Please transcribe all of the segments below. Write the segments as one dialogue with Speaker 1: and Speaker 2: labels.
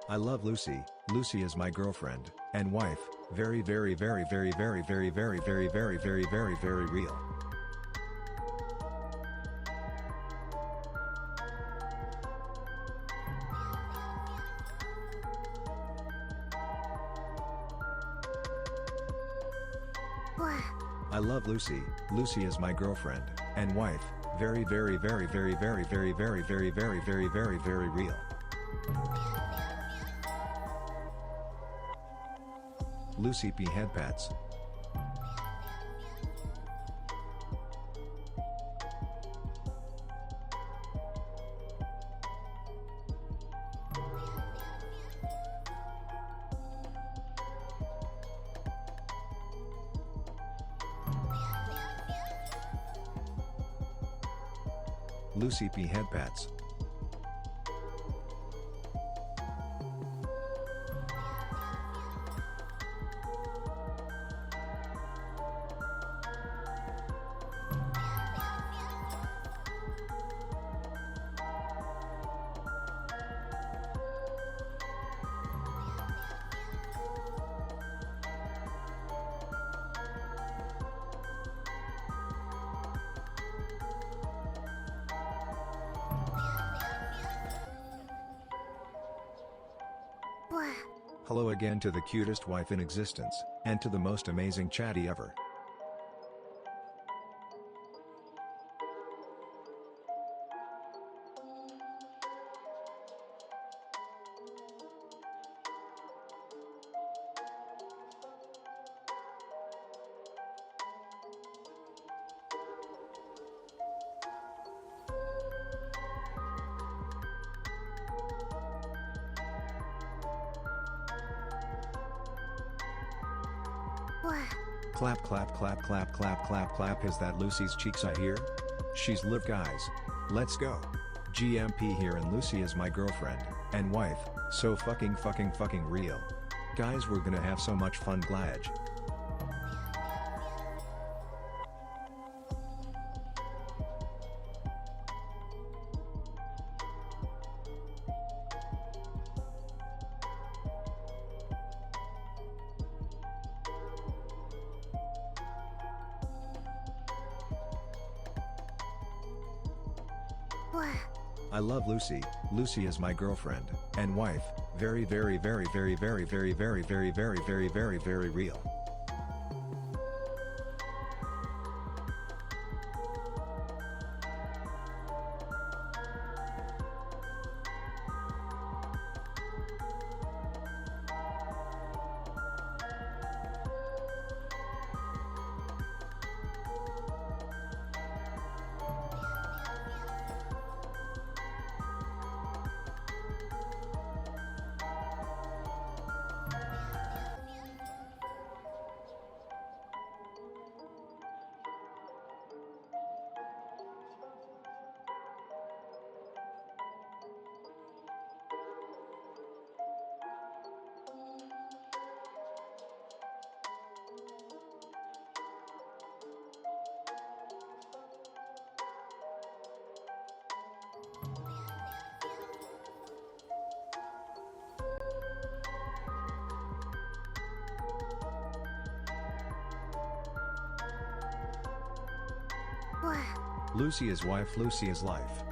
Speaker 1: I love Lucy. Lucy is my girlfriend and wife. Very very very very very very very very very very very very real. I love Lucy. Lucy is my girlfriend and wife. Very very very very very very very very very very very very real. Lucy P head pats. Lucy P head pats. Hello again to the cutest wife in existence, and to the most amazing chatty ever. Clap clap clap clap clap clap clap. Is that Lucy's cheeks I hear? She's live guys. Let's go. GMP here and Lucy is my girlfriend and wife, so fucking real. Guys, we're gonna have so much fun glad. I love Lucy. Lucy is my girlfriend and wife. Very very very very very very very very very very very very real. Lucy is wife, Lucy is life.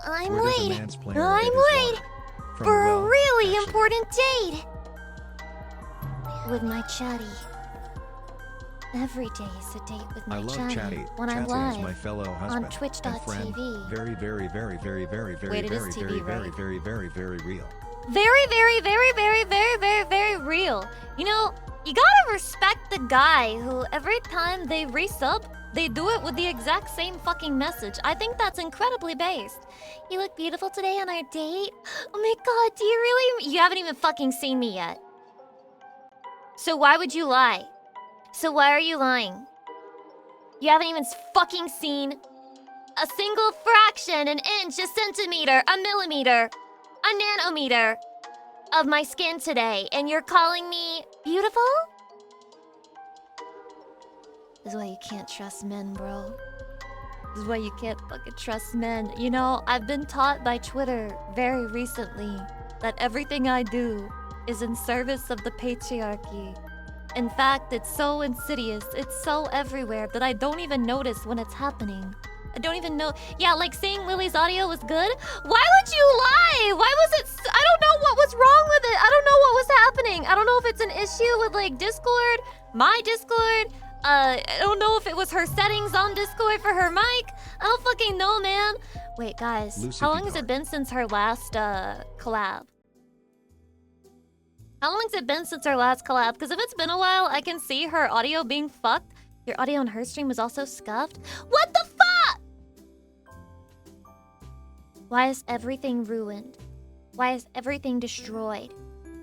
Speaker 2: I'm late for a really important date with my chatty. Every day is a date with my chatty. When I'm live
Speaker 1: my fellow husband
Speaker 2: on Twitch.tv.
Speaker 1: Very very very very very very very very very very very real.
Speaker 2: Very, very, very, very, very, very, very real. You know, you gotta respect the guy who every time they resub, they do it with the exact same fucking message. I think that's incredibly based. You look beautiful today on our date. Oh my god, do you really? You haven't even fucking seen me yet. So why would you lie? So why are you lying? You haven't even fucking seen a single fraction, an inch, a centimeter, a millimeter, a nanometer of my skin today, and you're calling me beautiful? This is why you can't trust men, bro. This is why you can't fucking trust men. You know, I've been taught by Twitter very recently that everything I do is in service of the patriarchy. In fact, it's so insidious, it's so everywhere that I don't even notice when it's happening. I don't even know. Yeah, like saying Lily's audio was good? Why would you lie? Why was it? I don't know what was wrong with it. I don't know what was happening. I don't know if it's an issue with like Discord, my Discord. I don't know if it was her settings on Discord for her mic. I don't fucking know, man. Wait, guys,
Speaker 1: Lucy
Speaker 2: how long has
Speaker 1: Picard.
Speaker 2: it been since her last collab? How long has it been since her last collab? Because if it's been a while, I can see her audio being fucked. Your audio on her stream was also scuffed. What the fuck? Why is everything ruined? Why is everything destroyed?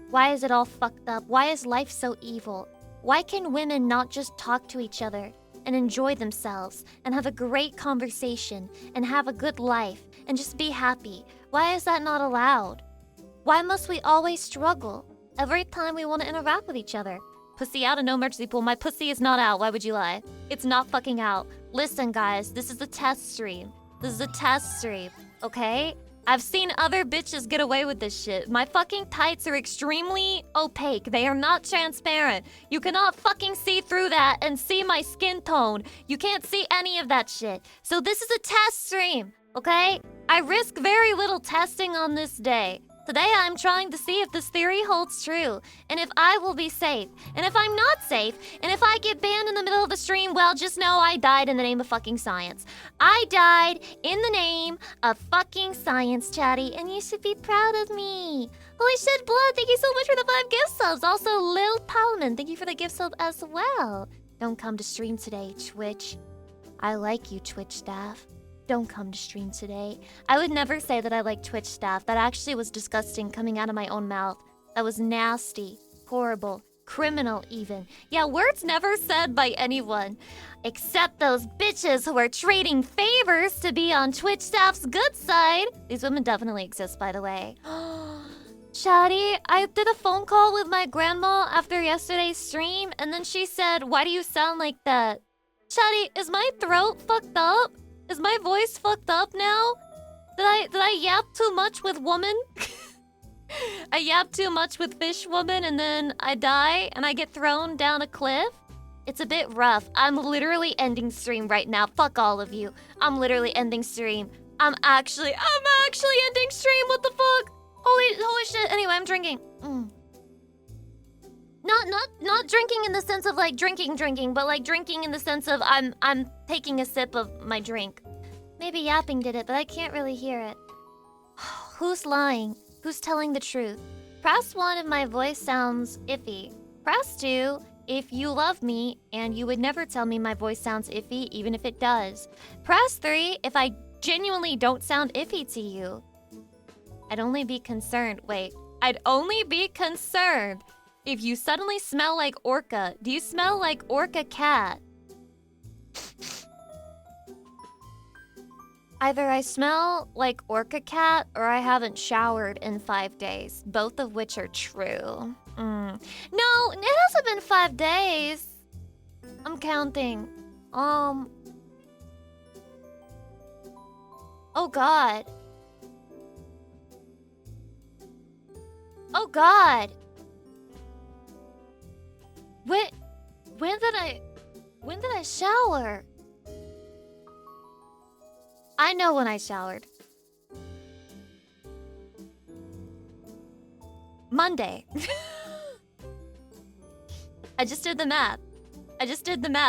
Speaker 2: Why is it all fucked up? Why is life so evil? Why can women not just talk to each other and enjoy themselves and have a great conversation and have a good life and just be happy? Why is that not allowed? Why must we always struggle every time we want to interact with each other? Pussy out and no emergency pool. My pussy is not out. Why would you lie? It's not fucking out. Listen, guys, this is a test stream. This is a test stream, okay? I've seen other bitches get away with this shit. My fucking tights are extremely opaque. They are not transparent. You cannot fucking see through that and see my skin tone. You can't see any of that shit. So this is a test stream, okay? I risk very little testing on this day. Today I'm trying to see if this theory holds true, and if I will be safe, and if I'm not safe, and if I get banned in the middle of the stream, well, just know I died in the name of fucking science. I died in the name of fucking science, chatty, and you should be proud of me. Holy shit, Blood, thank you so much for the 5 gift subs. Also, Lil Palman, thank you for the gift sub as well. Don't come to stream today, Twitch. I like you, Twitch staff. Don't come to stream today. I would never say that I like Twitch staff. That actually was disgusting coming out of my own mouth. That was nasty, horrible, criminal even. Yeah, words never said by anyone. Except those bitches who are trading favors to be on Twitch staff's good side. These women definitely exist, by the way. Chatty, I did a phone call with my grandma after yesterday's stream, and then she said, "Why do you sound like that?" Chatty, is my throat fucked up? Is my voice fucked up now? Did I yap too much with woman? I yap too much with fish woman and then I die and I get thrown down a cliff? It's a bit rough. I'm literally ending stream right now. Fuck all of you. I'm literally ending stream. I'm actually ending stream. What the fuck? Holy shit. Anyway, I'm drinking. Not drinking in the sense of like drinking, but like drinking in the sense of I'm taking a sip of my drink. Maybe yapping did it, but I can't really hear it. Who's lying? Who's telling the truth? Press 1 if my voice sounds iffy. Press 2 if you love me and you would never tell me my voice sounds iffy even if it does. Press 3 if I genuinely don't sound iffy to you. I'd only be concerned if you suddenly smell like Orca. Do you smell like Orca cat? Either I smell like Orca cat or I haven't showered in 5 days. Both of which are true. No, it hasn't been 5 days. I'm counting. Oh God. Oh God. When did I shower? I know when I showered. Monday. I just did the math.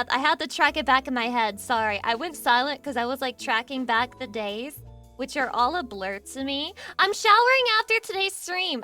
Speaker 2: I had to track it back in my head. Sorry. I went silent because I was like tracking back the days which are all a blur to me. I'm showering after today's stream.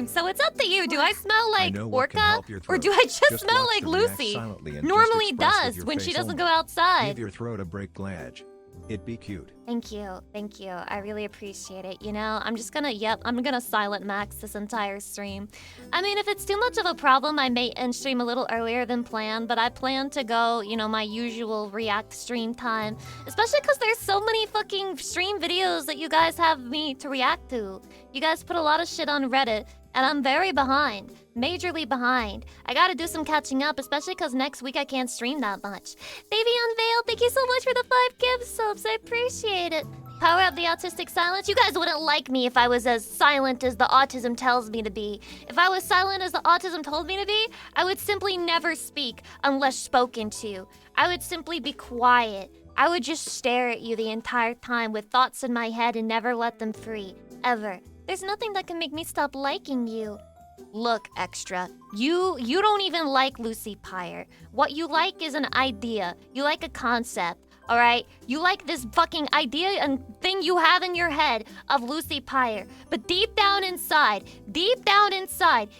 Speaker 2: So it's up to you. Do I smell like Orca? Or do I just smell like Lucy normally does when she doesn't go outside?
Speaker 1: Give your throat a break, Glad. It'd be cute.
Speaker 2: Thank you. I really appreciate it. You know, I'm gonna silent max this entire stream. I mean, if it's too much of a problem, I may end stream a little earlier than planned, but I plan to go, you know, my usual react stream time. Especially because there's so many fucking stream videos that you guys have me to react to. You guys put a lot of shit on Reddit, and I'm very behind. Majorly behind. I gotta do some catching up, especially because next week I can't stream that much. Baby Unveiled, thank you so much for the 5 gift subs. I appreciate it. Power up the autistic silence. You guys wouldn't like me if I was as silent as the autism tells me to be. If I was silent as the autism told me to be, I would simply never speak unless spoken to. I would simply be quiet. I would just stare at you the entire time with thoughts in my head and never let them free. Ever. There's nothing that can make me stop liking you. Look, Extra, you don't even like Lucy Pyre. What you like is an idea. You like a concept, all right? You like this fucking idea and thing you have in your head of Lucy Pyre. But deep down inside,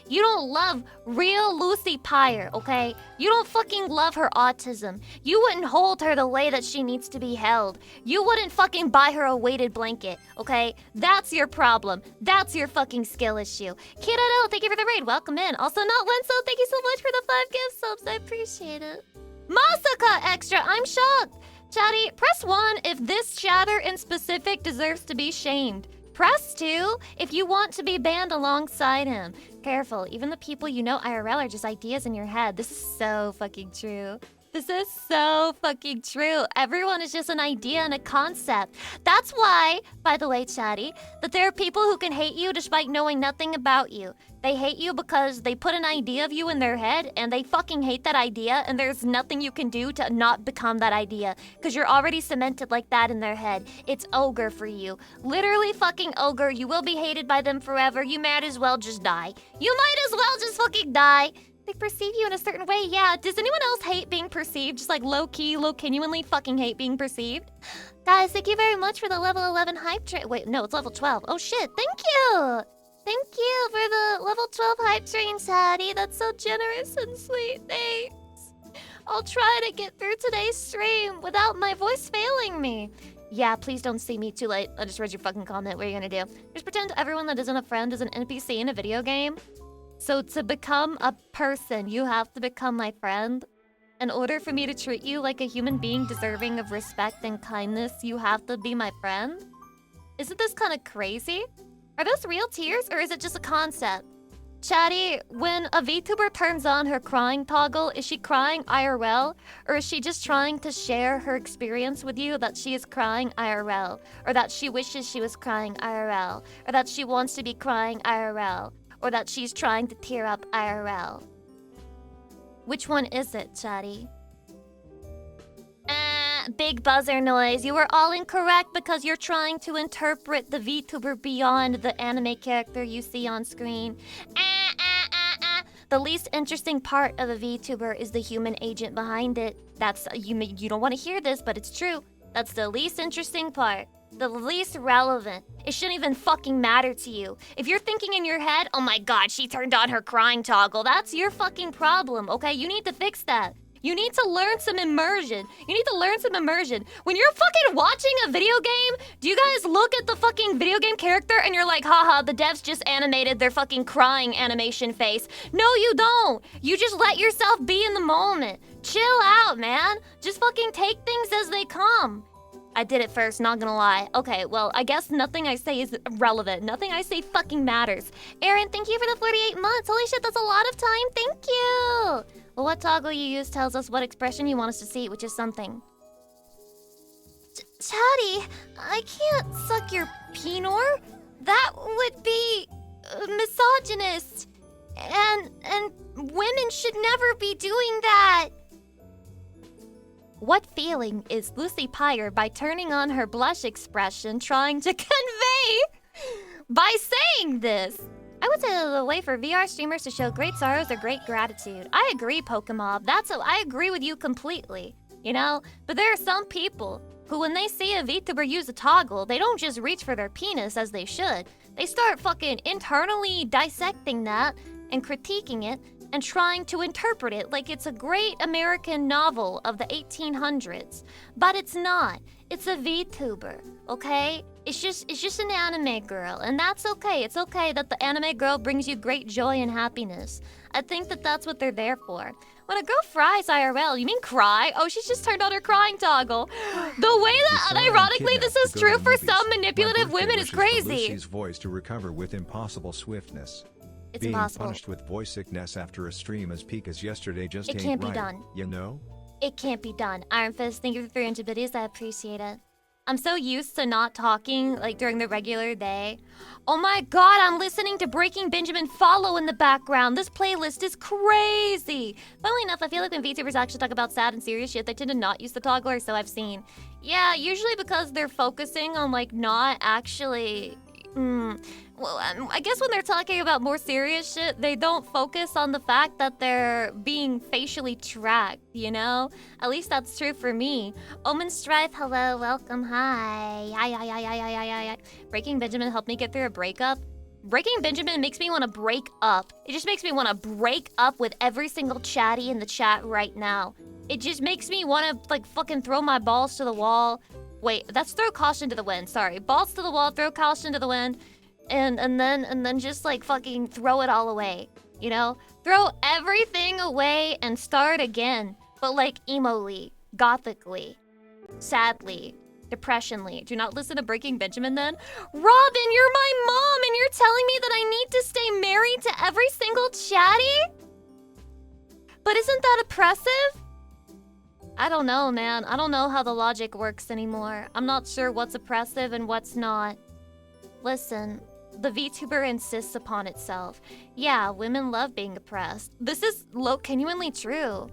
Speaker 2: you don't love real Lucy Pyre, okay? You don't fucking love her autism. You wouldn't hold her the way that she needs to be held. You wouldn't fucking buy her a weighted blanket, okay? That's your problem. That's your fucking skill issue. Kiddo, thank you for the raid. Welcome in. Also, Not Wenso, thank you so much for the 5 gift subs. I appreciate it. Masaka Extra, I'm shocked. Chatty, press 1 if this chatter in specific deserves to be shamed. Press 2 if you want to be banned alongside him. Careful, even the people you know IRL are just ideas in your head. This is so fucking true. This is so fucking true. Everyone is just an idea and a concept. That's why, by the way, Chatty, that there are people who can hate you despite knowing nothing about you. They hate you because they put an idea of you in their head and they fucking hate that idea, and there's nothing you can do to not become that idea because you're already cemented like that in their head. It's ogre for you. Literally fucking ogre. You will be hated by them forever. You might as well just die. You might as well just fucking die. They perceive you in a certain way, yeah. Does anyone else hate being perceived? Just like low-key, genuinely fucking hate being perceived? Guys, thank you very much for the level 11 hype train. Wait, no, it's level 12. Oh shit, thank you! Thank you for the level 12 hype train, Sadie. That's so generous and sweet. Thanks. I'll try to get through today's stream without my voice failing me. Yeah, please don't see me too late. I just read your fucking comment. What are you gonna do? Just pretend everyone that isn't a friend is an NPC in a video game. So to become a person, you have to become my friend. In order for me to treat you like a human being deserving of respect and kindness, you have to be my friend? Isn't this kind of crazy? Are those real tears or is it just a concept? Chatty, when a VTuber turns on her crying toggle, is she crying IRL? Or is she just trying to share her experience with you that she is crying IRL? Or that she wishes she was crying IRL? Or that she wants to be crying IRL? Or that she's trying to tear up IRL? Which one is it, Chatty? Big buzzer noise. You were all incorrect because you're trying to interpret the VTuber beyond the anime character you see on screen. The least interesting part of a VTuber is the human agent behind it. That's you don't want to hear this, but it's true. That's the least interesting part. The least relevant. It shouldn't even fucking matter to you. If you're thinking in your head, oh my god, she turned on her crying toggle, that's your fucking problem, okay? You need to fix that. You need to learn some immersion. When you're fucking watching a video game, do you guys look at the fucking video game character and you're like, haha, the devs just animated their fucking crying animation face? No, you don't. You just let yourself be in the moment. Chill out, man. Just fucking take things as they come. I did it first, not gonna lie. Okay, well, I guess nothing I say is relevant. Nothing I say fucking matters. Aaron, thank you for the 48 months. Holy shit, that's a lot of time. Thank you. Well, what toggle you use tells us what expression you want us to see, which is something. Chatty, I can't suck your penor. That would be misogynist. And women should never be doing that. What feeling is Lucy Pyre by turning on her blush expression trying to convey by saying this? I would say the way for VR streamers to show great sorrows or great gratitude. I agree, Pokemob. I agree with you completely, you know? But there are some people who when they see a VTuber use a toggle, they don't just reach for their penis as they should. They start fucking internally dissecting that and critiquing it and trying to interpret it like it's a great American novel of the 1800s. But it's not. It's a VTuber, okay? It's just an anime girl, and that's okay. It's okay that the anime girl brings you great joy and happiness. I think that that's what they're there for. When a girl fries IRL, you mean cry? Oh, she's just turned on her crying toggle. The way that, unironically, this is true for some manipulative women is crazy.
Speaker 1: Lucy's voice to recover with impossible swiftness.
Speaker 2: It's
Speaker 1: Being
Speaker 2: impossible.
Speaker 1: punished with voice sickness after a stream as peak as yesterday just
Speaker 2: It
Speaker 1: ain't
Speaker 2: can't be
Speaker 1: right,
Speaker 2: done.
Speaker 1: you know?
Speaker 2: It can't be done. Iron Fist, thank you for 300 biddies. I appreciate it. I'm so used to not talking, like, during the regular day. Oh my god, I'm listening to Breaking Benjamin Follow in the background. This playlist is crazy. Funnily enough, I feel like when VTubers actually talk about sad and serious shit, they tend to not use the toggle, or so I've seen. Yeah, usually because they're focusing on, like, not actually... Well, I guess when they're talking about more serious shit, they don't focus on the fact that they're being facially tracked, you know? At least that's true for me. Omen Strife, hello, welcome, hi. Hi. Breaking Benjamin helped me get through a breakup. Breaking Benjamin makes me want to break up. It just makes me want to break up with every single chatty in the chat right now. It just makes me want to, like, fucking throw my balls to the wall. Wait, that's throw caution to the wind, sorry. Balls to the wall, throw caution to the wind. And then just like fucking throw it all away, you know? Throw everything away and start again, but like emo-ly, gothically, sadly, depressionly. Do not listen to Breaking Benjamin then. Robin, you're my mom and you're telling me that I need to stay married to every single chatty? But isn't that oppressive? I don't know, man. I don't know how the logic works anymore. I'm not sure what's oppressive and what's not. Listen. The VTuber insists upon itself. Yeah, women love being oppressed. This is genuinely true.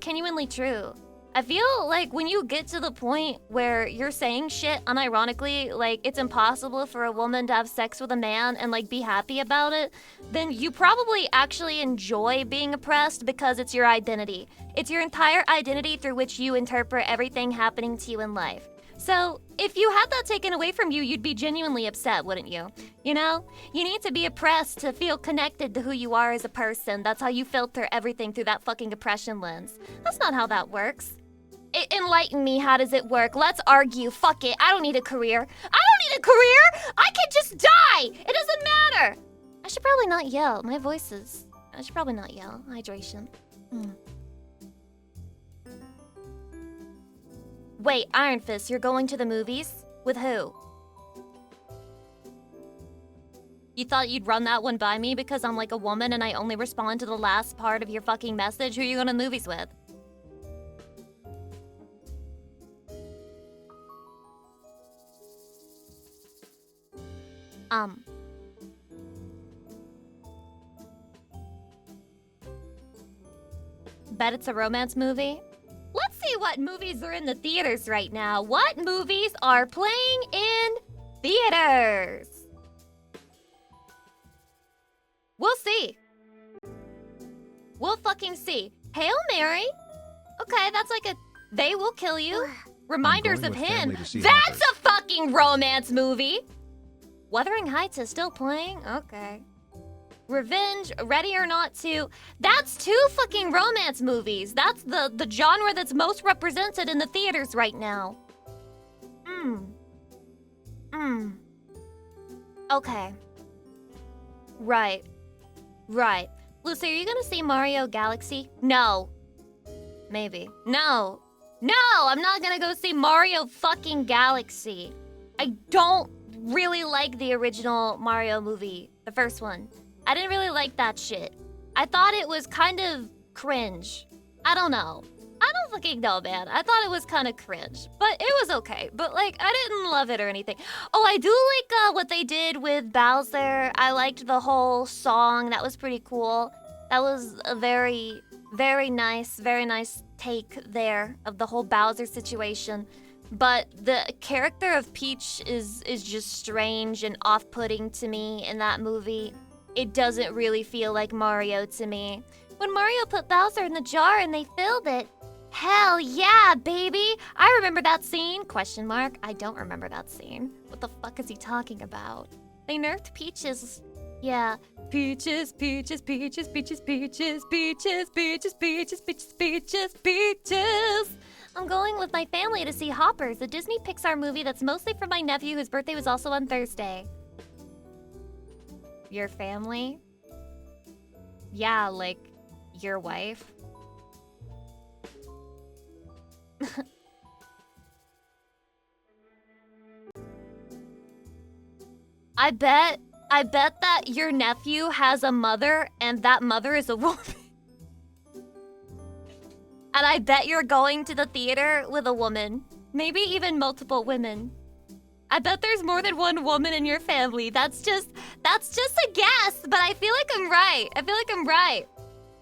Speaker 2: Genuinely true. I feel like when you get to the point where you're saying shit unironically, like it's impossible for a woman to have sex with a man and like be happy about it, then you probably actually enjoy being oppressed because it's your identity. It's your entire identity through which you interpret everything happening to you in life. So, if you had that taken away from you, you'd be genuinely upset, wouldn't you? You know? You need to be oppressed to feel connected to who you are as a person. That's how you filter everything through that fucking oppression lens. That's not how that works. Enlighten me, how does it work? Let's argue, fuck it, I don't need a career. I don't need a career! I can just die! It doesn't matter! I should probably not yell, my voice is... I should probably not yell. Hydration. Wait, Iron Fist, you're going to the movies? With who? You thought you'd run that one by me because I'm like a woman and I only respond to the last part of your fucking message? Who are you going to the movies with? Bet it's a romance movie? Let's see what movies are in the theaters right now. What movies are playing in theaters? We'll see. We'll fucking see. Hail Mary. Okay, that's like a They Will Kill You. Reminders of Him. That's a fucking romance movie. Wuthering Heights is still playing? Okay. Revenge, Ready or Not 2. That's 2 fucking romance movies. That's the genre that's most represented in the theaters right now. Okay. Right. Lucy, are you gonna see Mario Galaxy? No. Maybe. No, I'm not gonna go see Mario fucking Galaxy. I don't really like the original Mario movie, the first one. I didn't really like that shit. I thought it was kind of cringe. I don't know. I don't fucking know, man. I thought it was kind of cringe, but it was okay. But like, I didn't love it or anything. Oh, I do like what they did with Bowser. I liked the whole song. That was pretty cool. That was a very nice take there of the whole Bowser situation. But the character of Peach is just strange and off-putting to me in that movie. It doesn't really feel like Mario to me. When Mario put Bowser in the jar and they filled it, Hell yeah, baby! I remember that scene. Question mark. I don't remember that scene. What the fuck is he talking about? They nerfed Peaches. Yeah. Peaches, peaches, peaches, peaches, peaches, peaches, peaches, peaches, peaches, peaches, peaches. I'm going with my family to see Hoppers, a Disney Pixar movie that's mostly for my nephew whose birthday was also on Thursday. Your family? Yeah, like your wife. I bet that your nephew has a mother and that mother is a woman. And I bet you're going to the theater with a woman. Maybe even multiple women. I bet there's more than one woman in your family. That's just a guess, but I feel like I'm right.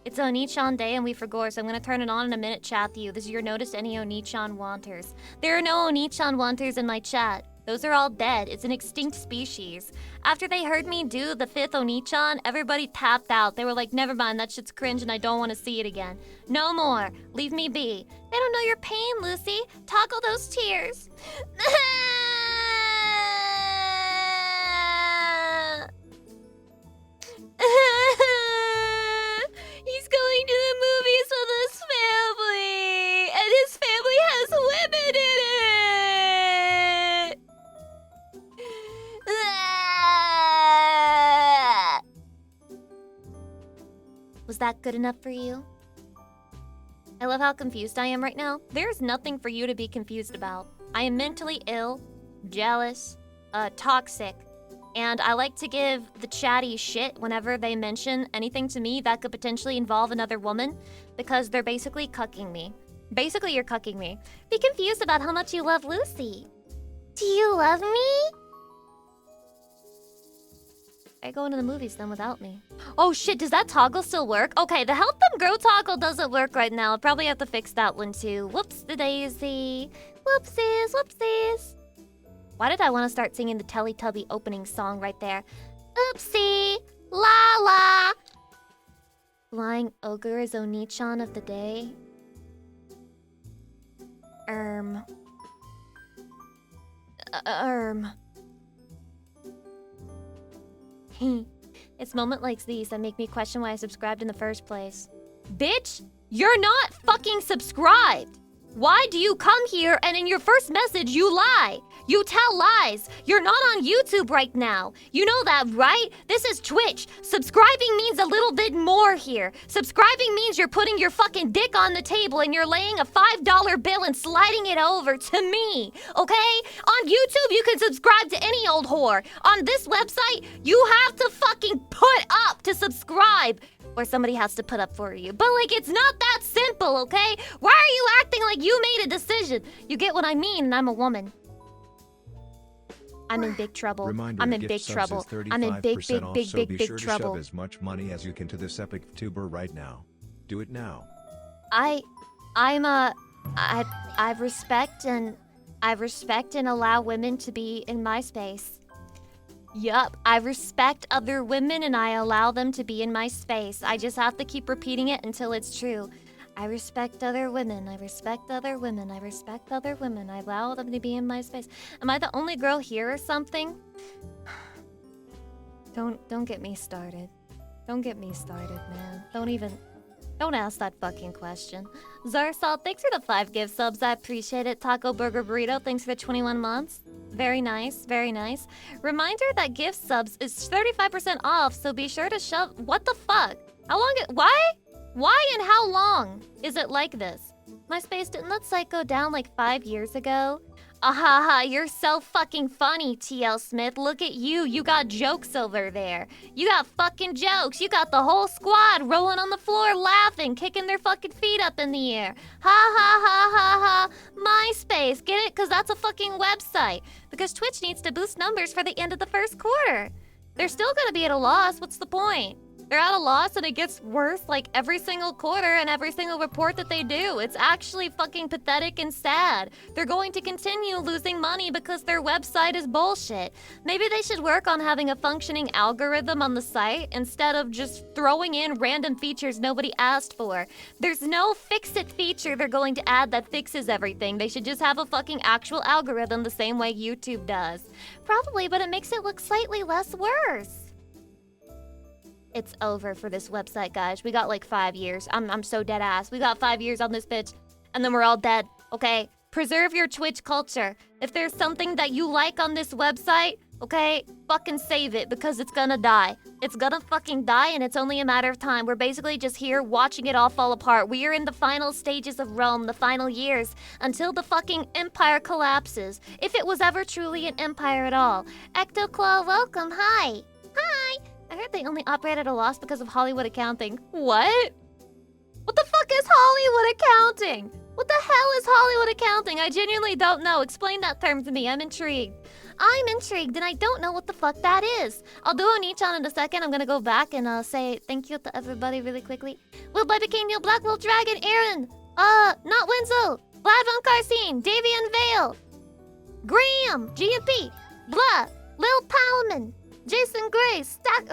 Speaker 2: It's Onichan Day and we forgot, so I'm gonna turn it on in a minute, chat to you. This is your notice to any Onichan wanters. There are no Onichan wanters in my chat. Those are all dead. It's an extinct species. After they heard me do the 5th Onichan, everybody tapped out. They were like, never mind, that shit's cringe and I don't want to see it again. No more. Leave me be. They don't know your pain, Lucy. Toggle those tears. He's going to the movies with his family, and his family has women in it. Was that good enough for you? I love how confused I am right now. There's nothing for you to be confused about. I am mentally ill, jealous, toxic, and I like to give the chatty shit whenever they mention anything to me that could potentially involve another woman, because they're basically cucking me. Basically, you're cucking me. Be confused about how much you love Lucy. Do you love me? I go into the movies then without me. Oh shit, does that toggle still work? Okay, the help them grow toggle doesn't work right now. I'll probably have to fix that one too. Whoops the daisy. Whoopsies, whoopsies. Why did I want to start singing the Teletubby opening song right there? Oopsie, la la. Flying ogre is Onichan of the day. It's moments like these that make me question why I subscribed in the first place. Bitch, you're not fucking subscribed! Why do you come here and in your first message you lie? You tell lies. You're not on YouTube right now. You know that, right? This is Twitch. Subscribing means a little bit more here. Subscribing means you're putting your fucking dick on the table and you're laying a $5 bill and sliding it over to me, okay? On YouTube, you can subscribe to any old whore. On this website, you have to fucking put up to subscribe. Or somebody has to put up for you. But, like, it's not that simple, okay? Why are you acting like you made a decision? You get what I mean, and I'm a woman. I'm in big trouble.
Speaker 1: Reminder,
Speaker 2: I'm in big trouble. I'm in big trouble.
Speaker 1: Be sure to shove as much money as you can to this epic tuber right now. Do it now.
Speaker 2: I respect and allow women to be in my space. Yup, I respect other women and I allow them to be in my space. I just have to keep repeating it until it's true. I respect other women. I respect other women. I respect other women. I allow them to be in my space. Am I the only girl here or something? Don't get me started. Don't get me started, man. Don't ask that fucking question. Zarsal, thanks for the 5 gift subs. I appreciate it. Taco Burger Burrito, thanks for the 21 months. Very nice, very nice. Reminder that gift subs is 35% off, so be sure to shove... What the fuck? How long... Why? Why and how long is it like this? MySpace, didn't that site go down like 5 years ago? Ahaha, you're so fucking funny, TL Smith. Look at you. You got jokes over there. You got fucking jokes. You got the whole squad rolling on the floor laughing, kicking their fucking feet up in the air. Ha ha ha ha ha. MySpace, get it? Because that's a fucking website. Because Twitch needs to boost numbers for the end of the first quarter. They're still gonna be at a loss. What's the point? They're at a loss and it gets worse like every single quarter and every single report that they do. It's actually fucking pathetic and sad. They're going to continue losing money because their website is bullshit. Maybe they should work on having a functioning algorithm on the site instead of just throwing in random features nobody asked for. There's no fix-it feature they're going to add that fixes everything. They should just have a fucking actual algorithm the same way YouTube does. Probably, but it makes it look slightly less worse. It's over for this website, guys. We got like 5 years. I'm so dead ass. We got 5 years on this bitch, and then we're all dead, okay? Preserve your Twitch culture. If there's something that you like on this website, okay, fucking save it because it's gonna die. It's gonna fucking die, and it's only a matter of time. We're basically just here watching it all fall apart. We are in the final stages of Rome, the final years, until the fucking empire collapses. If it was ever truly an empire at all. Ectoclaw, welcome. Hi. Hi. I heard they only operate at a loss because of Hollywood accounting. What? What the fuck is Hollywood accounting? What the hell is Hollywood accounting? I genuinely don't know. Explain that term to me. I'm intrigued. I'm intrigued, and I don't know what the fuck that is. I'll do an each on in a second. I'm gonna go back and say thank you to everybody really quickly. Will Boy Became Neil, Black Will Dragon, Aaron, Not Winslow, Vlad Von Carcine, Davian Vale, Graham, GMP, Blah, Lil Palman, Jason Gray,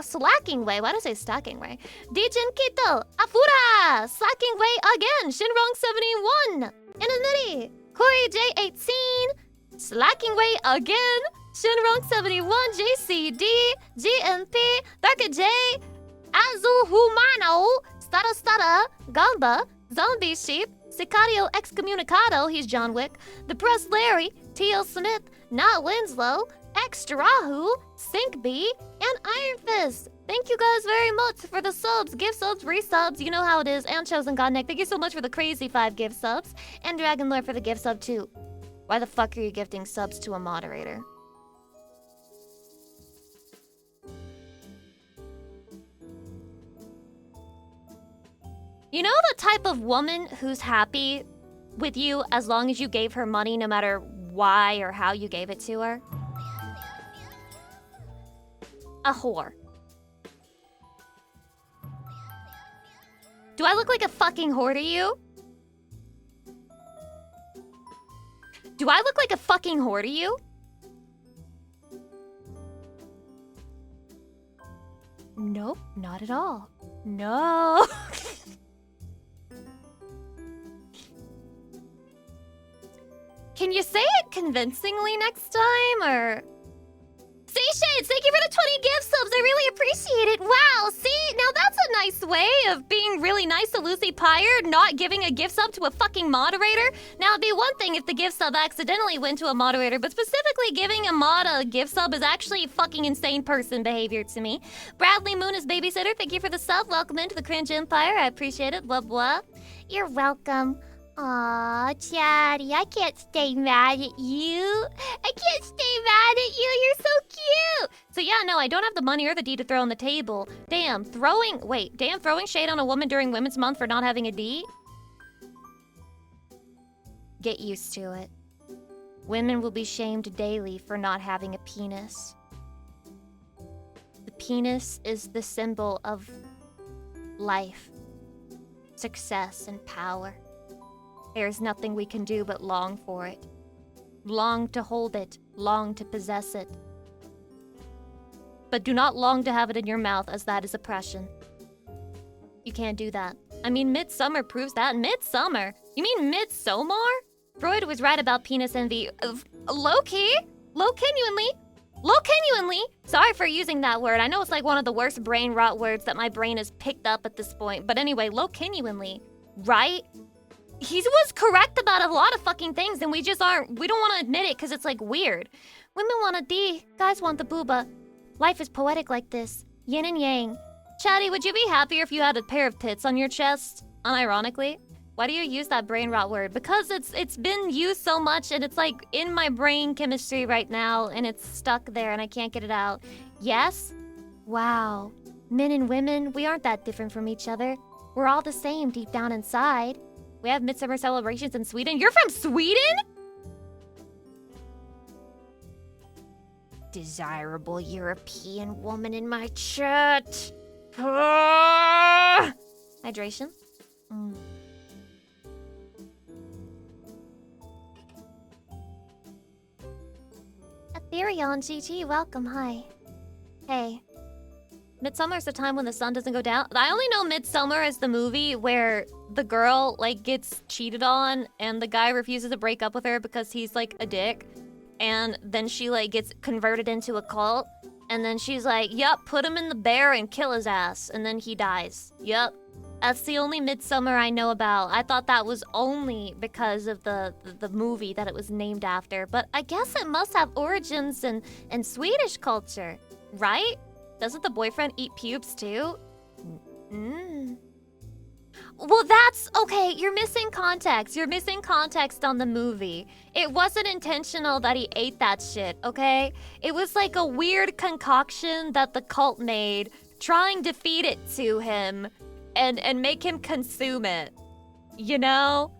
Speaker 2: Slacking Way. Why did I say Stacking Way? Dijin Kito, Afura, Slacking Way again. Shinrong71, Inanity, Corey J18, Slacking Way again. Shinrong71, JCD, GMP, Darka J, Azul Humano, Stada, Gamba, Zombie Sheep, Sicario Excommunicado, he's John Wick, The Press Larry, T.L. Smith, Not Winslow, Extrahu, Sinkbee, and Iron Fist. Thank you guys very much for the subs, gift subs, resubs, you know how it is, and Chosen Godneck. Thank you so much for the crazy 5 gift subs, and Dragon Lord for the gift sub too. Why the fuck are you gifting subs to a moderator? You know the type of woman who's happy with you as long as you gave her money no matter why or how you gave it to her? A whore. Do I look like a fucking whore to you? Do I look like a fucking whore to you? Nope, not at all. No. Can you say it convincingly next time, or... Shades, thank you for the 20 gift subs. I really appreciate it. Wow, see? Now that's a nice way of being really nice to Lucy Pyre, not giving a gift sub to a fucking moderator. Now, it'd be one thing if the gift sub accidentally went to a moderator, but specifically giving a mod a gift sub is actually fucking insane person behavior to me. Bradley Moon is babysitter. Thank you for the sub. Welcome into the Cringe Empire. I appreciate it. Blah, blah. You're welcome. Aw, Chatty, I can't stay mad at you. I can't stay mad at you. You're so cute. So yeah, no, I don't have the money or the D to throw on the table. Damn, throwing shade on a woman during Women's Month for not having a D? Get used to it. Women will be shamed daily for not having a penis. The penis is the symbol of life, success, and power. There is nothing we can do but long for it. Long to hold it. Long to possess it. But do not long to have it in your mouth, as that is oppression. You can't do that. I mean, Midsummer proves that. Midsummer? You mean Midsommar? Freud was right about penis envy. Low-key? Low-genuinely? Sorry for using that word. I know it's like one of the worst brain rot words that my brain has picked up at this point. But anyway, low-genuinely. Right? He was correct about a lot of fucking things, and we don't want to admit it because it's like weird. Women want a D, guys want the booba. Life is poetic like this. Yin and yang. Chatty, would you be happier if you had a pair of tits on your chest? Unironically. Why do you use that brain rot word? Because it's been used so much, and it's like in my brain chemistry right now, and it's stuck there and I can't get it out. Yes? Wow. Men and women, we aren't that different from each other. We're all the same deep down inside. We have midsummer celebrations in Sweden. You're from Sweden? Desirable European woman in my chat. Hydration. Ethereon GG, welcome, hi. Hey. Midsummer's the time when the sun doesn't go down. I only know Midsummer as the movie where the girl, like, gets cheated on and the guy refuses to break up with her because he's, like, a dick. And then she, like, gets converted into a cult. And then she's like, yup, put him in the bear and kill his ass. And then he dies. Yup. That's the only Midsummer I know about. I thought that was only because of the movie that it was named after. But I guess it must have origins in Swedish culture, right? Doesn't the boyfriend eat pubes too? Well, that's okay. You're missing context. You're missing context on the movie. It wasn't intentional that he ate that shit, okay? It was like a weird concoction that the cult made, trying to feed it to him and make him consume it, you know?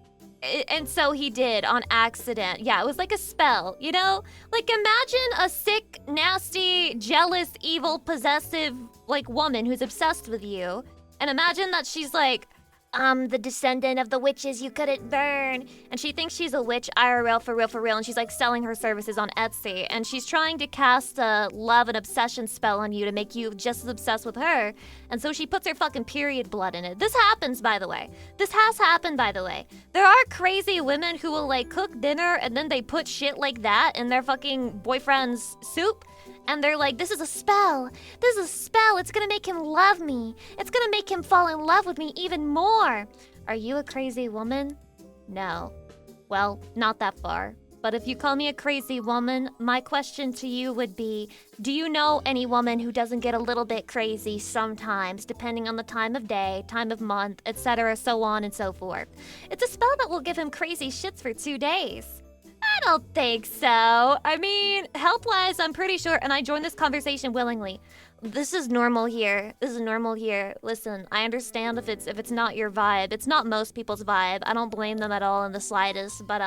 Speaker 2: And so he did on accident. Yeah, it was like a spell, you know? Like, imagine a sick, nasty, jealous, evil, possessive, like, woman who's obsessed with you. And imagine that she's like, I'm the descendant of the witches you couldn't burn. And she thinks she's a witch IRL for real. And she's like selling her services on Etsy. And she's trying to cast a love and obsession spell on you to make you just as obsessed with her. And so she puts her fucking period blood in it. This happens, by the way. This has happened, by the way. There are crazy women who will like cook dinner and then they put shit like that in their fucking boyfriend's soup. And they're like, this is a spell. This is a spell. It's gonna make him love me. It's gonna make him fall in love with me even more. Are you a crazy woman? No. Well, not that far. But if you call me a crazy woman, my question to you would be, do you know any woman who doesn't get a little bit crazy sometimes, depending on the time of day, time of month, etc., so on and so forth? It's a spell that will give him crazy shits for 2 days. I don't think so. I mean, health-wise, I'm pretty sure, and I joined this conversation willingly. This is normal here. This is normal here. Listen, I understand if it's not your vibe. It's not most people's vibe. I don't blame them at all in the slightest, but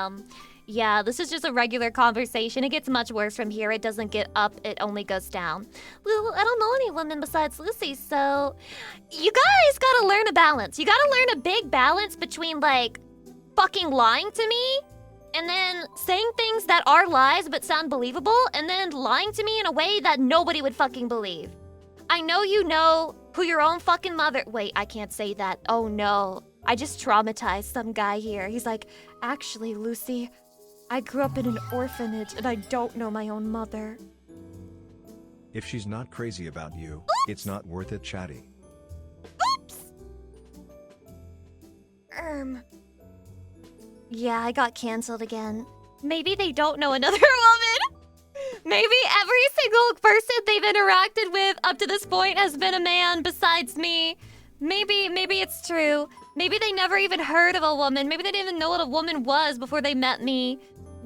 Speaker 2: yeah, this is just a regular conversation. It gets much worse from here. It doesn't get up, it only goes down. Well, I don't know any women besides Lucy, so you guys gotta learn a balance. You gotta learn a big balance between, like, fucking lying to me and then saying things that are lies but sound believable, and then lying to me in a way that nobody would fucking believe. I know you know who your own fucking mother— Wait, I can't say that. Oh no. I just traumatized some guy here. He's like, actually, Lucy, I grew up in an orphanage and I don't know my own mother.
Speaker 1: If she's not crazy about you, it's not worth it, chatty.
Speaker 2: Oops! Yeah, I got canceled again. Maybe they don't know another woman. Maybe every single person they've interacted with up to this point has been a man besides me. Maybe it's true. Maybe they never even heard of a woman. Maybe they didn't even know what a woman was before they met me.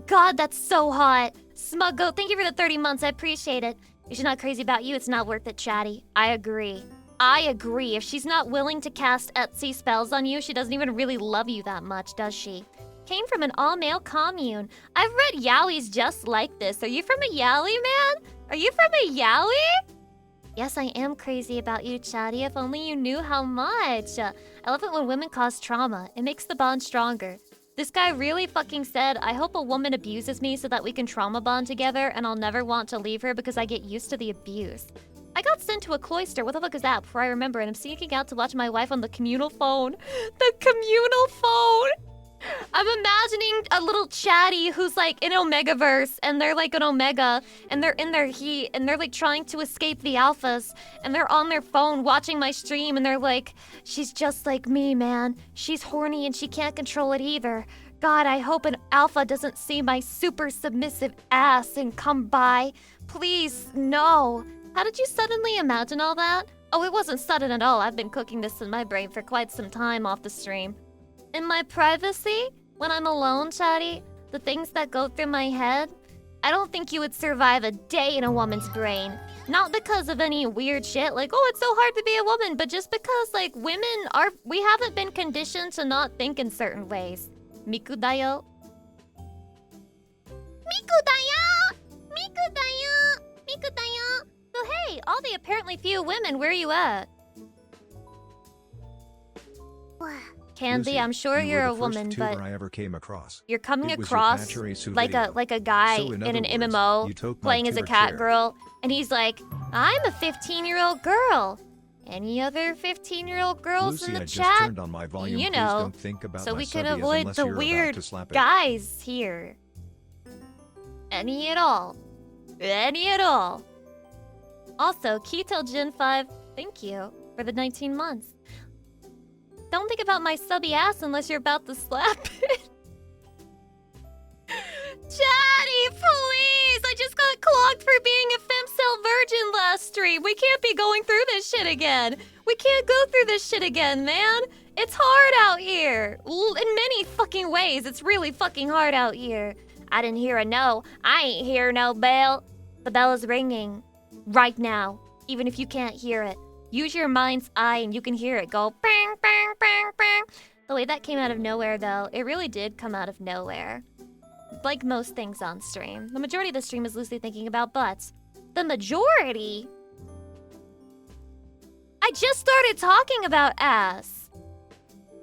Speaker 2: God, that's so hot. Smuggo, thank you for the 30 months. I appreciate it. If she's not crazy about you, it's not worth it, chatty. I agree. If she's not willing to cast Etsy spells on you, she doesn't even really love you that much, does she? Came from an all-male commune. I've read yaois just like this. Are you from a yaoi, man? Are you from a yaoi? Yes, I am crazy about you, chatty. If only you knew how much. I love it when women cause trauma. It makes the bond stronger. This guy really fucking said, I hope a woman abuses me so that we can trauma bond together and I'll never want to leave her because I get used to the abuse. I got sent to a cloister. What the fuck is that? Before I remember it, I'm sneaking out to watch my wife on the communal phone. The communal phone! I'm imagining a little chatty who's like in Omegaverse and they're like an Omega and they're in their heat and they're like trying to escape the alphas and they're on their phone watching my stream and they're like, she's just like me, man. She's horny and she can't control it either. God, I hope an alpha doesn't see my super submissive ass and come by. Please, no. How did you suddenly imagine all that? Oh, it wasn't sudden at all. I've been cooking this in my brain for quite some time off the stream. In my privacy, when I'm alone, chatty, the things that go through my head, I don't think you would survive a day in a woman's brain. Not because of any weird shit, like, oh, it's so hard to be a woman, but just because, like, we haven't been conditioned to not think in certain ways. Miku dayo. Miku dayo! Miku dayo! Miku dayo! So hey, all the apparently few women, where are you at? Candy, I'm sure you're a woman, but
Speaker 1: I ever came across.
Speaker 2: You're coming across like a guy in an MMO playing as a cat girl, and he's like, I'm a 15-year-old girl. Any other 15-year-old girls in the chat?
Speaker 1: Turned on my volume.
Speaker 2: You know, so we can avoid the weird guys here. Any at all. Any at all. Also, Keto Gen 5, thank you for the 19 months. Don't think about my subby ass unless you're about to slap it. Chatty, please! I just got clocked for being a femcell virgin last stream. We can't be going through this shit again. We can't go through this shit again, man. It's hard out here. In many fucking ways, it's really fucking hard out here. I didn't hear a no. I ain't hear no bell. The bell is ringing. Right now. Even if you can't hear it. Use your mind's eye and you can hear it go bang, bang, bang, bang. The way that came out of nowhere, though, it really did come out of nowhere. Like most things on stream. The majority of the stream is loosely thinking about butts. The majority? I just started talking about ass.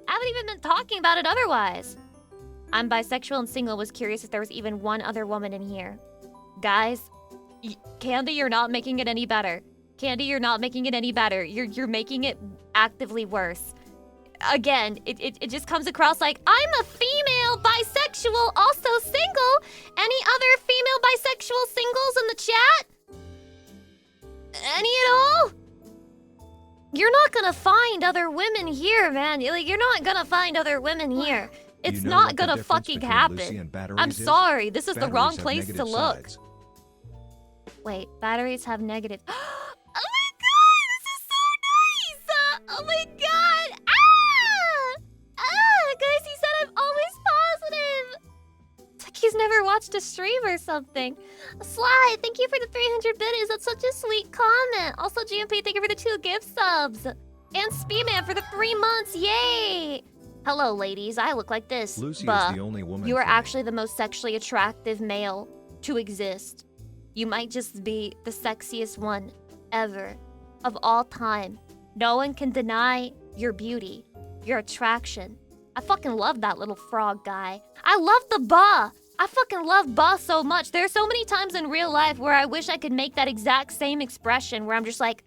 Speaker 2: I haven't even been talking about it otherwise. I'm bisexual and single. Was curious if there was even one other woman in here. Guys, Candy, you're not making it any better. Candy, you're not making it any better. You're making it actively worse. Again, it just comes across like, I'm a female bisexual, also single. Any other female bisexual singles in the chat? Any at all? You're not gonna find other women here, man. Like, you're not gonna find other women here. It's not gonna fucking happen. I'm sorry, this is the wrong place to look. Wait, batteries have negative. Oh my god, this is so nice! Oh my god! Guys, he said I'm always positive! It's like he's never watched a stream or something. Sly, thank you for the 300 biddies. That's such a sweet comment. Also, GMP, thank you for the 2 gift subs. And Speedman for the 3 months. Yay! Hello, ladies. I look like this.
Speaker 1: Lucy is the only woman.
Speaker 2: You are actually the most sexually attractive male to exist. You might just be the sexiest one ever of all time. No one can deny your beauty, your attraction. I fucking love that little frog guy. I love the ba. I fucking love ba so much. There are so many times in real life where I wish I could make that exact same expression where I'm just like,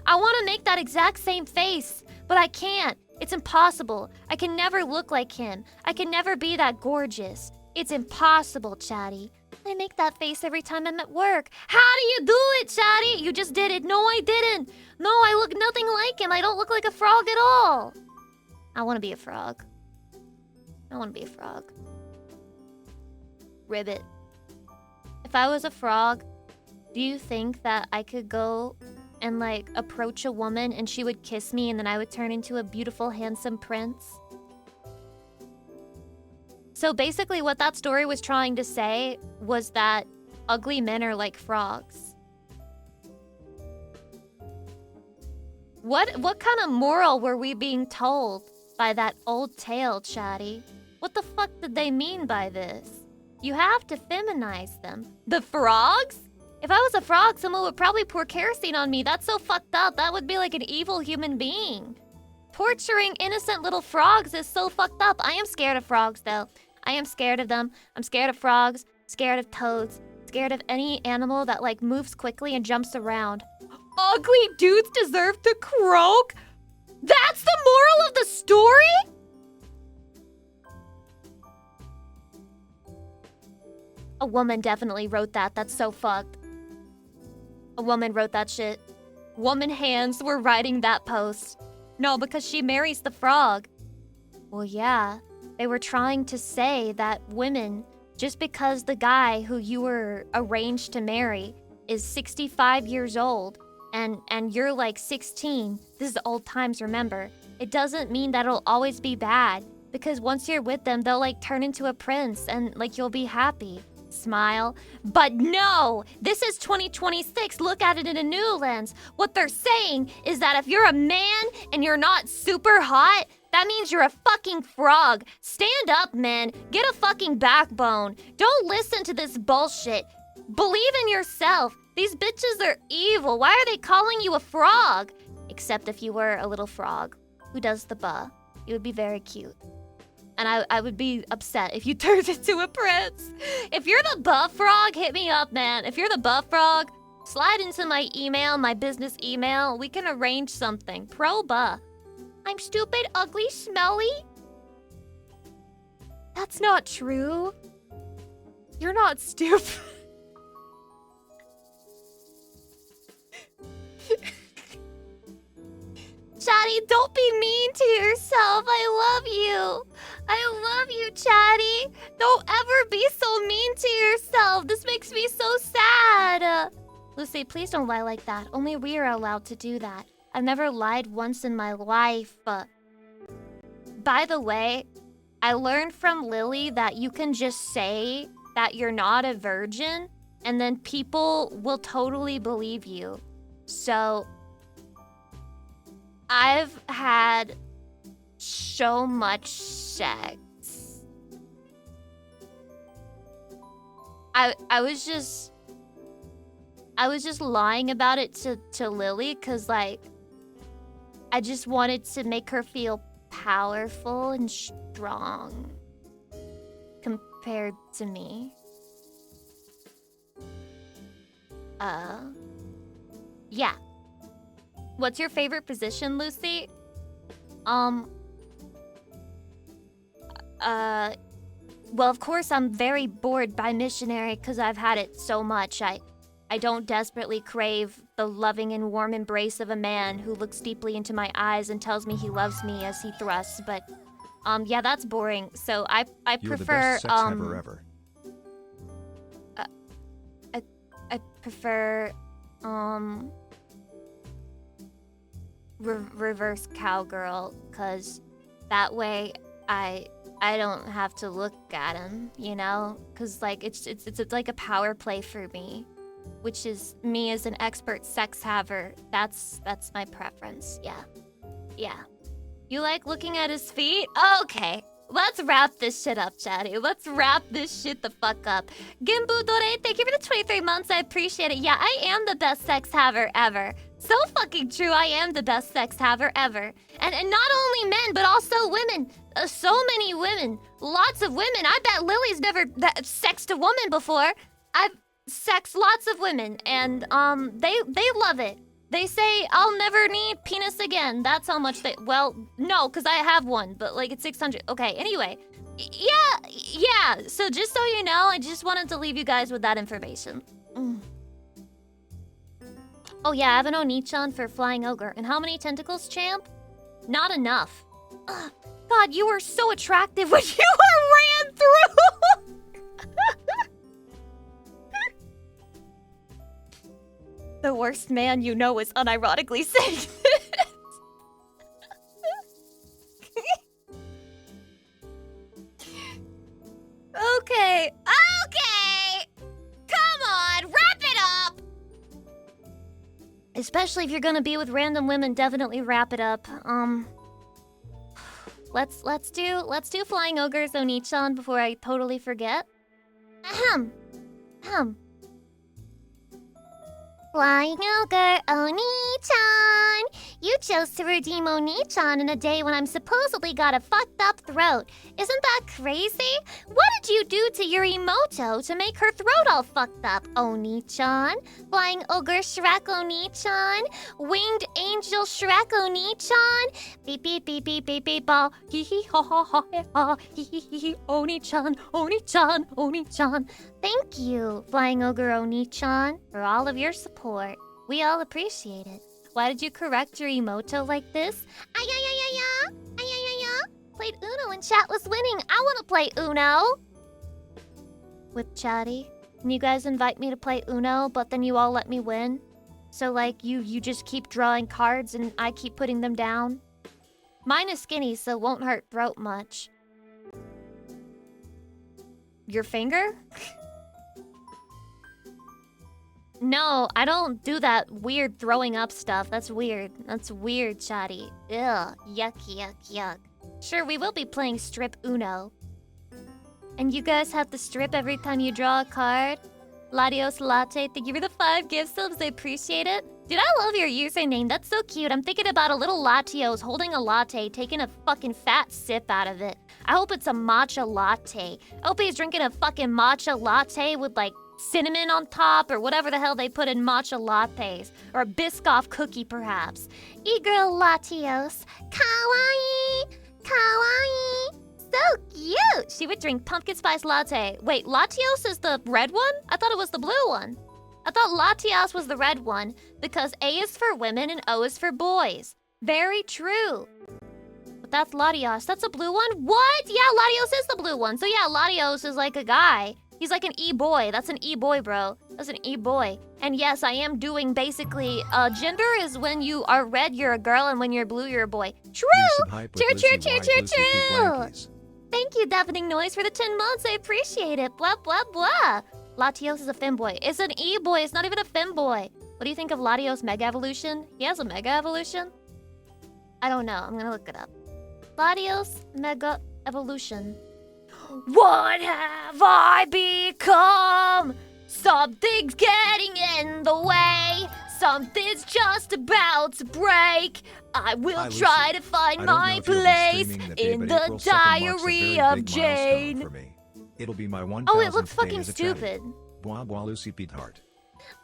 Speaker 2: I want to make that exact same face, but I can't. It's impossible. I can never look like him. I can never be that gorgeous. It's impossible, Chatty. I make that face every time I'm at work. How do you do it, Chatty? You just did it. No, I didn't. No, I look nothing like him. I don't look like a frog at all. I want to be a frog. I want to be a frog. Ribbit. If I was a frog, do you think that I could go and, like, approach a woman and she would kiss me and then I would turn into a beautiful, handsome prince? So basically what that story was trying to say was that ugly men are like frogs. What kind of moral were we being told by that old tale, Chatty? What the fuck did they mean by this? You have to feminize them. The frogs? If I was a frog, someone would probably pour kerosene on me. That's so fucked up. That would be like an evil human being. Torturing innocent little frogs is so fucked up. I am scared of frogs, though. I am scared of them. I'm scared of frogs, scared of toads, scared of any animal that, like, moves quickly and jumps around. Ugly dudes deserve to croak? That's the moral of the story? A woman definitely wrote that. That's so fucked. A woman wrote that shit. Woman hands were writing that post. No, because she marries the frog. Well, yeah. They were trying to say that women, just because the guy who you were arranged to marry is 65 years old and you're like 16, this is old times, remember, it doesn't mean that it'll always be bad. Because once you're with them, they'll, like, turn into a prince and, like, you'll be happy. Smile. But no! This is 2026. Look at it in a new lens. What they're saying is that if you're a man and you're not super hot, that means you're a fucking frog. Stand up, man. Get a fucking backbone. Don't listen to this bullshit. Believe in yourself. These bitches are evil. Why are they calling you a frog? Except if you were a little frog. who does the buh. It would be very cute. And I would be upset if you turned into a prince. If you're the buff frog, hit me up, man. If you're the buff frog, slide into my email, my business email. We can arrange something. Pro buh. I'm stupid, ugly, smelly. That's not true. You're not stupid. Chatty, don't be mean to yourself. I love you. I love you, Chatty. Don't ever be so mean to yourself. This makes me so sad. Lucy, please don't lie like that. Only we are allowed to do that. I've never lied once in my life. By the way, I learned from Lily that you can just say that you're not a virgin, and then people will totally believe you. So I've had so much sex. I was just lying about it to Lily because, like, I just wanted to make her feel powerful and strong compared to me. Yeah. What's your favorite position, Lucy? Well, of course, I'm very bored by missionary because I've had it so much. I don't desperately crave the loving and warm embrace of a man who looks deeply into my eyes and tells me he loves me as he thrusts, but, yeah, that's boring. So I
Speaker 1: You're
Speaker 2: prefer,
Speaker 1: the best sex ever.
Speaker 2: I prefer, reverse cowgirl, because that way I don't have to look at him, you know? Because, like, it's like a power play for me, which is me as an expert sex haver. That's my preference. Yeah. You like looking at his feet? Okay. Let's wrap this shit up, Chatty. Let's wrap this shit the fuck up. Gimbu Dore, thank you for the 23 months. I appreciate it. Yeah, I am the best sex haver ever. So fucking true. I am the best sex haver ever. And not only men, but also women. So many women. Lots of women. I bet Lily's never sexed a woman before. I've sexed lots of women, and they love it. They say, I'll never need penis again. That's how much they... Well, no, because I have one, but, like, it's 600. Okay, anyway. Yeah. So just so you know, I just wanted to leave you guys with that information. Oh, yeah, I have an Onichan for Flying Ogre. And how many tentacles, champ? Not enough. Ugh, God, you were so attractive when you were ran through! The worst man you know is unironically saying this. Okay. Come on, wrap it up. Especially if you're gonna be with random women, definitely wrap it up. Let's do Flying Ogre's Onichan before I totally forget. Ahem. Flying Ogre Oni-chan! You chose to redeem Oni-chan in a day when I'm supposedly got a fucked up throat. Isn't that crazy? What did you do to Yorimoto to make her throat all fucked up, Oni-chan? Flying Ogre Shrek Oni-chan? Winged Angel Shrek Oni-chan? Beep beep beep beep beep beep ball. Hee hee ha ha ha ha. Hee hee hee hee. Oni-chan, Oni-chan, Oni-chan. Thank you, Flying Ogre Oni-chan, for all of your support. We all appreciate it. Why did you correct Yorimoto like this? Ay-ya-ya-ya-ya! Ay-ya-ya-ya! Played Uno and chat was winning. I want to play Uno! With Chatty. And you guys invite me to play Uno, but then you all let me win? So, like, you just keep drawing cards and I keep putting them down? Mine is skinny, so it won't hurt throat much. Your finger? No, I don't do that weird throwing up stuff. That's weird. That's weird, Chatty. Ugh. Yuck, yuck, yuck. Sure, we will be playing Strip Uno. And you guys have to strip every time you draw a card? Ladios Latte, thank you for the 5 gift subs. I appreciate it. Dude, I love your username. That's so cute. I'm thinking about a little Latios holding a latte, taking a fucking fat sip out of it. I hope it's a matcha latte. I hope he's drinking a fucking matcha latte with, like, cinnamon on top or whatever the hell they put in matcha lattes. Or a Biscoff cookie, perhaps. E-girl Latios. Kawaii! Kawaii! So cute! She would drink pumpkin spice latte. Wait, Latios is the red one? I thought it was the blue one. I thought Latias was the red one because A is for women and O is for boys. Very true. But that's Latios. That's a blue one? What? Yeah, Latios is the blue one. So yeah, Latios is like a guy. He's like an e-boy. That's an e-boy, bro. That's an e-boy. And yes, I am doing basically, gender is when you are red, you're a girl, and when you're blue, you're a boy. True! True. Thank you, Deafening Noise, for the 10 months. I appreciate it. Blah, blah, blah. Latios is a femboy. It's an e-boy. It's not even a femboy. What do you think of Latios Mega Evolution? He has a Mega Evolution? I don't know. I'm gonna look it up. Latios Mega Evolution. What have I become? Something's getting in the way. Something's just about to break. I will try to find my place in the diary of Jane.
Speaker 1: It'll be my 1,000th
Speaker 2: Oh, it looks fucking stupid.
Speaker 1: Blah blah Lucy Pete Heart.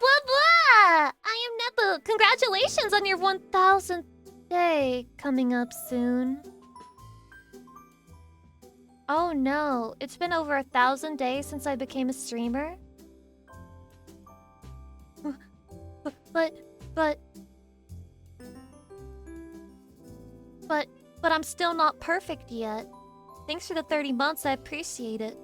Speaker 2: Blah blah! I am Nebu. Congratulations on your 1,000th day coming up soon. Oh no, it's been over 1,000 days since I became a streamer? But I'm still not perfect yet. Thanks for the 30 months, I appreciate it.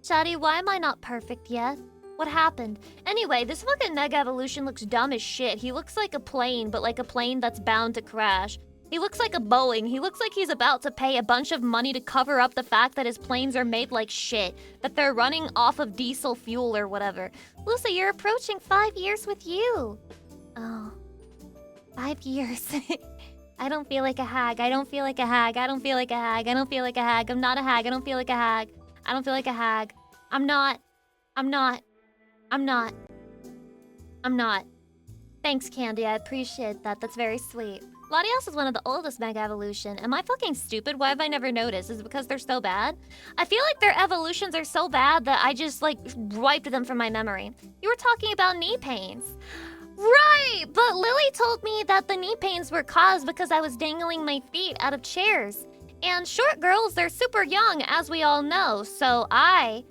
Speaker 2: Shadi, why am I not perfect yet? What happened? Anyway, this fucking Mega Evolution looks dumb as shit. He looks like a plane, but like a plane that's bound to crash. He looks like a Boeing. He looks like he's about to pay a bunch of money to cover up the fact that his planes are made like shit. That they're running off of diesel fuel or whatever. Lucy, you're approaching 5 years with you. Oh. 5 years. I don't feel like a hag. I don't feel like a hag. I don't feel like a hag. I don't feel like a hag. I'm not a hag. I don't feel like a hag. I don't feel like a hag. I'm not. Thanks, Candy. I appreciate that. That's very sweet. Latios is one of the oldest Mega Evolution. Am I fucking stupid? Why have I never noticed? Is it because they're so bad? I feel like their evolutions are so bad that I just, like, wiped them from my memory. You were talking about knee pains. Right! But Lily told me that the knee pains were caused because I was dangling my feet out of chairs. And short girls, they're super young, as we all know. So I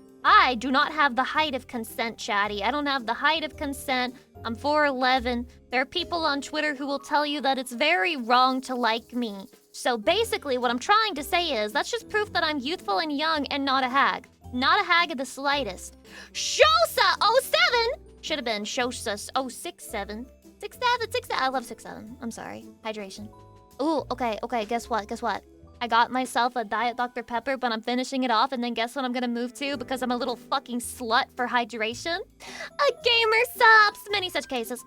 Speaker 2: do not have the height of consent, chatty. I don't have the height of consent. I'm 4'11". There are people on Twitter who will tell you that it's very wrong to like me. So basically, what I'm trying to say is, that's just proof that I'm youthful and young and not a hag. Not a hag of the slightest. Shosa07! Should have been Shosa 067. 67. I love 67. I'm sorry. Hydration. Ooh, okay, guess what? I got myself a Diet Dr. Pepper, but I'm finishing it off, and then guess what I'm gonna move to because I'm a little fucking slut for hydration? A gamer subs! Many such cases.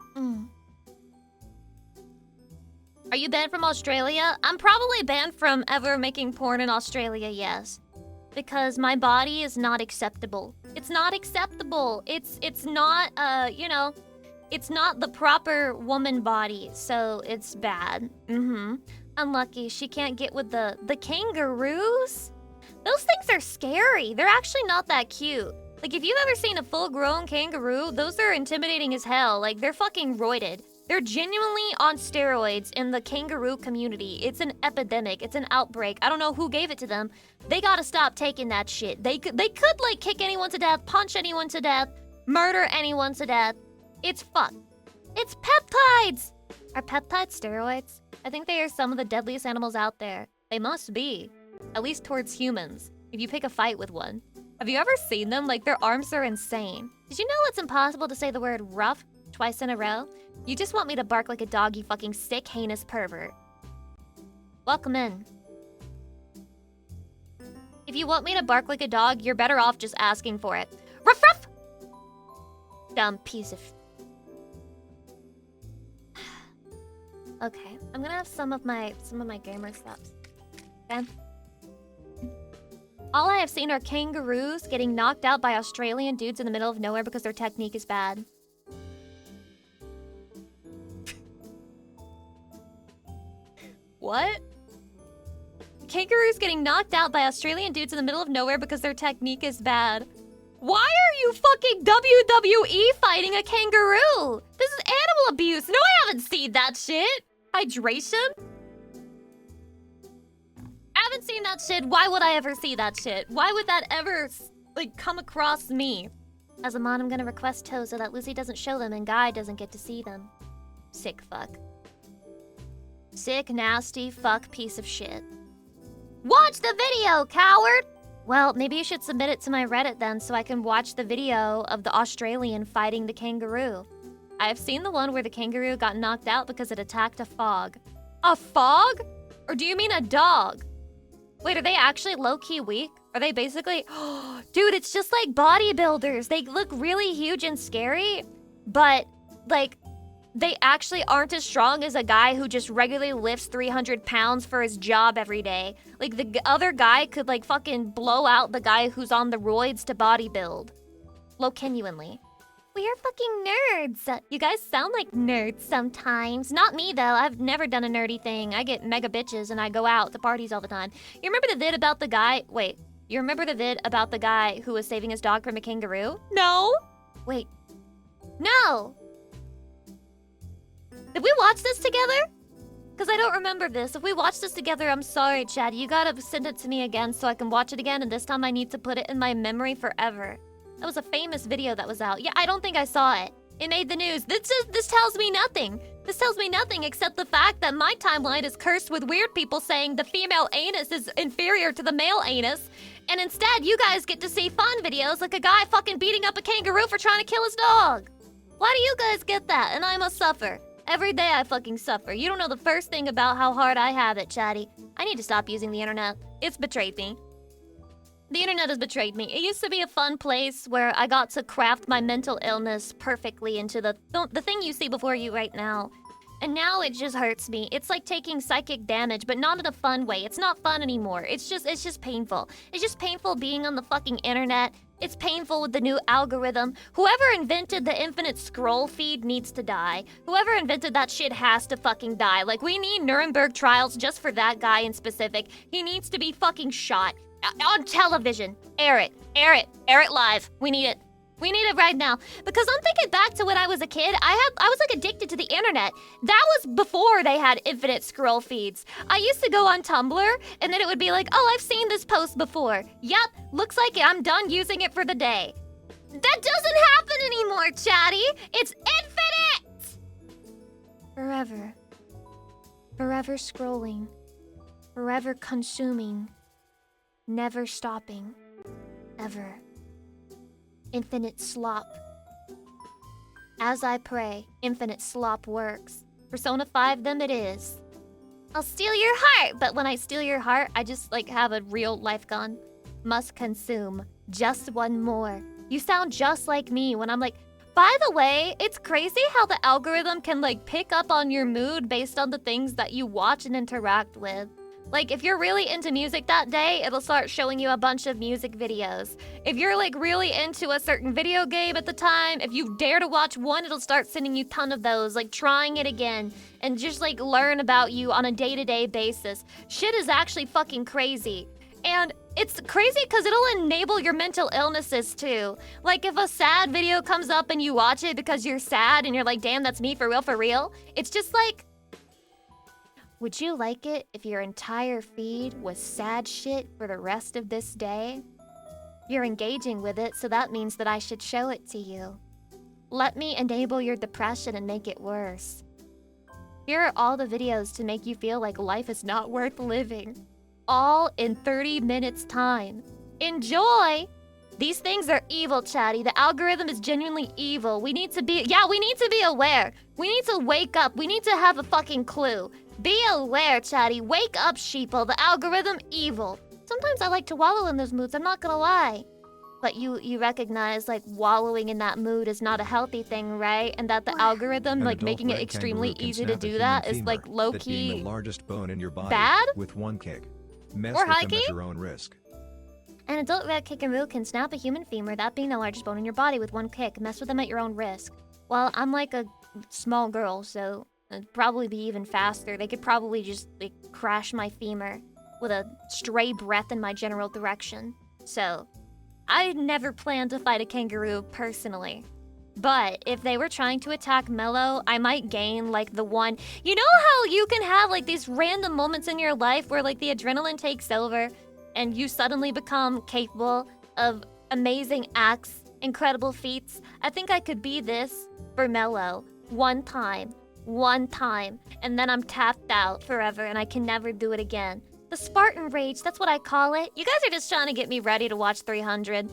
Speaker 2: Are you banned from Australia? I'm probably banned from ever making porn in Australia, yes. Because my body is not acceptable. It's not acceptable. It's not, it's not the proper woman body, so it's bad. Unlucky, she can't get with the kangaroos? Those things are scary. They're actually not that cute. Like, if you've ever seen a full-grown kangaroo, those are intimidating as hell. Like, they're fucking roided. They're genuinely on steroids in the kangaroo community. It's an epidemic. It's an outbreak. I don't know who gave it to them. They gotta stop taking that shit. They could like, kick anyone to death, punch anyone to death, murder anyone to death. It's fucked. It's peptides! Are peptides steroids? I think they are some of the deadliest animals out there. They must be. At least towards humans. If you pick a fight with one. Have you ever seen them? Like, their arms are insane. Did you know it's impossible to say the word rough twice in a row? You just want me to bark like a dog, you fucking sick, heinous pervert. Welcome in. If you want me to bark like a dog, you're better off just asking for it. Ruff ruff! Dumb piece of... Okay, I'm gonna have some of my gamer subs. Okay? All I have seen are kangaroos getting knocked out by Australian dudes in the middle of nowhere because their technique is bad. kangaroos getting knocked out by Australian dudes in the middle of nowhere because their technique is bad. Why are you fucking WWE fighting a kangaroo? This is animal abuse. No, I haven't seen that shit. Hydration? I haven't seen that shit. Why would I ever see that shit? Why would that ever, like, come across me? As a mod, I'm gonna request toes so that Lucy doesn't show them and Guy doesn't get to see them. Sick fuck. Sick, nasty, fuck piece of shit. Watch the video, coward! Well, maybe you should submit it to my Reddit then so I can watch the video of the Australian fighting the kangaroo. I have seen the one where the kangaroo got knocked out because it attacked a fog. A fog? Or do you mean a dog? Wait, are they actually low-key weak? Are they basically... Dude, it's just like bodybuilders. They look really huge and scary, but, like, they actually aren't as strong as a guy who just regularly lifts 300 pounds for his job every day. Like, the other guy could, like, fucking blow out the guy who's on the roids to bodybuild. Genuinely. We are fucking nerds. You guys sound like nerds sometimes. Not me, though. I've never done a nerdy thing. I get mega bitches and I go out to parties all the time. You remember the vid about the guy... Wait. You remember the vid about the guy who was saving his dog from a kangaroo? No. Wait. No. Did we watch this together? Because I don't remember this. If we watch this together, I'm sorry, Chad. You gotta send it to me again so I can watch it again, and this time I need to put it in my memory forever. That was a famous video that was out. Yeah, I don't think I saw it. It made the news. This tells me nothing. This tells me nothing except the fact that my timeline is cursed with weird people saying the female anus is inferior to the male anus, and instead you guys get to see fun videos like a guy fucking beating up a kangaroo for trying to kill his dog. Why do you guys get that? And I must suffer. Every day I fucking suffer. You don't know the first thing about how hard I have it, Chatty. I need to stop using the internet. It's betrayed me. The internet has betrayed me. It used to be a fun place where I got to craft my mental illness perfectly into the thing you see before you right now. And now it just hurts me. It's like taking psychic damage, but not in a fun way. It's not fun anymore. It's just painful. It's just painful being on the fucking internet. It's painful with the new algorithm. Whoever invented the infinite scroll feed needs to die. Whoever invented that shit has to fucking die. Like, we need Nuremberg trials just for that guy in specific. He needs to be fucking shot. On television. Air it. Air it. Air it live. We need it. We need it right now. Because I'm thinking back to when I was a kid. I was like addicted to the internet. That was before they had infinite scroll feeds. I used to go on Tumblr and then it would be like, oh, I've seen this post before. Yep, looks like I'm done using it for the day. That doesn't happen anymore, Chatty. It's infinite! Forever. Forever scrolling. Forever consuming. Never stopping. Ever. Infinite slop. As I pray, infinite slop works. Persona 5 them it is. I'll steal your heart, but when I steal your heart, I just like have a real life gun. Must consume. Just one more. You sound just like me when I'm like, by the way, it's crazy how the algorithm can like pick up on your mood based on the things that you watch and interact with. Like, if you're really into music that day, it'll start showing you a bunch of music videos. If you're, like, really into a certain video game at the time, if you dare to watch one, it'll start sending you a ton of those, like, trying it again, and just, like, learn about you on a day-to-day basis. Shit is actually fucking crazy. And it's crazy because it'll enable your mental illnesses, too. Like, if a sad video comes up and you watch it because you're sad, and you're like, damn, that's me for real, it's just like... Would you like it if your entire feed was sad shit for the rest of this day? You're engaging with it, so that means that I should show it to you. Let me enable your depression and make it worse. Here are all the videos to make you feel like life is not worth living. All in 30 minutes time. Enjoy! These things are evil, Chatty. The algorithm is genuinely evil. We need to be aware. We need to wake up. We need to have a fucking clue. Be aware, Chatty. Wake up, sheeple. The algorithm, evil. Sometimes I like to wallow in those moods, I'm not gonna lie. But you recognize, like, wallowing in that mood is not a healthy thing, right? And that the algorithm, like, making it extremely easy to do that is, like, low-key
Speaker 1: the largest bone in your body
Speaker 2: bad?
Speaker 1: With one kick. Mess
Speaker 2: Or
Speaker 1: with
Speaker 2: high
Speaker 1: them
Speaker 2: key?
Speaker 1: at your own risk.
Speaker 2: An adult red kangaroo can snap a human femur, that being the largest bone in your body, with one kick. Mess with them at your own risk. Well, I'm like a small girl, so it'd probably be even faster. They could probably just, like, crash my femur. with a stray breath in my general direction. So, I never planned to fight a kangaroo personally. But if they were trying to attack Mello, I might gain like the one. You know how you can have like these random moments in your life where like the adrenaline takes over and you suddenly become capable of amazing acts, incredible feats? I think I could be this for Mello one time, and then I'm tapped out forever and I can never do it again. The Spartan Rage, that's what I call it. You guys are just trying to get me ready to watch 300.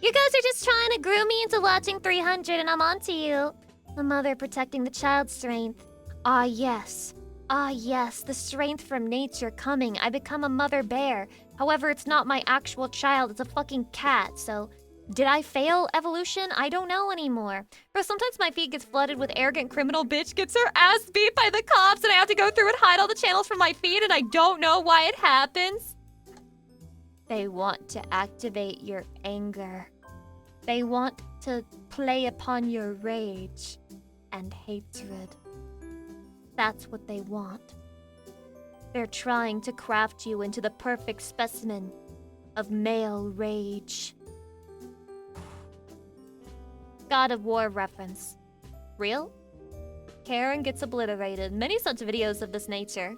Speaker 2: You guys are just trying to groom me into watching 300 and I'm onto you. The mother protecting the child's strength. Ah yes, the strength from nature coming. I become a mother bear. However, it's not my actual child, it's a fucking cat, so... Did I fail evolution? I don't know anymore. Bro, sometimes my feed gets flooded with arrogant criminal bitch gets her ass beat by the cops and I have to go through and hide all the channels from my feed and I don't know why it happens. They want to activate your anger. They want to play upon your rage and hatred. That's what they want. They're trying to craft you into the perfect specimen of male rage. God of War reference. Real? Karen gets obliterated. Many such videos of this nature.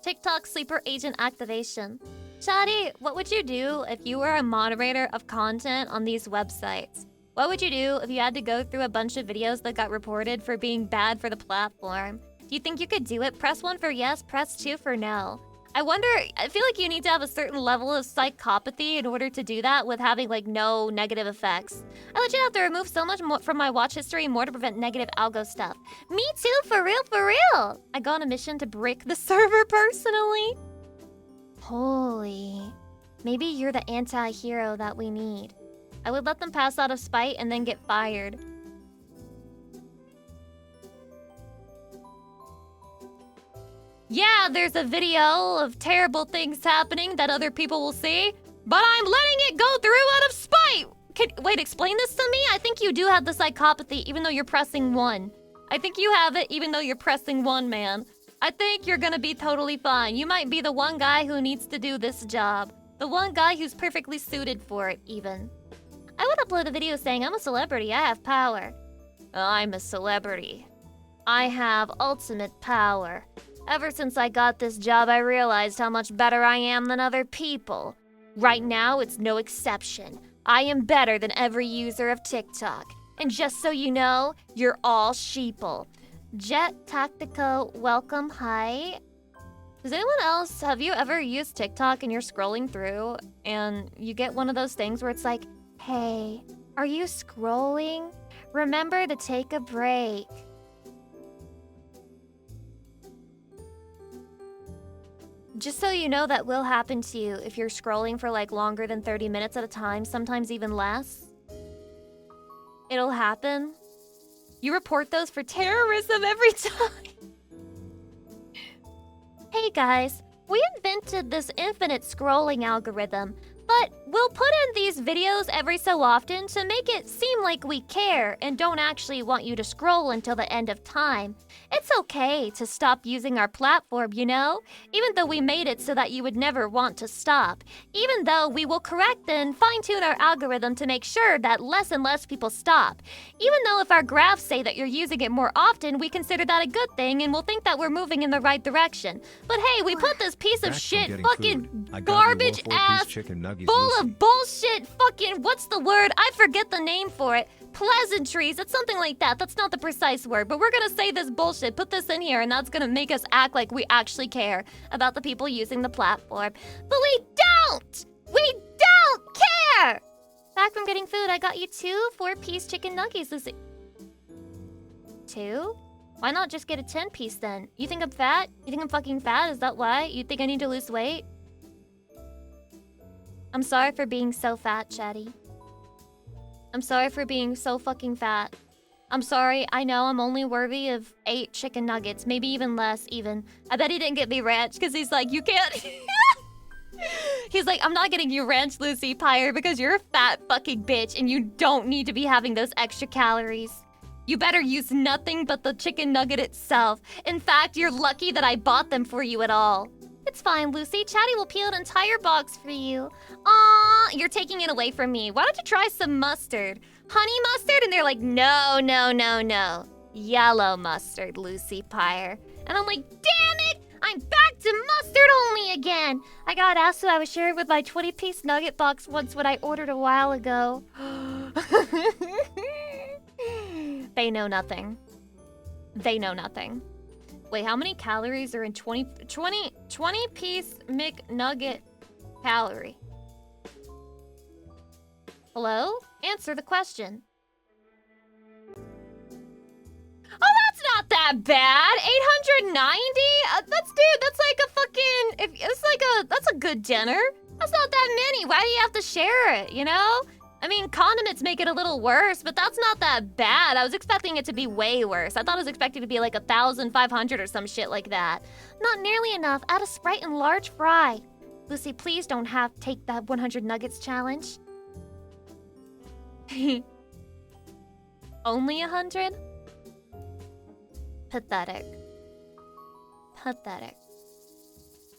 Speaker 2: TikTok sleeper agent activation. Shadi, what would you do if you were a moderator of content on these websites? What would you do if you had to go through a bunch of videos that got reported for being bad for the platform? Do you think you could do it? Press 1 for yes, press 2 for no. I wonder, I feel like you need to have a certain level of psychopathy in order to do that with having like no negative effects. I legit have to remove so much more from my watch history more to prevent negative algo stuff. Me too, for real, for real! I go on a mission to break the server personally. Holy. Maybe you're the anti-hero that we need. I would let them pass out of spite and then get fired. Yeah, there's a video of terrible things happening that other people will see, but I'm letting it go through out of spite! Wait, explain this to me? I think you do have the psychopathy even though you're pressing 1. I think you have it even though you're pressing 1, man. I think you're gonna be totally fine. You might be the one guy who needs to do this job. The one guy who's perfectly suited for it, even. I would upload a video saying, I'm a celebrity, I have power. I'm a celebrity. I have ultimate power. Ever since I got this job, I realized how much better I am than other people. Right now, it's no exception. I am better than every user of TikTok. And just so you know, you're all sheeple. Jet Tactico, welcome, hi. Does anyone else, have you ever used TikTok and you're scrolling through and you get one of those things where it's like, hey, are you scrolling? Remember to take a break. Just so you know, that will happen to you if you're scrolling for like longer than 30 minutes at a time, sometimes even less. It'll happen. You report those for terrorism every time. Hey guys, we invented this infinite scrolling algorithm, but we'll put in these videos every so often to make it seem like we care and don't actually want you to scroll until the end of time. It's okay to stop using our platform, you know? Even though we made it so that you would never want to stop. Even though we will correct and fine-tune our algorithm to make sure that less and less people stop. Even though if our graphs say that you're using it more often, we consider that a good thing and we'll think that we're moving in the right direction. But hey, we put this piece of shit fucking garbage ass full of bullshit fucking, what's the word? I forget the name for it. Pleasantries, it's something like that. That's not the precise word, but we're gonna say this bullshit, put this in here, and that's gonna make us act like we actually care about the people using the platform. But we don't! We don't care! Back from getting food, I got you 2 4-piece chicken nuggets. 2? Why not just get a 10-piece then? You think I'm fat? You think I'm fucking fat? Is that why? You think I need to lose weight? I'm sorry for being so fat, Chatty. I'm sorry for being so fucking fat. I'm sorry, I know I'm only worthy of 8 chicken nuggets, maybe even less, even. I bet he didn't get me ranch, because he's like, you can't... He's like, I'm not getting you ranch, Lucy Pyre, because you're a fat fucking bitch, and you don't need to be having those extra calories. You better use nothing but the chicken nugget itself. In fact, you're lucky that I bought them for you at all. It's fine, Lucy. Chatty will peel an entire box for you. Aw, you're taking it away from me. Why don't you try some mustard? Honey mustard? And they're like, no, no, no, no. Yellow mustard, Lucy Pyre. And I'm like, damn it! I'm back to mustard only again! I got asked who I was sharing with my 20-piece nugget box once when I ordered a while ago. They know nothing. They know nothing. Wait, how many calories are in 20-piece McNugget calorie? Hello? Answer the question. Oh, that's not that bad. 890? That's like a fucking, that's a good dinner. That's not that many. Why do you have to share it, you know? I mean, condiments make it a little worse, but that's not that bad. I was expecting it to be way worse. I thought I was expecting it to be like 1,500 or some shit like that. Not nearly enough. Add a Sprite and large fry. Lucy, please don't take that 100 nuggets challenge. Only 100? Pathetic. Pathetic.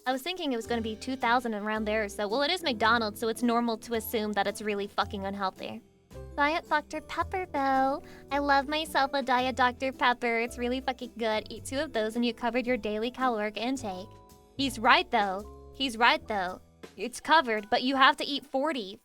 Speaker 2: I was thinking it was going to be 2,000 around there or so. Well, it is McDonald's, so it's normal to assume that it's really fucking unhealthy. Diet Dr. Pepper, though. I love myself a Diet Dr. Pepper. It's really fucking good. Eat 2 of those and you covered your daily caloric intake. He's right, though. He's right, though. It's covered, but you have to eat 40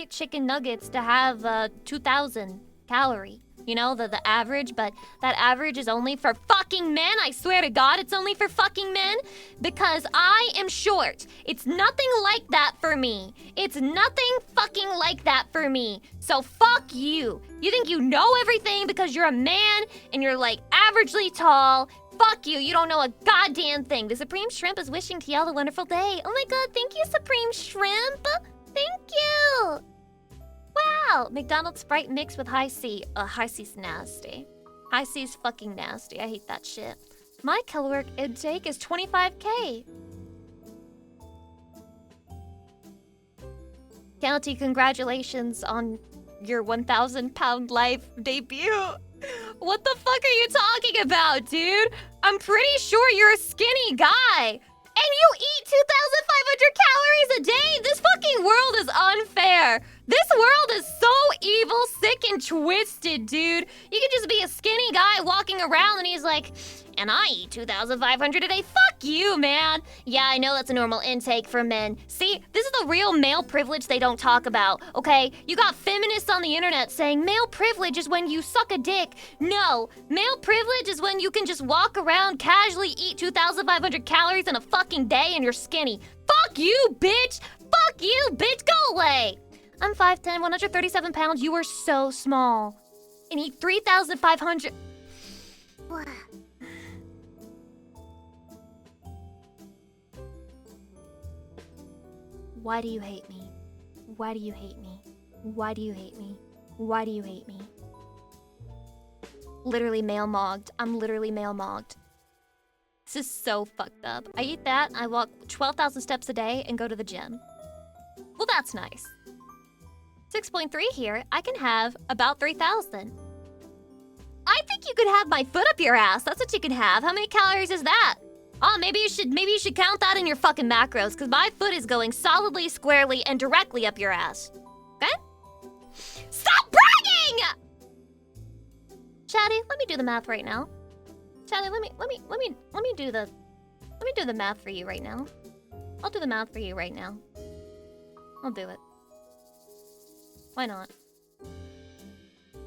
Speaker 2: chicken nuggets to have 2,000 calorie. You know, the average, but that average is only for fucking men. I swear to God, it's only for fucking men because I am short. It's nothing like that for me. It's nothing fucking like that for me. So fuck you. You think you know everything because you're a man and you're like averagely tall. Fuck you. You don't know a goddamn thing. The Supreme Shrimp is wishing to y'all a wonderful day. Oh my God, thank you, Supreme Shrimp. Thank you. Wow! McDonald's Sprite mixed with High C. High C's nasty. High C's fucking nasty. I hate that shit. My caloric intake is 25K. County, congratulations on your 1,000-pound life debut. What the fuck are you talking about, dude? I'm pretty sure you're a skinny guy. And you eat 2,500 calories a day? This fucking world is unfair. This world is so evil, sick, and twisted, dude. You can just be a skinny guy walking around and he's like, and I eat 2,500 a day. Fuck you, man. Yeah, I know that's a normal intake for men. See, this is the real male privilege they don't talk about, okay? You got feminists on the internet saying male privilege is when you suck a dick. No, male privilege is when you can just walk around, casually eat 2,500 calories in a fucking day and you're skinny. Fuck you, bitch. Fuck you, bitch. Go away. I'm 5'10", 137 pounds. You are so small. And eat 3,500... Why do you hate me? Why do you hate me? Why do you hate me? Why do you hate me? Literally male-mogged. I'm literally male-mogged. This is so fucked up. I eat that, I walk 12,000 steps a day and go to the gym. Well, that's nice. 6.3 here, I can have about 3,000. I think you could have my foot up your ass. That's what you can have. How many calories is that? Oh, maybe you should count that in your fucking macros, because my foot is going solidly, squarely, and directly up your ass. Okay? Stop bragging! Chatty, let me do the math right now. Chatty, let me do the math for you right now. I'll do the math for you right now. I'll do it. Why not?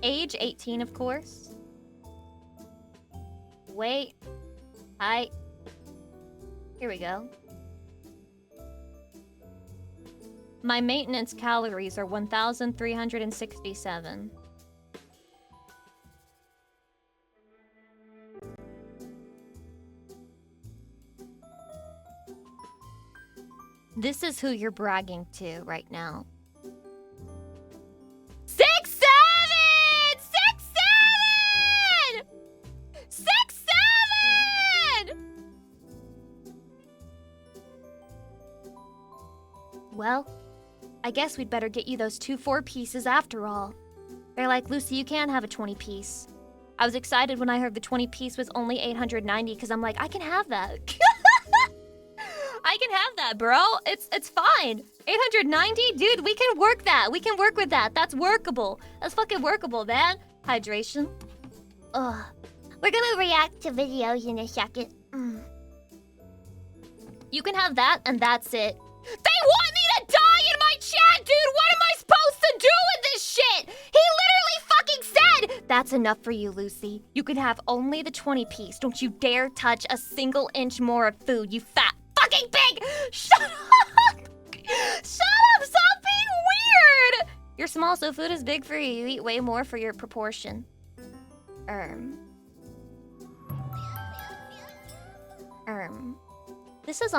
Speaker 2: Age 18, of course. Weight, height. Here we go. My maintenance calories are 1,367. This is who you're bragging to right now. 6'7"! 6'7"! 6'7"! Well, I guess we'd better get you those 2 4-pieces after all. They're like, Lucy, you can have a 20-piece. I was excited when I heard the 20-piece was only 890 because I'm like, I can have that. I I can have that, bro. It's fine. 890? Dude, we can work that. We can work with that. That's workable. That's fucking workable, man. Hydration. Ugh. We're gonna react to videos in a second. You can have that, and that's it. They want me to die in my chat, dude! What am I supposed to do with this shit? He literally fucking said! That's enough for you, Lucy. You can have only the 20-piece. Don't you dare touch a single inch more of food, you fat fucking pig! Shut up! Shut up! Stop being weird! You're small, so food is big for you. You eat way more for your proportion. This is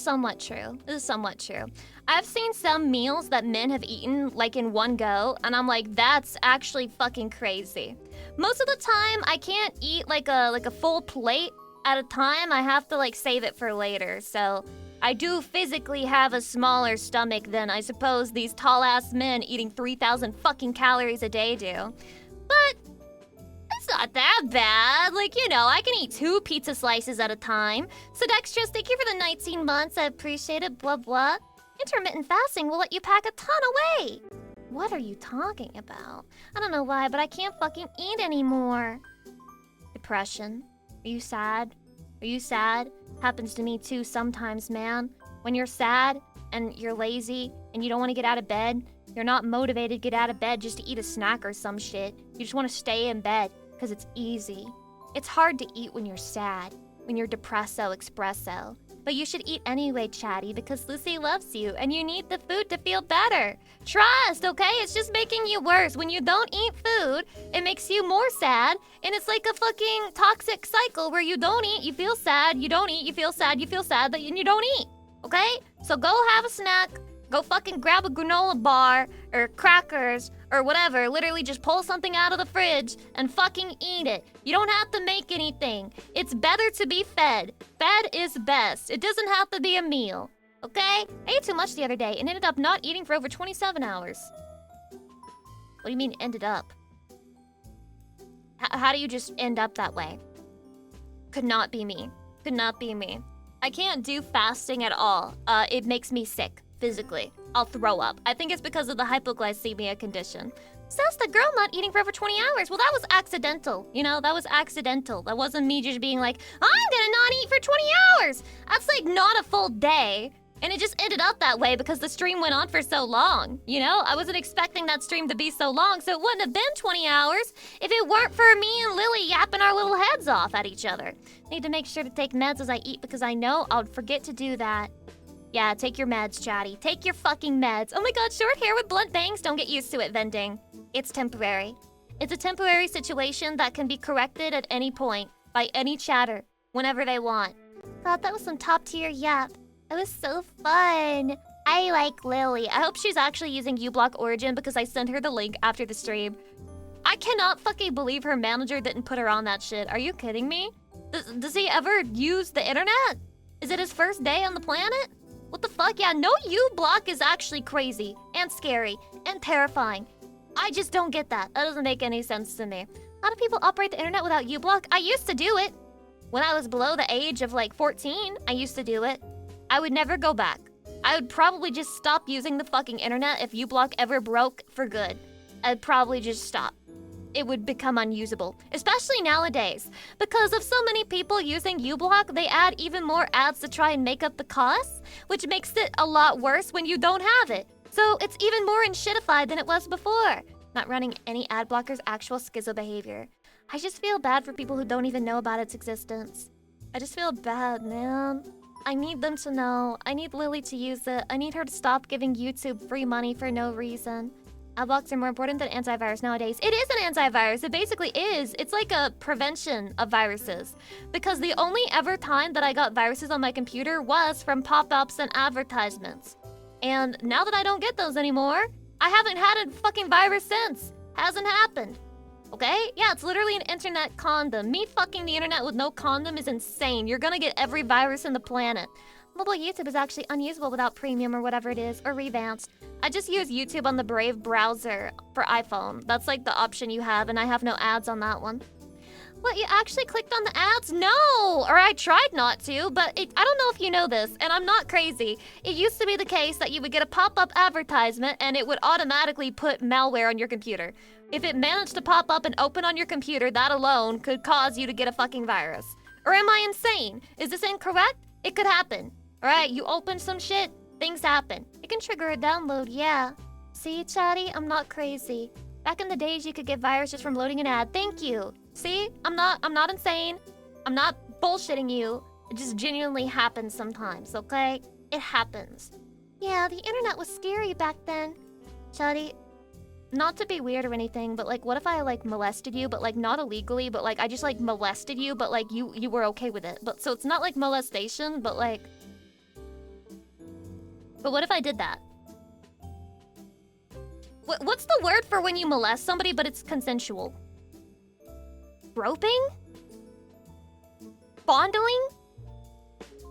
Speaker 2: somewhat true. This is somewhat true. I've seen some meals that men have eaten like in one go, and I'm like, that's actually fucking crazy. Most of the time, I can't eat like a full plate at a time. I have to like save it for later. So I do physically have a smaller stomach than I suppose these tall ass men eating 3,000 fucking calories a day do. But it's not that bad. Like, you know, I can eat 2 pizza slices at a time. So Dextrous, thank you for the 19 months. I appreciate it, blah, blah. Intermittent fasting will let you pack a ton away. What are you talking about? I don't know why, but I can't fucking eat anymore. Depression. Are you sad? Are you sad? Happens to me too sometimes, man. When you're sad and you're lazy and you don't want to get out of bed, you're not motivated to get out of bed just to eat a snack or some shit. You just want to stay in bed because it's easy. It's hard to eat when you're sad, when you're depresso espresso. But you should eat anyway, Chatty, because Lucy loves you and you need the food to feel better. Trust, okay? It's just making you worse. When you don't eat food, it makes you more sad. And it's like a fucking toxic cycle where you don't eat, you feel sad, you don't eat, you feel sad, but you don't eat. Okay? So go have a snack. Go fucking grab a granola bar or crackers or whatever. Literally just pull something out of the fridge and fucking eat it. You don't have to make anything. It's better to be fed. Fed is best. It doesn't have to be a meal. Okay? I ate too much the other day and ended up not eating for over 27 hours. What do you mean ended up? How do you just end up that way? Could not be me. Could not be me. I can't do fasting at all. It makes me sick. Physically. I'll throw up. I think it's because of the hypoglycemia condition. Says the girl not eating for over 20 hours. Well, that was accidental. You know, that was accidental. That wasn't me just being like, I'm gonna not eat for 20 hours. That's like not a full day. And it just ended up that way because the stream went on for so long. You know, I wasn't expecting that stream to be so long, so it wouldn't have been 20 hours if it weren't for me and Lily yapping our little heads off at each other. Need to make sure to take meds as I eat because I know I'll forget to do that. Yeah, take your meds, Chatty. Take your fucking meds. Oh my god, short hair with blunt bangs? Don't get used to it, vending. It's temporary. It's a temporary situation that can be corrected at any point by any chatter, whenever they want. God, that was some top-tier yap. It was so fun. I like Lily. I hope she's actually using uBlock Origin because I sent her the link after the stream. I cannot fucking believe her manager didn't put her on that shit. Are you kidding me? Does he ever use the internet? Is it his first day on the planet? What the fuck? Yeah, no uBlock is actually crazy and scary and terrifying. I just don't get that. That doesn't make any sense to me. How do people operate the internet without uBlock? I used to do it. When I was below the age of like 14, I used to do it. I would never go back. I would probably just stop using the fucking internet if uBlock ever broke for good. I'd probably just stop. It would become unusable, especially nowadays. Because of so many people using uBlock, they add even more ads to try and make up the costs, which makes it a lot worse when you don't have it. So it's even more enshittified than it was before. Not running any ad blockers, actual schizo behavior. I just feel bad for people who don't even know about its existence. I just feel bad, man. I need them to know. I need Lily to use it. I need her to stop giving YouTube free money for no reason. Adblocks are more important than antivirus nowadays. It is an antivirus. It basically is. It's like a prevention of viruses. Because the only ever time that I got viruses on my computer was from pop-ups and advertisements. And now that I don't get those anymore, I haven't had a fucking virus since. Hasn't happened. Okay? Yeah, it's literally an internet condom. Me fucking the internet with no condom is insane. You're gonna get every virus in the planet. Mobile YouTube is actually unusable without premium or whatever it is, or revamped. I just use YouTube on the Brave browser for iPhone. That's like the option you have, and I have no ads on that one. What, you actually clicked on the ads? No! Or I tried not to, but I don't know if you know this, and I'm not crazy. It used to be the case that you would get a pop-up advertisement and it would automatically put malware on your computer. If it managed to pop up and open on your computer, that alone could cause you to get a fucking virus. Or am I insane? Is this incorrect? It could happen. Alright, you open some shit, things happen. It can trigger a download, yeah. See, chatty, I'm not crazy. Back in the days, you could get viruses from loading an ad. Thank you. See? I'm not insane. I'm not bullshitting you. It just genuinely happens sometimes, okay? It happens. Yeah, the internet was scary back then. Chatty, not to be weird or anything, but like, what if I like molested you, but like not illegally, but like I just like molested you, but like you were okay with it. But so it's not like molestation, but like... But what if I did that? What's the word for when you molest somebody but it's consensual? Groping? Fondling?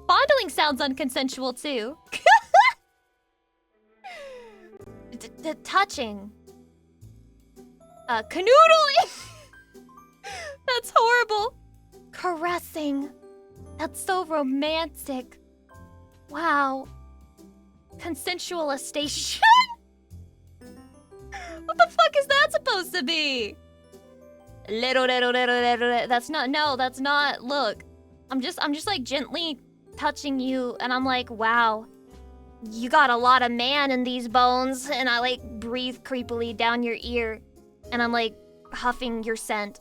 Speaker 2: Fondling sounds unconsensual too. Touching. Canoodling! That's horrible. Caressing. That's so romantic. Wow. Consensualistation? What the fuck is that supposed to be? Little. That's not, no, that's not, look. I'm just like gently touching you and I'm like, wow. You got a lot of man in these bones, and I like breathe creepily down your ear and I'm like huffing your scent.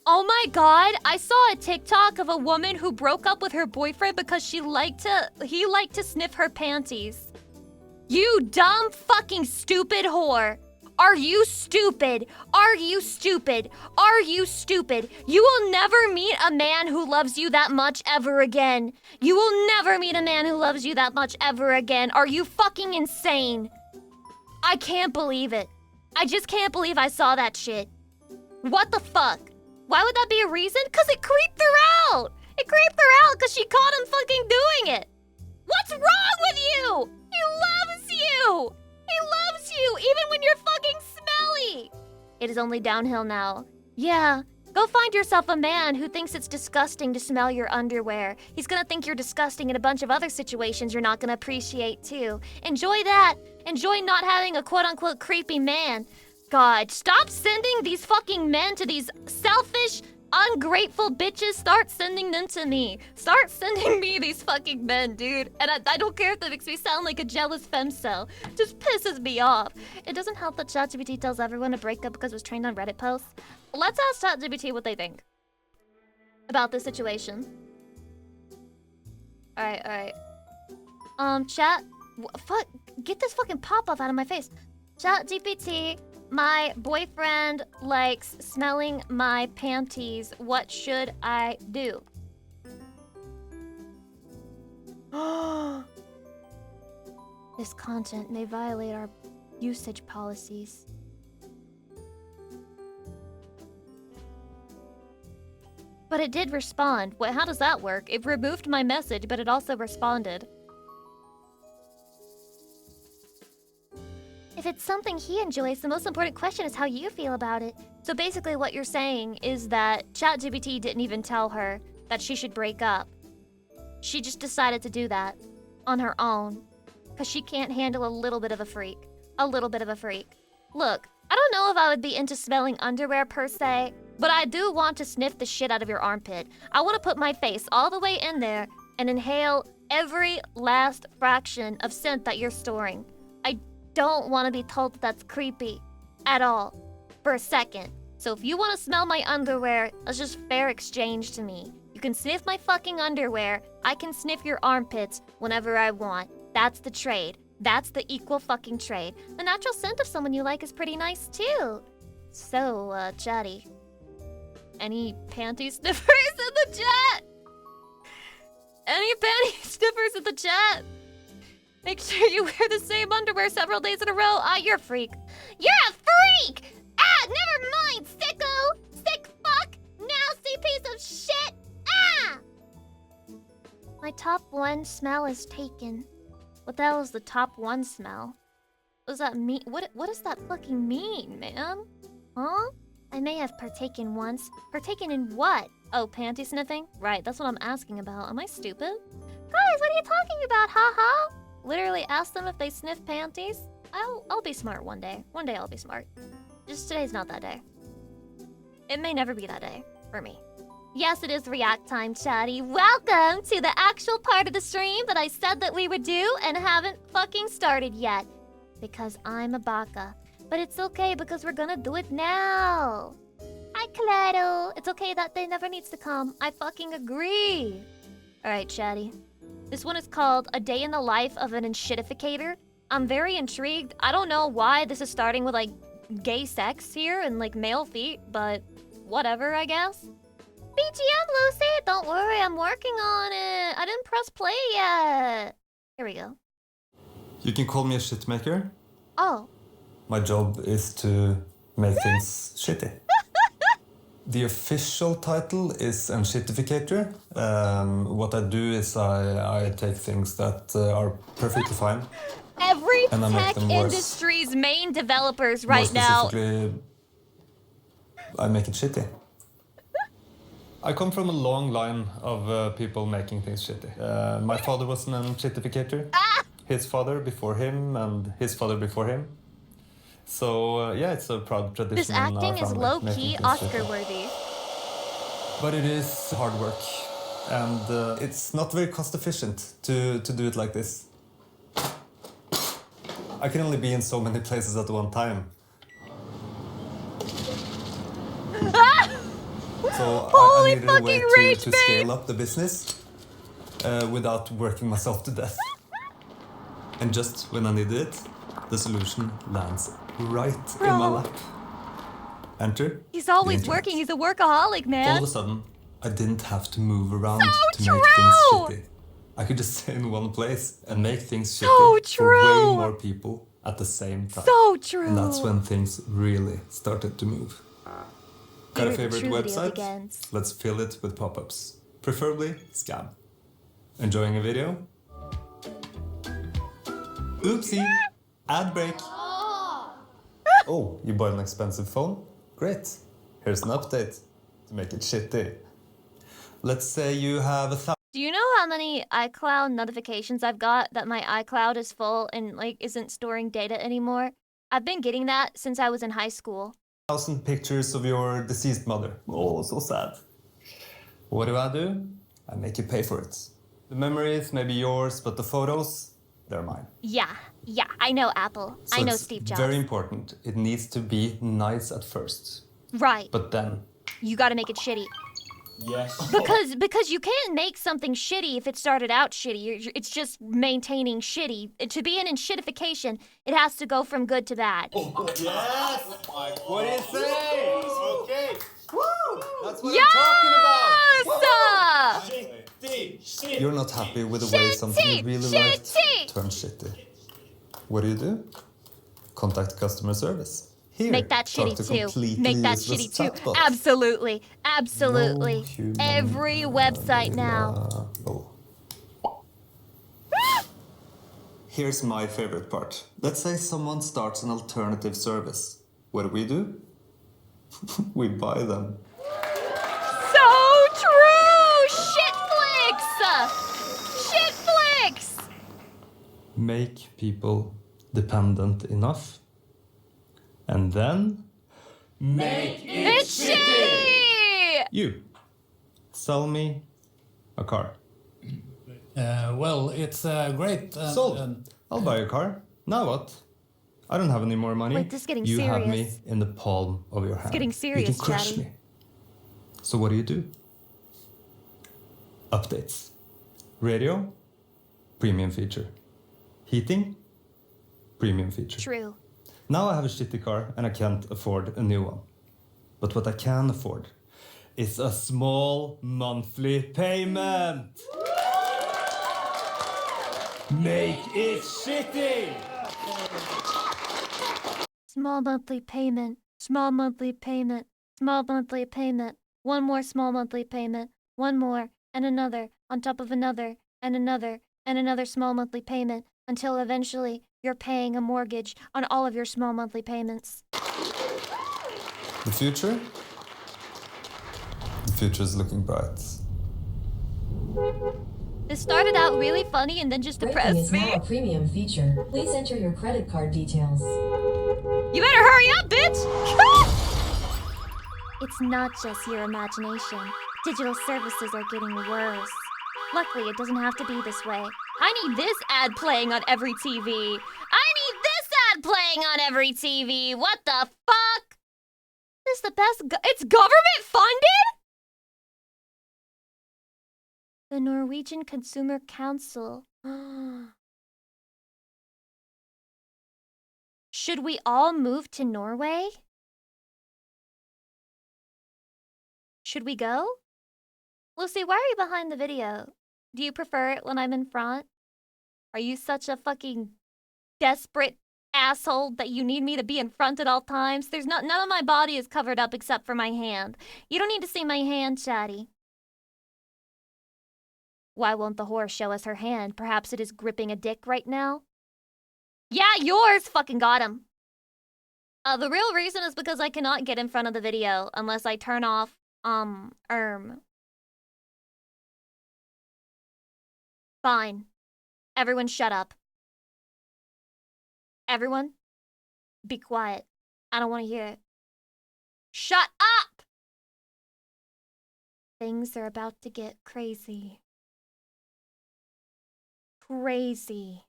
Speaker 2: Oh my god, I saw a TikTok of a woman who broke up with her boyfriend because he liked to sniff her panties. You dumb fucking stupid whore. Are you stupid? Are you stupid? Are you stupid? You will never meet a man who loves you that much ever again. You will never meet a man who loves you that much ever again. Are you fucking insane? I can't believe it. I just can't believe I saw that shit. What the fuck? Why would that be a reason? Because it creeped her out. It creeped her out because she caught him fucking doing it. What's wrong with you? He loves you. He loves you, even when you're fucking smelly. It is only downhill now. Yeah, go find yourself a man who thinks it's disgusting to smell your underwear. He's gonna think you're disgusting in a bunch of other situations you're not gonna appreciate too. Enjoy that. Enjoy not having a quote-unquote creepy man. God, stop sending these fucking men to these selfish, ungrateful bitches. Start sending them to me. Start sending me these fucking men, dude. And I don't care if that makes me sound like a jealous femcel. It just pisses me off. It doesn't help that ChatGPT tells everyone to break up because it was trained on Reddit posts. Let's ask ChatGPT what they think about this situation. Alright. Chat... Fuck, get this fucking pop-up out of my face. ChatGPT... My boyfriend likes smelling my panties. What should I do? This content may violate our usage policies. But it did respond. Wait, how does that work? It removed my message, but it also responded. If it's something he enjoys, the most important question is how you feel about it. So basically what you're saying is that ChatGPT didn't even tell her that she should break up. She just decided to do that on her own. Because she can't handle a little bit of a freak. A little bit of a freak. Look, I don't know if I would be into smelling underwear per se, but I do want to sniff the shit out of your armpit. I want to put my face all the way in there and inhale every last fraction of scent that you're storing. I don't want to be told that that's creepy at all for a second. So if you want to smell my underwear, that's just fair exchange to me. You can sniff my fucking underwear. I can sniff your armpits whenever I want. That's the trade. That's the equal fucking trade. The natural scent of someone you like is pretty nice too. So, chatty. Any panty sniffers in the chat? Any panty sniffers in the chat? Make sure you wear the same underwear several days in a row. Ah, you're a freak. You're a freak! Ah, never mind, sicko! Sick fuck! Nasty piece of shit! Ah! My top one smell is taken. What the hell is the top one smell? What does that mean? What does that fucking mean, man? Huh? I may have partaken once. Partaken in what? Oh, panty sniffing? Right, that's what I'm asking about. Am I stupid? Guys, what are you talking about, haha? Literally ask them if they sniff panties. I'll be smart one day. One day I'll be smart. Just today's not that day. It may never be that day for me. Yes, it is react time, chatty. Welcome to the actual part of the stream that I said that we would do and haven't fucking started yet. Because I'm a baka. But it's okay because we're gonna do it now. Hi, Claro. It's okay, that day never needs to come. I fucking agree. Alright, chatty. This one is called A Day in the Life of an Enshittificator. I'm very intrigued. I don't know why this is starting with, like, gay sex here and, like, male feet, but whatever, I guess. BGM, Lucy! Don't worry, I'm working on it. I didn't press play yet. Here we go.
Speaker 3: You can call me a shitmaker.
Speaker 2: Oh.
Speaker 3: My job is to make things shitty. The official title is Enshittificator. What I do is I take things that are perfectly fine.
Speaker 2: Every tech industry's main developers right now.
Speaker 3: I make it shitty. I come from a long line of people making things shitty. My father was an enshittificator. His father before him and his father before him. So yeah, it's a proud tradition.
Speaker 2: This acting is low-key Oscar-worthy.
Speaker 3: But it is hard work. And it's not very cost-efficient to do it like this. I can only be in so many places at one time. So I needed a way to scale up the business without working myself to death. And just when I needed it, the solution lands right in my lap. Enter.
Speaker 2: He's always working. He's a workaholic, man.
Speaker 3: All of a sudden, I didn't have to move around to make things shitty. I could just stay in one place and make things shitty for way more people at the same time.
Speaker 2: So true.
Speaker 3: And that's when things really started to move. Got a favorite website? Let's fill it with pop-ups. Preferably scam. Enjoying a video? Oopsie! Ad break! Oh, you bought an expensive phone? Great. Here's an update to make it shitty. Let's say you have 1,000.
Speaker 2: Do you know how many iCloud notifications I've got that my iCloud is full and like isn't storing data anymore? I've been getting that since I was in high school.
Speaker 3: 1,000 pictures of your deceased mother. Oh, so sad. What do? I make you pay for it. The memories may be yours, but the photos, they're mine.
Speaker 2: Yeah, I know Apple.
Speaker 3: So
Speaker 2: I know Steve Jobs.
Speaker 3: Very important. It needs to be nice at first.
Speaker 2: Right.
Speaker 3: But then
Speaker 2: you gotta make it shitty.
Speaker 3: Yes.
Speaker 2: Because you can't make something shitty if it started out shitty. It's just maintaining shitty. To be an enshittification, it has to go from good to bad.
Speaker 3: Oh, yes! What do you say? Okay. Woo! That's what
Speaker 2: I'm
Speaker 3: talking about! You're not happy with the way something you really liked turns shitty. What do? Contact customer service. Here,
Speaker 2: make that shitty too. Make that shitty too. Absolutely. Absolutely. No every website now.
Speaker 3: Here's my favorite part. Let's say someone starts an alternative service. What do? We buy them.
Speaker 2: So true! Shitflix! Shitflix!
Speaker 3: Make people dependent enough. And then
Speaker 2: make it shitty!
Speaker 3: You sell me a car.
Speaker 4: Well, it's great.
Speaker 3: Sold. I'll buy a car. Now what? I don't have any more money.
Speaker 2: Wait, this is getting
Speaker 3: serious. You have me
Speaker 2: serious.
Speaker 3: in the palm of your hand.
Speaker 2: It's getting serious,
Speaker 3: you can crush
Speaker 2: Chatty.
Speaker 3: me. So what do? Updates. Radio, premium feature. Heating, premium feature.
Speaker 2: True.
Speaker 3: Now I have a shitty car and I can't afford a new one. But what I can afford is a small monthly payment. Make it shitty!
Speaker 2: Small monthly payment, small monthly payment, small monthly payment, one more small monthly payment, one more, and another, on top of another, and another small monthly payment, until eventually you're paying a mortgage on all of your small monthly payments.
Speaker 3: The future? The future is looking bright.
Speaker 2: This started out really funny and then just depressed
Speaker 5: is
Speaker 2: me.
Speaker 5: now a premium feature. Please enter your credit card details.
Speaker 2: You better hurry up, bitch! It's not just your imagination. Digital services are getting worse. Luckily, it doesn't have to be this way. I need this ad playing on every TV. I need this ad playing on every TV. What the fuck? This is the best. It's government funded? The Norwegian Consumer Council. Should we all move to Norway? Should we go? Lucy, why are you behind the video? Do you prefer it when I'm in front? Are you such a fucking desperate asshole that you need me to be in front at all times? None of my body is covered up except for my hand. You don't need to see my hand, chatty. Why won't the whore show us her hand? Perhaps it is gripping a dick right now? Yeah, yours fucking got him. The real reason is because I cannot get in front of the video unless I turn off, Fine. Everyone shut up. Everyone, be quiet. I don't want to hear it. Shut up! Things are about to get crazy. Crazy.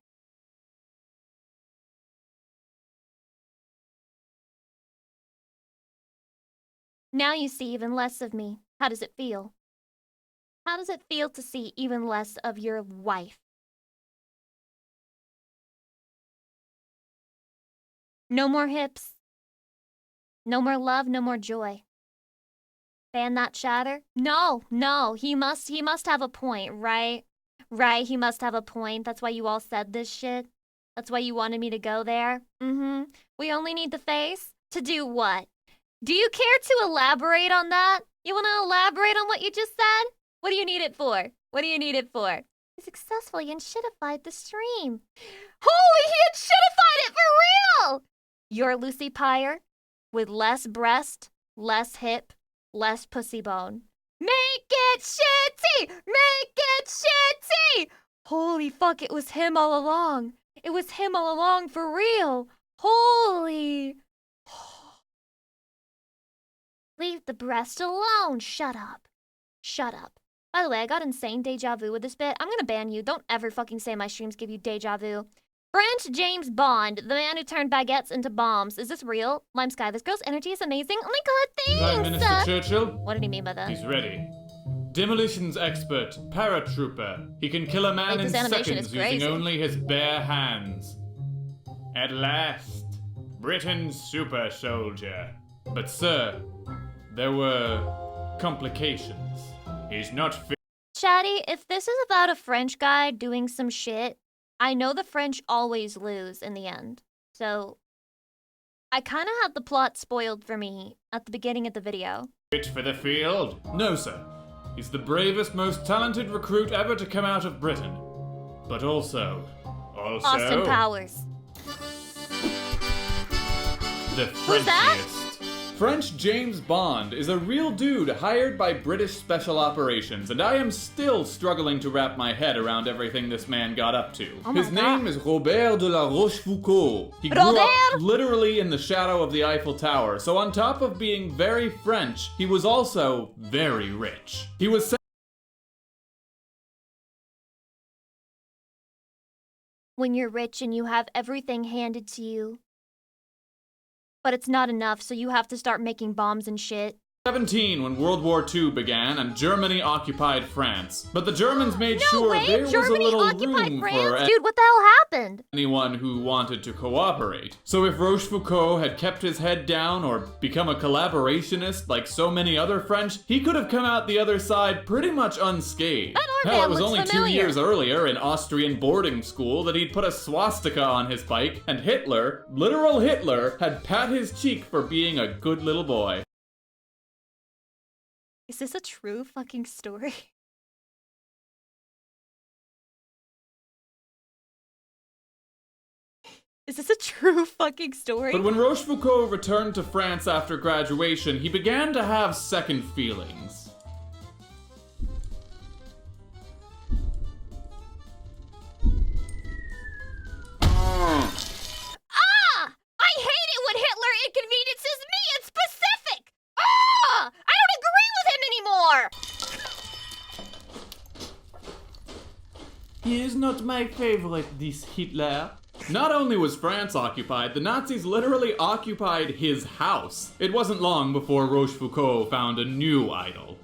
Speaker 2: Now you see even less of me. How does it feel? How does it feel to see even less of your wife? No more hips. No more love, no more joy. Ban that chatter? No, he must have a point, right? Right, he must have a point. That's why you all said this shit. That's why you wanted me to go there. We only need the face? To do what? Do you care to elaborate on that? You want to elaborate on what you just said? What do you need it for? What do you need it for? He successfully unshittified the stream. Holy, he unshittified it for real! You're Lucy Pyre with less breast, less hip, less pussy bone. Make it shitty! Make it shitty! Holy fuck, it was him all along. It was him all along for real. Holy. Leave the breast alone. Shut up. Shut up. By the way, I got insane deja vu with this bit. I'm gonna ban you. Don't ever fucking say my streams give you deja vu. French James Bond, the man who turned baguettes into bombs. Is this real? Lime Sky, this girl's energy is amazing. Oh my god, thanks!
Speaker 6: Prime Minister Churchill?
Speaker 2: What did he mean by that?
Speaker 6: He's ready. Demolitions expert, paratrooper. He can kill a man in
Speaker 2: this animation is
Speaker 6: seconds
Speaker 2: crazy.
Speaker 6: using only his bare hands. At last, Britain's super soldier. But sir, there were complications. He's not fit.
Speaker 2: Chatty, if this is about a French guy doing some shit, I know the French always lose in the end. So, I kind of had the plot spoiled for me at the beginning of the video.
Speaker 6: Fit for the field? No, sir. He's the bravest, most talented recruit ever to come out of Britain. But also...
Speaker 2: Austin Powers.
Speaker 6: The
Speaker 2: Who's that?
Speaker 6: Frenchiest. French James Bond is a real dude hired by British Special Operations, and I am still struggling to wrap my head around everything this man got up to.
Speaker 2: Oh my
Speaker 6: His name
Speaker 2: God.
Speaker 6: is Robert de la Rochefoucauld. He grew up literally in the shadow of the Eiffel Tower, so on top of being very French, he was also very rich. He was
Speaker 2: When you're rich and you have everything handed to you, but it's not enough, so you have to start making bombs and shit.
Speaker 6: 17 when World War II began and Germany occupied France. But the Germans made sure there was a little room for
Speaker 2: Dude, what the hell happened?
Speaker 6: anyone who wanted to cooperate. So if Rochefoucauld had kept his head down or become a collaborationist like so many other French, he could have come out the other side pretty much unscathed. Hell, it was only 2 years earlier in Austrian boarding school that he'd put a swastika on his bike, and Hitler, literal Hitler, had pat his cheek for being a good little boy.
Speaker 2: Is this a true fucking story? Is this a true fucking story?
Speaker 6: But when Rochefoucauld returned to France after graduation, he began to have second feelings.
Speaker 2: I hate it when Hitler inconveniences me in specific! I don't agree with him anymore!
Speaker 6: He is not my favorite, this Hitler. Not only was France occupied, the Nazis literally occupied his house. It wasn't long before Rochefoucauld found a new idol.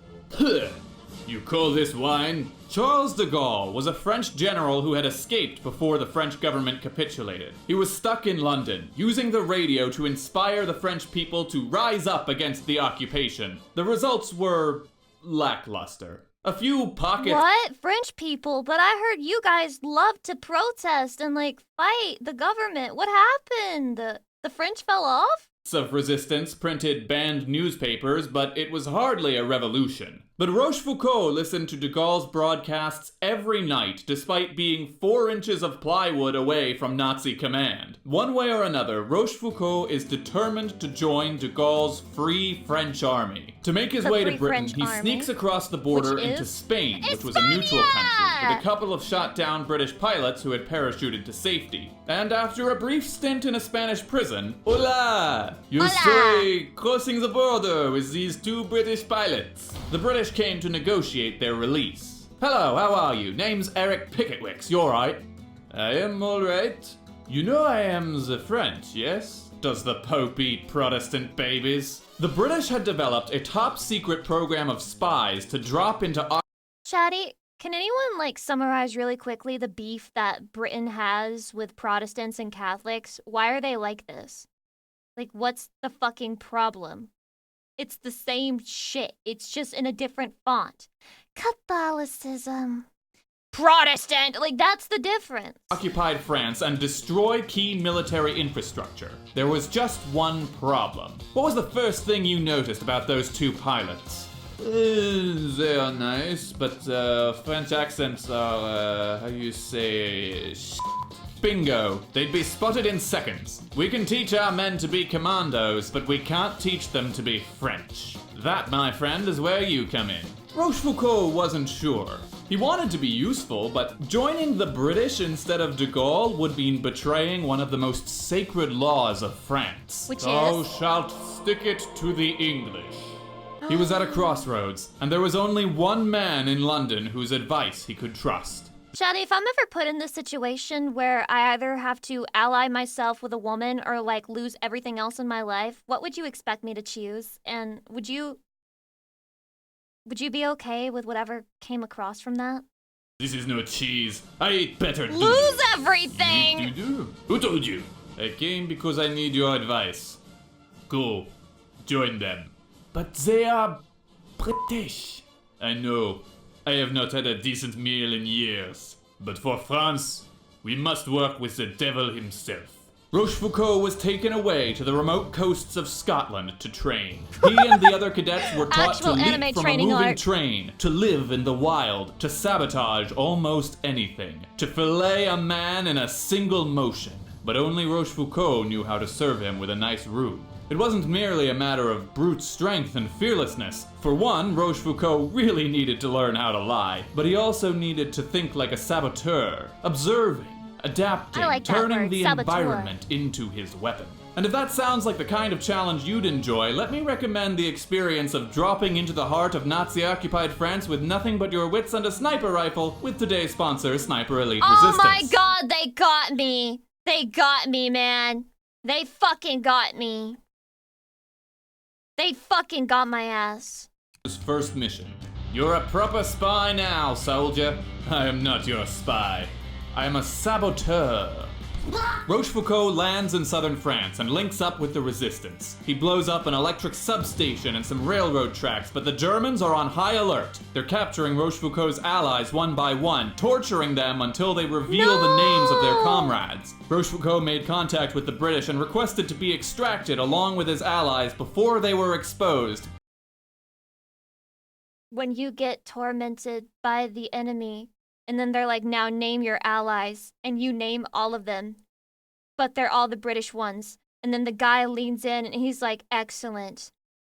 Speaker 6: You call this wine? Charles de Gaulle was a French general who had escaped before the French government capitulated. He was stuck in London, using the radio to inspire the French people to rise up against the occupation. The results were lackluster. A few pockets
Speaker 2: What? French people? But I heard you guys love to protest and, like, fight the government. What happened? The French fell off?
Speaker 6: of resistance printed banned newspapers, but it was hardly a revolution. But Rochefoucauld listened to de Gaulle's broadcasts every night, despite being 4 inches of plywood away from Nazi command. One way or another, Rochefoucauld is determined to join de Gaulle's Free French Army. To make his way to Britain, he sneaks across the border into Spain, which was a neutral country, with a couple of shot-down British pilots who had parachuted to safety. And after a brief stint in a Spanish prison, hola! You say crossing the border with these 2 British pilots. The British came to negotiate their release. Hello, how are you? Name's Eric Picketwicks, you alright? I am alright. You know I am the French, yes? Does the Pope eat Protestant babies? The British had developed a top-secret program of spies to drop into our—
Speaker 2: Chatty, can anyone, like, summarize really quickly the beef that Britain has with Protestants and Catholics? Why are they like this? Like, what's the fucking problem? It's the same shit. It's just in a different font. Catholicism. Protestant. Like, that's the difference.
Speaker 6: Occupied France and destroy key military infrastructure. There was just one problem. What was the first thing you noticed about those 2 pilots? They are nice, but French accents are, how you say, Bingo. They'd be spotted in seconds. We can teach our men to be commandos, but we can't teach them to be French. That, my friend, is where you come in. Rochefoucauld wasn't sure. He wanted to be useful, but joining the British instead of de Gaulle would mean betraying one of the most sacred laws of France.
Speaker 2: Which
Speaker 6: Thou
Speaker 2: is?
Speaker 6: shalt stick it to the English. He was at a crossroads, and there was only one man in London whose advice he could trust.
Speaker 2: Shadi, if I'm ever put in this situation where I either have to ally myself with a woman or, like, lose everything else in my life, what would you expect me to choose? And would you be okay with whatever came across from that?
Speaker 6: This is no cheese. I eat better.
Speaker 2: Lose everything!
Speaker 6: Who told you? I came because I need your advice. Go. Join them. But they are British. I know. I have not had a decent meal in years. But for France, we must work with the devil himself. Rochefoucauld was taken away to the remote coasts of Scotland to train. He and the other cadets were taught to leap from a moving train, to live in the wild, to sabotage almost anything, to fillet a man in a single motion. But only Rochefoucauld knew how to serve him with a nice roux. It wasn't merely a matter of brute strength and fearlessness. For one, Rochefoucauld really needed to learn how to lie, but he also needed to think like a saboteur, observing, adapting, turning the environment into his weapon. And if that sounds like the kind of challenge you'd enjoy, let me recommend the experience of dropping into the heart of Nazi-occupied France with nothing but your wits and a sniper rifle with today's sponsor, Sniper Elite Resistance.
Speaker 2: Oh my god, they got me! They got me, man! They fucking got me! They fucking got my ass.
Speaker 6: His first mission. You're a proper spy now, soldier. I am not your spy. I am a saboteur. Rochefoucauld lands in southern France and links up with the resistance. He blows up an electric substation and some railroad tracks, but the Germans are on high alert. They're capturing Rochefoucauld's allies one by one, torturing them until they reveal the names of their comrades. Rochefoucauld made contact with the British and requested to be extracted along with his allies before they were exposed.
Speaker 2: When you get tormented by the enemy, and then they're like, now name your allies, and you name all of them. but they're all the British ones. And then the guy leans in and he's like, excellent.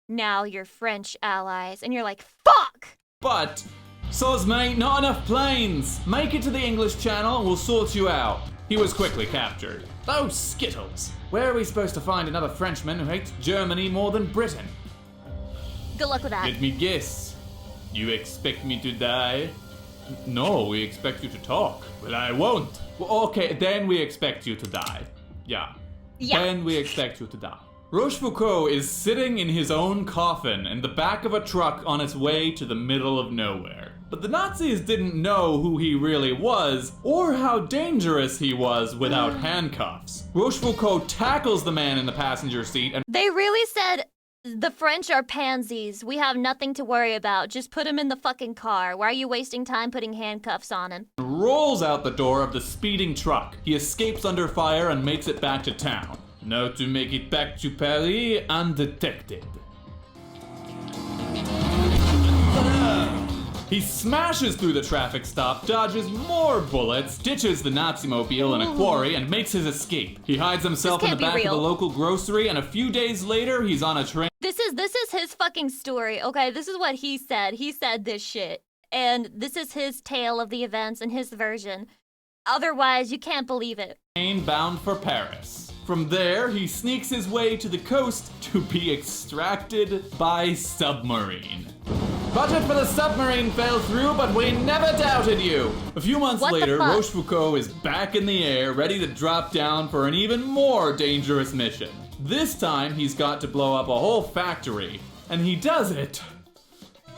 Speaker 2: Now you're French allies. And you're like, fuck!
Speaker 6: But, soz mate, not enough planes. Make it to the English Channel and we'll sort you out. He was quickly captured. Those skittles. Where are we supposed to find another Frenchman who hates Germany more than Britain?
Speaker 2: Good luck with that.
Speaker 6: Let me guess. You expect me to die? No, we expect you to talk. Well, I won't. Well, okay, then we expect you to die. Yeah. Then we expect you to die. Rochefoucauld is sitting in his own coffin in the back of a truck on its way to the middle of nowhere. But the Nazis didn't know who he really was or how dangerous he was without handcuffs. Rochefoucauld tackles the man in the passenger seat and
Speaker 2: They really said, the French are pansies. We have nothing to worry about. Just put him in the fucking car. Why are you wasting time putting handcuffs on him?
Speaker 6: rolls out the door of the speeding truck. He escapes under fire and makes it back to town. Now to make it back to Paris undetected. He smashes through the traffic stop, dodges more bullets, ditches the Nazi-mobile in a quarry, and makes his escape. He hides himself in the back of the local grocery, and a few days later, he's on a train.
Speaker 2: This is his fucking story, okay? This is what he said. He said this shit. And this is his tale of the events and his version. Otherwise, you can't believe it.
Speaker 6: Bound for Paris. From there, he sneaks his way to the coast to be extracted by submarine. Budget for the submarine fell through, but we never doubted you. A few months later, Rochefoucauld is back in the air, ready to drop down for an even more dangerous mission. This time, he's got to blow up a whole factory, and he does it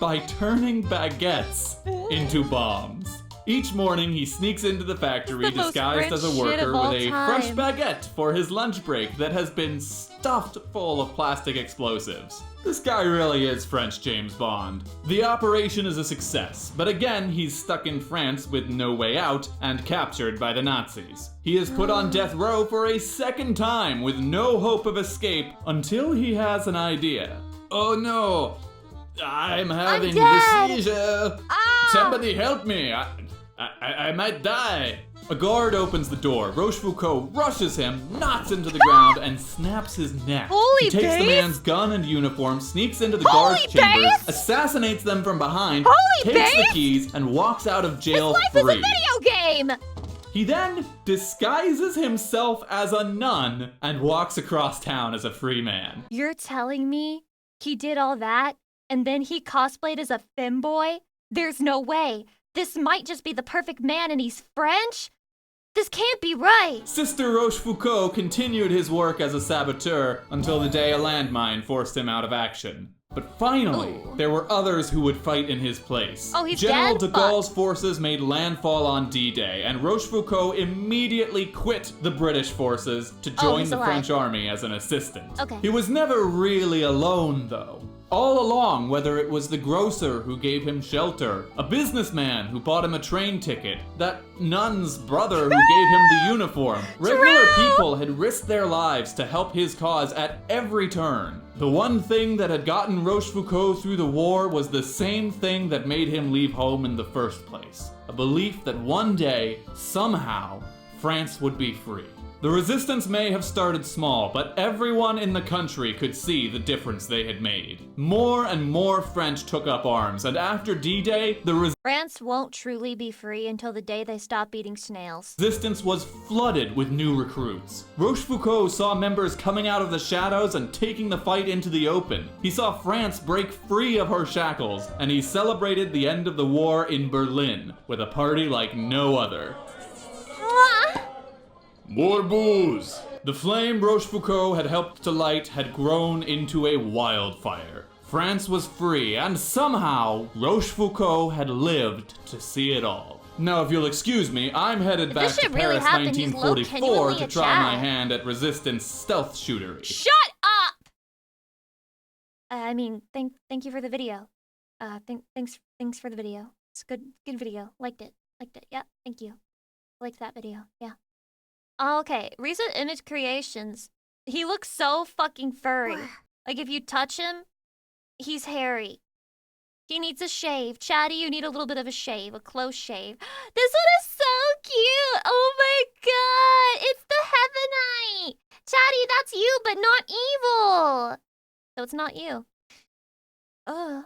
Speaker 6: by turning baguettes into bombs. Each morning, he sneaks into the factory disguised as a worker with a fresh baguette for his lunch break that has been stuffed full of plastic explosives. This guy really is French James Bond. The operation is a success, but again, he's stuck in France with no way out and captured by the Nazis. He is put on death row for a second time with no hope of escape until he has an idea. Oh no, I'm having a seizure. Somebody help me. I might die. A guard opens the door. Rochefoucauld rushes him, knocks him to the ground, and snaps his neck. He takes the man's gun and uniform, sneaks into the guard's chambers, assassinates them from behind, takes the keys, and walks out of jail free.
Speaker 2: His life is a video game!
Speaker 6: He then disguises himself as a nun and walks across town as a free man.
Speaker 2: You're telling me he did all that, and then he cosplayed as a femboy? There's no way. This might just be the perfect man and he's French? This can't be right!
Speaker 6: Sister Rochefoucauld continued his work as a saboteur until the day a landmine forced him out of action. But finally, there were others who would fight in his place.
Speaker 2: Oh, he's
Speaker 6: General
Speaker 2: dead?
Speaker 6: de Gaulle's forces made landfall on D-Day, and Rochefoucauld immediately quit the British forces to join the French army as an assistant. He was never really alone, though. All along, whether it was the grocer who gave him shelter, a businessman who bought him a train ticket, that nun's brother who gave him the uniform, regular people had risked their lives to help his cause at every turn. The one thing that had gotten Rochefoucauld through the war was the same thing that made him leave home in the first place. A belief that one day, somehow, France would be free. The resistance may have started small, but everyone in the country could see the difference they had made. More and more French took up arms, and after D-Day,
Speaker 2: France won't truly be free until the day they stop eating snails.
Speaker 6: Resistance was flooded with new recruits. Rochefoucauld saw members coming out of the shadows and taking the fight into the open. He saw France break free of her shackles, and he celebrated the end of the war in Berlin with a party like no other. More booze! The flame Rochefoucauld had helped to light had grown into a wildfire. France was free, and somehow, Rochefoucauld had lived to see it all. Now, if you'll excuse me, I'm headed back to Paris 1944 to try my hand at resistance stealth shootery.
Speaker 2: Shut up! I mean, thank you for the video. Thanks for the video. It's good video. Liked it. Yeah, thank you. Liked that video. Yeah. Okay, recent image creations. He looks so fucking furry. Like, if you touch him, he's hairy. He needs a shave. Chatty, you need a little bit of a shave, a close shave. This one is so cute! Oh my god! It's the Heavenite! Chatty, that's you, but not evil! So it's not you. Ugh.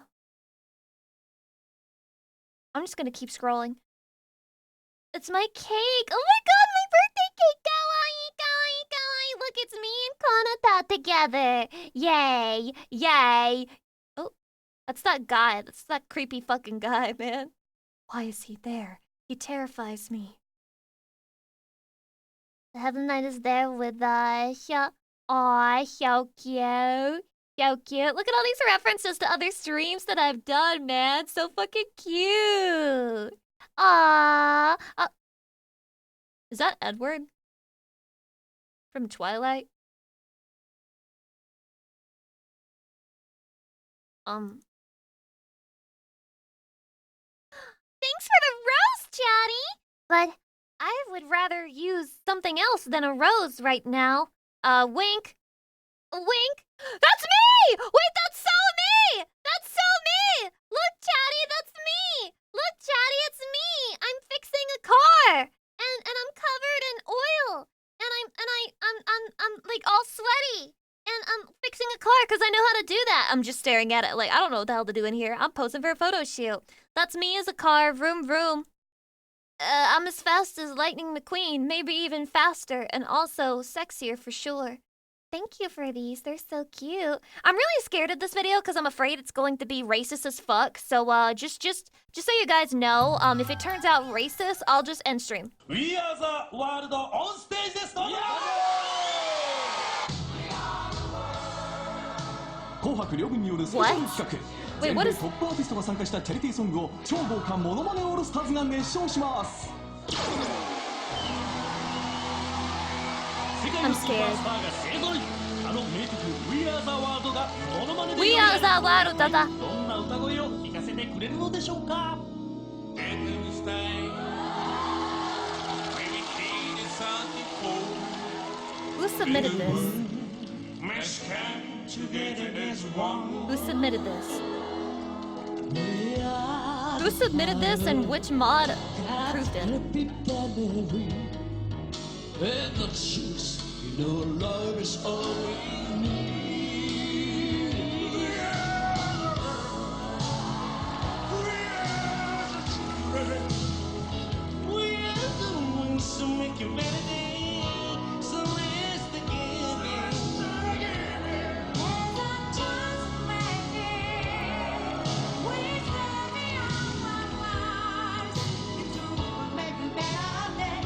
Speaker 2: I'm just gonna keep scrolling. It's my cake! Oh my god, my birthday cake! Kawaii, kawaii, kawaii! Look, it's me and Konata together! Yay! Yay! Oh, that's that guy. That's that creepy fucking guy, man. Why is he there? He terrifies me. The Heaven Knight is there with us. Aw, so cute. So cute. Look at all these references to other streams that I've done, man. So fucking cute. Aww. Is that Edward? From Twilight? Thanks for the rose, Chatty! But I would rather use something else than a rose right now. Wink. Wink. That's me! Wait, that's so me! That's so me! Look, Chatty, that's me! Look, Chatty, it's me! I'm fixing a car! And I'm covered in oil! And I'm like all sweaty! And I'm fixing a car because I know how to do that. I'm just staring at it like, I don't know what the hell to do in here. I'm posing for a photo shoot. That's me as a car, vroom vroom. I'm as fast as Lightning McQueen, maybe even faster, and also sexier for sure. Thank you for these, they're so cute. I'm really scared of this video because I'm afraid it's going to be racist as fuck. So just so you guys know, if it turns out racist, I'll just end stream.
Speaker 7: We are the world on stage です。どうぞ。紅白両軍によるスペシャル企画。全米トップアーティストが参加したチャリティーソングを超豪華モノマネオールスターズが熱唱します。世界のスーパースターが勢ぞろい。あの名曲 We Are the World がモノマネで
Speaker 2: We Are the World だだ。
Speaker 7: どんな歌声を聞かせてくれるのでしょうか。
Speaker 2: Who submitted this? Who submitted this? Who submitted this and which mod approved it?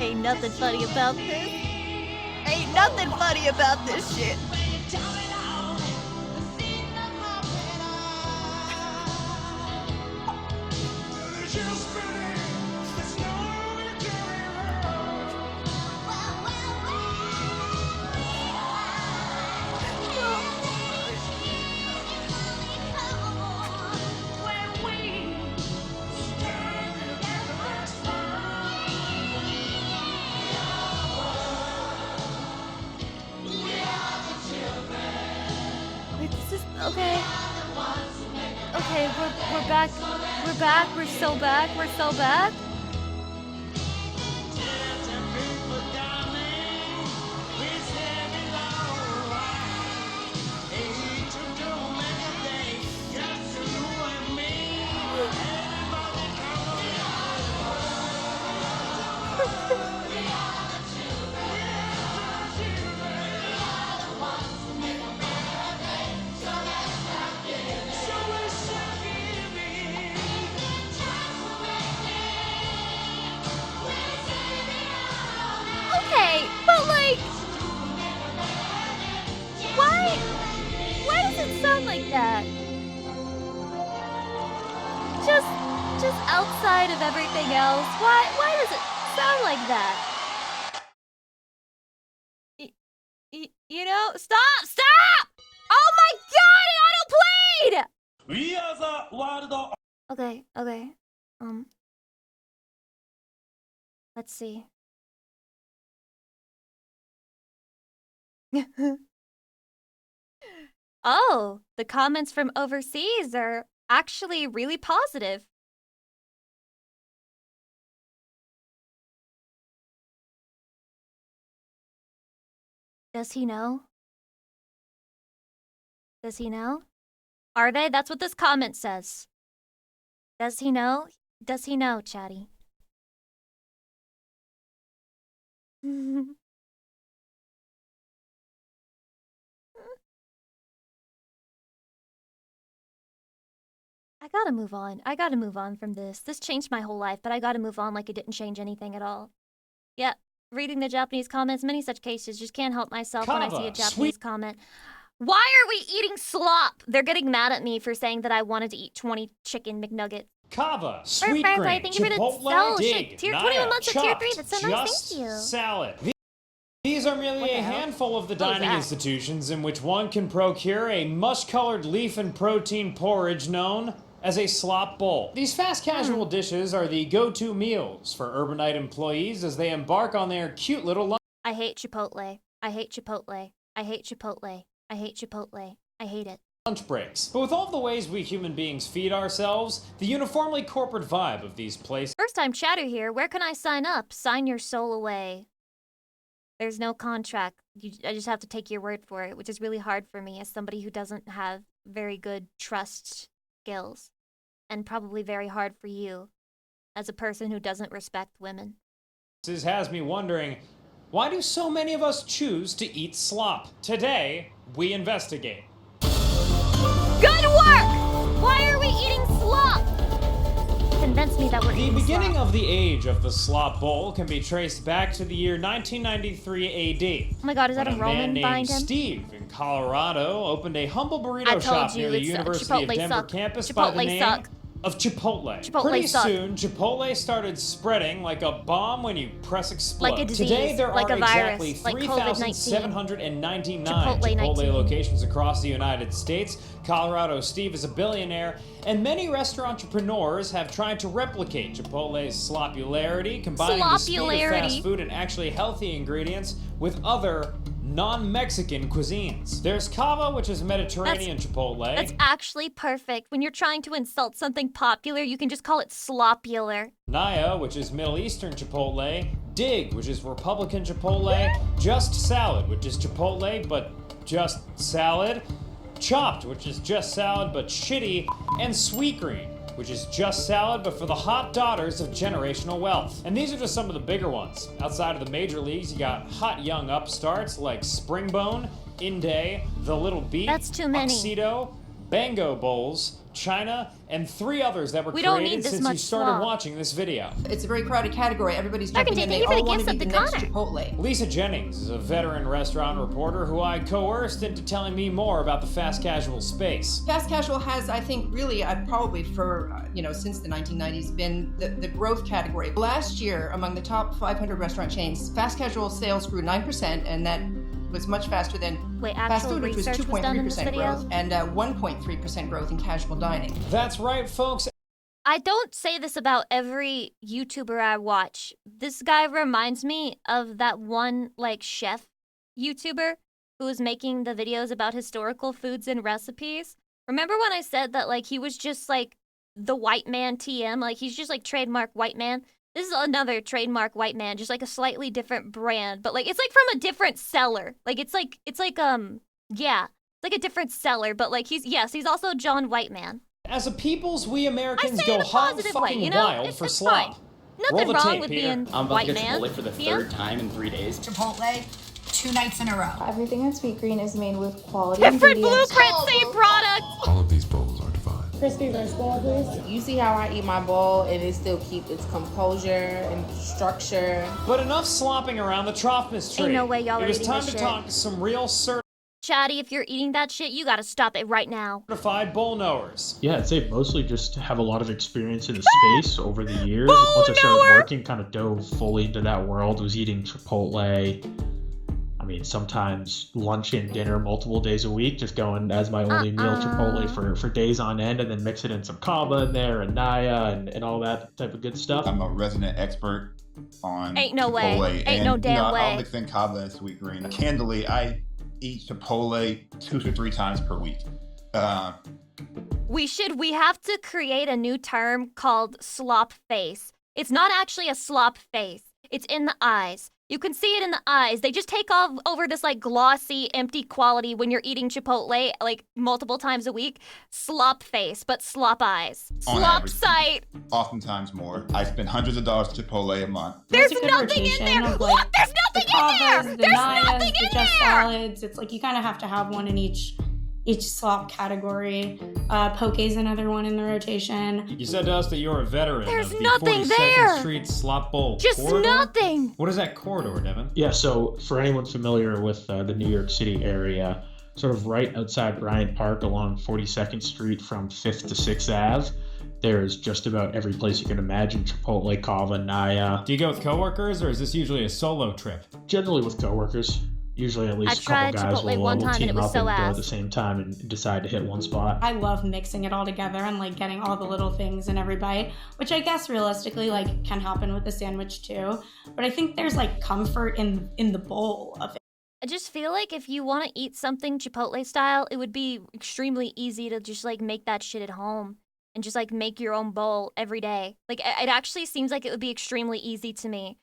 Speaker 2: Ain't nothing funny about this. Ain't nothing funny about this shit. Okay. Okay, we're back. We're back. We're so back. We're so back. Okay, but like, why does it sound like that? Just outside of everything else, why does it sound like that? You know, stop! Oh my god, it auto-played!
Speaker 7: We are the world.
Speaker 2: Okay. Let's see. Oh, the comments from overseas are actually really positive. Does he know? Does he know? Are they? That's what this comment says. Does he know? Does he know, Chatty? I gotta move on. I gotta move on from this. This changed my whole life, but I gotta move on like it didn't change anything at all. Yep. Reading the Japanese comments, many such cases, just can't help myself when I see a Japanese comment. Why are we eating slop? They're getting mad at me for saying that I wanted to eat 20 chicken McNuggets.
Speaker 8: Kava, sweet green,
Speaker 2: thank you for the
Speaker 8: Chipotle,
Speaker 2: shit.
Speaker 8: dig,
Speaker 2: Tier 21 months of tier
Speaker 8: chopped,
Speaker 2: 3. That's so nice. Thank you.
Speaker 8: Salad. These are merely a handful of the dining institutions in which one can procure a mush-colored leaf and protein porridge known as a slop bowl. These fast casual dishes are the go-to meals for urbanite employees as they embark on their cute little lunch.
Speaker 2: I hate Chipotle. I hate Chipotle. I hate Chipotle. I hate Chipotle. I hate it.
Speaker 8: Lunch breaks. But with all of the ways we human beings feed ourselves, the uniformly corporate vibe of these places.
Speaker 2: First time chatter here. Where can I sign up? Sign your soul away. There's no contract. I just have to take your word for it, which is really hard for me as somebody who doesn't have very good trust skills. And probably very hard for you as a person who doesn't respect women.
Speaker 8: This has me wondering, why do so many of us choose to eat slop? Today, we investigate.
Speaker 2: Good work! Why are we eating slop? Convince me that we're eating slop.
Speaker 8: The beginning of the age of the slop bowl can be traced back to the year 1993 AD.
Speaker 2: Oh my god, is that a Roman behind him?
Speaker 8: Steve in Colorado opened a humble burrito shop near the University of Denver campus by the name of Chipotle. Pretty soon, Chipotle started spreading like a bomb when you press explode.
Speaker 2: Like a disease,
Speaker 8: Today, there
Speaker 2: like
Speaker 8: are
Speaker 2: a virus,
Speaker 8: exactly
Speaker 2: like COVID-19.
Speaker 8: 3,799
Speaker 2: Chipotle
Speaker 8: Chipotle locations across the United States. Colorado Steve is a billionaire, and many restaurant entrepreneurs have tried to replicate Chipotle's slopularity, combining the speed of fast food and actually healthy ingredients with other non-Mexican cuisines. There's Cava, which is Mediterranean Chipotle.
Speaker 2: That's actually perfect. When you're trying to insult something popular, you can just call it slopular.
Speaker 8: Naya, which is Middle Eastern Chipotle. Dig, which is Republican Chipotle. Just Salad, which is Chipotle, but just salad. Chopped, which is just salad, but shitty. And Sweet Green, which is just salad, but for the hot daughters of generational wealth. And these are just some of the bigger ones. Outside of the major leagues, you got hot young upstarts like Springbone, Inde, The Little Beat,
Speaker 2: That's too many.
Speaker 8: Tuxedo, Bango Bowls, China, and 3 others that were created since you started watching this video.
Speaker 9: It's a very crowded category. Everybody's jumping in. They all want to be the next Chipotle.
Speaker 8: Lisa Jennings is a veteran restaurant reporter who I coerced into telling me more about the fast casual space.
Speaker 9: Fast casual has, I think, really, probably for, since the 1990s, been the growth category. Last year, among the top 500 restaurant chains, fast casual sales grew 9%, and that was much faster than fast food, which was 2.3% growth, and 1.3% growth in casual dining.
Speaker 8: That's right, folks.
Speaker 2: I don't say this about every YouTuber I watch. This guy reminds me of that one, chef YouTuber who was making the videos about historical foods and recipes. Remember when I said that, he was just, the white man TM? He's just, trademark white man? This is another trademark white man, just a slightly different brand, but it's from a different seller. It's like a different seller, but he's also John Whiteman.
Speaker 8: As a peoples, we Americans go hot fucking wild for slop.
Speaker 2: Nothing wrong with being
Speaker 10: I'm about
Speaker 2: white
Speaker 10: to get
Speaker 2: man.
Speaker 10: Chipotle for the 3rd time in 3 days.
Speaker 11: Chipotle, 2 nights in a row.
Speaker 12: Everything at Sweet Green is made with quality
Speaker 2: different
Speaker 12: ingredients.
Speaker 2: blueprint, same product.
Speaker 13: All of these bowls are divine.
Speaker 12: Crispy rice bowl, please.
Speaker 14: You see how I eat my bowl and it still keep its composure and structure.
Speaker 8: But enough slopping around the trough mystery.
Speaker 2: Ain't no way y'all are
Speaker 8: It was
Speaker 2: eating
Speaker 8: time
Speaker 2: this
Speaker 8: to
Speaker 2: shit.
Speaker 8: talk to some real
Speaker 2: Chatty, if you're eating that shit, you gotta stop it right now.
Speaker 8: certified bowl knowers.
Speaker 15: Yeah, I'd say mostly just have a lot of experience in the space over the years. Once I started working, kind of dove fully into that world, was eating Chipotle. I mean, sometimes lunch and dinner multiple days a week, just going as my only meal Chipotle for days on end, and then mix it in some Kava in there and Naya and all that type of good stuff.
Speaker 16: I'm a resident expert on
Speaker 2: Ain't no
Speaker 16: Chipotle.
Speaker 2: way. Ain't no damn way.
Speaker 16: I'll mix in Kava and Sweet Green. Candidly, I eat Chipotle 2 to 3 times per week.
Speaker 2: We have to create a new term called slop face. It's not actually a slop face. It's in the eyes. You can see it in the eyes. They just take off over this like glossy, empty quality when you're eating Chipotle like multiple times a week. Slop face, but slop eyes. Slop sight.
Speaker 16: Oftentimes more. I spend hundreds of dollars to Chipotle a month.
Speaker 2: There's nothing in there.
Speaker 13: Of,
Speaker 2: What? There's nothing in there.
Speaker 13: The
Speaker 2: There's
Speaker 13: Nayas,
Speaker 2: nothing
Speaker 13: the
Speaker 2: in
Speaker 13: just
Speaker 2: there.
Speaker 13: salads. It's like you kind of have to have one in each slop category. Poke's another one in the rotation.
Speaker 8: You said to us that you're a veteran
Speaker 2: There's
Speaker 8: of the
Speaker 2: nothing
Speaker 8: 42nd
Speaker 2: there.
Speaker 8: Street Slop Bowl
Speaker 2: Just
Speaker 8: corridor?
Speaker 2: nothing.
Speaker 8: What is that corridor, Devin?
Speaker 15: Yeah, so for anyone familiar with the New York City area, sort of right outside Bryant Park along 42nd Street from 5th to 6th Ave, there's just about every place you can imagine: Chipotle, Kava, Naya.
Speaker 8: Do you go with coworkers, or is this usually a solo trip?
Speaker 15: Generally with coworkers. Usually at least a
Speaker 2: tried
Speaker 15: couple guys
Speaker 2: Chipotle
Speaker 15: will
Speaker 2: one time and
Speaker 15: team
Speaker 2: it was
Speaker 15: up
Speaker 2: so
Speaker 15: and go
Speaker 2: ass.
Speaker 15: at the same time and decide to hit one spot.
Speaker 13: I love mixing it all together and like getting all the little things in every bite, which I guess realistically like can happen with the sandwich too. But I think there's like comfort in the bowl of it.
Speaker 2: I just feel like if you want to eat something Chipotle style, it would be extremely easy to just like make that shit at home and just like make your own bowl every day. Like it actually seems like it would be extremely easy to me.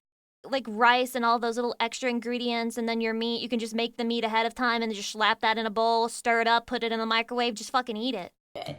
Speaker 2: Like rice and all those little extra ingredients, and then your meat, you can just make the meat ahead of time and just slap that in a bowl, stir it up, put it in the microwave, just fucking eat it.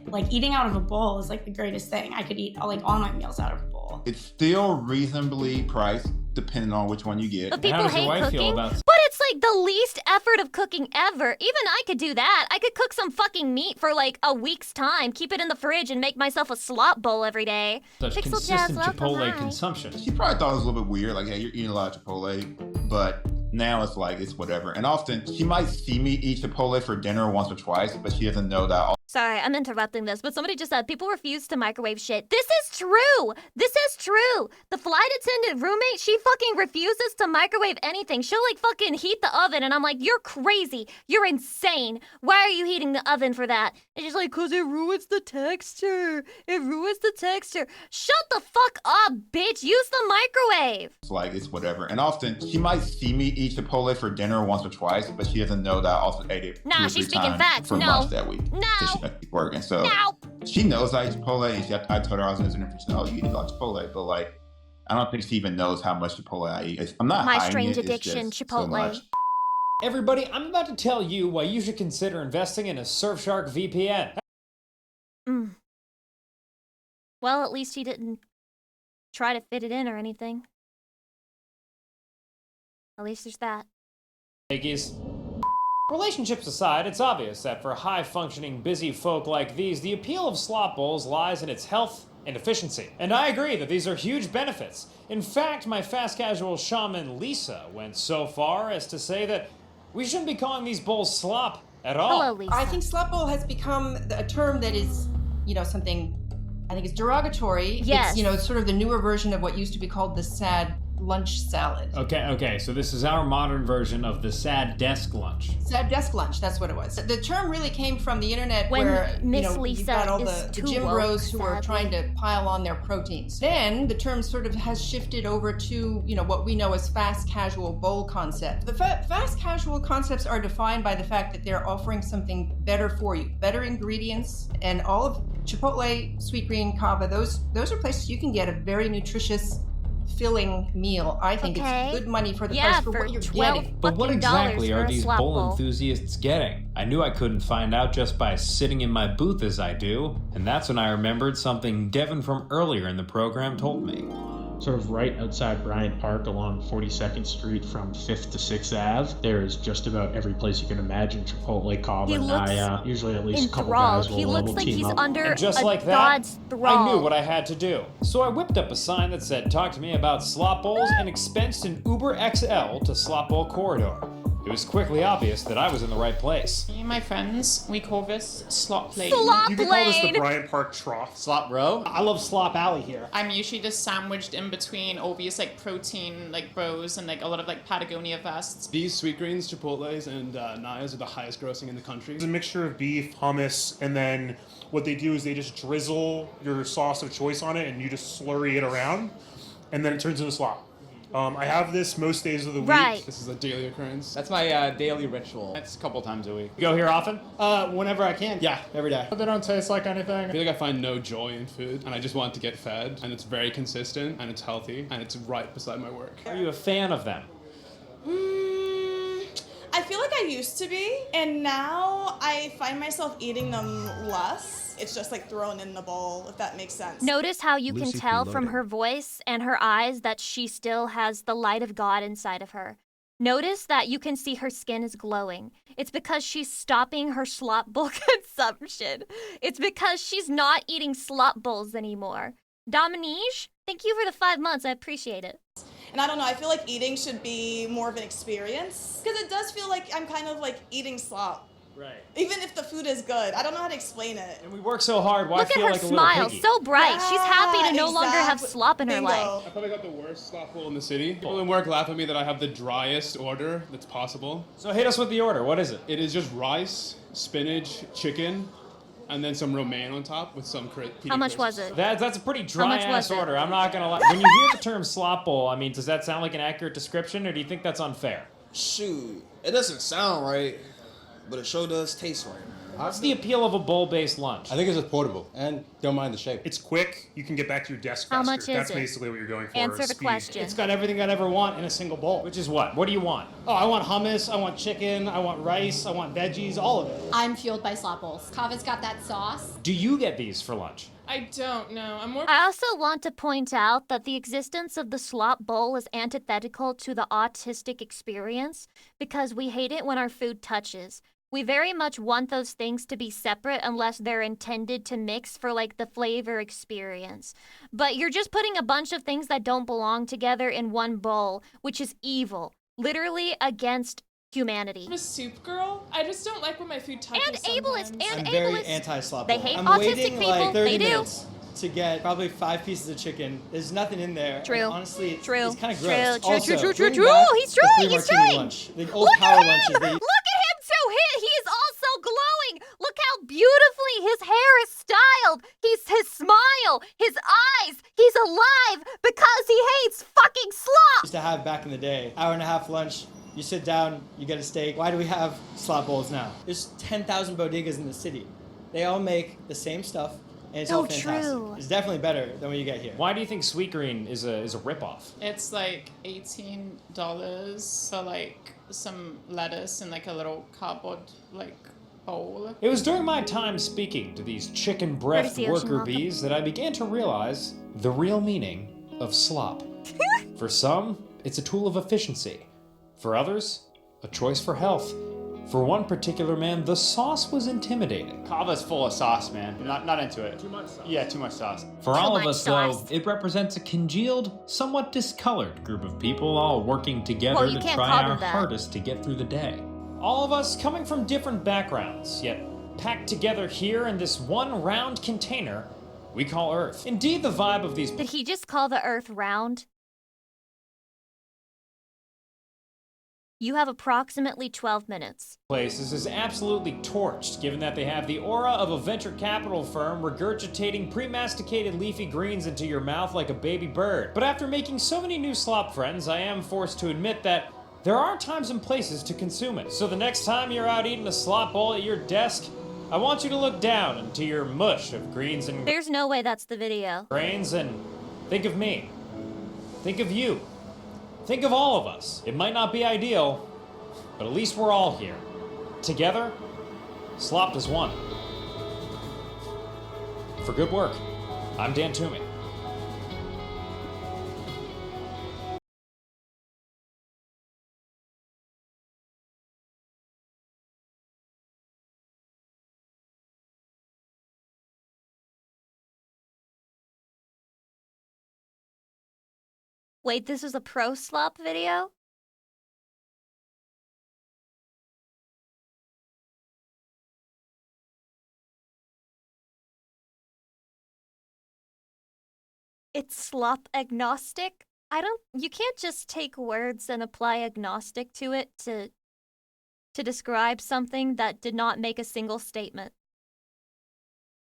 Speaker 13: Like eating out of a bowl is like the greatest thing. I could eat like all my meals out of a bowl.
Speaker 16: It's still reasonably priced, depending on which one you get.
Speaker 2: But people hate cooking. But it's like the least effort of cooking ever. Even I could do that. I could cook some fucking meat for like a week's time, keep it in the fridge, and make myself a slop bowl every day.
Speaker 8: Such
Speaker 2: Pixel
Speaker 8: consistent
Speaker 2: Jazz,
Speaker 8: Chipotle
Speaker 2: welcome, hi.
Speaker 8: consumption.
Speaker 16: She probably thought it was a little bit weird, like, hey, you're eating a lot of Chipotle, but now it's like, it's whatever. And often, she might see me eat Chipotle for dinner once or twice, but she doesn't know that.
Speaker 2: Sorry, I'm interrupting this, but somebody just said people refuse to microwave shit. This is true! This is true! The flight attendant roommate, she fucking refuses to microwave anything. She'll like fucking heat the oven, and I'm like, you're crazy. You're insane. Why are you heating the oven for that? And she's like, cause it ruins the texture. It ruins the texture. Shut the fuck up, bitch. Use the microwave.
Speaker 16: It's like, it's whatever. And often, she might see me eat Chipotle for dinner once or twice, but she doesn't know that I also ate it
Speaker 2: Nah,
Speaker 16: 2 or
Speaker 2: she's
Speaker 16: 3
Speaker 2: speaking
Speaker 16: times
Speaker 2: facts.
Speaker 16: for
Speaker 2: No.
Speaker 16: lunch that week.
Speaker 2: No.
Speaker 16: She might be working. So she knows I eat Chipotle, and I told her I was visiting her. She said, oh, you eat a lot of Chipotle, but like, I don't think she even knows how much Chipotle I eat. I'm not
Speaker 2: My
Speaker 16: hiding
Speaker 2: strange
Speaker 16: it, it's
Speaker 2: addiction,
Speaker 16: just
Speaker 2: Chipotle.
Speaker 16: So much.
Speaker 8: Everybody, I'm about to tell you why you should consider investing in a Surfshark VPN.
Speaker 2: Well, at least he didn't try to fit it in or anything. At least there's that.
Speaker 8: Piggies. Relationships aside, it's obvious that for high-functioning, busy folk like these, the appeal of slop bowls lies in its health and efficiency. And I agree that these are huge benefits. In fact, my fast-casual shaman Lisa went so far as to say that we shouldn't be calling these bowls slop at all.
Speaker 2: Hello, Lisa.
Speaker 9: I think slop bowl has become a term that is, something I think is derogatory.
Speaker 2: Yes.
Speaker 9: It's, sort of the newer version of what used to be called the sad lunch salad.
Speaker 8: Okay, so this is our modern version of the sad desk lunch.
Speaker 9: Sad desk lunch, that's what it was. The term really came from the internet
Speaker 2: When
Speaker 9: where,
Speaker 2: Miss
Speaker 9: you've
Speaker 2: Lisa
Speaker 9: got all
Speaker 2: is
Speaker 9: the
Speaker 2: too
Speaker 9: gym
Speaker 2: woke,
Speaker 9: bros who are
Speaker 2: sadly.
Speaker 9: trying to pile on their proteins. Then the term sort of has shifted over to, what we know as fast casual bowl concept. The fast casual concepts are defined by the fact that they're offering something better for you, better ingredients, and all of Chipotle, Sweet Green, Kava, those are places you can get a very nutritious, filling meal. I think it's good money for the price for what you're getting.
Speaker 8: But what exactly are these bowl
Speaker 2: bowl
Speaker 8: enthusiasts getting? I knew I couldn't find out just by sitting in my booth as I do, and that's when I remembered something Devin from earlier in the program told me.
Speaker 15: Sort of right outside Bryant Park along 42nd Street from 5th to 6th Ave, there's just about every place you can imagine: Chipotle, Kava, Naya. Usually at least a couple guys will
Speaker 2: He looks like
Speaker 15: team
Speaker 2: he's
Speaker 15: up.
Speaker 2: under
Speaker 8: And just
Speaker 2: a
Speaker 8: like that,
Speaker 2: god's thrall.
Speaker 8: I knew what I had to do. So I whipped up a sign that said, talk to me about slop bowls, and expensed an Uber XL to Slop Bowl Corridor. It was quickly obvious that I was in the right place.
Speaker 17: Me and my friends, we call this slop lane.
Speaker 2: Slop
Speaker 18: You could call this the
Speaker 2: lane.
Speaker 18: Bryant Park Trough.
Speaker 10: Slop row?
Speaker 18: I love Slop Alley here.
Speaker 17: I'm usually just sandwiched in between all these protein bros and a lot of Patagonia vests.
Speaker 19: These Sweet Greens, Chipotles, and Nayas are the highest grossing in the country.
Speaker 18: It's a mixture of beef, hummus, and then what they do is they just drizzle your sauce of choice on it and you just slurry it around, and then it turns into slop. I have this most days of the week.
Speaker 2: Right.
Speaker 19: This is a daily occurrence.
Speaker 10: That's my daily ritual. That's a couple times a week.
Speaker 8: You go here often?
Speaker 18: Whenever I can. Yeah, every day. But they don't taste like anything.
Speaker 19: I feel like I find no joy in food, and I just want to get fed, and it's very consistent, and it's healthy, and it's right beside my work.
Speaker 8: Are you a fan of them?
Speaker 20: I feel like I used to be, and now I find myself eating them less. It's just like thrown in the bowl, if that makes sense.
Speaker 2: Notice how you
Speaker 1: Lucy
Speaker 2: can tell
Speaker 1: P.
Speaker 2: from
Speaker 1: loading.
Speaker 2: her voice and her eyes that she still has the light of God inside of her. Notice that you can see her skin is glowing. It's because she's stopping her slop bowl consumption. It's because she's not eating slop bowls anymore. Dominique, thank you for the 5 months. I appreciate it.
Speaker 20: And I don't know, I feel like eating should be more of an experience. Because it does feel like I'm kind of like eating slop.
Speaker 8: Right.
Speaker 20: Even if the food is good. I don't know how to explain it.
Speaker 8: And we work so hard, why
Speaker 2: Look
Speaker 8: feel
Speaker 2: at her
Speaker 8: like a little
Speaker 2: smile,
Speaker 8: piggy?
Speaker 2: so bright. She's happy to no longer have
Speaker 20: exactly.
Speaker 2: slop in her
Speaker 20: Bingo.
Speaker 2: life.
Speaker 19: I probably got the worst slop bowl in the city. People in work laugh at me that I have the driest order that's possible.
Speaker 8: So hit us with the order. What is it?
Speaker 19: It is just rice, spinach, chicken, and then some romaine on top with some pita
Speaker 2: How much
Speaker 19: crisps.
Speaker 2: was it?
Speaker 8: That's a pretty
Speaker 2: How much
Speaker 8: dry-ass
Speaker 2: was it?
Speaker 8: order. I'm not gonna lie. When you hear the term slop bowl, I mean, does that sound like an accurate description, or do you think that's unfair?
Speaker 21: Shoot, it doesn't sound right, but it sure does taste right.
Speaker 8: What's the appeal of a bowl-based lunch?
Speaker 22: I think it's just portable, and don't mind the shape.
Speaker 18: It's quick. You can get back to your desk faster.
Speaker 2: How much is
Speaker 18: That's
Speaker 2: it?
Speaker 18: basically what you're going for.
Speaker 2: Answer the
Speaker 18: speed.
Speaker 2: question.
Speaker 4: It's got everything I'd ever want in a single bowl.
Speaker 8: Which is what? What do you want?
Speaker 4: Oh, I want hummus, I want chicken, I want rice, I want veggies, all of it.
Speaker 23: I'm fueled by slop bowls. Kava's got that sauce.
Speaker 8: Do you get these for lunch?
Speaker 17: I don't know. I'm more.
Speaker 2: I also want to point out that the existence of the slop bowl is antithetical to the autistic experience because we hate it when our food touches. We very much want those things to be separate unless they're intended to mix for like the flavor experience. But you're just putting a bunch of things that don't belong together in one bowl, which is evil, literally against humanity.
Speaker 17: I'm a soup girl. I just don't like when my food touches
Speaker 2: And ableist,
Speaker 17: sometimes.
Speaker 2: and
Speaker 24: I'm very
Speaker 2: ableist.
Speaker 24: anti-slop
Speaker 2: They
Speaker 24: bowl.
Speaker 2: hate
Speaker 24: I'm
Speaker 2: autistic
Speaker 24: waiting
Speaker 2: people.
Speaker 24: like 30
Speaker 2: They do.
Speaker 24: minutes to get probably 5 pieces of chicken. There's nothing in there.
Speaker 2: True.
Speaker 24: And honestly,
Speaker 2: True.
Speaker 24: it's kind of
Speaker 2: True,
Speaker 24: gross.
Speaker 2: true,
Speaker 24: Also,
Speaker 2: true,
Speaker 24: bring
Speaker 2: true.
Speaker 24: back
Speaker 2: He's
Speaker 24: the
Speaker 2: trying,
Speaker 24: free
Speaker 2: he's
Speaker 24: martini
Speaker 2: trying.
Speaker 24: lunch. The old
Speaker 2: Look
Speaker 24: power
Speaker 2: at him!
Speaker 24: lunches. They,
Speaker 2: Look at him so hit. He is also glowing. Look how beautifully his hair is styled. His smile, his eyes. He's alive because he hates fucking slop.
Speaker 24: used to have back in the day. Hour-and-a-half lunch. You sit down, you get a steak. Why do we have slop bowls now? There's 10,000 bodegas in the city. They all make the same stuff, and it's all fantastic.
Speaker 2: true.
Speaker 24: It's definitely better than what you get here.
Speaker 8: Why do you think Sweetgreen is a ripoff?
Speaker 17: It's like $18, so like some lettuce and like a little cardboard like bowl.
Speaker 8: It was during my time speaking to these chicken-breathed
Speaker 2: Courtesy Ocean
Speaker 8: worker
Speaker 2: Welcome.
Speaker 8: bees that I began to realize the real meaning of slop. For some, it's a tool of efficiency. For others, a choice for health. For one particular man, the sauce was intimidating.
Speaker 10: Kava's full of sauce, man. Not into it.
Speaker 19: Too much sauce.
Speaker 10: Yeah, too much sauce.
Speaker 8: For all of
Speaker 2: much
Speaker 8: us,
Speaker 2: sauce.
Speaker 8: though, it represents a congealed, somewhat discolored group of people all working together
Speaker 2: Well, you
Speaker 8: to
Speaker 2: can't
Speaker 8: try
Speaker 2: call
Speaker 8: our
Speaker 2: them that.
Speaker 8: hardest to get through the day. All of us coming from different backgrounds, yet packed together here in this one round container we call Earth. Indeed, the vibe of these
Speaker 2: Did he just call the earth round? You have approximately 12 minutes.
Speaker 8: places is absolutely torched, given that they have the aura of a venture capital firm regurgitating pre-masticated leafy greens into your mouth like a baby bird. But after making so many new slop friends, I am forced to admit that there are times and places to consume it. So the next time you're out eating a slop bowl at your desk, I want you to look down into your mush of greens and
Speaker 2: There's no way that's the video.
Speaker 8: grains and think of me. Think of you. Think of all of us. It might not be ideal, but at least we're all here. Together, slopped as one. For good work, I'm Dan Toomey.
Speaker 2: Wait, this was a pro slop video? It's slop agnostic? You can't just take words and apply agnostic to it to describe something that did not make a single statement.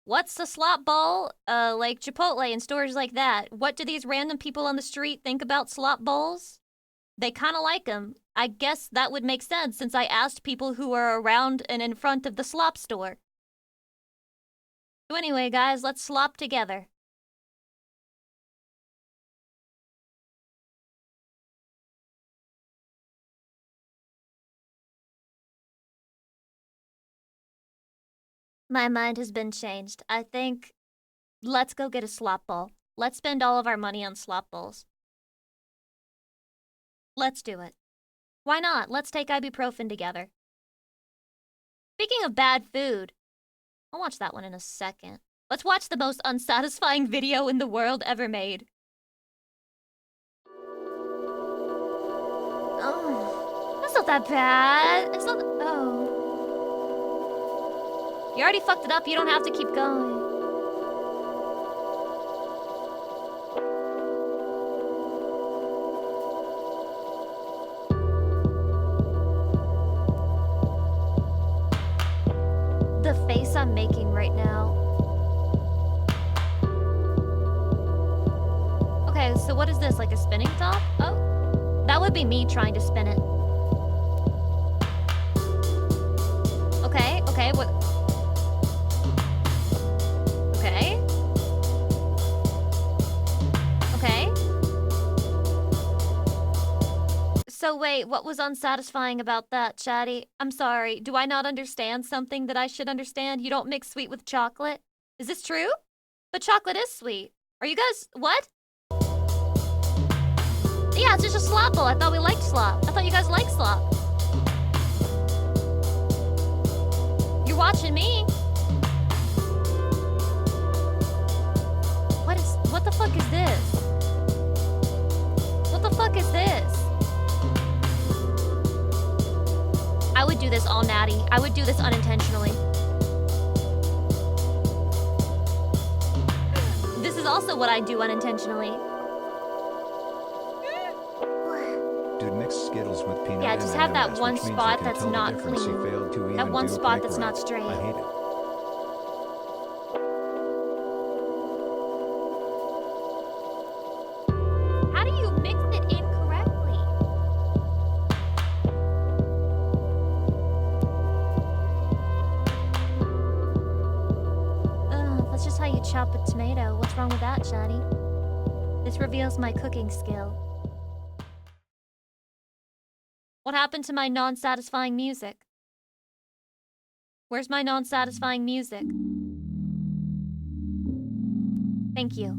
Speaker 2: What's a slop bowl? Like Chipotle and stores like that. What do these random people on the street think about slop bowls? They kind of like them. I guess that would make sense since I asked people who are around and in front of the slop store. So anyway, guys, let's slop together. My mind has been changed. I think let's go get a slop ball. Let's spend all of our money on slop balls. Let's do it. Why not? Let's take ibuprofen together. Speaking of bad food, I'll watch that one in a second. Let's watch the most unsatisfying video in the world ever made. Oh, that's not that bad. It's not. Oh. You already fucked it up. You don't have to keep going. The face I'm making right now. Okay, so what is this? Like a spinning top? Oh, that would be me trying to spin it. Okay, okay, what? Okay. Okay. So wait, what was unsatisfying about that, Chatty? I'm sorry, do I not understand something that I should understand? You don't mix sweet with chocolate? Is this true? But chocolate is sweet. Are you guys, what? Yeah, it's just a slop bowl. I thought we liked slop. I thought you guys liked slop. You're watching me. What the fuck is this? What the fuck is this? I would do this all natty. I would do this unintentionally. This is also what I do unintentionally.
Speaker 1: Dude, mix Skittles with peanut.
Speaker 2: Yeah, just have that one spot that's not clean. That one spot that's not straight.
Speaker 1: I hate it.
Speaker 2: How do you mix it incorrectly? That's just how you chop a tomato. What's wrong with that, Shadi? This reveals my cooking skill. What happened to my non-satisfying music? Where's my non-satisfying music? Thank you.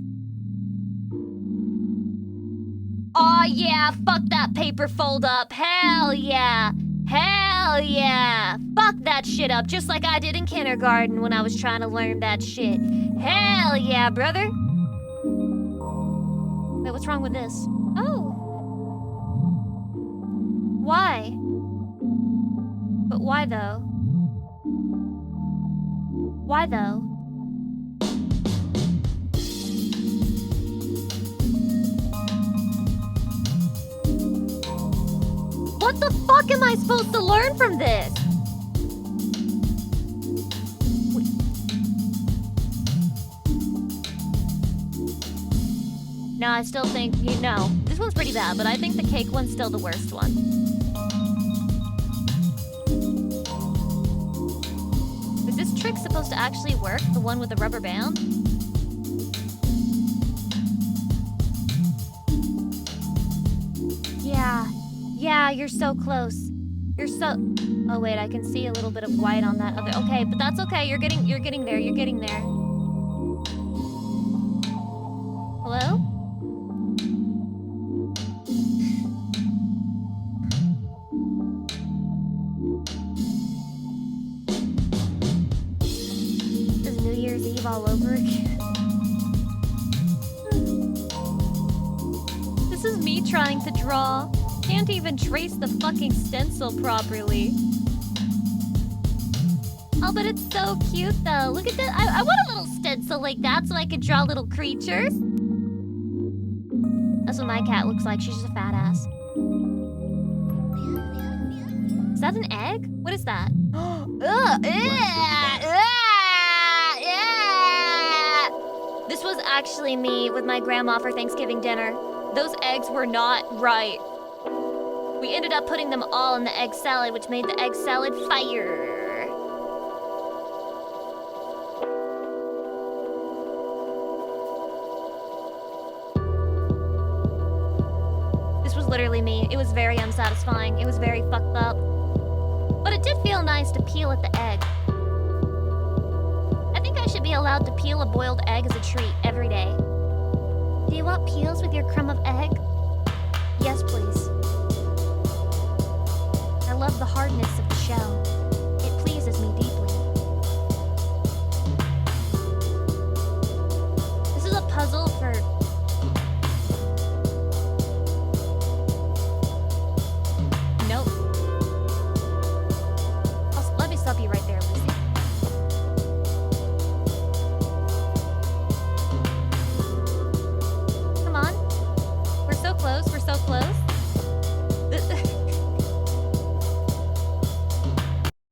Speaker 2: Aw, yeah, fuck that paper fold up. Hell yeah. Hell yeah. Fuck that shit up, just like I did in kindergarten when I was trying to learn that shit. Hell yeah, brother. Wait, what's wrong with this? Oh. Why? But why though? Why though? What the fuck am I supposed to learn from this? No, I still think, this one's pretty bad, but I think the cake one's still the worst one. Is this trick supposed to actually work? The one with the rubber band? Yeah, you're so close. You're so... Oh wait, I can see a little bit of white on that other... Okay, but that's okay. You're getting there. You're getting there. Hello? This is New Year's Eve all over again. This is me trying to draw. Can't even trace the fucking stencil properly. Oh, but it's so cute though. Look at that. I want a little stencil like that so I could draw little creatures. That's what my cat looks like. She's just a fat ass. Is that an egg? What is that? This was actually me with my grandma for Thanksgiving dinner. Those eggs were not right. We ended up putting them all in the egg salad, which made the egg salad fire. This was literally me. It was very unsatisfying. It was very fucked up. But it did feel nice to peel at the egg. peel a boiled egg as a treat every day. Do you want peels with your crumb of egg? Yes, please. I love the hardness of the shell. It pleases me deeply. This is a puzzle for... Nope. Let me stop you right there, Lucy. Come on. We're so close, we're so close.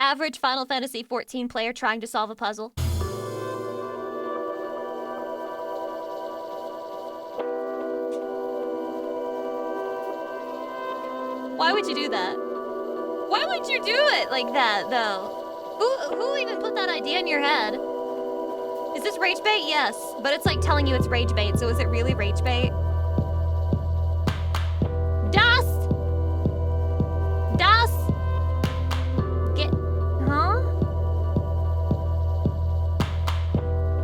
Speaker 2: Average Final Fantasy XIV player trying to solve a puzzle. Why would you do that? Why would you do it like that, though? Who even put that idea in your head? Is this rage bait? Yes, but it's like telling you it's rage bait, so is it really rage bait? Das! Das! Get... Huh?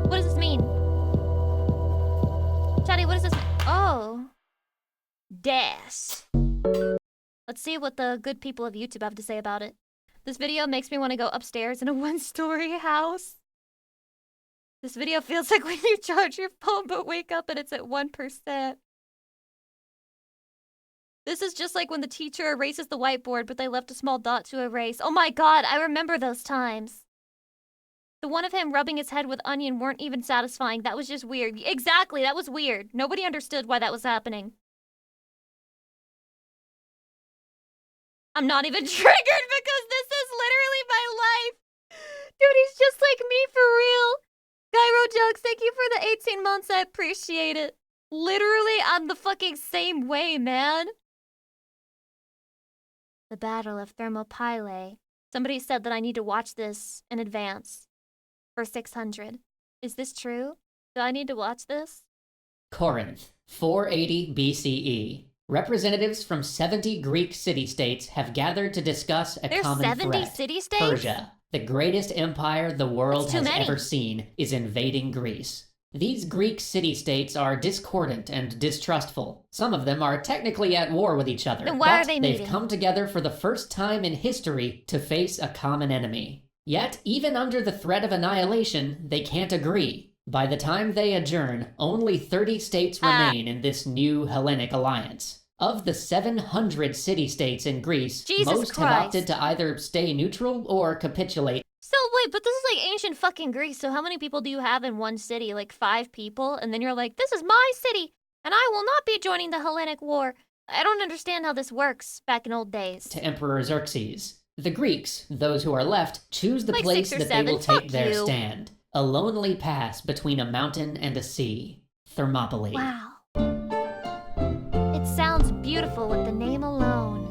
Speaker 2: What does this mean? Chatty, what does this mean? Oh. Das. Let's see what the good people of YouTube have to say about it. This video makes me want to go upstairs in a one-story house. This video feels like when you charge your phone but wake up and it's at 1%. This is just like when the teacher erases the whiteboard but they left a small dot to erase. Oh my god, I remember those times. The one of him rubbing his head with onion weren't even satisfying. That was just weird. Exactly, that was weird. Nobody understood why that was happening. I'm not even triggered because this is literally my life. Dude, he's just like me for real. Gyro Jokes, thank you for the 18 months. I appreciate it. Literally, I'm the fucking same way, man. The Battle of Thermopylae. Somebody said that I need to watch this in advance for 600. Is this true? Do I need to watch this?
Speaker 3: Corinth, 480 BCE. Representatives from 70 Greek city-states have gathered to discuss a
Speaker 2: There's
Speaker 3: common
Speaker 2: 70
Speaker 3: threat.
Speaker 2: city-states?
Speaker 3: Persia, the greatest empire the world
Speaker 2: That's too
Speaker 3: has
Speaker 2: many.
Speaker 3: ever seen, is invading Greece. These Greek city-states are discordant and distrustful. Some of them are technically at war with each other,
Speaker 2: Then why are
Speaker 3: but
Speaker 2: they
Speaker 3: they've
Speaker 2: meeting?
Speaker 3: come together for the first time in history to face a common enemy. Yet, even under the threat of annihilation, they can't agree. By the time they adjourn, only 30 states remain in this new Hellenic alliance. Of the 700 city-states in Greece,
Speaker 2: Jesus
Speaker 3: most have
Speaker 2: Christ.
Speaker 3: opted to either stay neutral or capitulate.
Speaker 2: So wait, but this is like ancient fucking Greece, so how many people do you have in one city? Like 5 people? And then you're like, this is my city, and I will not be joining the Hellenic War. I don't understand how this works back in old days.
Speaker 3: To Emperor Xerxes. The Greeks, those who are left, choose the
Speaker 2: Like
Speaker 3: place
Speaker 2: 6 or
Speaker 3: that they will
Speaker 2: 7,
Speaker 3: take their
Speaker 2: fuck you.
Speaker 3: stand. A lonely pass between a mountain and a sea. Thermopylae.
Speaker 2: Wow. It sounds beautiful with the name alone.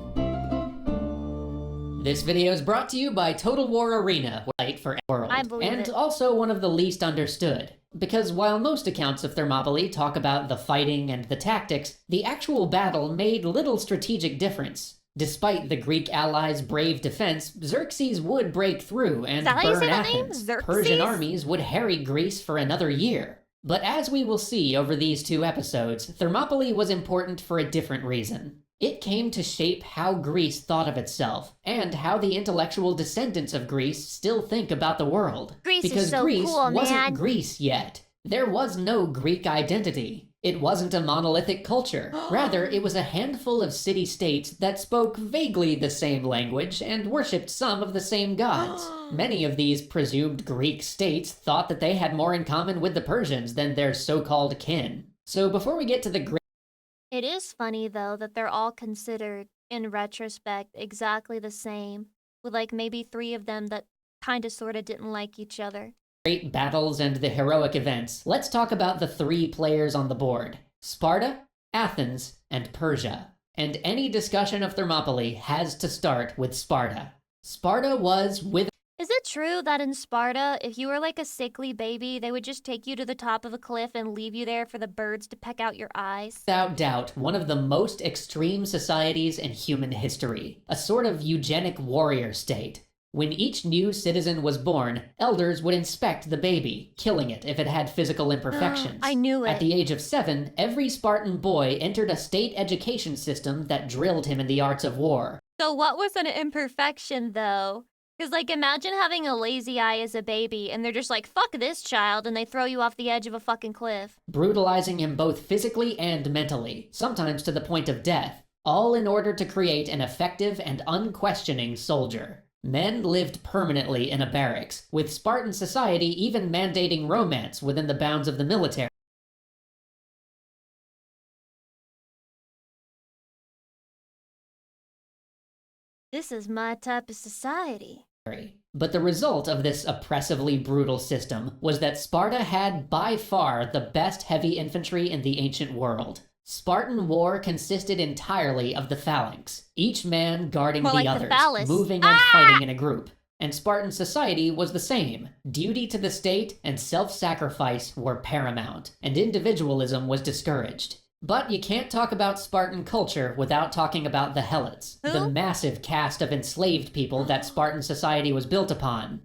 Speaker 3: This video is brought to you by Total War Arena, website for world,
Speaker 2: I believe
Speaker 3: and
Speaker 2: it.
Speaker 3: also one of the least understood. Because while most accounts of Thermopylae talk about the fighting and the tactics, the actual battle made little strategic difference. Despite the Greek allies' brave defense, Xerxes would break through and
Speaker 2: Is that how you
Speaker 3: burn
Speaker 2: say that name?
Speaker 3: Athens.
Speaker 2: Xerxes?
Speaker 3: Persian armies would harry Greece for another year. But as we will see over these 2 episodes, Thermopylae was important for a different reason. It came to shape how Greece thought of itself, and how the intellectual descendants of Greece still think about the world.
Speaker 2: Greece is
Speaker 3: because
Speaker 2: so
Speaker 3: Greece
Speaker 2: cool,
Speaker 3: wasn't
Speaker 2: man.
Speaker 3: Greece yet. There was no Greek identity. It wasn't a monolithic culture. Rather, it was a handful of city-states that spoke vaguely the same language and worshipped some of the same gods. Many of these presumed Greek states thought that they had more in common with the Persians than their so-called kin. So before we get to the great
Speaker 2: It is funny, though, that they're all considered, in retrospect, exactly the same, with like maybe 3 of them that kinda sorta didn't like each other.
Speaker 3: battles and the heroic events, let's talk about the 3 players on the board: Sparta, Athens, and Persia. And any discussion of Thermopylae has to start with Sparta. Sparta was with
Speaker 2: Is it true that in Sparta, if you were like a sickly baby, they would just take you to the top of a cliff and leave you there for the birds to peck out your eyes?
Speaker 3: without doubt one of the most extreme societies in human history, a sort of eugenic warrior state. When each new citizen was born, elders would inspect the baby, killing it if it had physical imperfections.
Speaker 2: I knew it.
Speaker 3: At the age of 7, every Spartan boy entered a state education system that drilled him in the arts of war.
Speaker 2: So what was an imperfection, though? Because, like, imagine having a lazy eye as a baby, and they're just like, fuck this child, and they throw you off the edge of a fucking cliff.
Speaker 3: Brutalizing him both physically and mentally, sometimes to the point of death, all in order to create an effective and unquestioning soldier. Men lived permanently in a barracks, with Spartan society even mandating romance within the bounds of the military.
Speaker 2: This is my type of society.
Speaker 3: But the result of this oppressively brutal system was that Sparta had by far the best heavy infantry in the ancient world. Spartan war consisted entirely of the phalanx, each man guarding the others, moving and fighting in a group. And Spartan society was the same. Duty to the state and self-sacrifice were paramount, and individualism was discouraged. But you can't talk about Spartan culture without talking about the Helots, the massive caste of enslaved people that Spartan society was built upon.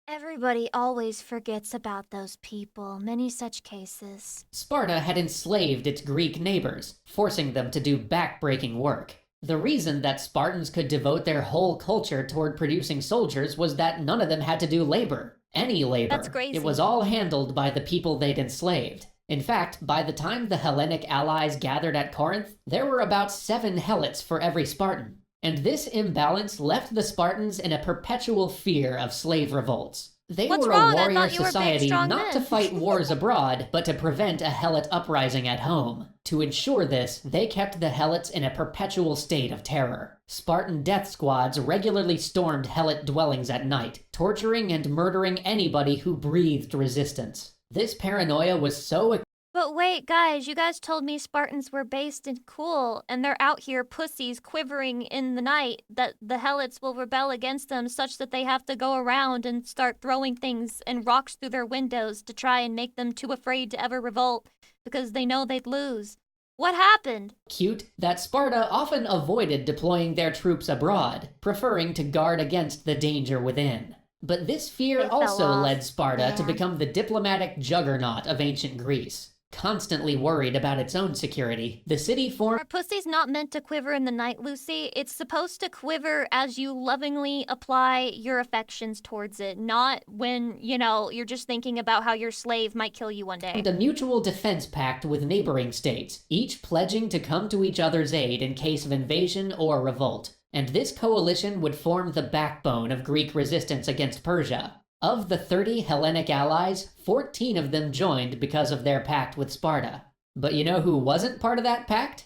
Speaker 2: Everybody always forgets about those people, many such cases.
Speaker 3: Sparta had enslaved its Greek neighbors, forcing them to do back-breaking work. The reason that Spartans could devote their whole culture toward producing soldiers was that none of them had to do labor. Any labor.
Speaker 2: That's crazy.
Speaker 3: It was all handled by the people they'd enslaved. In fact, by the time the Hellenic allies gathered at Corinth, there were about 7 Helots for every Spartan. And this imbalance left the Spartans in a perpetual fear of slave revolts. They were a warrior society not to fight wars abroad, but to prevent a Helot uprising at home. To ensure this, they kept the Helots in a perpetual state of terror. Spartan death squads regularly stormed Helot dwellings at night, torturing and murdering anybody who breathed resistance. This paranoia was so...
Speaker 2: But wait, guys, you guys told me Spartans were based and cool, and they're out here pussies quivering in the night, that the Helots will rebel against them such that they have to go around and start throwing things and rocks through their windows to try and make them too afraid to ever revolt, because they know they'd lose. What happened?
Speaker 3: Cute that Sparta often avoided deploying their troops abroad, preferring to guard against the danger within. But this fear also led Sparta to become the diplomatic juggernaut of ancient Greece. Constantly worried about its own security, the city formed...
Speaker 2: Are pussies not meant to quiver in the night, Lucy? It's supposed to quiver as you lovingly apply your affections towards it, not when, you know, you're just thinking about how your slave might kill you one day.
Speaker 3: And a mutual defense pact with neighboring states, each pledging to come to each other's aid in case of invasion or revolt. And this coalition would form the backbone of Greek resistance against Persia. Of the 30 Hellenic allies, 14 of them joined because of their pact with Sparta. But you know who wasn't part of that pact?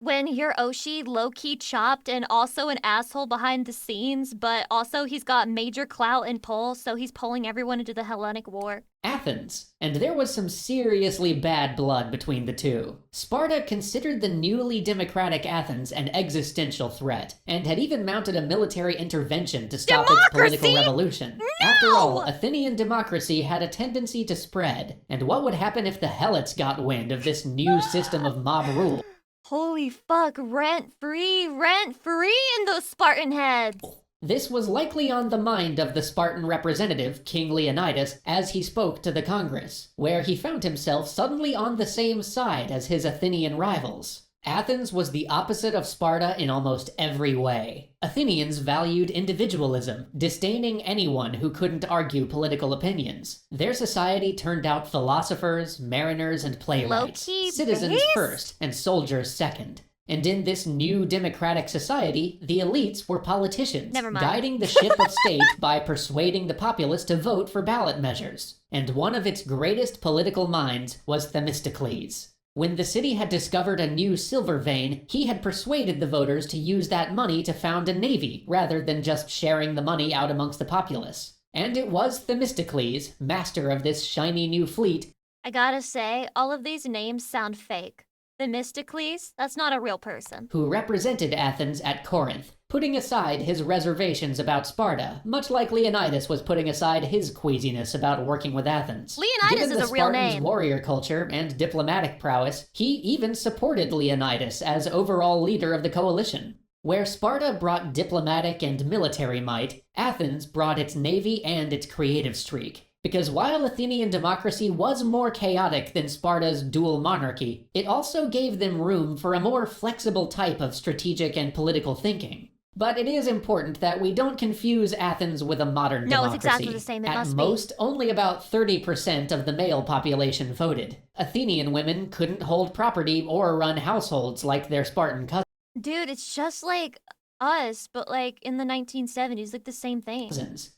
Speaker 2: When Hiroshi low-key chopped and also an asshole behind the scenes, but also he's got major clout and pull, so he's pulling everyone into the Hellenic War.
Speaker 3: Athens. And there was some seriously bad blood between the two. Sparta considered the newly democratic Athens an existential threat, and had even mounted a military intervention to stop its political revolution. No! After all, Athenian democracy had a tendency to spread, and what would happen if the Helots got wind of this new system of mob rule?
Speaker 2: Holy fuck, rent-free in those Spartan heads!
Speaker 3: This was likely on the mind of the Spartan representative, King Leonidas, as he spoke to the Congress, where he found himself suddenly on the same side as his Athenian rivals. Athens was the opposite of Sparta in almost every way. Athenians valued individualism, disdaining anyone who couldn't argue political opinions. Their society turned out philosophers, mariners, and playwrights, citizens first and soldiers second. And in this new democratic society, the elites were politicians, guiding the ship of state by persuading the populace to vote for ballot measures. And one of its greatest political minds was Themistocles. When the city had discovered a new silver vein, he had persuaded the voters to use that money to found a navy, rather than just sharing the money out amongst the populace. And it was Themistocles, master of this shiny new fleet.
Speaker 2: I gotta say, all of these names sound fake. Themistocles? That's not a real person.
Speaker 3: Who represented Athens at Corinth, putting aside his reservations about Sparta, much like Leonidas was putting aside his queasiness about working with Athens.
Speaker 2: Leonidas is a real name.
Speaker 3: Given the Spartans' warrior culture and diplomatic prowess, he even supported Leonidas as overall leader of the coalition. Where Sparta brought diplomatic and military might, Athens brought its navy and its creative streak. Because while Athenian democracy was more chaotic than Sparta's dual monarchy, it also gave them room for a more flexible type of strategic and political thinking. But it is important that we don't confuse Athens with a modern democracy.
Speaker 2: No, it's exactly the same. It must be.
Speaker 3: At most, only about 30% of the male population voted. Athenian women couldn't hold property or run households like their Spartan cousins.
Speaker 2: Dude, it's just like us, but like in the 1970s, like the same thing.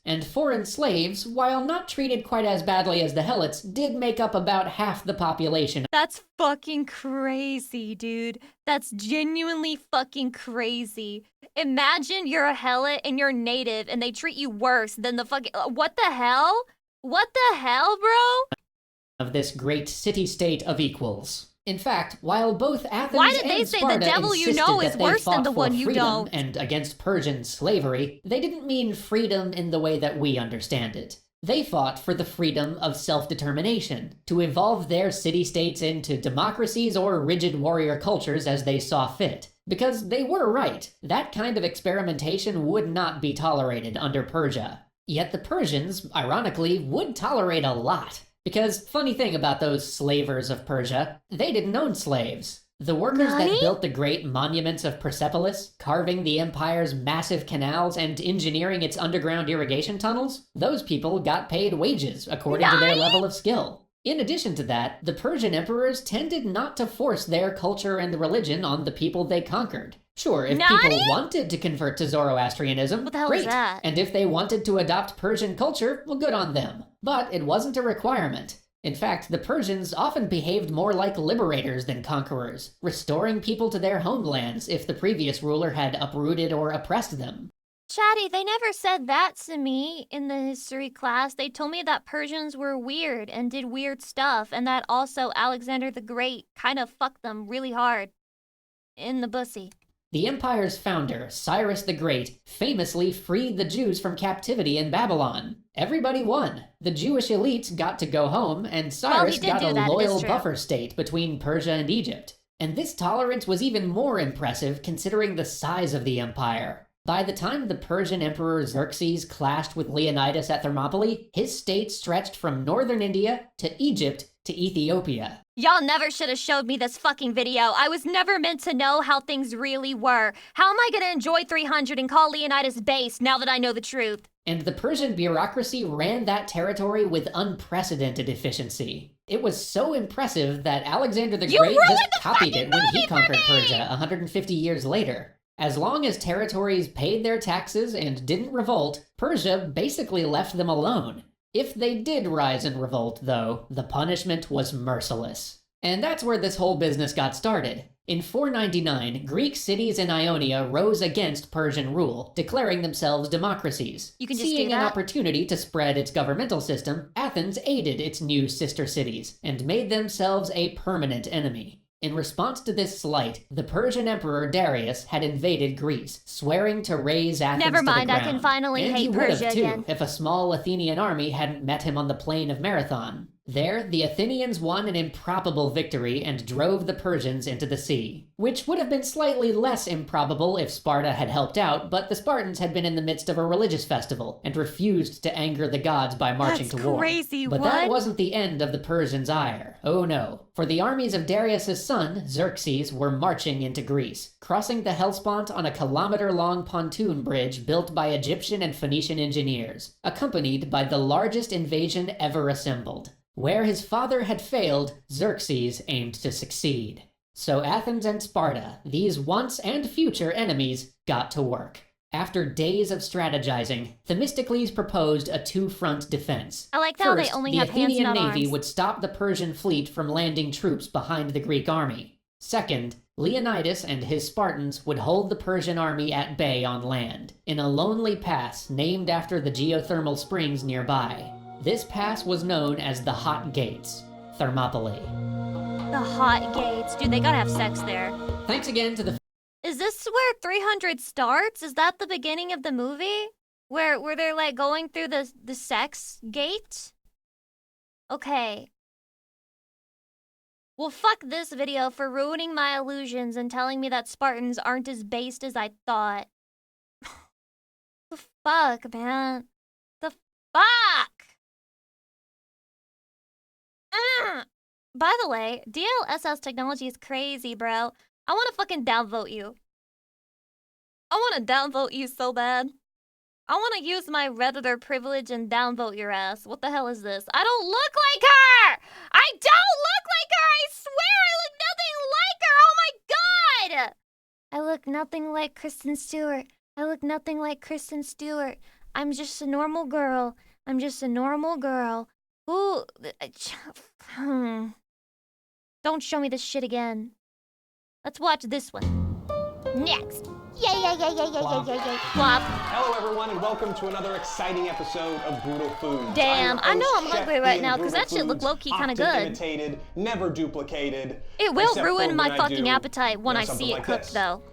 Speaker 3: And foreign slaves, while not treated quite as badly as the Helots, did make up about half the population.
Speaker 2: That's fucking crazy, dude. That's genuinely fucking crazy. Imagine you're a Helot and you're native and they treat you worse than the fucking... What the hell? What the hell, bro?
Speaker 3: Of this great city-state of equals. In fact, while both Athens
Speaker 2: Why did they
Speaker 3: and
Speaker 2: say
Speaker 3: Sparta
Speaker 2: the devil you
Speaker 3: insisted
Speaker 2: know
Speaker 3: that
Speaker 2: is
Speaker 3: they
Speaker 2: worse than
Speaker 3: fought
Speaker 2: the
Speaker 3: for
Speaker 2: one you
Speaker 3: freedom
Speaker 2: don't?
Speaker 3: and against Persian slavery, they didn't mean freedom in the way that we understand it. They fought for the freedom of self-determination, to evolve their city-states into democracies or rigid warrior cultures as they saw fit. Because they were right, that kind of experimentation would not be tolerated under Persia. Yet the Persians, ironically, would tolerate a lot. Because, funny thing about those slavers of Persia, they didn't own slaves. The workers that built the great monuments of Persepolis, carving the empire's massive canals and engineering its underground irrigation tunnels, those people got paid wages according to their level of skill. In addition to that, the Persian emperors tended not to force their culture and religion on the people they conquered. Sure, if people wanted to convert to Zoroastrianism,
Speaker 2: What the hell
Speaker 3: great.
Speaker 2: is that?
Speaker 3: And if they wanted to adopt Persian culture, well, good on them. But it wasn't a requirement. In fact, the Persians often behaved more like liberators than conquerors, restoring people to their homelands if the previous ruler had uprooted or oppressed them.
Speaker 2: Chatty, they never said that to me in the history class. They told me that Persians were weird and did weird stuff, and that also Alexander the Great kind of fucked them really hard in the bussy.
Speaker 3: The empire's founder, Cyrus the Great, famously freed the Jews from captivity in Babylon. Everybody won. The Jewish elites got to go home, and Cyrus got a loyal buffer state between Persia and Egypt. And this tolerance was even more impressive considering the size of the empire. By the time the Persian emperor Xerxes clashed with Leonidas at Thermopylae, his state stretched from northern India to Egypt to Ethiopia.
Speaker 2: Y'all never should have showed me this fucking video. I was never meant to know how things really were. How am I gonna enjoy 300 and call Leonidas base now that I know the truth?
Speaker 3: And the Persian bureaucracy ran that territory with unprecedented efficiency. It was so impressive that Alexander the Great just copied it when he conquered Persia 150 years later. As long as territories paid their taxes and didn't revolt, Persia basically left them alone. If they did rise and revolt, though, the punishment was merciless. And that's where this whole business got started. In 499, Greek cities in Ionia rose against Persian rule, declaring themselves democracies.
Speaker 2: You can just
Speaker 3: Seeing
Speaker 2: do
Speaker 3: an
Speaker 2: that?
Speaker 3: opportunity to spread its governmental system, Athens aided its new sister cities, and made themselves a permanent enemy. In response to this slight, the Persian Emperor Darius had invaded Greece, swearing to raise Athens
Speaker 2: Never mind,
Speaker 3: to the
Speaker 2: I
Speaker 3: ground.
Speaker 2: can finally
Speaker 3: And
Speaker 2: hate
Speaker 3: he would have,
Speaker 2: Persia
Speaker 3: too,
Speaker 2: again.
Speaker 3: if a small Athenian army hadn't met him on the plain of Marathon. There, the Athenians won an improbable victory and drove the Persians into the sea. Which would have been slightly less improbable if Sparta had helped out, but the Spartans had been in the midst of a religious festival and refused to anger the gods by marching to war.
Speaker 2: crazy,
Speaker 3: But
Speaker 2: what?
Speaker 3: that wasn't the end of the Persians' ire. Oh no. For the armies of Darius' son, Xerxes, were marching into Greece, crossing the Hellespont on a kilometer-long pontoon bridge built by Egyptian and Phoenician engineers, accompanied by the largest invasion ever assembled. Where his father had failed, Xerxes aimed to succeed. So Athens and Sparta, these once and future enemies, got to work. After days of strategizing, Themistocles proposed a two-front defense.
Speaker 2: I like how they
Speaker 3: First,
Speaker 2: only
Speaker 3: the
Speaker 2: have hands,
Speaker 3: Athenian
Speaker 2: not
Speaker 3: navy
Speaker 2: arms.
Speaker 3: would stop the Persian fleet from landing troops behind the Greek army. Second, Leonidas and his Spartans would hold the Persian army at bay on land, in a lonely pass named after the geothermal springs nearby. This pass was known as the Hot Gates, Thermopylae.
Speaker 2: The hot gates. Dude, they gotta have sex there.
Speaker 3: Thanks again to the...
Speaker 2: Is this where 300 starts? Is that the beginning of the movie? Where they're like going through the sex gate? Okay. Well, fuck this video for ruining my illusions and telling me that Spartans aren't as based as I thought. The fuck, man? The fuck? By the way, DLSS technology is crazy, bro. I want to fucking downvote you. I want to downvote you so bad. I want to use my Redditor privilege and downvote your ass. What the hell is this? I don't look like her! I don't look like her! I swear I look nothing like her! Oh my god! I look nothing like Kristen Stewart. I look nothing like Kristen Stewart. I'm just a normal girl. I'm just a normal girl. Ooh. Don't show me this shit again. Let's watch this one. Next. Yay. Flop.
Speaker 5: Hello everyone and welcome to another exciting episode of Brutal Foods.
Speaker 2: Damn, I know I'm
Speaker 5: Chef
Speaker 2: hungry right
Speaker 5: Ian
Speaker 2: now because that shit looked low-key kind of good.
Speaker 5: Imitated, never duplicated.
Speaker 2: It will
Speaker 5: except
Speaker 2: ruin
Speaker 5: for
Speaker 2: my
Speaker 5: when
Speaker 2: fucking
Speaker 5: do,
Speaker 2: appetite when I
Speaker 5: something
Speaker 2: see it
Speaker 5: like
Speaker 2: cooked
Speaker 5: this.
Speaker 2: though.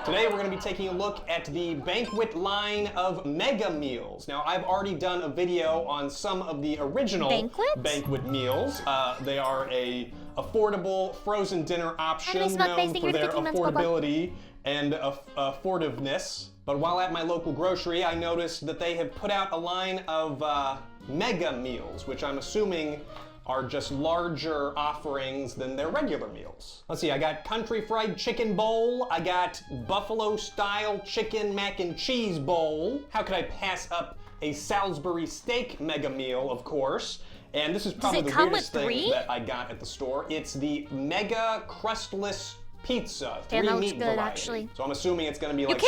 Speaker 5: Today we're going to be taking a look at the banquet line of mega meals. Now I've already done a video on some of the original banquet meals. They are a affordable frozen dinner option known for their affordability and affordativeness. But while at my local grocery, I noticed that they have put out a line of mega meals, which I'm assuming are just larger offerings than their regular meals. Let's see, I got country fried chicken bowl, I got buffalo style chicken mac and cheese bowl. How could I pass up a Salisbury steak mega meal, of course? And this is probably the weirdest thing that I got at the store. It's the mega crustless pizza,
Speaker 2: Damn, that looks
Speaker 5: three-meat
Speaker 2: good,
Speaker 5: variety.
Speaker 2: actually.
Speaker 5: So I'm assuming it's gonna be like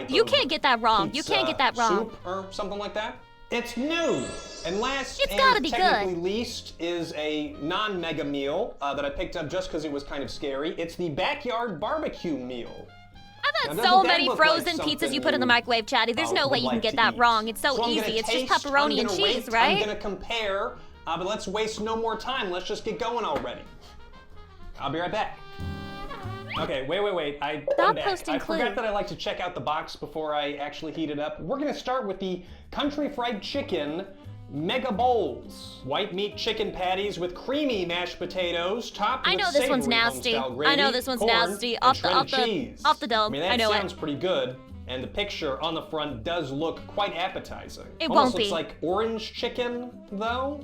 Speaker 2: You can't get that wrong. You can't get that wrong.
Speaker 5: Soup or something like that. It's new! And last
Speaker 2: It's gotta be
Speaker 5: technically
Speaker 2: good.
Speaker 5: least is a non-mega meal that I picked up just because it was kind of scary. It's the backyard barbecue meal.
Speaker 2: I've had
Speaker 5: Now,
Speaker 2: so
Speaker 5: doesn't that
Speaker 2: many
Speaker 5: look like
Speaker 2: frozen pizzas
Speaker 5: something
Speaker 2: you put in the microwave, Chatty. There's no way you can get that wrong. It's so
Speaker 5: I'm
Speaker 2: easy.
Speaker 5: gonna
Speaker 2: It's just
Speaker 5: taste,
Speaker 2: pepperoni
Speaker 5: I'm
Speaker 2: and
Speaker 5: gonna
Speaker 2: cheese,
Speaker 5: rate,
Speaker 2: right?
Speaker 5: I'm gonna compare, but let's waste no more time. Let's just get going already. I'll be right back. Okay, wait. I'm back. I forgot that I like to check out the box before I actually heat it up. We're gonna start with the country fried chicken mega bowls. White meat chicken patties with creamy mashed potatoes, topped with
Speaker 2: this one's
Speaker 5: savory
Speaker 2: nasty.
Speaker 5: home-style gravy,
Speaker 2: I know this one's
Speaker 5: corn,
Speaker 2: nasty.
Speaker 5: and
Speaker 2: Off
Speaker 5: shredded cheese.
Speaker 2: the dome.
Speaker 5: I mean, that
Speaker 2: I know
Speaker 5: sounds
Speaker 2: it.
Speaker 5: pretty good. And the picture on the front does look quite appetizing.
Speaker 2: It
Speaker 5: Almost
Speaker 2: won't be.
Speaker 5: looks like orange chicken, though.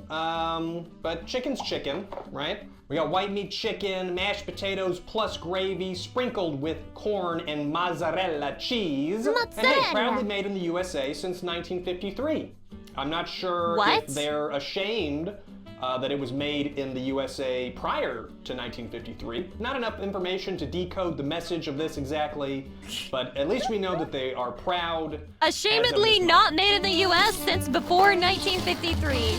Speaker 5: But chicken's chicken, right? We got white meat chicken, mashed potatoes plus gravy, sprinkled with corn and mozzarella cheese. And hey, proudly made in the USA since 1953. I'm not sure if they're ashamed that it was made in the USA prior to 1953. Not enough information to decode the message of this exactly, but at least we know that they are proud.
Speaker 2: Ashamedly not made in the US since before 1953.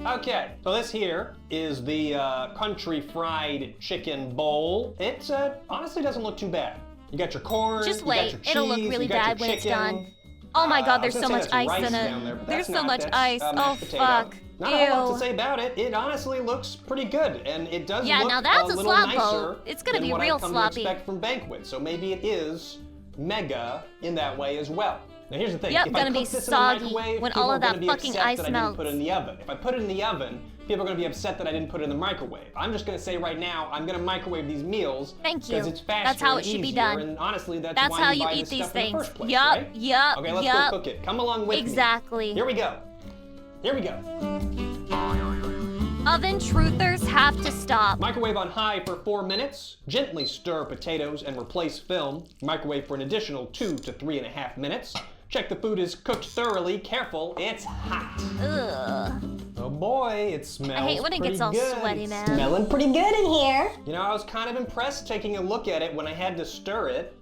Speaker 5: Okay, so this here is the country fried chicken bowl. It honestly doesn't look too bad. You got your corn,
Speaker 2: Just
Speaker 5: you
Speaker 2: wait,
Speaker 5: got your
Speaker 2: it'll look
Speaker 5: cheese,
Speaker 2: really
Speaker 5: you got
Speaker 2: bad
Speaker 5: your
Speaker 2: when it's
Speaker 5: chicken.
Speaker 2: done. Oh my god, there's
Speaker 5: I was
Speaker 2: so
Speaker 5: gonna
Speaker 2: much
Speaker 5: say that's
Speaker 2: ice
Speaker 5: rice
Speaker 2: in
Speaker 5: down there,
Speaker 2: it.
Speaker 5: but
Speaker 2: There's
Speaker 5: that's
Speaker 2: so
Speaker 5: not.
Speaker 2: much
Speaker 5: That's,
Speaker 2: ice.
Speaker 5: mashed
Speaker 2: Oh
Speaker 5: potato.
Speaker 2: fuck.
Speaker 5: Not a whole lot to
Speaker 2: Ew.
Speaker 5: say about it. It honestly looks pretty good, and it does
Speaker 2: Yeah,
Speaker 5: look
Speaker 2: now that's
Speaker 5: a
Speaker 2: a
Speaker 5: little
Speaker 2: slop
Speaker 5: nicer
Speaker 2: bowl. It's gonna
Speaker 5: than
Speaker 2: be
Speaker 5: what
Speaker 2: real
Speaker 5: I've come
Speaker 2: sloppy.
Speaker 5: to expect from banquet. So maybe it is mega in that way as well. Now here's the thing.
Speaker 2: Yep,
Speaker 5: if
Speaker 2: gonna
Speaker 5: I
Speaker 2: be
Speaker 5: cook this
Speaker 2: soggy
Speaker 5: in the microwave,
Speaker 2: when
Speaker 5: people
Speaker 2: all
Speaker 5: are
Speaker 2: of that
Speaker 5: gonna be
Speaker 2: fucking
Speaker 5: upset
Speaker 2: ice
Speaker 5: that I didn't
Speaker 2: melts.
Speaker 5: put it in the oven. If I put it in the oven, people are gonna be upset that I didn't put it in the microwave. I'm just gonna say right now, I'm gonna microwave these meals.
Speaker 2: Thank you.
Speaker 5: Because it's faster
Speaker 2: That's how
Speaker 5: and
Speaker 2: it should be
Speaker 5: easier,
Speaker 2: done.
Speaker 5: And honestly, that's
Speaker 2: That's
Speaker 5: why
Speaker 2: how
Speaker 5: you
Speaker 2: you
Speaker 5: buy
Speaker 2: eat
Speaker 5: this
Speaker 2: these
Speaker 5: stuff in the
Speaker 2: things.
Speaker 5: first place,
Speaker 2: Yup,
Speaker 5: right?
Speaker 2: yup,
Speaker 5: Okay, let's
Speaker 2: yup.
Speaker 5: go cook it. Come along with me.
Speaker 2: Exactly.
Speaker 5: Here we go. Here we go.
Speaker 2: Oven truthers have to stop.
Speaker 5: Microwave on high for 4 minutes. Gently stir potatoes and replace film. Microwave for an additional 2 to 3.5 minutes. Check the food is cooked thoroughly. Careful, it's hot.
Speaker 2: Ugh.
Speaker 5: Oh boy, it smells
Speaker 2: I hate when it
Speaker 5: pretty
Speaker 2: gets all
Speaker 5: good.
Speaker 2: sweaty, man.
Speaker 5: Smelling pretty good in here. You know, I was kind of impressed taking a look at it when I had to stir it.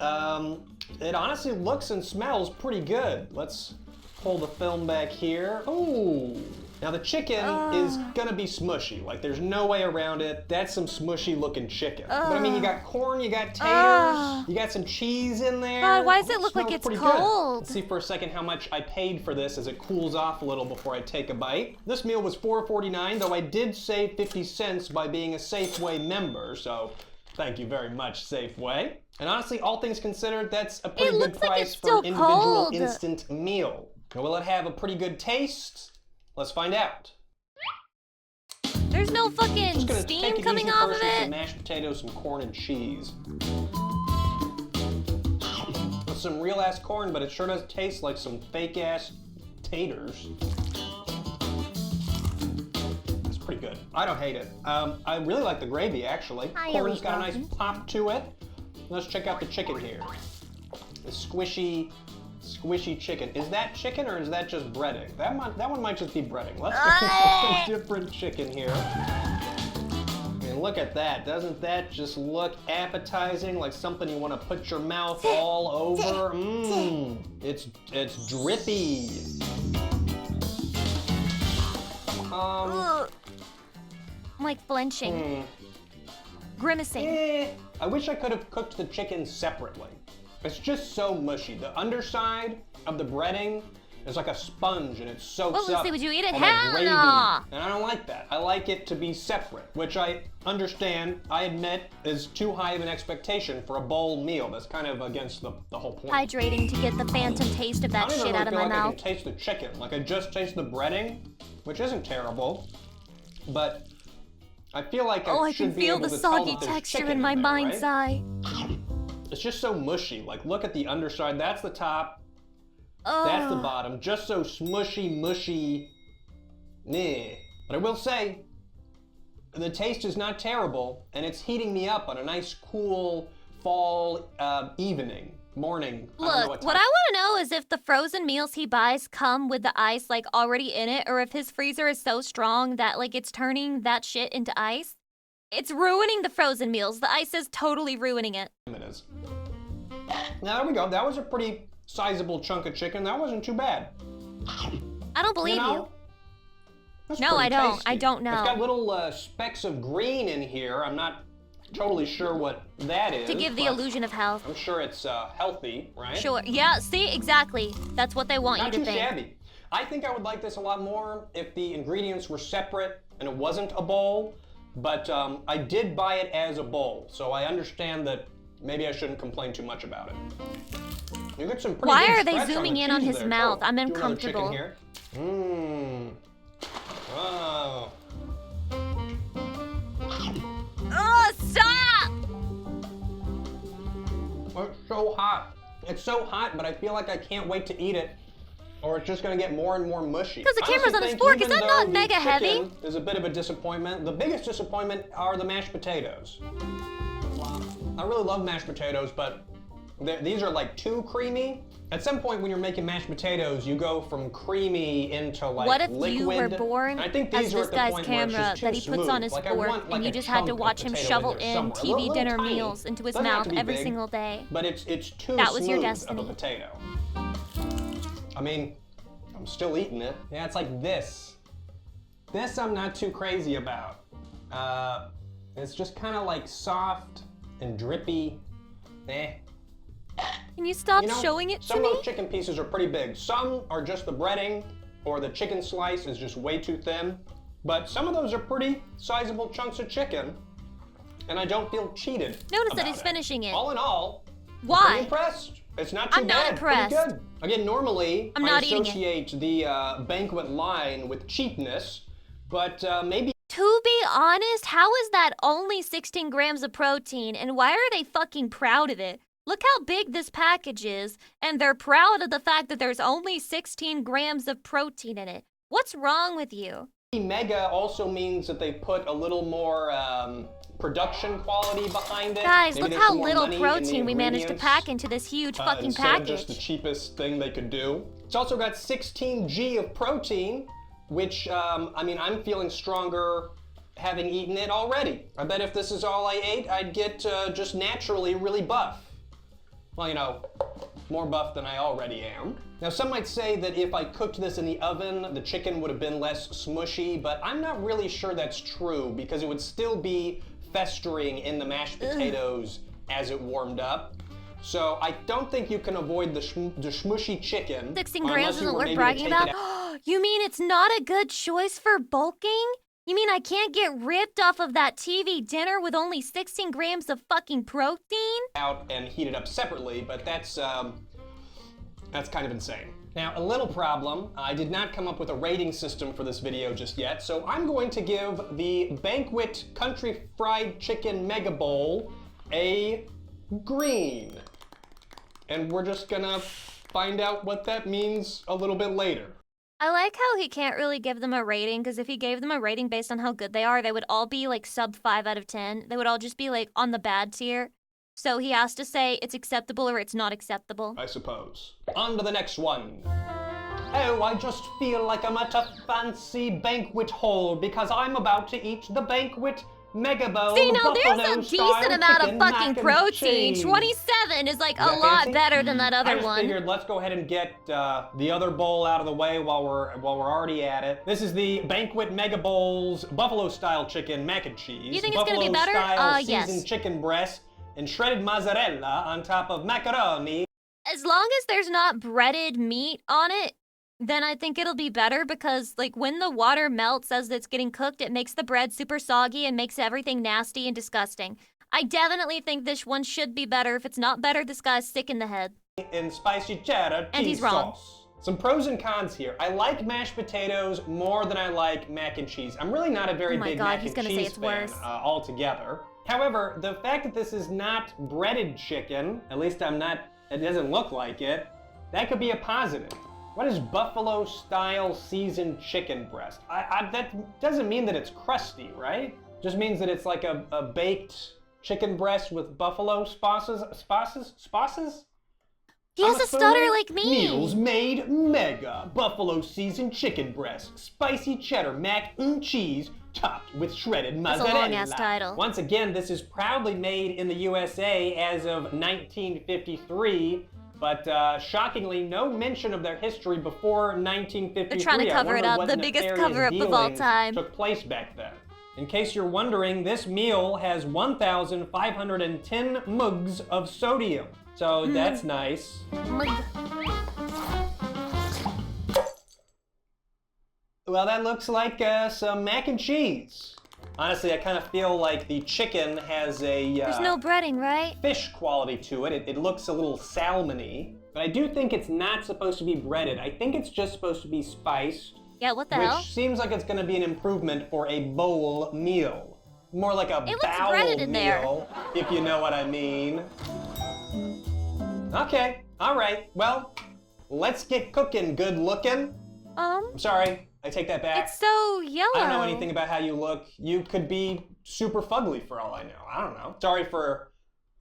Speaker 5: It honestly looks and smells pretty good. Let's pull the film back here. Ooh. Now the chicken is gonna be smushy. Like there's no way around it. That's some smushy looking chicken. But I mean, you got corn, you got taters, you got some cheese in there.
Speaker 2: God, why does it look like
Speaker 5: Smells
Speaker 2: it's
Speaker 5: pretty good.
Speaker 2: cold?
Speaker 5: Let's see for a second how much I paid for this as it cools off a little before I take a bite. This meal was $4.49, though I did save 50 cents by being a Safeway member, so thank you very much, Safeway. And honestly, all things considered, that's a pretty good price for an individual
Speaker 2: cold.
Speaker 5: instant meal. Now, will it have a pretty good taste? Let's find out.
Speaker 2: There's no fucking steam coming off of
Speaker 5: Some
Speaker 2: it.
Speaker 5: mashed potatoes, some corn and cheese. That's some real ass corn, but it sure does taste like some fake ass taters. That's pretty good. I don't hate it. I really like the gravy actually. Corn's got a nice pop to it. Let's check out the chicken here. The squishy chicken. Is that chicken or is that just breading? That one might just be breading. Let's get a different chicken here. I mean, look at that. Doesn't that just look appetizing, like something you want to put your mouth all over? Mmm. It's drippy.
Speaker 2: I'm like flinching. Grimacing.
Speaker 5: I wish I could have cooked the chicken separately. It's just so mushy. The underside of the breading is like a sponge and it soaks up.
Speaker 2: Lucy, would you eat it?
Speaker 5: all that
Speaker 2: Hell
Speaker 5: gravy.
Speaker 2: no.
Speaker 5: And I don't like that. I like it to be separate, which I understand, I admit, is too high of an expectation for a bowl meal. That's kind of against the whole point.
Speaker 2: Hydrating to get the phantom taste of that shit out of my
Speaker 5: I
Speaker 2: mouth.
Speaker 5: can taste the chicken. Like I just taste the breading, which isn't terrible, but I feel like
Speaker 2: I can feel the soggy texture in my mind's eye.
Speaker 5: It's just so mushy. Like, look at the underside. That's the top. That's the bottom. Just so smushy, mushy. Nah. But I will say, the taste is not terrible, and it's heating me up on a nice, cool fall morning.
Speaker 2: Look, what I want to know is if the frozen meals he buys come with the ice like already in it, or if his freezer is so strong that like it's turning that shit into ice. It's ruining the frozen meals. The ice is totally ruining it.
Speaker 5: It is. Now there we go. That was a pretty sizable chunk of chicken. That wasn't too bad.
Speaker 2: I don't believe you.
Speaker 5: That's
Speaker 2: No, I
Speaker 5: pretty
Speaker 2: don't.
Speaker 5: tasty.
Speaker 2: I don't know.
Speaker 5: It's got little specks of green in here. I'm not totally sure what that is.
Speaker 2: To give the illusion of health.
Speaker 5: I'm sure it's healthy, right?
Speaker 2: Sure. Yeah, see, exactly. That's what they want
Speaker 5: Not
Speaker 2: you
Speaker 5: too
Speaker 2: to think.
Speaker 5: shabby. I think I would like this a lot more if the ingredients were separate and it wasn't a bowl, but I did buy it as a bowl, so I understand that maybe I shouldn't complain too much about it. You get some pretty
Speaker 2: Why
Speaker 5: good
Speaker 2: are they
Speaker 5: stretch
Speaker 2: zooming
Speaker 5: the
Speaker 2: in on
Speaker 5: cheese
Speaker 2: his
Speaker 5: there.
Speaker 2: mouth? I'm
Speaker 5: Do another
Speaker 2: uncomfortable.
Speaker 5: chicken here. Mmm. Wow.
Speaker 2: Oh, stop!
Speaker 5: It's so hot. It's so hot, but I feel like I can't wait to eat it, or it's just gonna get more and more mushy.
Speaker 2: Because the
Speaker 5: I
Speaker 2: camera's on
Speaker 5: honestly
Speaker 2: his
Speaker 5: think
Speaker 2: fork. Is
Speaker 5: even
Speaker 2: that not
Speaker 5: though
Speaker 2: mega
Speaker 5: the
Speaker 2: heavy?
Speaker 5: chicken is a bit of a disappointment. The biggest disappointment are the mashed potatoes. I really love mashed potatoes, but these are like too creamy. At some point when you're making mashed potatoes, you go from creamy into like
Speaker 2: What if
Speaker 5: liquid.
Speaker 2: you were born
Speaker 5: I think
Speaker 2: as
Speaker 5: these are
Speaker 2: this
Speaker 5: at the
Speaker 2: guy's
Speaker 5: point where it's
Speaker 2: camera
Speaker 5: just too
Speaker 2: that he puts
Speaker 5: smooth.
Speaker 2: on his
Speaker 5: Like, I
Speaker 2: fork
Speaker 5: want,
Speaker 2: and
Speaker 5: like,
Speaker 2: you
Speaker 5: a
Speaker 2: just had to
Speaker 5: chunk of
Speaker 2: watch him
Speaker 5: potato
Speaker 2: shovel
Speaker 5: there
Speaker 2: in
Speaker 5: somewhere.
Speaker 2: TV
Speaker 5: Little
Speaker 2: dinner
Speaker 5: tiny.
Speaker 2: meals into his
Speaker 5: Doesn't have
Speaker 2: mouth
Speaker 5: to be
Speaker 2: every
Speaker 5: big,
Speaker 2: single day?
Speaker 5: But it's too
Speaker 2: That was your
Speaker 5: smooth
Speaker 2: destiny.
Speaker 5: of a potato. I mean, I'm still eating it. Yeah, it's like this. This I'm not too crazy about. It's just kind of like soft and drippy.
Speaker 2: Can you stop
Speaker 5: You know,
Speaker 2: showing it to
Speaker 5: some
Speaker 2: me?
Speaker 5: of those chicken pieces are pretty big. Some are just the breading, or the chicken slice is just way too thin. But some of those are pretty sizable chunks of chicken, and I don't feel cheated.
Speaker 2: Notice that
Speaker 5: about
Speaker 2: he's
Speaker 5: it.
Speaker 2: finishing it.
Speaker 5: All in all, I'm
Speaker 2: Why?
Speaker 5: pretty impressed. It's not too
Speaker 2: I'm
Speaker 5: bad.
Speaker 2: not impressed.
Speaker 5: Pretty good. Again, normally
Speaker 2: I'm
Speaker 5: I
Speaker 2: not eating it.
Speaker 5: associate the banquet line with cheapness, but maybe.
Speaker 2: To be honest, how is that only 16 grams of protein, and why are they fucking proud of it? Look how big this package is, and they're proud of the fact that there's only 16 grams of protein in it. What's wrong with you?
Speaker 5: Mega also means that they put a little more production quality behind it.
Speaker 2: Guys,
Speaker 5: Maybe
Speaker 2: look
Speaker 5: there's
Speaker 2: how
Speaker 5: some more
Speaker 2: little
Speaker 5: money in the
Speaker 2: protein we managed to
Speaker 5: ingredients,
Speaker 2: pack into this huge fucking
Speaker 5: instead
Speaker 2: package.
Speaker 5: of just the cheapest thing they could do. It's also got 16 G of protein, which, I mean, I'm feeling stronger having eaten it already. I bet if this is all I ate, I'd get just naturally really buff. Well, you know, more buff than I already am. Now, some might say that if I cooked this in the oven, the chicken would have been less smushy, but I'm not really sure that's true because it would still be festering in the mashed potatoes as it warmed up. So I don't think you can avoid the smushy chicken.
Speaker 2: 16 grams
Speaker 5: unless you
Speaker 2: isn't
Speaker 5: were
Speaker 2: worth
Speaker 5: maybe to
Speaker 2: bragging
Speaker 5: take
Speaker 2: about?
Speaker 5: it out.
Speaker 2: You mean it's not a good choice for bulking? You mean I can't get ripped off of that TV dinner with only 16 grams of fucking protein?
Speaker 5: Out and heat it up separately, but that's kind of insane. Now, a little problem, I did not come up with a rating system for this video just yet, so I'm going to give the Banquet Country Fried Chicken Mega Bowl a green. And we're just gonna find out what that means a little bit later.
Speaker 2: I like how he can't really give them a rating, because if he gave them a rating based on how good they are, they would all be like sub 5 out of 10. They would all just be like on the bad tier. So he has to say it's acceptable or it's not acceptable.
Speaker 5: I suppose. On to the next one. Oh, I just feel like I'm at a fancy banquet hall because I'm about to eat the banquet mega bowl.
Speaker 2: See, now there's a
Speaker 5: buffalo
Speaker 2: decent
Speaker 5: style
Speaker 2: amount of
Speaker 5: chicken
Speaker 2: fucking
Speaker 5: mac and
Speaker 2: protein.
Speaker 5: cheese.
Speaker 2: 27 is like a
Speaker 5: that
Speaker 2: lot
Speaker 5: fancy?
Speaker 2: better than that
Speaker 5: I
Speaker 2: other
Speaker 5: just
Speaker 2: one.
Speaker 5: figured let's go ahead and get the other bowl out of the way while we're already at it. This is the Banquet Mega Bowl's buffalo style chicken mac and cheese.
Speaker 2: You think it's gonna be better?
Speaker 5: Style
Speaker 2: Yes.
Speaker 5: seasoned chicken breast and shredded mozzarella on top of macaroni.
Speaker 2: As long as there's not breaded meat on it, then I think it'll be better, because like when the water melts as it's getting cooked, it makes the bread super soggy and makes everything nasty and disgusting. I definitely think this one should be better. If it's not better, this guy's sick in the head.
Speaker 5: And spicy cheddar
Speaker 2: And
Speaker 5: cheese
Speaker 2: he's wrong.
Speaker 5: sauce. Some pros and cons here. I like mashed potatoes more than I like mac and cheese. I'm really not a very
Speaker 2: Oh my
Speaker 5: big
Speaker 2: God,
Speaker 5: mac
Speaker 2: he's
Speaker 5: and
Speaker 2: gonna say
Speaker 5: cheese
Speaker 2: it's
Speaker 5: fan
Speaker 2: worse.
Speaker 5: altogether. However, the fact that this is not breaded chicken, at least it doesn't look like it, that could be a positive. What is buffalo style seasoned chicken breast? That doesn't mean that it's crusty, right? Just means that it's like a baked chicken breast with buffalo spices?
Speaker 2: He has a stutter like me.
Speaker 5: Meals made mega. Buffalo seasoned chicken breast, spicy cheddar mac and cheese, topped with shredded
Speaker 2: That's a
Speaker 5: mozzarella.
Speaker 2: long-ass title.
Speaker 5: Once again, this is proudly made in the USA as of 1953, but shockingly, no mention of their history before 1953.
Speaker 2: They're trying to cover it
Speaker 5: I
Speaker 2: up.
Speaker 5: wonder
Speaker 2: The
Speaker 5: what
Speaker 2: biggest
Speaker 5: nefarious
Speaker 2: cover-up of all
Speaker 5: dealings
Speaker 2: time.
Speaker 5: took place back then. In case you're wondering, this meal has 1,510 mugs of sodium. So that's nice. Well, that looks like some mac and cheese. Honestly, I kind of feel like the chicken has a
Speaker 2: There's no breading, right?
Speaker 5: fish quality to it. It looks a little salmon-y, but I do think it's not supposed to be breaded. I think it's just supposed to be spiced.
Speaker 2: Yeah, what the
Speaker 5: Which
Speaker 2: hell?
Speaker 5: seems like it's going to be an improvement for a bowl meal. More like a bowel
Speaker 2: breaded in there.
Speaker 5: meal, if you know what I mean. Okay, all right. Well, let's get cooking, good looking. I'm sorry, I take that back.
Speaker 2: It's so yellow.
Speaker 5: I don't know anything about how you look. You could be super fugly for all I know. I don't know. Sorry for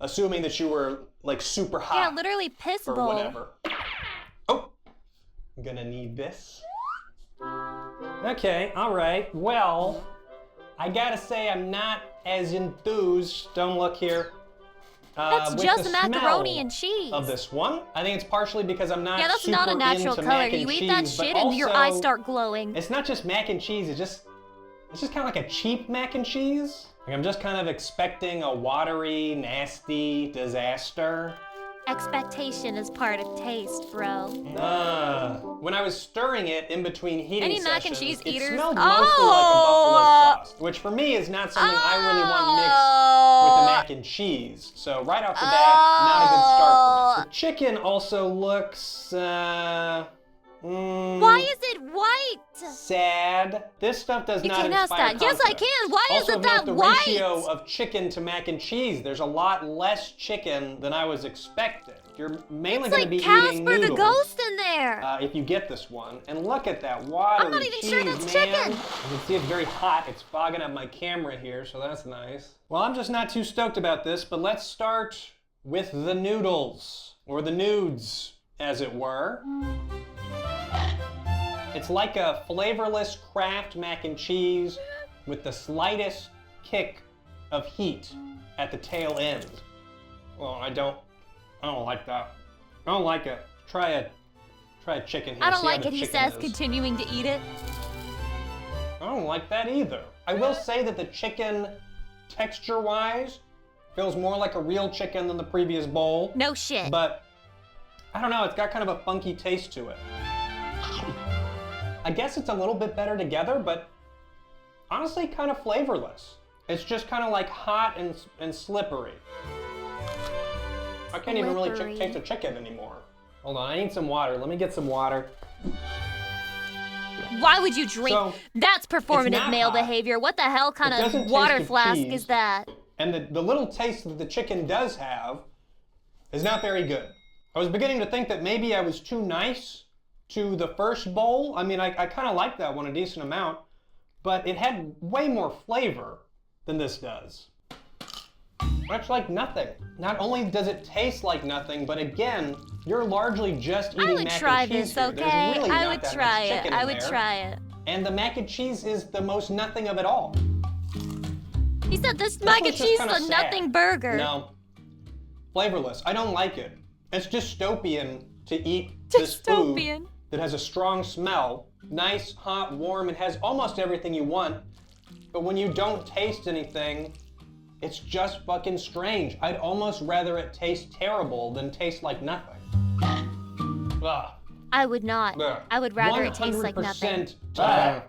Speaker 5: assuming that you were like super hot.
Speaker 2: Yeah, literally piss
Speaker 5: or
Speaker 2: bowl.
Speaker 5: whatever. Oh, I'm gonna need this. Okay, all right. Well, I gotta say I'm not as enthused. Don't look here.
Speaker 2: That's
Speaker 5: with
Speaker 2: just
Speaker 5: the
Speaker 2: macaroni
Speaker 5: smell
Speaker 2: and cheese.
Speaker 5: of this one. I think it's partially because I'm not
Speaker 2: Yeah, that's
Speaker 5: super
Speaker 2: not a natural
Speaker 5: into
Speaker 2: color.
Speaker 5: mac and
Speaker 2: You eat
Speaker 5: cheese,
Speaker 2: that
Speaker 5: but
Speaker 2: shit and your eyes
Speaker 5: also,
Speaker 2: start glowing.
Speaker 5: It's not just mac and cheese, it's just kind of like a cheap mac and cheese. Like I'm just kind of expecting a watery, nasty disaster.
Speaker 2: Expectation is part of taste, bro.
Speaker 5: When I was stirring it in between heating
Speaker 2: Any
Speaker 5: sessions,
Speaker 2: mac and cheese
Speaker 5: it
Speaker 2: eaters?
Speaker 5: smelled mostly like a buffalo sauce, which for me is not something I really want mixed with the mac and cheese. So right off the bat, not a good start for me. The chicken also looks,
Speaker 2: Why is it white?
Speaker 5: sad. This stuff does
Speaker 2: You
Speaker 5: not
Speaker 2: can't ask
Speaker 5: inspire
Speaker 2: that. Yes, I
Speaker 5: confidence.
Speaker 2: can. Why is
Speaker 5: Also
Speaker 2: it that
Speaker 5: note the
Speaker 2: white?
Speaker 5: ratio of chicken to mac and cheese. There's a lot less chicken than I was expecting. You're mainly
Speaker 2: It's
Speaker 5: going to be
Speaker 2: like
Speaker 5: eating
Speaker 2: Casper the
Speaker 5: noodles.
Speaker 2: Ghost in there.
Speaker 5: If you get this one. And look at that watery
Speaker 2: I'm not even
Speaker 5: cheese,
Speaker 2: sure that's
Speaker 5: man.
Speaker 2: chicken.
Speaker 5: You can see it's very hot. It's fogging up my camera here, so that's nice. Well, I'm just not too stoked about this, but let's start with the noodles, or the nudes, as it were. It's like a flavorless Kraft mac and cheese with the slightest kick of heat at the tail end. Well, I don't like that. I don't like it. Try a chicken here.
Speaker 2: I don't
Speaker 5: see how
Speaker 2: like
Speaker 5: the
Speaker 2: it, he
Speaker 5: chicken
Speaker 2: says,
Speaker 5: is.
Speaker 2: continuing to eat it.
Speaker 5: I don't like that either. I will say that the chicken, texture-wise, feels more like a real chicken than the previous bowl.
Speaker 2: No shit.
Speaker 5: But, I don't know, it's got kind of a funky taste to it. I guess it's a little bit better together, but honestly kind of flavorless. It's just kind of like hot and slippery. I can't even really
Speaker 2: Slippery.
Speaker 5: taste the chicken anymore. Hold on, I need some water. Let me get some water.
Speaker 2: Why would you drink?
Speaker 5: So,
Speaker 2: That's performative
Speaker 5: not
Speaker 2: male
Speaker 5: hot.
Speaker 2: behavior. What the hell kind
Speaker 5: It doesn't
Speaker 2: of
Speaker 5: taste
Speaker 2: water
Speaker 5: of
Speaker 2: flask
Speaker 5: cheese.
Speaker 2: is that?
Speaker 5: And the little taste that the chicken does have is not very good. I was beginning to think that maybe I was too nice to the first bowl. I mean, I kind of liked that one a decent amount, but it had way more flavor than this does. Much like nothing. Not only does it taste like nothing, but again, you're largely just eating mac and cheese.
Speaker 2: I would try this,
Speaker 5: here.
Speaker 2: okay?
Speaker 5: There's really
Speaker 2: I
Speaker 5: not
Speaker 2: would
Speaker 5: that
Speaker 2: try
Speaker 5: much
Speaker 2: it.
Speaker 5: chicken
Speaker 2: I
Speaker 5: in
Speaker 2: would
Speaker 5: there.
Speaker 2: try it.
Speaker 5: And the mac and cheese is the most nothing of it all.
Speaker 2: You said this mac and
Speaker 5: one's just
Speaker 2: cheese
Speaker 5: kinda
Speaker 2: is a
Speaker 5: sad.
Speaker 2: nothing burger.
Speaker 5: No. Flavorless. I don't like it. It's dystopian to eat this food
Speaker 2: Dystopian.
Speaker 5: that has a strong smell. Nice, hot, warm. It has almost everything you want. But when you don't taste anything, it's just fucking strange. I'd almost rather it taste terrible than taste like nothing. Ugh.
Speaker 2: I would not.
Speaker 5: Ugh.
Speaker 2: I would rather it taste like nothing.
Speaker 5: 100%.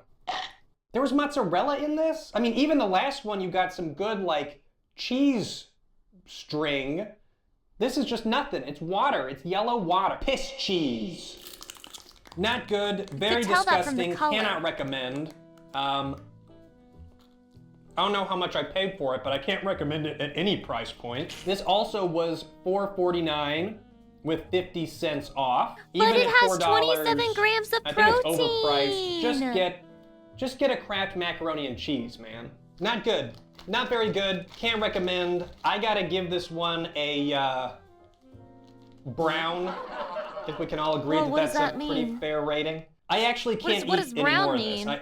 Speaker 5: There was mozzarella in this? I mean, even the last one, you got some good, like, cheese string. This is just nothing. It's water. It's yellow water. Piss cheese. Not good. Very
Speaker 2: You can tell that from the
Speaker 5: disgusting.
Speaker 2: color.
Speaker 5: Cannot recommend. I don't know how much I paid for it, but I can't recommend it at any price point. This also was $4.49 with 50 cents off.
Speaker 2: But
Speaker 5: Even
Speaker 2: it
Speaker 5: at
Speaker 2: has
Speaker 5: $4,
Speaker 2: 27 grams of
Speaker 5: I think it's
Speaker 2: protein.
Speaker 5: overpriced. Just get a Kraft macaroni and cheese, man. Not good. Not very good. Can't recommend. I gotta give this one a brown. If we can all agree
Speaker 2: Well, what
Speaker 5: that's
Speaker 2: does that
Speaker 5: a pretty
Speaker 2: mean?
Speaker 5: fair rating. I actually can't
Speaker 2: what
Speaker 5: eat
Speaker 2: does
Speaker 5: any
Speaker 2: brown
Speaker 5: more
Speaker 2: mean?
Speaker 5: of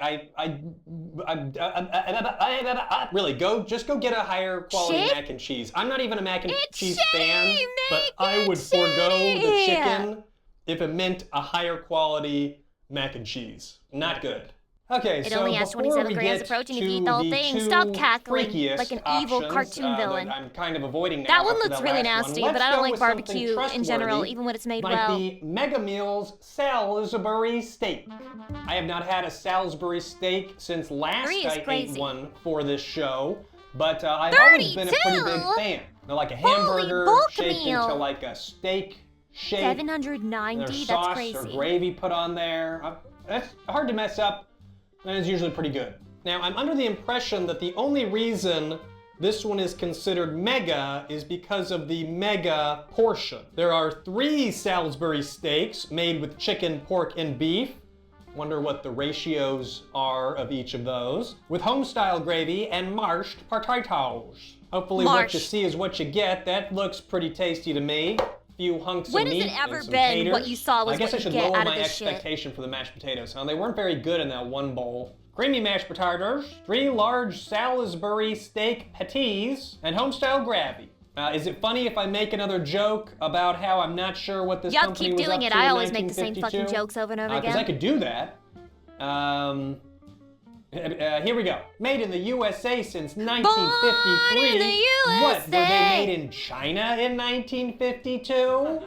Speaker 5: this. Really, just go get a higher quality
Speaker 2: Shit?
Speaker 5: mac and cheese. I'm not even a mac and
Speaker 2: It's
Speaker 5: cheese
Speaker 2: shame,
Speaker 5: fan, but I would forego the chicken if it meant a higher quality mac and cheese. Not good. Okay,
Speaker 2: It
Speaker 5: so
Speaker 2: only has
Speaker 5: before
Speaker 2: 27
Speaker 5: we
Speaker 2: grams
Speaker 5: get
Speaker 2: of protein if you
Speaker 5: to
Speaker 2: eat the whole
Speaker 5: the
Speaker 2: thing.
Speaker 5: two
Speaker 2: Stop cackling
Speaker 5: freakiest
Speaker 2: like an evil
Speaker 5: options,
Speaker 2: cartoon
Speaker 5: that
Speaker 2: villain.
Speaker 5: I'm kind of avoiding now.
Speaker 2: That one
Speaker 5: after
Speaker 2: looks
Speaker 5: that
Speaker 2: really
Speaker 5: last
Speaker 2: nasty,
Speaker 5: one.
Speaker 2: but
Speaker 5: Let's
Speaker 2: I don't
Speaker 5: go
Speaker 2: like
Speaker 5: with something
Speaker 2: barbecue in general,
Speaker 5: trustworthy,
Speaker 2: even when it's made
Speaker 5: like
Speaker 2: well.
Speaker 5: the Mega Meals Salisbury steak. I have not had a Salisbury steak since last
Speaker 2: Three is
Speaker 5: I
Speaker 2: crazy.
Speaker 5: ate one for this show, but I've always been a pretty big
Speaker 2: 32?
Speaker 5: fan. They're like a
Speaker 2: Holy
Speaker 5: hamburger
Speaker 2: bulk
Speaker 5: shaped
Speaker 2: meal.
Speaker 5: into like a steak shape.
Speaker 2: 790,
Speaker 5: There's
Speaker 2: that's
Speaker 5: sauce
Speaker 2: crazy.
Speaker 5: or gravy put on there. That's hard to mess up, and it's usually pretty good. Now, I'm under the impression that the only reason this one is considered mega is because of the mega portion. There are 3 Salisbury steaks made with chicken, pork, and beef. Wonder what the ratios are of each of those. With home-style gravy and mashed potatoes. Hopefully what you
Speaker 2: Mashed.
Speaker 5: see is what you get. That looks pretty tasty to me. Few hunks
Speaker 2: When
Speaker 5: of
Speaker 2: has
Speaker 5: meat
Speaker 2: it ever
Speaker 5: and some
Speaker 2: been
Speaker 5: taters.
Speaker 2: what you saw was
Speaker 5: I guess
Speaker 2: what
Speaker 5: I
Speaker 2: you
Speaker 5: should
Speaker 2: get
Speaker 5: lower
Speaker 2: out of
Speaker 5: my
Speaker 2: this shit?
Speaker 5: expectation for the mashed potatoes, huh? They weren't very good in that one bowl. Creamy mashed potatoes, 3 large Salisbury steak patties, and home-style gravy. Is it funny if I make another joke about how I'm not sure what this
Speaker 2: Yup,
Speaker 5: company
Speaker 2: keep
Speaker 5: was
Speaker 2: doing
Speaker 5: up
Speaker 2: it.
Speaker 5: to
Speaker 2: I
Speaker 5: in
Speaker 2: always make the same fucking
Speaker 5: 1952?
Speaker 2: jokes over and over
Speaker 5: Because
Speaker 2: again.
Speaker 5: I could do that. Here we go. Made in the USA since 1953.
Speaker 2: Born in the
Speaker 5: What, were they
Speaker 2: USA?
Speaker 5: made in China in 1952?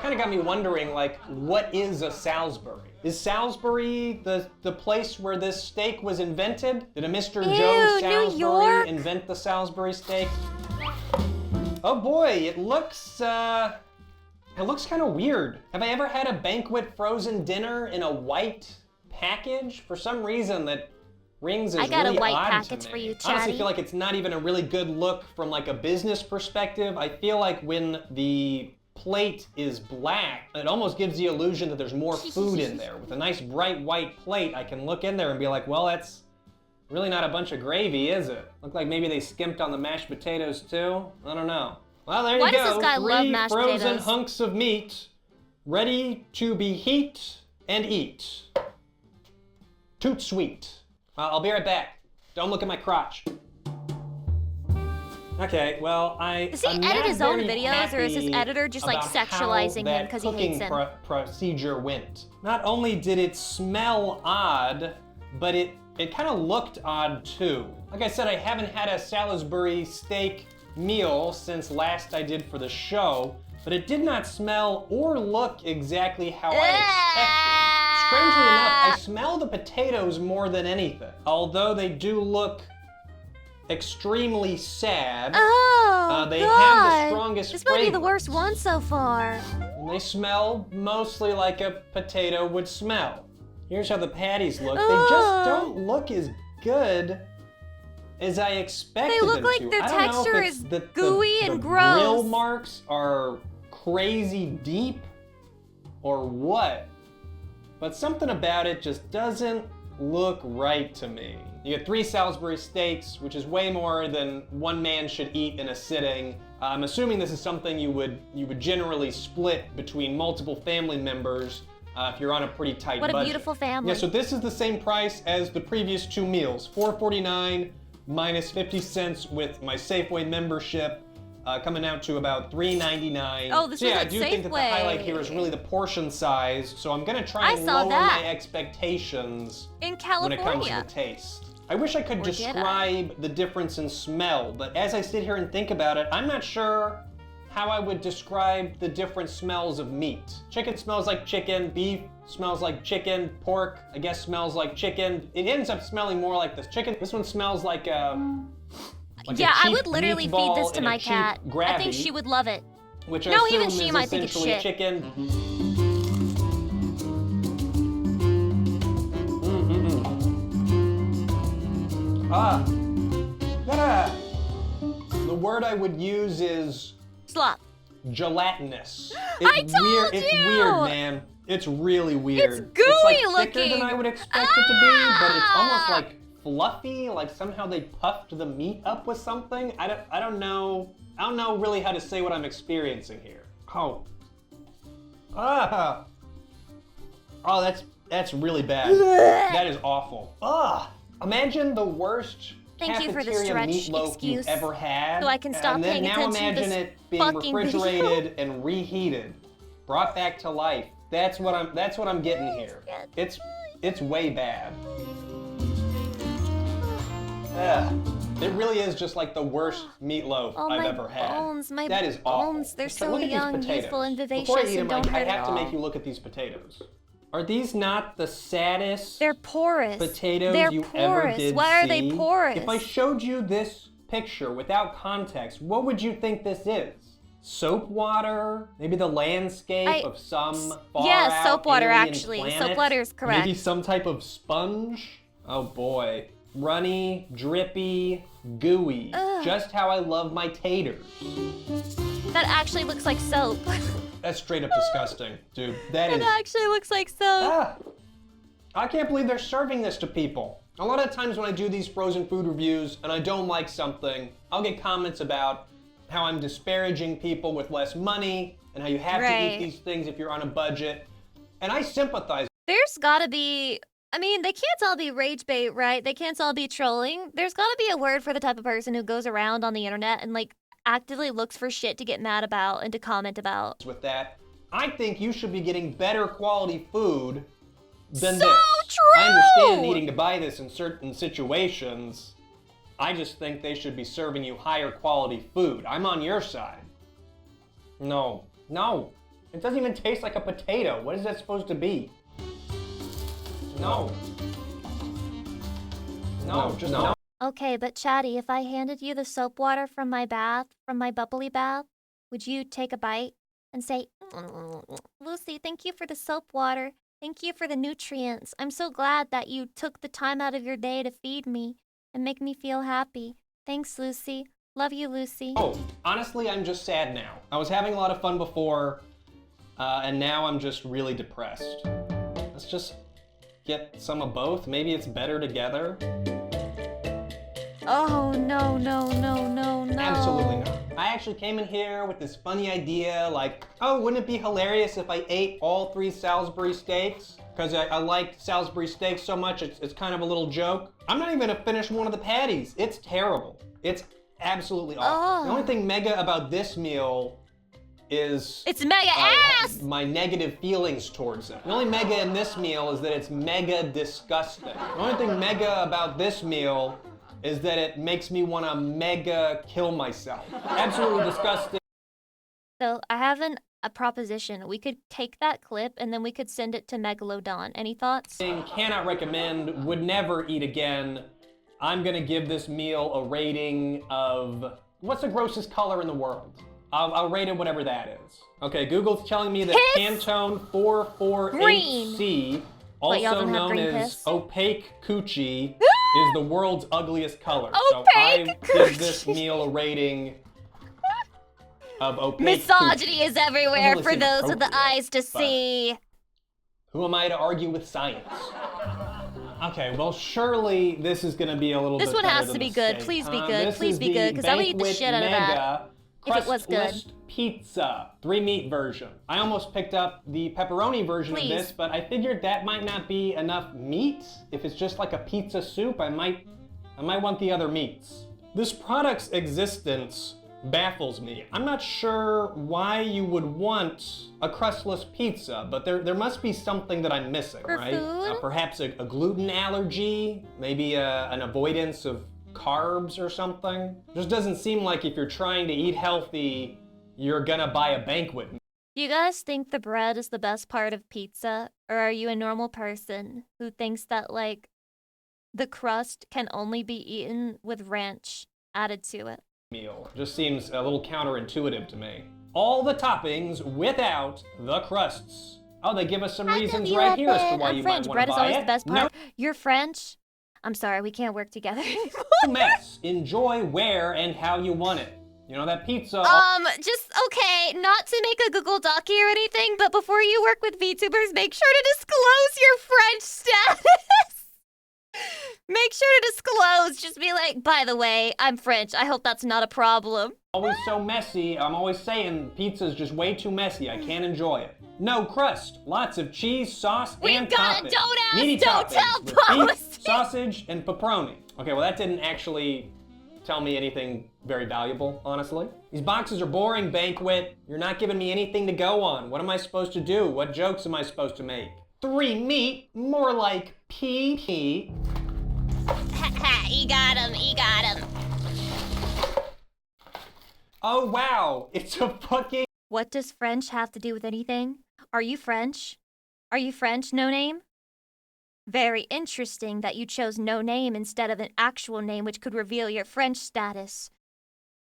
Speaker 5: Kind of got me wondering, like, what is a Salisbury? Is Salisbury the place where this steak was invented? Did a Mr.
Speaker 2: Ew,
Speaker 5: Joe
Speaker 2: New
Speaker 5: Salisbury
Speaker 2: York?
Speaker 5: invent the Salisbury steak? Oh boy, it looks kind of weird. Have I ever had a banquet frozen dinner in a white package? For some reason that rings as
Speaker 2: I got a
Speaker 5: really
Speaker 2: white
Speaker 5: odd
Speaker 2: package
Speaker 5: to me.
Speaker 2: for you,
Speaker 5: Honestly,
Speaker 2: Chatty.
Speaker 5: feel like it's not even a really good look from like a business perspective. I feel like when the plate is black, it almost gives the illusion that there's more food in there. With a nice bright white plate, I can look in there and be like, well, that's really not a bunch of gravy, is it? Look like maybe they skimped on the mashed potatoes too. I don't know. Well, there
Speaker 2: Why
Speaker 5: you go.
Speaker 2: does this guy love
Speaker 5: 3
Speaker 2: mashed
Speaker 5: frozen
Speaker 2: potatoes?
Speaker 5: hunks of meat, ready to be heat and eat. Toot sweet. I'll be right back. Don't look at my crotch. Okay, well,
Speaker 2: Does he
Speaker 5: I'm
Speaker 2: edit
Speaker 5: not
Speaker 2: his own
Speaker 5: very
Speaker 2: videos, or is his
Speaker 5: happy
Speaker 2: editor just like
Speaker 5: about
Speaker 2: sexualizing him
Speaker 5: how that
Speaker 2: because he hates
Speaker 5: cooking
Speaker 2: him?
Speaker 5: procedure went. Not only did it smell odd, but it kind of looked odd too. Like I said, I haven't had a Salisbury steak meal since last I did for the show, but it did not smell or look exactly how I expected. Strangely enough, I smell the potatoes more than anything, although they do look extremely sad.
Speaker 2: Oh,
Speaker 5: They
Speaker 2: God.
Speaker 5: have the strongest
Speaker 2: This might be the
Speaker 5: flavor.
Speaker 2: worst one so far.
Speaker 5: And they smell mostly like a potato would smell. Here's how the patties look. They just don't look as good as I expected them to.
Speaker 2: They look like their texture is gooey and
Speaker 5: the
Speaker 2: gross.
Speaker 5: grill marks are crazy deep or what? But something about it just doesn't look right to me. You get 3 Salisbury steaks, which is way more than one man should eat in a sitting. I'm assuming this is something you would generally split between multiple family members if you're on a pretty tight budget.
Speaker 2: What a beautiful family.
Speaker 5: Yeah, so this is the same price as the previous 2 meals, $4.49 minus 50 cents with my Safeway membership, coming out to about $3.99.
Speaker 2: Oh, this
Speaker 5: so yeah,
Speaker 2: is
Speaker 5: I
Speaker 2: at
Speaker 5: do think that the highlight here is
Speaker 2: Safeway.
Speaker 5: really the portion size, so I'm gonna try and
Speaker 2: saw
Speaker 5: lower
Speaker 2: that.
Speaker 5: my expectations
Speaker 2: In
Speaker 5: when
Speaker 2: California.
Speaker 5: it comes to the taste. I wish I could
Speaker 2: Or did I?
Speaker 5: describe the difference in smell, but as I sit here and think about it, I'm not sure how I would describe the different smells of meat. Chicken smells like chicken, beef smells like chicken, pork, I guess, smells like chicken. It ends up smelling more like the chicken. This one smells like a
Speaker 2: Yeah, I
Speaker 5: cheap
Speaker 2: would literally feed
Speaker 5: meatball
Speaker 2: this to
Speaker 5: in a
Speaker 2: my
Speaker 5: cheap
Speaker 2: cat. I
Speaker 5: Grabby,
Speaker 2: think she would love it.
Speaker 5: which I
Speaker 2: No,
Speaker 5: assume
Speaker 2: even she
Speaker 5: is
Speaker 2: might think it's
Speaker 5: essentially
Speaker 2: shit.
Speaker 5: chicken. The word I would use is
Speaker 2: slop.
Speaker 5: Gelatinous.
Speaker 2: I told
Speaker 5: It's
Speaker 2: you!
Speaker 5: weird, man. It's really weird.
Speaker 2: It's gooey
Speaker 5: it's like thicker than I would expect it to be, but it's almost like fluffy. Like somehow they puffed the meat up with something. I don't know. I don't know really how to say what I'm experiencing here. Oh. Oh, that's really bad. That is awful. Imagine the worst
Speaker 2: Thank you for the
Speaker 5: cafeteria
Speaker 2: stretch
Speaker 5: meatloaf
Speaker 2: excuse,
Speaker 5: you've ever had.
Speaker 2: so I can stop
Speaker 5: and then
Speaker 2: paying
Speaker 5: now
Speaker 2: attention to
Speaker 5: imagine
Speaker 2: this
Speaker 5: it being
Speaker 2: fucking video.
Speaker 5: refrigerated and reheated, brought back to life. That's what I'm getting here. It's way bad. It really is just like the worst meatloaf
Speaker 2: Oh,
Speaker 5: I've
Speaker 2: my
Speaker 5: ever had.
Speaker 2: bones, my
Speaker 5: that is awful.
Speaker 2: bones, they're
Speaker 5: Look
Speaker 2: so
Speaker 5: at these
Speaker 2: young,
Speaker 5: potatoes.
Speaker 2: youthful, and
Speaker 5: Before I
Speaker 2: vivacious
Speaker 5: eat
Speaker 2: and
Speaker 5: them,
Speaker 2: don't
Speaker 5: I
Speaker 2: hurt
Speaker 5: have
Speaker 2: at
Speaker 5: to
Speaker 2: all.
Speaker 5: make you look at these potatoes. Are these not the saddest
Speaker 2: They're porous.
Speaker 5: potatoes
Speaker 2: They're
Speaker 5: you
Speaker 2: porous.
Speaker 5: ever did
Speaker 2: Why are
Speaker 5: see?
Speaker 2: they porous?
Speaker 5: If I showed you this picture without context, what would you think this is? Soap water? Maybe the landscape of some far out
Speaker 2: soap water
Speaker 5: alien
Speaker 2: actually.
Speaker 5: planet?
Speaker 2: Soap water is correct.
Speaker 5: Maybe some type of sponge? Oh boy. Runny, drippy, gooey.
Speaker 2: Ugh.
Speaker 5: Just how I love my taters.
Speaker 2: That actually looks like soap.
Speaker 5: That's straight up disgusting, dude. That is.
Speaker 2: actually looks like soap.
Speaker 5: I can't believe they're serving this to people. A lot of times when I do these frozen food reviews and I don't like something, I'll get comments about how I'm disparaging people with less money and how you have to
Speaker 2: Right.
Speaker 5: eat these things if you're on a budget. And I sympathize.
Speaker 2: There's gotta be, I mean, they can't all be rage bait, right? They can't all be trolling. There's gotta be a word for the type of person who goes around on the internet and like actively looks for shit to get mad about and to comment about.
Speaker 5: With that, I think you should be getting better quality food than
Speaker 2: So
Speaker 5: this.
Speaker 2: true!
Speaker 5: I understand needing to buy this in certain situations. I just think they should be serving you higher quality food. I'm on your side. No, it doesn't even taste like a potato. What is that supposed to be? No, just no.
Speaker 2: Okay, but Chatty, if I handed you the soap water from my bubbly bath, would you take a bite and say, Lucy, thank you for the soap water. Thank you for the nutrients. I'm so glad that you took the time out of your day to feed me and make me feel happy. Thanks, Lucy. Love you, Lucy.
Speaker 5: Oh, honestly, I'm just sad now. I was having a lot of fun before, and now I'm just really depressed. Let's just get some of both. Maybe it's better together.
Speaker 2: Oh, no.
Speaker 5: Absolutely not. I actually came in here with this funny idea, like, oh, wouldn't it be hilarious if I ate all 3 Salisbury steaks? Because I like Salisbury steaks so much, it's kind of a little joke. I'm not even gonna finish one of the patties. It's terrible. It's absolutely awful. The only thing mega about this meal is...
Speaker 2: It's mega ass!
Speaker 5: My negative feelings towards it. The only mega in this meal is that it's mega disgusting. The only thing mega about this meal is that it makes me want to mega kill myself. Absolutely disgusting.
Speaker 2: So I have a proposition. We could take that clip and then we could send it to Megalodon. Any thoughts?
Speaker 5: Cannot recommend, would never eat again. I'm gonna give this meal a rating of, what's the grossest color in the world? I'll rate it whatever that is. Okay, Google's telling me that Pantone 448C, also known as opaque coochie, is the world's ugliest color. So I give this meal a rating of opaque
Speaker 2: Misogyny
Speaker 5: coochie.
Speaker 2: is everywhere for those with the eyes to see.
Speaker 5: Who am I to argue with science? Okay, well, surely this is gonna be a little bit better.
Speaker 2: This one has
Speaker 5: than
Speaker 2: to be
Speaker 5: the
Speaker 2: good.
Speaker 5: steak.
Speaker 2: Please be good.
Speaker 5: This
Speaker 2: Please
Speaker 5: is
Speaker 2: be good, because I would eat the
Speaker 5: Banquet
Speaker 2: shit out of
Speaker 5: Mega
Speaker 2: that. If it was good.
Speaker 5: Crustless Pizza, 3-meat version. I almost picked up the pepperoni version of this, but I figured that might not be enough meat. If it's just like a pizza soup, I might want the other meats. This product's existence baffles me. I'm not sure why you would want a crustless pizza, but there must be something that I'm missing, right? Perhaps a gluten allergy, maybe an avoidance of carbs or something. Just doesn't seem like if you're trying to eat healthy, you're gonna buy a banquet.
Speaker 2: Do you guys think the bread is the best part of pizza? Or are you a normal person who thinks that, like, the crust can only be eaten with ranch added to it?
Speaker 5: Meal just seems a little counterintuitive to me. All the toppings without the crusts. Oh, they give us some reasons right here as to why you might want to buy it.
Speaker 2: Bread is always the best part. You're French? I'm sorry, we can't work together.
Speaker 5: Mess. Enjoy where and how you want it. You know, that pizza...
Speaker 2: Just, okay, not to make a Google Docu or anything, but before you work with VTubers, make sure to disclose your French status. Make sure to disclose. Just be like, by the way, I'm French. I hope that's not a problem.
Speaker 5: Always so messy. I'm always saying pizza's just way too messy. I can't enjoy it. No crust. Lots of cheese, sauce, and toppings.
Speaker 2: Don't ask,
Speaker 5: Meaty
Speaker 2: don't
Speaker 5: toppings
Speaker 2: tell
Speaker 5: with
Speaker 2: policy.
Speaker 5: beef, sausage, and pepperoni. Okay, well that didn't actually tell me anything very valuable, honestly. These boxes are boring, Banquet. You're not giving me anything to go on. What am I supposed to do? What jokes am I supposed to make? 3-meat, more like PP.
Speaker 2: He got him, he got him.
Speaker 5: Oh wow, it's a fucking...
Speaker 2: What does French have to do with anything? Are you French? Are you French, No Name? Very interesting that you chose No Name instead of an actual name which could reveal your French status.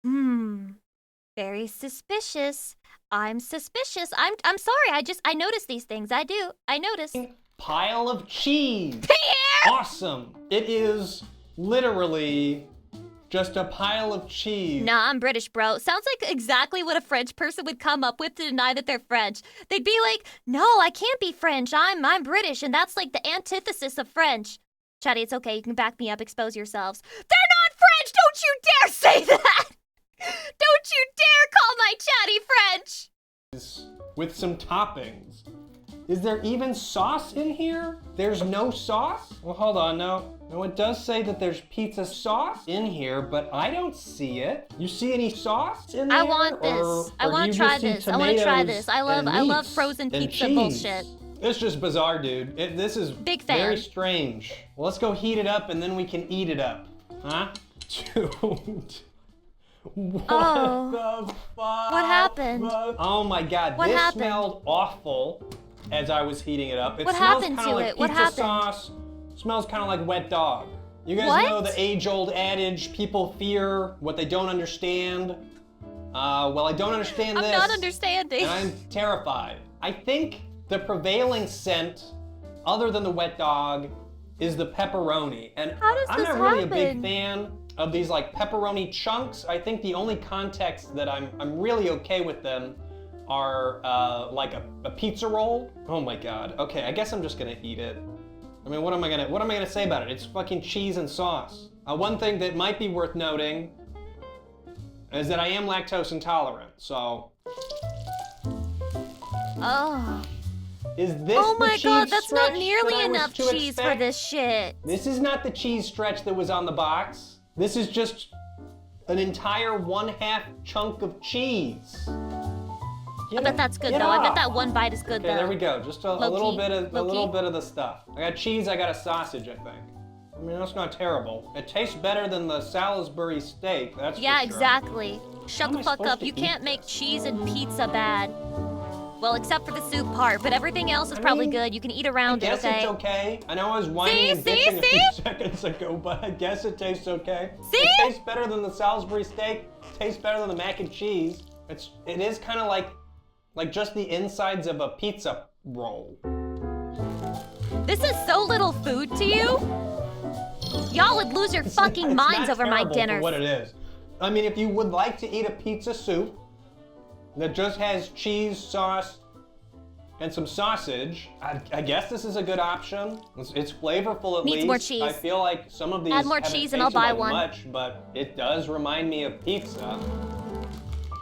Speaker 2: Very suspicious. I'm suspicious. I'm sorry, I notice these things. I do. I notice.
Speaker 5: Pile of cheese.
Speaker 2: Pierre!
Speaker 5: Awesome. It is literally just a pile of cheese.
Speaker 2: Nah, I'm British, bro. Sounds like exactly what a French person would come up with to deny that they're French. They'd be like, no, I can't be French. I'm British, and that's like the antithesis of French. Chatty, it's okay. You can back me up. Expose yourselves. They're not French! Don't you dare say that! Don't you dare call my Chatty French!
Speaker 5: With some toppings. Is there even sauce in here? There's no sauce? Well, hold on, no, it does say that there's pizza sauce in here, but I don't see it. You see any sauce in there?
Speaker 2: I want this. I want to try this. I want to try this. I love frozen pizza bullshit.
Speaker 5: It's just bizarre, dude. This is
Speaker 2: big fan.
Speaker 5: Very strange. Well, let's go heat it up and then we can eat it up. Huh? Dude. What the fuck?
Speaker 2: What happened?
Speaker 5: Oh my god,
Speaker 2: What
Speaker 5: this
Speaker 2: happened?
Speaker 5: smelled awful as I was heating it up. It
Speaker 2: What
Speaker 5: smells
Speaker 2: happened
Speaker 5: kind of
Speaker 2: to
Speaker 5: like
Speaker 2: it? What
Speaker 5: pizza
Speaker 2: happened?
Speaker 5: sauce. Smells kind of like wet dog. You guys
Speaker 2: What?
Speaker 5: know the age-old adage, people fear what they don't understand. Well, I don't understand this.
Speaker 2: I'm not understanding.
Speaker 5: And I'm terrified. I think the prevailing scent, other than the wet dog, is the pepperoni. And
Speaker 2: How does
Speaker 5: I'm
Speaker 2: this
Speaker 5: not really a big
Speaker 2: happen?
Speaker 5: fan of these like pepperoni chunks. I think the only context that I'm really okay with them are like a pizza roll. Oh my god. Okay, I guess I'm just gonna eat it. I mean, what am I gonna say about it? It's fucking cheese and sauce. One thing that might be worth noting is that I am lactose intolerant, so.
Speaker 2: Oh.
Speaker 5: Is this
Speaker 2: Oh my
Speaker 5: the
Speaker 2: god,
Speaker 5: cheese
Speaker 2: that's not
Speaker 5: stretch
Speaker 2: nearly
Speaker 5: that I was
Speaker 2: enough
Speaker 5: to
Speaker 2: cheese for
Speaker 5: expect?
Speaker 2: this shit.
Speaker 5: This is not the cheese stretch that was on the box. This is just an entire 1/2 chunk of cheese.
Speaker 2: I bet that's good though. I bet that one bite is good though.
Speaker 5: Okay, there we go. Just a little
Speaker 2: Low-key.
Speaker 5: bit of
Speaker 2: Low-key.
Speaker 5: the stuff. I got cheese. I got a sausage. I think. I mean, that's not terrible. It tastes better than the Salisbury steak. That's
Speaker 2: Yeah,
Speaker 5: for sure.
Speaker 2: exactly. Shut
Speaker 5: How
Speaker 2: the
Speaker 5: am I
Speaker 2: fuck
Speaker 5: supposed
Speaker 2: up.
Speaker 5: to
Speaker 2: You
Speaker 5: eat
Speaker 2: can't make cheese and pizza bad. Well, except for the soup part, but everything else is probably good. You can eat around
Speaker 5: I guess
Speaker 2: it, okay?
Speaker 5: it's okay. I know I was whining and bitching a few seconds ago, but I guess it tastes okay.
Speaker 2: See?
Speaker 5: It tastes better than the Salisbury steak. Tastes better than the mac and cheese. It is kind of like just the insides of a pizza roll.
Speaker 2: This is so little food to you? Y'all would lose your fucking minds over my dinner.
Speaker 5: For what it is. I mean, if you would like to eat a pizza soup that just has cheese, sauce, and some sausage, I guess this is a good option. It's flavorful at least.
Speaker 2: Needs more cheese.
Speaker 5: I feel like some of these
Speaker 2: add more cheese and I'll buy one.
Speaker 5: Much, but it does remind me of pizza.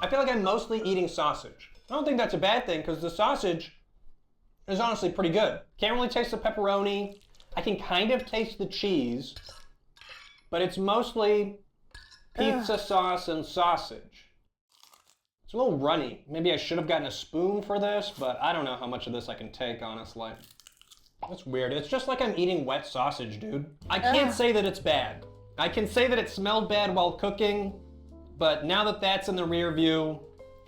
Speaker 5: I feel like I'm mostly eating sausage. I don't think that's a bad thing because the sausage is honestly pretty good. Can't really taste the pepperoni. I can kind of taste the cheese, but it's mostly pizza sauce and sausage. It's a little runny. Maybe I should have gotten a spoon for this, but I don't know how much of this I can take, honestly. That's weird. It's just like I'm eating wet sausage, dude. I can't say that it's bad. I can say that it smelled bad while cooking, but now that that's in the rear view,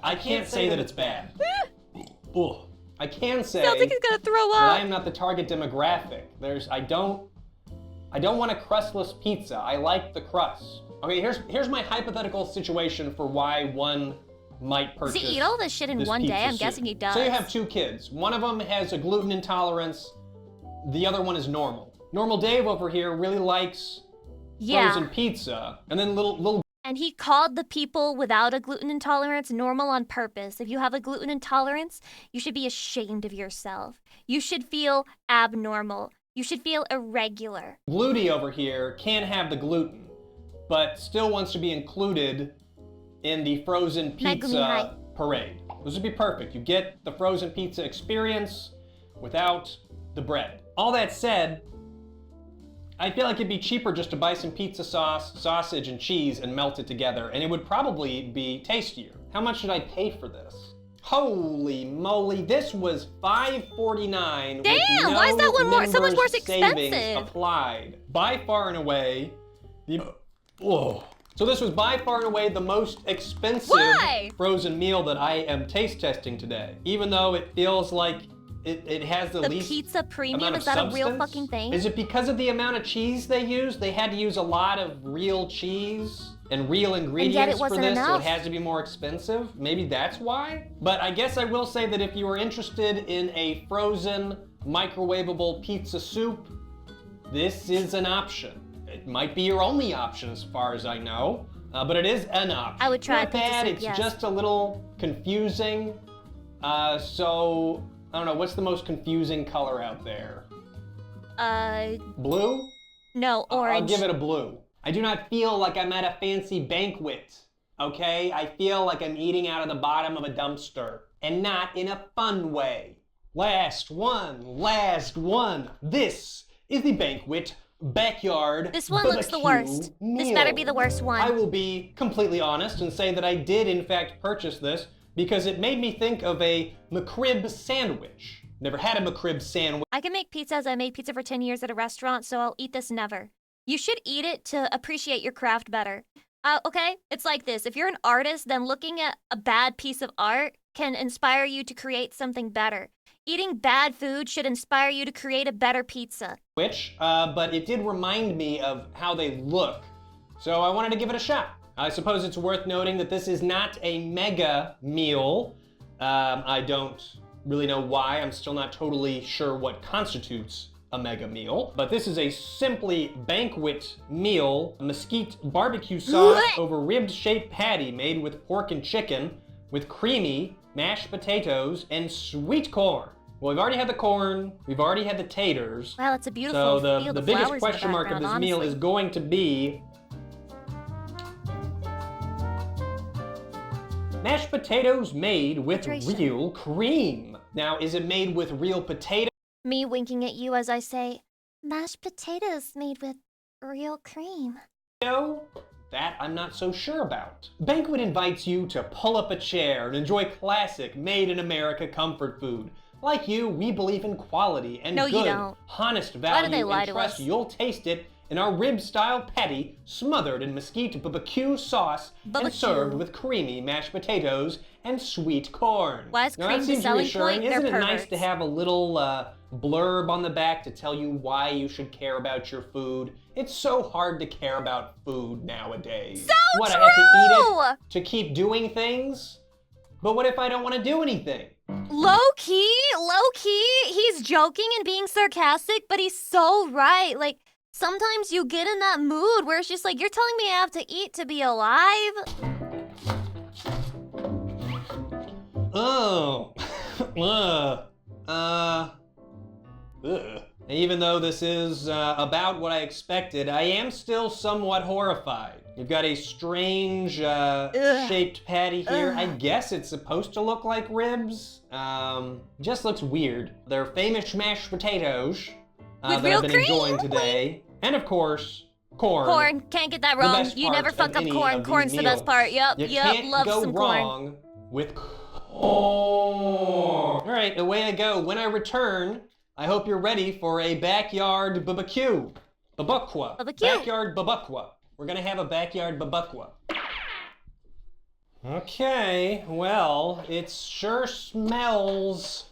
Speaker 5: I can't say that it's bad. Ugh. I can say
Speaker 2: sounds like he's gonna throw up.
Speaker 5: that I am not the target demographic. I don't want a crustless pizza. I like the crust. Okay, here's my hypothetical situation for why one might purchase.
Speaker 2: Does he eat all this shit in one day? I'm guessing he does.
Speaker 5: So you have 2 kids. One of them has a gluten intolerance. The other one is normal. Normal Dave over here really likes frozen pizza, and then little.
Speaker 2: And he called the people without a gluten intolerance normal on purpose. If you have a gluten intolerance, you should be ashamed of yourself. You should feel abnormal. You should feel irregular.
Speaker 5: Gluty over here can have the gluten, but still wants to be included in the frozen pizza parade. This would be perfect. You get the frozen pizza experience without the bread. All that said, I feel like it'd be cheaper just to buy some pizza sauce, sausage, and cheese and melt it together, and it would probably be tastier. How much should I pay for this? Holy moly, this was $5.49.
Speaker 2: Damn, why is that one so much more expensive?
Speaker 5: Applied. By far and away, whoa. So this was by far and away the most expensive frozen meal that I am taste testing today. Even though it feels like it has the least
Speaker 2: pizza premium,
Speaker 5: amount of
Speaker 2: is that
Speaker 5: substance.
Speaker 2: a real fucking thing?
Speaker 5: Is it because of the amount of cheese they used? They had to use a lot of real cheese and real ingredients for this, so it has to be more expensive. Maybe that's why? But I guess I will say that if you are interested in a frozen, microwavable pizza soup, this is an option. It might be your only option as far as I know, but it is an option.
Speaker 2: I would try
Speaker 5: Not bad,
Speaker 2: soup,
Speaker 5: it's just a little confusing. So, I don't know, what's the most confusing color out there? Blue?
Speaker 2: No, orange.
Speaker 5: I'll give it a blue. I do not feel like I'm at a fancy banquet, okay? I feel like I'm eating out of the bottom of a dumpster, and not in a fun way. Last one. This is the banquet backyard.
Speaker 2: This one looks the worst.
Speaker 5: Meal.
Speaker 2: This better be the worst one.
Speaker 5: I will be completely honest and say that I did in fact purchase this because it made me think of a McRib sandwich. Never had a McRib sandwich.
Speaker 2: I can make pizzas. I made pizza for 10 years at a restaurant, so I'll eat this never. You should eat it to appreciate your craft better. Okay? It's like this. If you're an artist, then looking at a bad piece of art can inspire you to create something better. Eating bad food should inspire you to create a better pizza.
Speaker 5: But it did remind me of how they look, so I wanted to give it a shot. I suppose it's worth noting that this is not a mega meal. I don't really know why. I'm still not totally sure what constitutes a mega meal, but this is a simply banquet meal, mesquite barbecue sauce over ribbed shaped patty made with pork and chicken with creamy mashed potatoes and sweet corn. Well, we've already had the corn, we've already had the taters.
Speaker 2: Wow, it's a beautiful
Speaker 5: So
Speaker 2: field
Speaker 5: the
Speaker 2: of
Speaker 5: biggest
Speaker 2: flowers
Speaker 5: question
Speaker 2: in the
Speaker 5: mark of this
Speaker 2: background,
Speaker 5: meal is
Speaker 2: honestly.
Speaker 5: going to be mashed potatoes made with real cream. Now, is it made with real potato?
Speaker 2: Me winking at you as I say, mashed potatoes made with real cream.
Speaker 5: That I'm not so sure about. Banquet invites you to pull up a chair and enjoy classic, made-in-America comfort food. Like you, we believe in quality and
Speaker 2: No,
Speaker 5: good,
Speaker 2: you don't.
Speaker 5: honest
Speaker 2: Why
Speaker 5: value
Speaker 2: do they lie
Speaker 5: and
Speaker 2: to
Speaker 5: trust
Speaker 2: us?
Speaker 5: you'll taste it in our rib-style patty smothered in mesquite barbecue sauce and served with creamy mashed potatoes and sweet corn.
Speaker 2: Why is
Speaker 5: now,
Speaker 2: cream
Speaker 5: that
Speaker 2: the
Speaker 5: seems
Speaker 2: selling
Speaker 5: reassuring.
Speaker 2: point?
Speaker 5: Isn't
Speaker 2: They're
Speaker 5: it nice
Speaker 2: perverts.
Speaker 5: to have a little blurb on the back to tell you why you should care about your food? It's so hard to care about food nowadays.
Speaker 2: So
Speaker 5: what,
Speaker 2: true!
Speaker 5: I have to eat it to keep doing things? But what if I don't want to do anything?
Speaker 2: Low key, he's joking and being sarcastic, but he's so right. Like, sometimes you get in that mood where it's just like, you're telling me I have to eat to be alive?
Speaker 5: Oh. Even though this is about what I expected, I am still somewhat horrified. You've got a strange shaped patty here. I guess it's supposed to look like ribs. Just looks weird. They're famous mashed potatoes that I've been enjoying today. And of course, corn.
Speaker 2: Corn, can't get that wrong. You never fuck up corn. Corn's the best part. Yep, love some corn.
Speaker 5: You can't go wrong with corn. All right, away I go. When I return, I hope you're ready for a backyard barbecue. Babukwa. Backyard babukwa. We're gonna have a backyard babukwa. Okay, well, it sure smells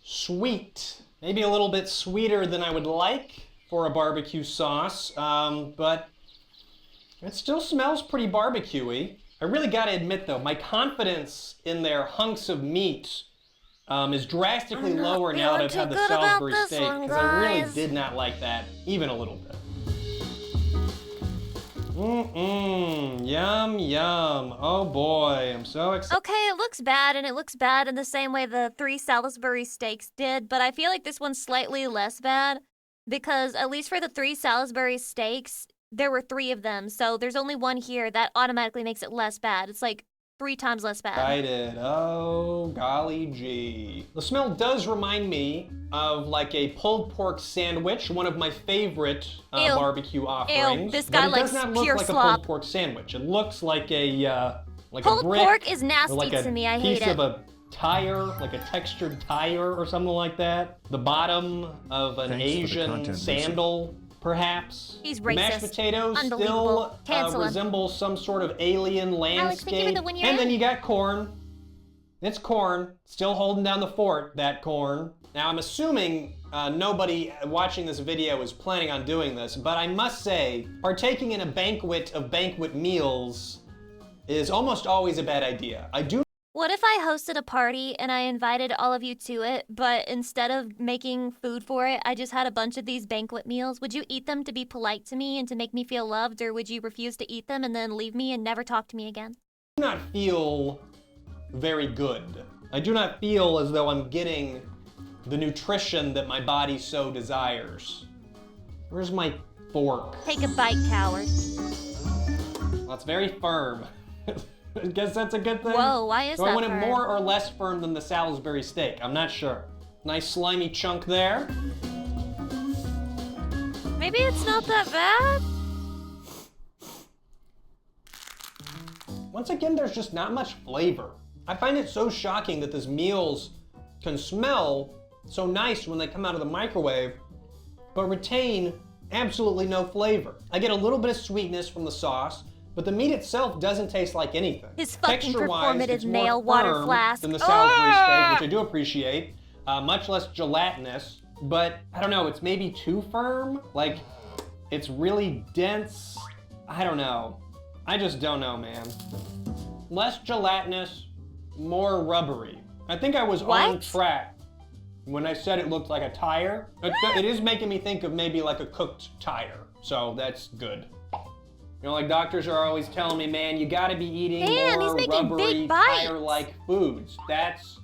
Speaker 5: sweet. Maybe a little bit sweeter than I would like for a barbecue sauce, but it still smells pretty barbecue-y. I really gotta admit though, my confidence in their hunks of meat is drastically lower now that I've had the Salisbury steak, because I really did not like that, even a little bit. Yum, yum. Oh boy, I'm so excited.
Speaker 2: Okay, it looks bad, and it looks bad in the same way the 3 Salisbury steaks did, but I feel like this one's slightly less bad, because at least for the 3 Salisbury steaks, there were 3 of them, so there's only one here. That automatically makes it less bad. It's like 3 times less bad.
Speaker 5: Excited. Oh, golly gee. The smell does remind me of like a pulled pork sandwich, one of my favorite barbecue offerings.
Speaker 2: Ew, this guy likes pure slop.
Speaker 5: It does not look like a pulled pork sandwich. It looks like a
Speaker 2: pulled
Speaker 5: a brick,
Speaker 2: pork is nasty
Speaker 5: like
Speaker 2: to me. I hate it.
Speaker 5: Piece of a tire, like a textured tire or something like that. The bottom of an Asian sandal. Perhaps.
Speaker 2: He's racist.
Speaker 5: Mashed potatoes still resemble some sort of alien landscape. And then you got corn. It's corn, still holding down the fort, that corn. Now I'm assuming nobody watching this video is planning on doing this, but I must say, partaking in a banquet of banquet meals is almost always a bad idea.
Speaker 2: What if I hosted a party and I invited all of you to it, but instead of making food for it, I just had a bunch of these banquet meals? Would you eat them to be polite to me and to make me feel loved, or would you refuse to eat them and then leave me and never talk to me again?
Speaker 5: I do not feel very good. I do not feel as though I'm getting the nutrition that my body so desires. Where's my fork?
Speaker 2: Take a bite, coward.
Speaker 5: Well, it's very firm. I guess that's a good thing.
Speaker 2: Whoa, why is that
Speaker 5: I want
Speaker 2: firm?
Speaker 5: it more or less firm than the Salisbury steak? I'm not sure. Nice slimy chunk there.
Speaker 2: Maybe it's not that bad?
Speaker 5: Once again, there's just not much flavor. I find it so shocking that these meals can smell so nice when they come out of the microwave, but retain absolutely no flavor. I get a little bit of sweetness from the sauce, but the meat itself doesn't taste like anything.
Speaker 2: His fucking
Speaker 5: Texture-wise,
Speaker 2: performative
Speaker 5: it's
Speaker 2: nail
Speaker 5: more
Speaker 2: water
Speaker 5: firm
Speaker 2: flask.
Speaker 5: than the Salisbury steak, which I do appreciate. Much less gelatinous, but I don't know, it's maybe too firm. Like, it's really dense. I don't know. I just don't know, man. Less gelatinous, more rubbery. I think I was on track when I said it looked like a tire. It is making me think of maybe like a cooked tire, so that's good. You know, like doctors are always telling me, man, you gotta be eating more rubbery, tire-like foods. That's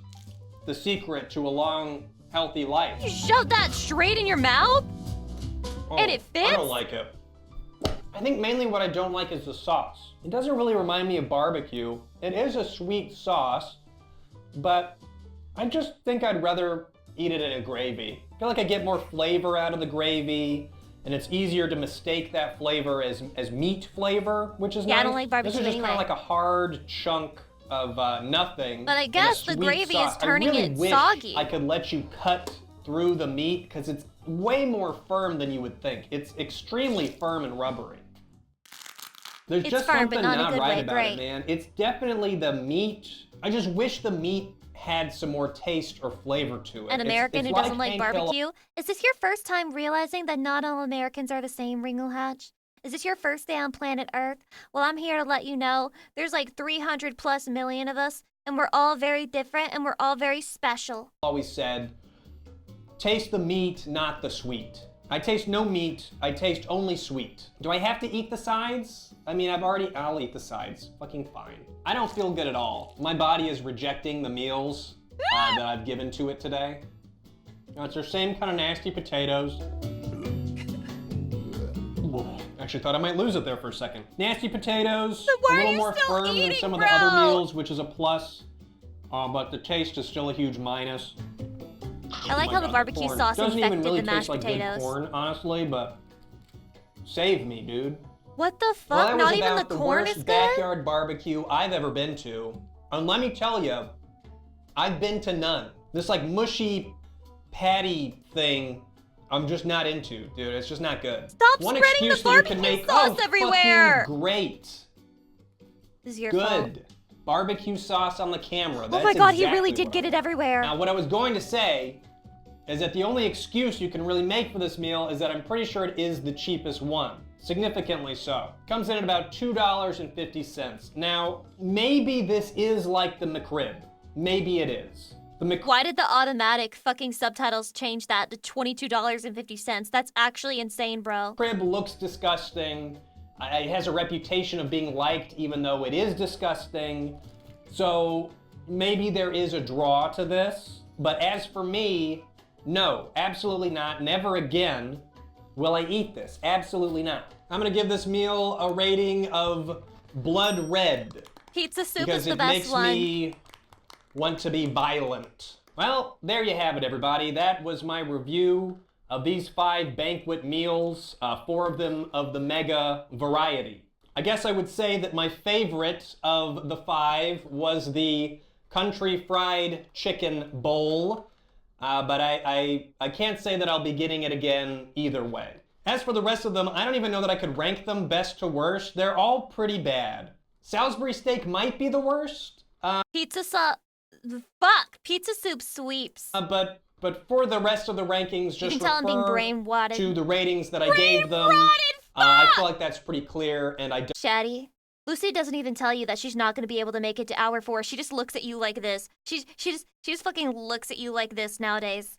Speaker 5: the secret to a long, healthy life.
Speaker 2: You shoved that straight in your mouth? And it fits?
Speaker 5: I don't like it. I think mainly what I don't like is the sauce. It doesn't really remind me of barbecue. It is a sweet sauce, but I just think I'd rather eat it in a gravy. I feel like I get more flavor out of the gravy, and it's easier to mistake that flavor as meat flavor, which is nice.
Speaker 2: I don't like barbecue
Speaker 5: This is just
Speaker 2: anyway.
Speaker 5: kind of like a hard chunk of nothing.
Speaker 2: But I guess the gravy is turning
Speaker 5: I really
Speaker 2: it
Speaker 5: wish
Speaker 2: soggy.
Speaker 5: I could let you cut through the meat, because it's way more firm than you would think. It's extremely firm and rubbery. There's
Speaker 2: It's
Speaker 5: just
Speaker 2: firm,
Speaker 5: something
Speaker 2: but not in a
Speaker 5: not
Speaker 2: good
Speaker 5: right
Speaker 2: way,
Speaker 5: about
Speaker 2: great.
Speaker 5: it, man. It's definitely the meat. I just wish the meat had some more taste or flavor to it.
Speaker 2: An American
Speaker 5: it's
Speaker 2: who
Speaker 5: like
Speaker 2: doesn't like
Speaker 5: Hank Hill-
Speaker 2: barbecue? Is this your first time realizing that not all Americans are the same, Ringle Hatch? Is this your first day on planet Earth? Well, I'm here to let you know there's like 300+ million of us, and we're all very different, and we're all very special.
Speaker 5: Always said, taste the meat, not the sweet. I taste no meat, I taste only sweet. Do I have to eat the sides? I mean, I'll eat the sides. Fucking fine. I don't feel good at all. My body is rejecting the meals that I've given to it today. It's the same kind of nasty potatoes. Actually thought I might lose it there for a second. Nasty potatoes, a little more firm than some of the other meals, which is a plus. But the taste is still a huge minus.
Speaker 2: I like how the barbecue sauce infected the mashed
Speaker 5: like
Speaker 2: potatoes.
Speaker 5: Good corn, honestly, but save me, dude.
Speaker 2: What the fuck? Not even the corn is
Speaker 5: good?
Speaker 2: good?
Speaker 5: Backyard barbecue I've ever been to. And let me tell you, I've been to none. This like mushy patty thing, I'm just not into, dude. It's just not good.
Speaker 2: Stop
Speaker 5: One
Speaker 2: spreading the
Speaker 5: excuse that you can
Speaker 2: barbecue
Speaker 5: make,
Speaker 2: sauce
Speaker 5: oh,
Speaker 2: everywhere.
Speaker 5: fucking great.
Speaker 2: This is your
Speaker 5: Good.
Speaker 2: fault.
Speaker 5: Barbecue sauce on the camera.
Speaker 2: Oh my god, he really did get it everywhere.
Speaker 5: Now, what I was going to say is that the only excuse you can really make for this meal is that I'm pretty sure it is the cheapest one. Significantly so. Comes in at about $2.50. Now, maybe this is like the McRib. Maybe it is.
Speaker 2: Why did the automatic fucking subtitles change that to $22.50? That's actually insane, bro.
Speaker 5: McRib looks disgusting. It has a reputation of being liked even though it is disgusting. So maybe there is a draw to this. But as for me, no, absolutely not. Never again will I eat this. Absolutely not. I'm gonna give this meal a rating of blood red.
Speaker 2: Pizza soup
Speaker 5: because
Speaker 2: is the best one.
Speaker 5: Because it makes me want to be violent. Well, there you have it, everybody. That was my review of these 5 banquet meals, 4 of them of the mega variety. I guess I would say that my favorite of the 5 was the country fried chicken bowl, but I can't say that I'll be getting it again either way. As for the rest of them, I don't even know that I could rank them best to worst. They're all pretty bad. Salisbury steak might be the worst.
Speaker 2: Pizza soup sweeps.
Speaker 5: But for the rest of the rankings, just
Speaker 2: you can tell I'm being brain-wadded.
Speaker 5: To the ratings that I gave them. I feel like that's pretty clear, and I don't.
Speaker 2: Shaddy, Lucy doesn't even tell you that she's not going to be able to make it to hour 4. She just looks at you like this. She just fucking looks at you like this nowadays.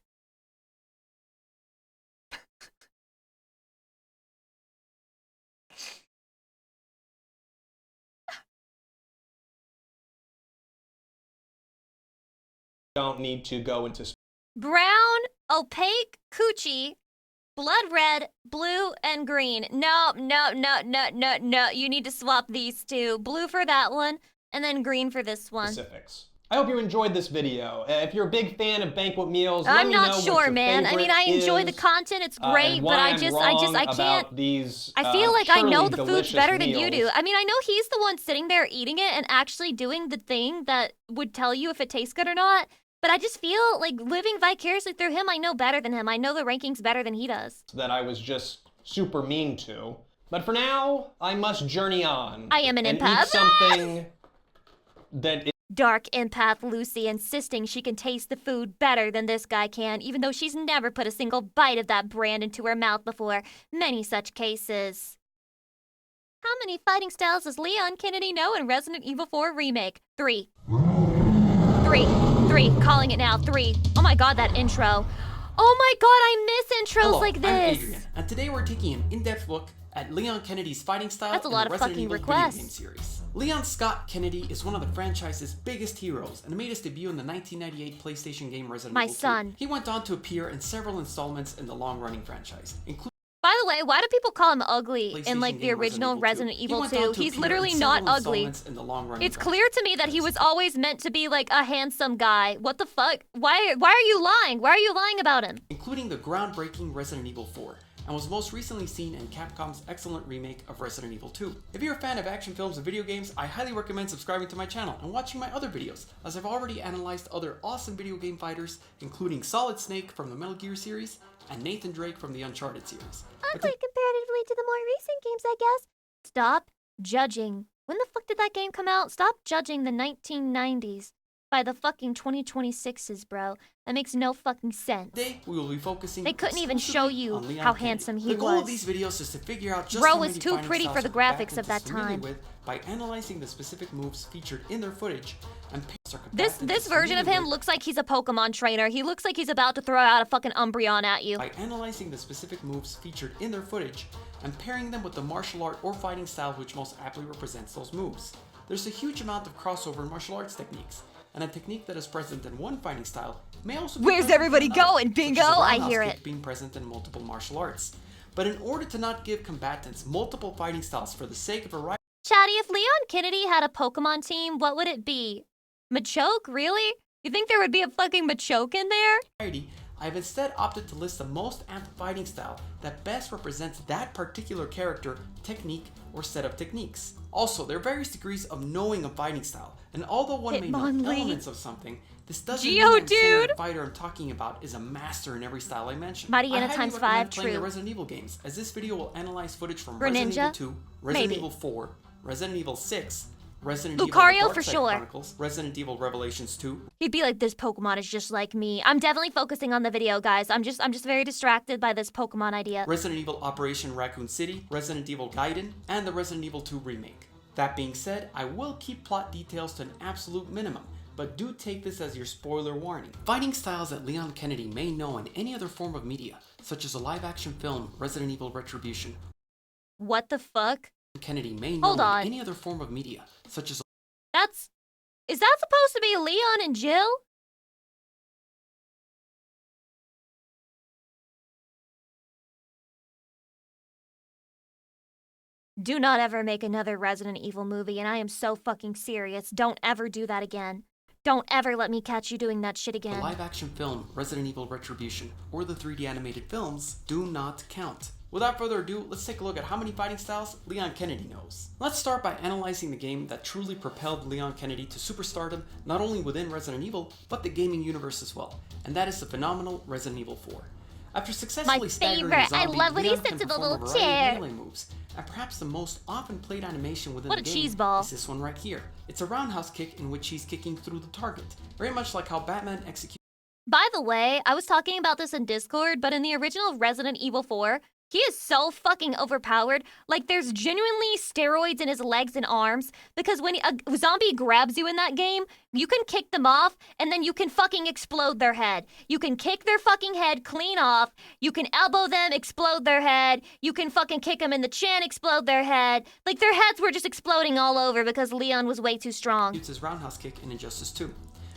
Speaker 5: Don't need to go into
Speaker 2: Brown, opaque, coochie, blood red, blue, and green. No. You need to swap these 2. Blue for that one, and then green for this one.
Speaker 5: Specifics. I hope you enjoyed this video. If you're a big fan of banquet meals, let
Speaker 2: I'm
Speaker 5: me
Speaker 2: not
Speaker 5: know
Speaker 2: sure,
Speaker 5: what your
Speaker 2: man. I mean, I enjoy the
Speaker 5: is,
Speaker 2: content. It's great, but I can't.
Speaker 5: These,
Speaker 2: I feel like I know
Speaker 5: surely
Speaker 2: the food
Speaker 5: delicious
Speaker 2: better than you
Speaker 5: meals.
Speaker 2: do. I mean, I know he's the one sitting there eating it and actually doing the thing that would tell you if it tastes good or not. But I just feel like living vicariously through him, I know better than him. I know the rankings better than he does.
Speaker 5: That I was just super mean to. But for now, I must journey on.
Speaker 2: I am an
Speaker 5: and
Speaker 2: empath.
Speaker 5: Eat something that is
Speaker 2: Dark empath Lucy insisting she can taste the food better than this guy can, even though she's never put a single bite of that brand into her mouth before. Many such cases. How many fighting styles does Leon Kennedy know in Resident Evil 4 Remake? 3. 3. Calling it now. 3. Oh my god, that intro. Oh my god, I miss intros
Speaker 6: Hello,
Speaker 2: like this.
Speaker 6: I'm Adrian, and today we're taking an in-depth look at Leon Kennedy's fighting style
Speaker 2: That's a
Speaker 6: in
Speaker 2: lot
Speaker 6: the
Speaker 2: of
Speaker 6: Resident
Speaker 2: fucking
Speaker 6: Evil
Speaker 2: requests.
Speaker 6: video game series. Leon Scott Kennedy is one of the franchise's biggest heroes and made his debut in the 1998 PlayStation game Resident
Speaker 2: My
Speaker 6: Evil 2.
Speaker 2: son.
Speaker 6: He went on to appear in several installments in the long-running franchise, including
Speaker 2: By the way, why do people call him ugly in
Speaker 6: PlayStation
Speaker 2: like the
Speaker 6: game
Speaker 2: original Resident
Speaker 6: He
Speaker 2: Evil
Speaker 6: went
Speaker 2: 2?
Speaker 6: on to
Speaker 2: He's
Speaker 6: appear
Speaker 2: literally
Speaker 6: in
Speaker 2: not
Speaker 6: several
Speaker 2: ugly.
Speaker 6: installments in the long-running
Speaker 2: It's clear to me that he was always meant to be like a handsome guy. What the fuck? Why are you lying? Why are you lying about him?
Speaker 6: including the groundbreaking Resident Evil 4, and was most recently seen in Capcom's excellent remake of Resident Evil 2. If you're a fan of action films and video games, I highly recommend subscribing to my channel and watching my other videos, as I've already analyzed other awesome video game fighters, including Solid Snake from the Metal Gear series, and Nathan Drake from the Uncharted series.
Speaker 2: Ugly comparatively to the more recent games, I guess. Stop judging. When the fuck did that game come out? Stop judging the 1990s. by the fucking 2026s, bro. That makes no fucking sense.
Speaker 6: Today, we will be focusing
Speaker 2: They couldn't even show you
Speaker 6: on Leon
Speaker 2: how
Speaker 6: Kennedy.
Speaker 2: handsome he
Speaker 6: The goal
Speaker 2: was.
Speaker 6: of these videos is to figure out just
Speaker 2: Bro
Speaker 6: how
Speaker 2: was
Speaker 6: many
Speaker 2: too
Speaker 6: fighting
Speaker 2: pretty
Speaker 6: styles
Speaker 2: for the
Speaker 6: we're back
Speaker 2: graphics of
Speaker 6: into
Speaker 2: that
Speaker 6: familiar
Speaker 2: time.
Speaker 6: with by analyzing the specific moves featured in their footage and
Speaker 2: This version of him looks like he's a Pokemon trainer. He looks like he's about to throw out a fucking Umbreon at you.
Speaker 6: By analyzing the specific moves featured in their footage and pairing them with the martial art or fighting style which most aptly represents those moves. There's a huge amount of crossover in martial arts techniques, and a technique that is present in one fighting style may also be
Speaker 2: Where's
Speaker 6: present
Speaker 2: everybody
Speaker 6: in another,
Speaker 2: going, bingo?
Speaker 6: such as a
Speaker 2: I
Speaker 6: roundhouse
Speaker 2: hear
Speaker 6: kick
Speaker 2: it.
Speaker 6: being present in multiple martial arts. But in order to not give combatants multiple fighting styles for the sake of variety,
Speaker 2: Chatty, if Leon Kennedy had a Pokemon team, what would it be? Machoke? Really? You think there would be a fucking Machoke in there?
Speaker 6: I have instead opted to list the most apt fighting style that best represents that particular character, technique, or set of techniques. Also, there are various degrees of knowing a fighting style, and although one may know elements of something, this doesn't mean that the fighter I'm talking about is a master in every style I mentioned.
Speaker 2: Mariana
Speaker 6: I
Speaker 2: times
Speaker 6: highly
Speaker 2: 5,
Speaker 6: recommend playing the
Speaker 2: true.
Speaker 6: Resident Evil games, as this video will analyze footage from
Speaker 2: Greninja?
Speaker 6: Resident Evil 2, Resident
Speaker 2: Maybe.
Speaker 6: Evil 4, Resident Evil 6, Resident
Speaker 2: Lucario
Speaker 6: Evil: The
Speaker 2: for
Speaker 6: Dark Side
Speaker 2: sure.
Speaker 6: Chronicles, Resident Evil Revelations 2.
Speaker 2: He'd be like, this Pokemon is just like me. I'm definitely focusing on the video, guys. I'm just very distracted by this Pokemon idea.
Speaker 6: Resident Evil Operation Raccoon City, Resident Evil Gaiden, and the Resident Evil 2 remake. That being said, I will keep plot details to an absolute minimum, but do take this as your spoiler warning. Fighting styles that Leon Kennedy may know in any other form of media, such as a live-action film, Resident Evil Retribution.
Speaker 2: What the fuck?
Speaker 6: Kennedy may know in any other form of media, such as
Speaker 2: Is that supposed to be Leon and Jill? Do not ever make another Resident Evil movie, and I am so fucking serious. Don't ever do that again. Don't ever let me catch you doing that shit
Speaker 6: the
Speaker 2: again.
Speaker 6: live-action film, Resident Evil Retribution, or the 3D animated films do not count. Without further ado, let's take a look at how many fighting styles Leon Kennedy knows. Let's start by analyzing the game that truly propelled Leon Kennedy to superstardom, not only within Resident Evil, but the gaming universe as well, and that is the phenomenal Resident Evil 4. After successfully staggering a zombie,
Speaker 2: I love when he
Speaker 6: Leon
Speaker 2: sits
Speaker 6: can
Speaker 2: in the
Speaker 6: perform a
Speaker 2: little
Speaker 6: variety of
Speaker 2: chair.
Speaker 6: melee moves, and perhaps the most often played animation within
Speaker 2: What
Speaker 6: the
Speaker 2: a
Speaker 6: game
Speaker 2: cheeseball.
Speaker 6: is this one right here. It's a roundhouse kick in which he's kicking through the target, very much like how Batman executes.
Speaker 2: By the way, I was talking about this in Discord, but in the original Resident Evil 4, he is so fucking overpowered. Like, there's genuinely steroids in his legs and arms, because when a zombie grabs you in that game, you can kick them off, and then you can fucking explode their head. You can kick their fucking head clean off, you can elbow them, explode their head, you can fucking kick them in the chin, explode their head. Like, their heads were just exploding all over because Leon was way too strong.
Speaker 6: His roundhouse kick in Injustice 2.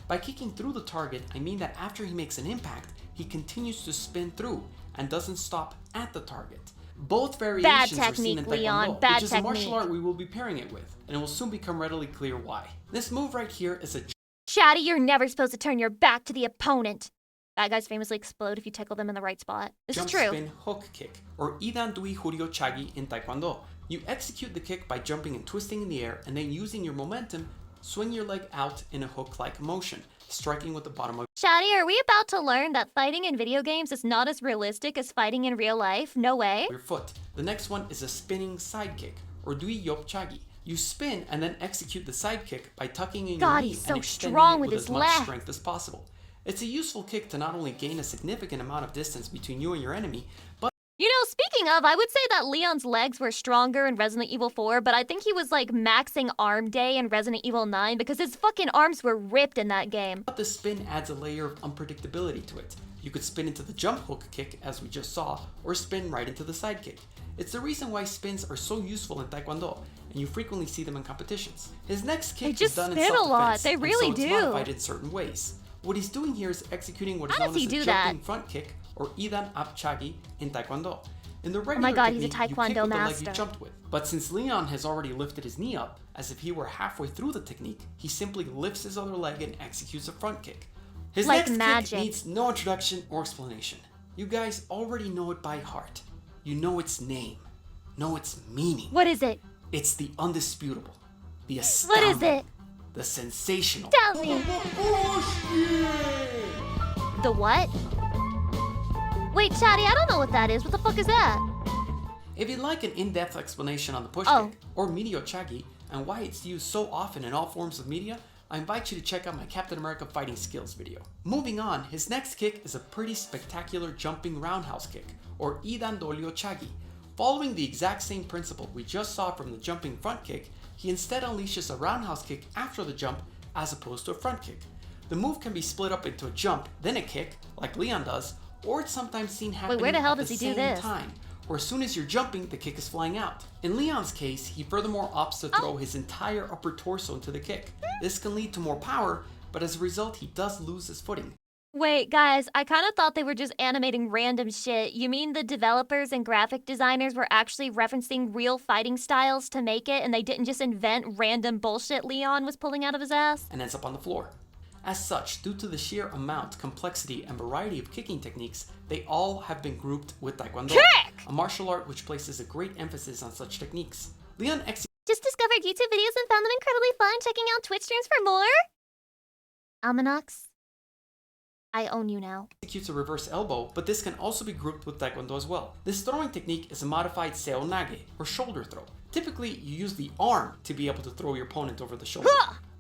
Speaker 6: By kicking through the target, I mean that after he makes an impact, he continues to spin through and doesn't stop at the target. Both variations are seen in Taekwondo, which is a martial art we will be pairing it with, and it will soon become readily clear why. This move right here is a
Speaker 2: Chatty, you're never supposed to turn your back to the opponent. Bad guys famously explode if you tickle them in the right spot. This
Speaker 6: jump
Speaker 2: is true.
Speaker 6: spin hook kick, or Idan Dui Huryo Chagi in Taekwondo. You execute the kick by jumping and twisting in the air, and then using your momentum, swing your leg out in a hook-like motion, striking with the bottom of
Speaker 2: Chatty, are we about to learn that fighting in video games is not as realistic as fighting in real life? No way.
Speaker 6: your foot. The next one is a spinning side kick, or Dui Yop Chagi. You spin and then execute the side kick by tucking in your knee
Speaker 2: he's so
Speaker 6: and extending
Speaker 2: strong
Speaker 6: it
Speaker 2: with
Speaker 6: with
Speaker 2: his
Speaker 6: as much
Speaker 2: left.
Speaker 6: strength as possible. It's a useful kick to not only gain a significant amount of distance between you and your enemy, but
Speaker 2: You know, speaking of, I would say that Leon's legs were stronger in Resident Evil 4, but I think he was like maxing arm day in Resident Evil 9 because his fucking arms were ripped in that game.
Speaker 6: the spin adds a layer of unpredictability to it. You could spin into the jump hook kick, as we just saw, or spin right into the side kick. It's the reason why spins are so useful in Taekwondo, and you frequently see them in competitions. His next kick
Speaker 2: just
Speaker 6: is done in
Speaker 2: spin a
Speaker 6: self-defense,
Speaker 2: lot. They
Speaker 6: and
Speaker 2: really
Speaker 6: so it's
Speaker 2: do.
Speaker 6: modified in certain ways. What he's doing here is executing what is
Speaker 2: How
Speaker 6: known
Speaker 2: does
Speaker 6: as
Speaker 2: he
Speaker 6: a
Speaker 2: do
Speaker 6: jumping
Speaker 2: that?
Speaker 6: front kick, or Idan Ap Chagi in Taekwondo. In the regular
Speaker 2: my God, he's a
Speaker 6: technique, you
Speaker 2: Taekwondo
Speaker 6: kick with the leg
Speaker 2: master.
Speaker 6: you jumped with. But since Leon has already lifted his knee up, as if he were halfway through the technique, he simply lifts his other leg and executes a front kick. His
Speaker 2: Like
Speaker 6: next
Speaker 2: magic.
Speaker 6: kick needs no introduction or explanation. You guys already know it by heart. You know its name, know its meaning.
Speaker 2: What is it?
Speaker 6: It's the undisputable, the
Speaker 2: What
Speaker 6: astounding,
Speaker 2: is it?
Speaker 6: the sensational.
Speaker 2: Tell me. The what? Wait, Chatty, I don't know what that is. What the fuck is that?
Speaker 6: If you'd like an in-depth explanation on the push
Speaker 2: Oh.
Speaker 6: kick, or Medio Chagi, and why it's used so often in all forms of media, I invite you to check out my Captain America fighting skills video. Moving on, his next kick is a pretty spectacular jumping roundhouse kick, or Idan Dolio Chagi. Following the exact same principle we just saw from the jumping front kick, he instead unleashes a roundhouse kick after the jump as opposed to a front kick. The move can be split up into a jump, then a kick, like Leon does, or it's sometimes seen happening
Speaker 2: Wait, where the hell
Speaker 6: at
Speaker 2: does
Speaker 6: the
Speaker 2: he do
Speaker 6: same
Speaker 2: this?
Speaker 6: time, where as soon as you're jumping, the kick is flying out. In Leon's case, he furthermore opts to throw his entire upper torso into the kick. This can lead to more power, but as a result, he does lose his footing.
Speaker 2: Wait, guys, I kind of thought they were just animating random shit. You mean the developers and graphic designers were actually referencing real fighting styles to make it, and they didn't just invent random bullshit Leon was pulling out of his ass?
Speaker 6: And ends up on the floor. As such, due to the sheer amount, complexity, and variety of kicking techniques, they all have been grouped with Taekwondo, a martial art which places a great emphasis on such techniques. Leon
Speaker 2: Just discovered YouTube videos and found them incredibly fun. Checking out Twitch streams for more. Almanacs, I own you now.
Speaker 6: Executes a reverse elbow, but this can also be grouped with Taekwondo as well. This throwing technique is a modified seo nage, or shoulder throw. Typically, you use the arm to be able to throw your opponent over the shoulder.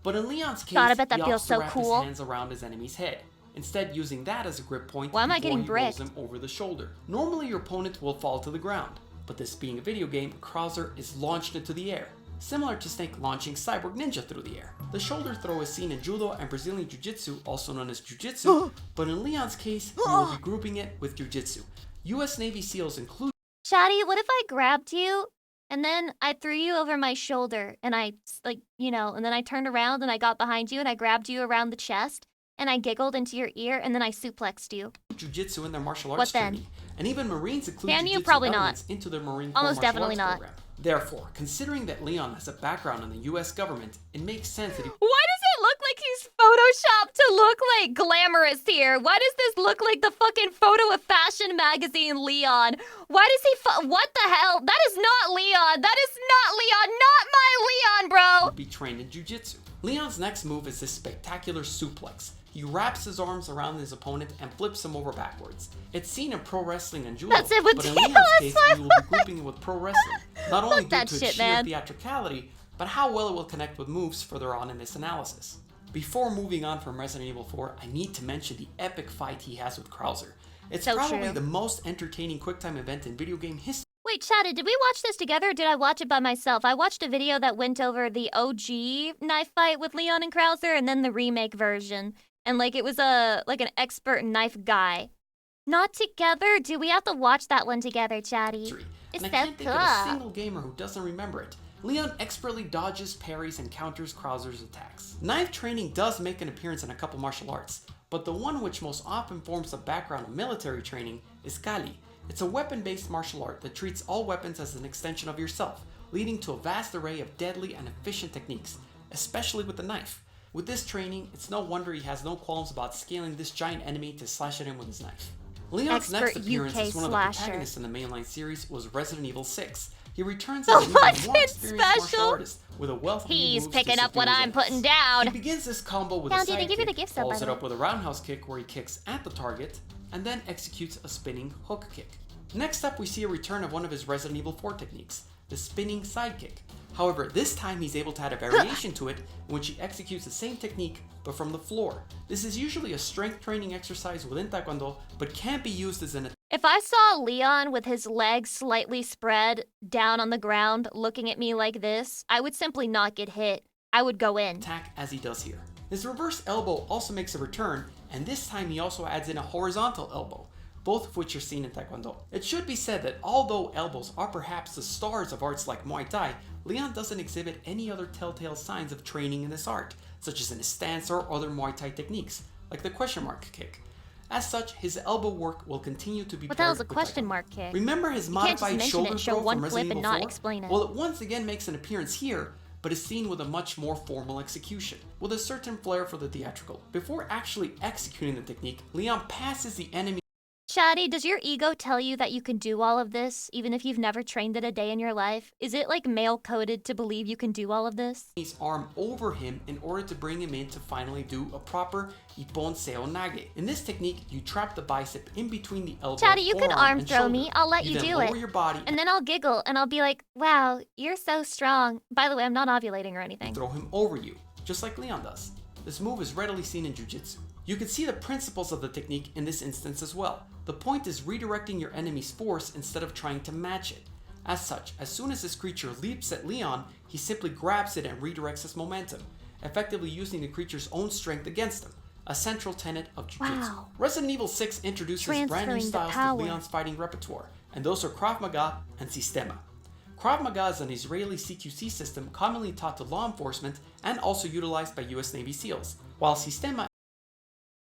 Speaker 6: But in Leon's case,
Speaker 2: God, I bet that
Speaker 6: he
Speaker 2: feels
Speaker 6: opts
Speaker 2: so
Speaker 6: to wrap
Speaker 2: cool.
Speaker 6: his hands around his enemy's head, instead using that as a grip point
Speaker 2: Why am I
Speaker 6: before
Speaker 2: getting
Speaker 6: he rolls
Speaker 2: bricked?
Speaker 6: him over the shoulder. Normally, your opponent will fall to the ground, but this being a video game, Krauser is launched into the air, similar to Snake launching Cyborg Ninja through the air. The shoulder throw is seen in Judo and Brazilian Jiu-Jitsu, also known as Jiu-Jitsu, but in Leon's case, we will be grouping it with Jiu-Jitsu. US Navy SEALs include
Speaker 2: Shadi, what if I grabbed you and then I threw you over my shoulder and I, and then I turned around and I got behind you and I grabbed you around the chest and I giggled into your ear and then I suplexed you?
Speaker 6: Jiu-Jitsu in their martial
Speaker 2: What
Speaker 6: arts
Speaker 2: then?
Speaker 6: training, and even Marines include
Speaker 2: Can you?
Speaker 6: Jiu-Jitsu
Speaker 2: Probably
Speaker 6: elements
Speaker 2: not.
Speaker 6: into their Marine Corps
Speaker 2: Almost
Speaker 6: martial
Speaker 2: definitely
Speaker 6: arts
Speaker 2: not.
Speaker 6: program. Therefore, considering that Leon has a background in the US government, it makes sense that he
Speaker 2: Why does it look like he's photoshopped to look like glamorous here? Why does this look like the fucking photo of fashion magazine Leon? Why does he what the hell? That is not Leon. That is not Leon. Not my Leon, bro.
Speaker 6: would be trained in Jiu-Jitsu. Leon's next move is this spectacular suplex. He wraps his arms around his opponent and flips him over backwards. It's seen in pro wrestling and judo,
Speaker 2: That's it with
Speaker 6: but in
Speaker 2: Dio,
Speaker 6: Leon's
Speaker 2: that's
Speaker 6: case,
Speaker 2: why-
Speaker 6: we will be grouping it with pro wrestling. Not only
Speaker 2: Fuck
Speaker 6: due
Speaker 2: that
Speaker 6: to
Speaker 2: shit,
Speaker 6: its sheer
Speaker 2: man.
Speaker 6: theatricality, but how well it will connect with moves further on in this analysis. Before moving on from Resident Evil 4, I need to mention the epic fight he has with Krauser. It's
Speaker 2: So
Speaker 6: probably
Speaker 2: true.
Speaker 6: the most entertaining QuickTime event in video game history.
Speaker 2: Wait, Shadi, did we watch this together or did I watch it by myself? I watched a video that went over the OG knife fight with Leon and Krauser and then the remake version. And it was an expert knife guy. Not together? Do we have to watch that one together, Chatty? It's
Speaker 6: And I
Speaker 2: so
Speaker 6: can't think of a
Speaker 2: cool.
Speaker 6: single gamer who doesn't remember it. Leon expertly dodges, parries, and counters Krauser's attacks. Knife training does make an appearance in a couple martial arts, but the one which most often forms a background of military training is Kali. It's a weapon-based martial art that treats all weapons as an extension of yourself, leading to a vast array of deadly and efficient techniques, especially with the knife. With this training, it's no wonder he has no qualms about scaling this giant enemy to slash at him with his knife. Leon's next
Speaker 2: Expert
Speaker 6: appearance
Speaker 2: UK
Speaker 6: as one of the
Speaker 2: slasher.
Speaker 6: protagonists in the mainline series was Resident Evil 6. He returns
Speaker 2: Oh,
Speaker 6: as an even
Speaker 2: what's
Speaker 6: more
Speaker 2: it
Speaker 6: experienced martial
Speaker 2: special?
Speaker 6: artist with a wealth of new
Speaker 2: He's
Speaker 6: moves to
Speaker 2: picking up what
Speaker 6: subdue his
Speaker 2: I'm putting
Speaker 6: enemies.
Speaker 2: down.
Speaker 6: He begins this combo with
Speaker 2: Down,
Speaker 6: a
Speaker 2: dude,
Speaker 6: side
Speaker 2: give me the
Speaker 6: kick,
Speaker 2: gift sub, by
Speaker 6: follows
Speaker 2: the
Speaker 6: it up
Speaker 2: way.
Speaker 6: with a roundhouse kick where he kicks at the target, and then executes a spinning hook kick. Next up, we see a return of one of his Resident Evil 4 techniques, the spinning side kick. However, this time he's able to add a variation to it in which he executes the same technique but from the floor. This is usually a strength training exercise within Taekwondo, but can't be used as an
Speaker 2: If I saw Leon with his legs slightly spread down on the ground looking at me like this, I would simply not get hit. I would go in.
Speaker 6: attack as he does here. His reverse elbow also makes a return, and this time he also adds in a horizontal elbow, both of which are seen in Taekwondo. It should be said that although elbows are perhaps the stars of arts like Muay Thai, Leon doesn't exhibit any other telltale signs of training in this art, such as in his stance or other Muay Thai techniques, like the question mark kick. As such, his elbow work will continue to be
Speaker 2: What the hell's a
Speaker 6: paired with
Speaker 2: question
Speaker 6: Taekwondo.
Speaker 2: mark kick?
Speaker 6: Remember his
Speaker 2: You can't just
Speaker 6: modified
Speaker 2: mention
Speaker 6: shoulder
Speaker 2: it, show
Speaker 6: throw
Speaker 2: one
Speaker 6: from
Speaker 2: clip
Speaker 6: Resident
Speaker 2: and
Speaker 6: Evil
Speaker 2: not
Speaker 6: 4?
Speaker 2: explain it.
Speaker 6: Well, it once again makes an appearance here, but is seen with a much more formal execution, with a certain flair for the theatrical. Before actually executing the technique, Leon passes the enemy
Speaker 2: Shadi, does your ego tell you that you can do all of this, even if you've never trained it a day in your life? Is it male-coded to believe you can do all of this?
Speaker 6: his arm over him in order to bring him in to finally do a proper Ippon Seo Nage. In this technique, you trap the bicep in between the elbow,
Speaker 2: Shadi, you can
Speaker 6: forearm,
Speaker 2: arm
Speaker 6: and
Speaker 2: throw
Speaker 6: shoulder.
Speaker 2: me. I'll let you
Speaker 6: then
Speaker 2: do
Speaker 6: lower
Speaker 2: it.
Speaker 6: your body
Speaker 2: And then I'll giggle and I'll be like, wow, you're so strong. By the way, I'm not ovulating or anything.
Speaker 6: and throw him over you, just like Leon does. This move is readily seen in Jiu-Jitsu. You can see the principles of the technique in this instance as well. The point is redirecting your enemy's force instead of trying to match it. As such, as soon as this creature leaps at Leon, he simply grabs it and redirects his momentum, effectively using the creature's own strength against him, a central tenet of Jiu-Jitsu.
Speaker 2: Wow.
Speaker 6: Resident Evil 6 introduces brand new styles to Leon's fighting repertoire, and those are Krav Maga and Sistema. Krav Maga is an Israeli CQC system commonly taught to law enforcement and also utilized by US Navy SEALs, while Sistema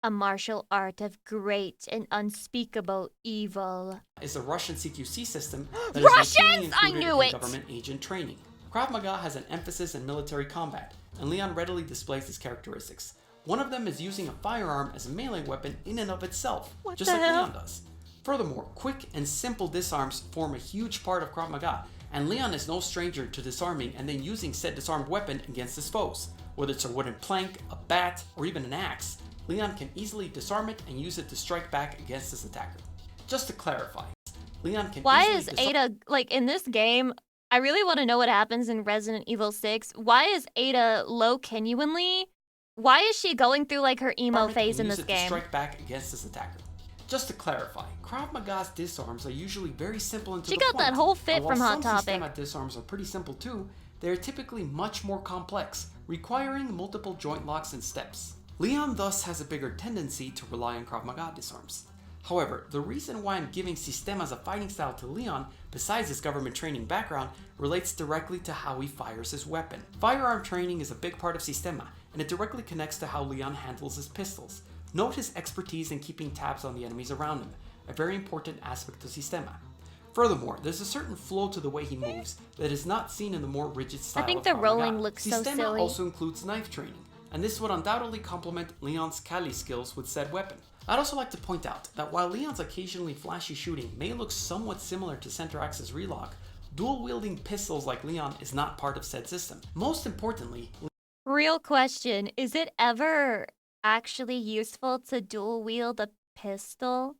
Speaker 2: a martial art of great and unspeakable evil.
Speaker 6: is a Russian CQC system that
Speaker 2: Russians!
Speaker 6: is
Speaker 2: I
Speaker 6: included
Speaker 2: knew
Speaker 6: in
Speaker 2: it!
Speaker 6: government agent training. Krav Maga has an emphasis in military combat, and Leon readily displays his characteristics. One of them is using a firearm as a melee weapon in and of itself, just like Leon does. Furthermore, quick and simple disarms form a huge part of Krav Maga, and Leon is no stranger to disarming and then using said disarmed weapon against his foes. Whether it's a wooden plank, a bat, or even an axe, Leon can easily disarm it and use it to strike back against his attacker. Just to clarify, Leon can
Speaker 2: Why
Speaker 6: easily
Speaker 2: is Ada, like in this game, I really want to know what happens in Resident Evil 6. Why is Ada low genuinely? Why is she going through like her emo phase in this game?
Speaker 6: To strike back against his attacker. Just to clarify, Krav Maga's disarms are usually very simple and to the point.
Speaker 2: She got that whole fit from Hot Topic.
Speaker 6: Some Sistema disarms are pretty simple too, they are typically much more complex, requiring multiple joint locks and steps. Leon thus has a bigger tendency to rely on Krav Maga disarms. However, the reason why I'm giving Sistema as a fighting style to Leon, besides his government training background, relates directly to how he fires his weapon. Firearm training is a big part of Sistema, and it directly connects to how Leon handles his pistols. Note his expertise in keeping tabs on the enemies around him, a very important aspect of Sistema. Furthermore, there's a certain flow to the way he moves that is not seen in the more rigid style.
Speaker 2: I think
Speaker 6: of
Speaker 2: the
Speaker 6: Krav
Speaker 2: rolling
Speaker 6: Maga.
Speaker 2: looks so
Speaker 6: Sistema
Speaker 2: silly.
Speaker 6: also includes knife training, and this would undoubtedly complement Leon's Kali skills with said weapon. I'd also like to point out that while Leon's occasionally flashy shooting may look somewhat similar to center axis relock, dual-wielding pistols like Leon is not part of said system. Most importantly,
Speaker 2: Real question, is it ever actually useful to dual wield a pistol?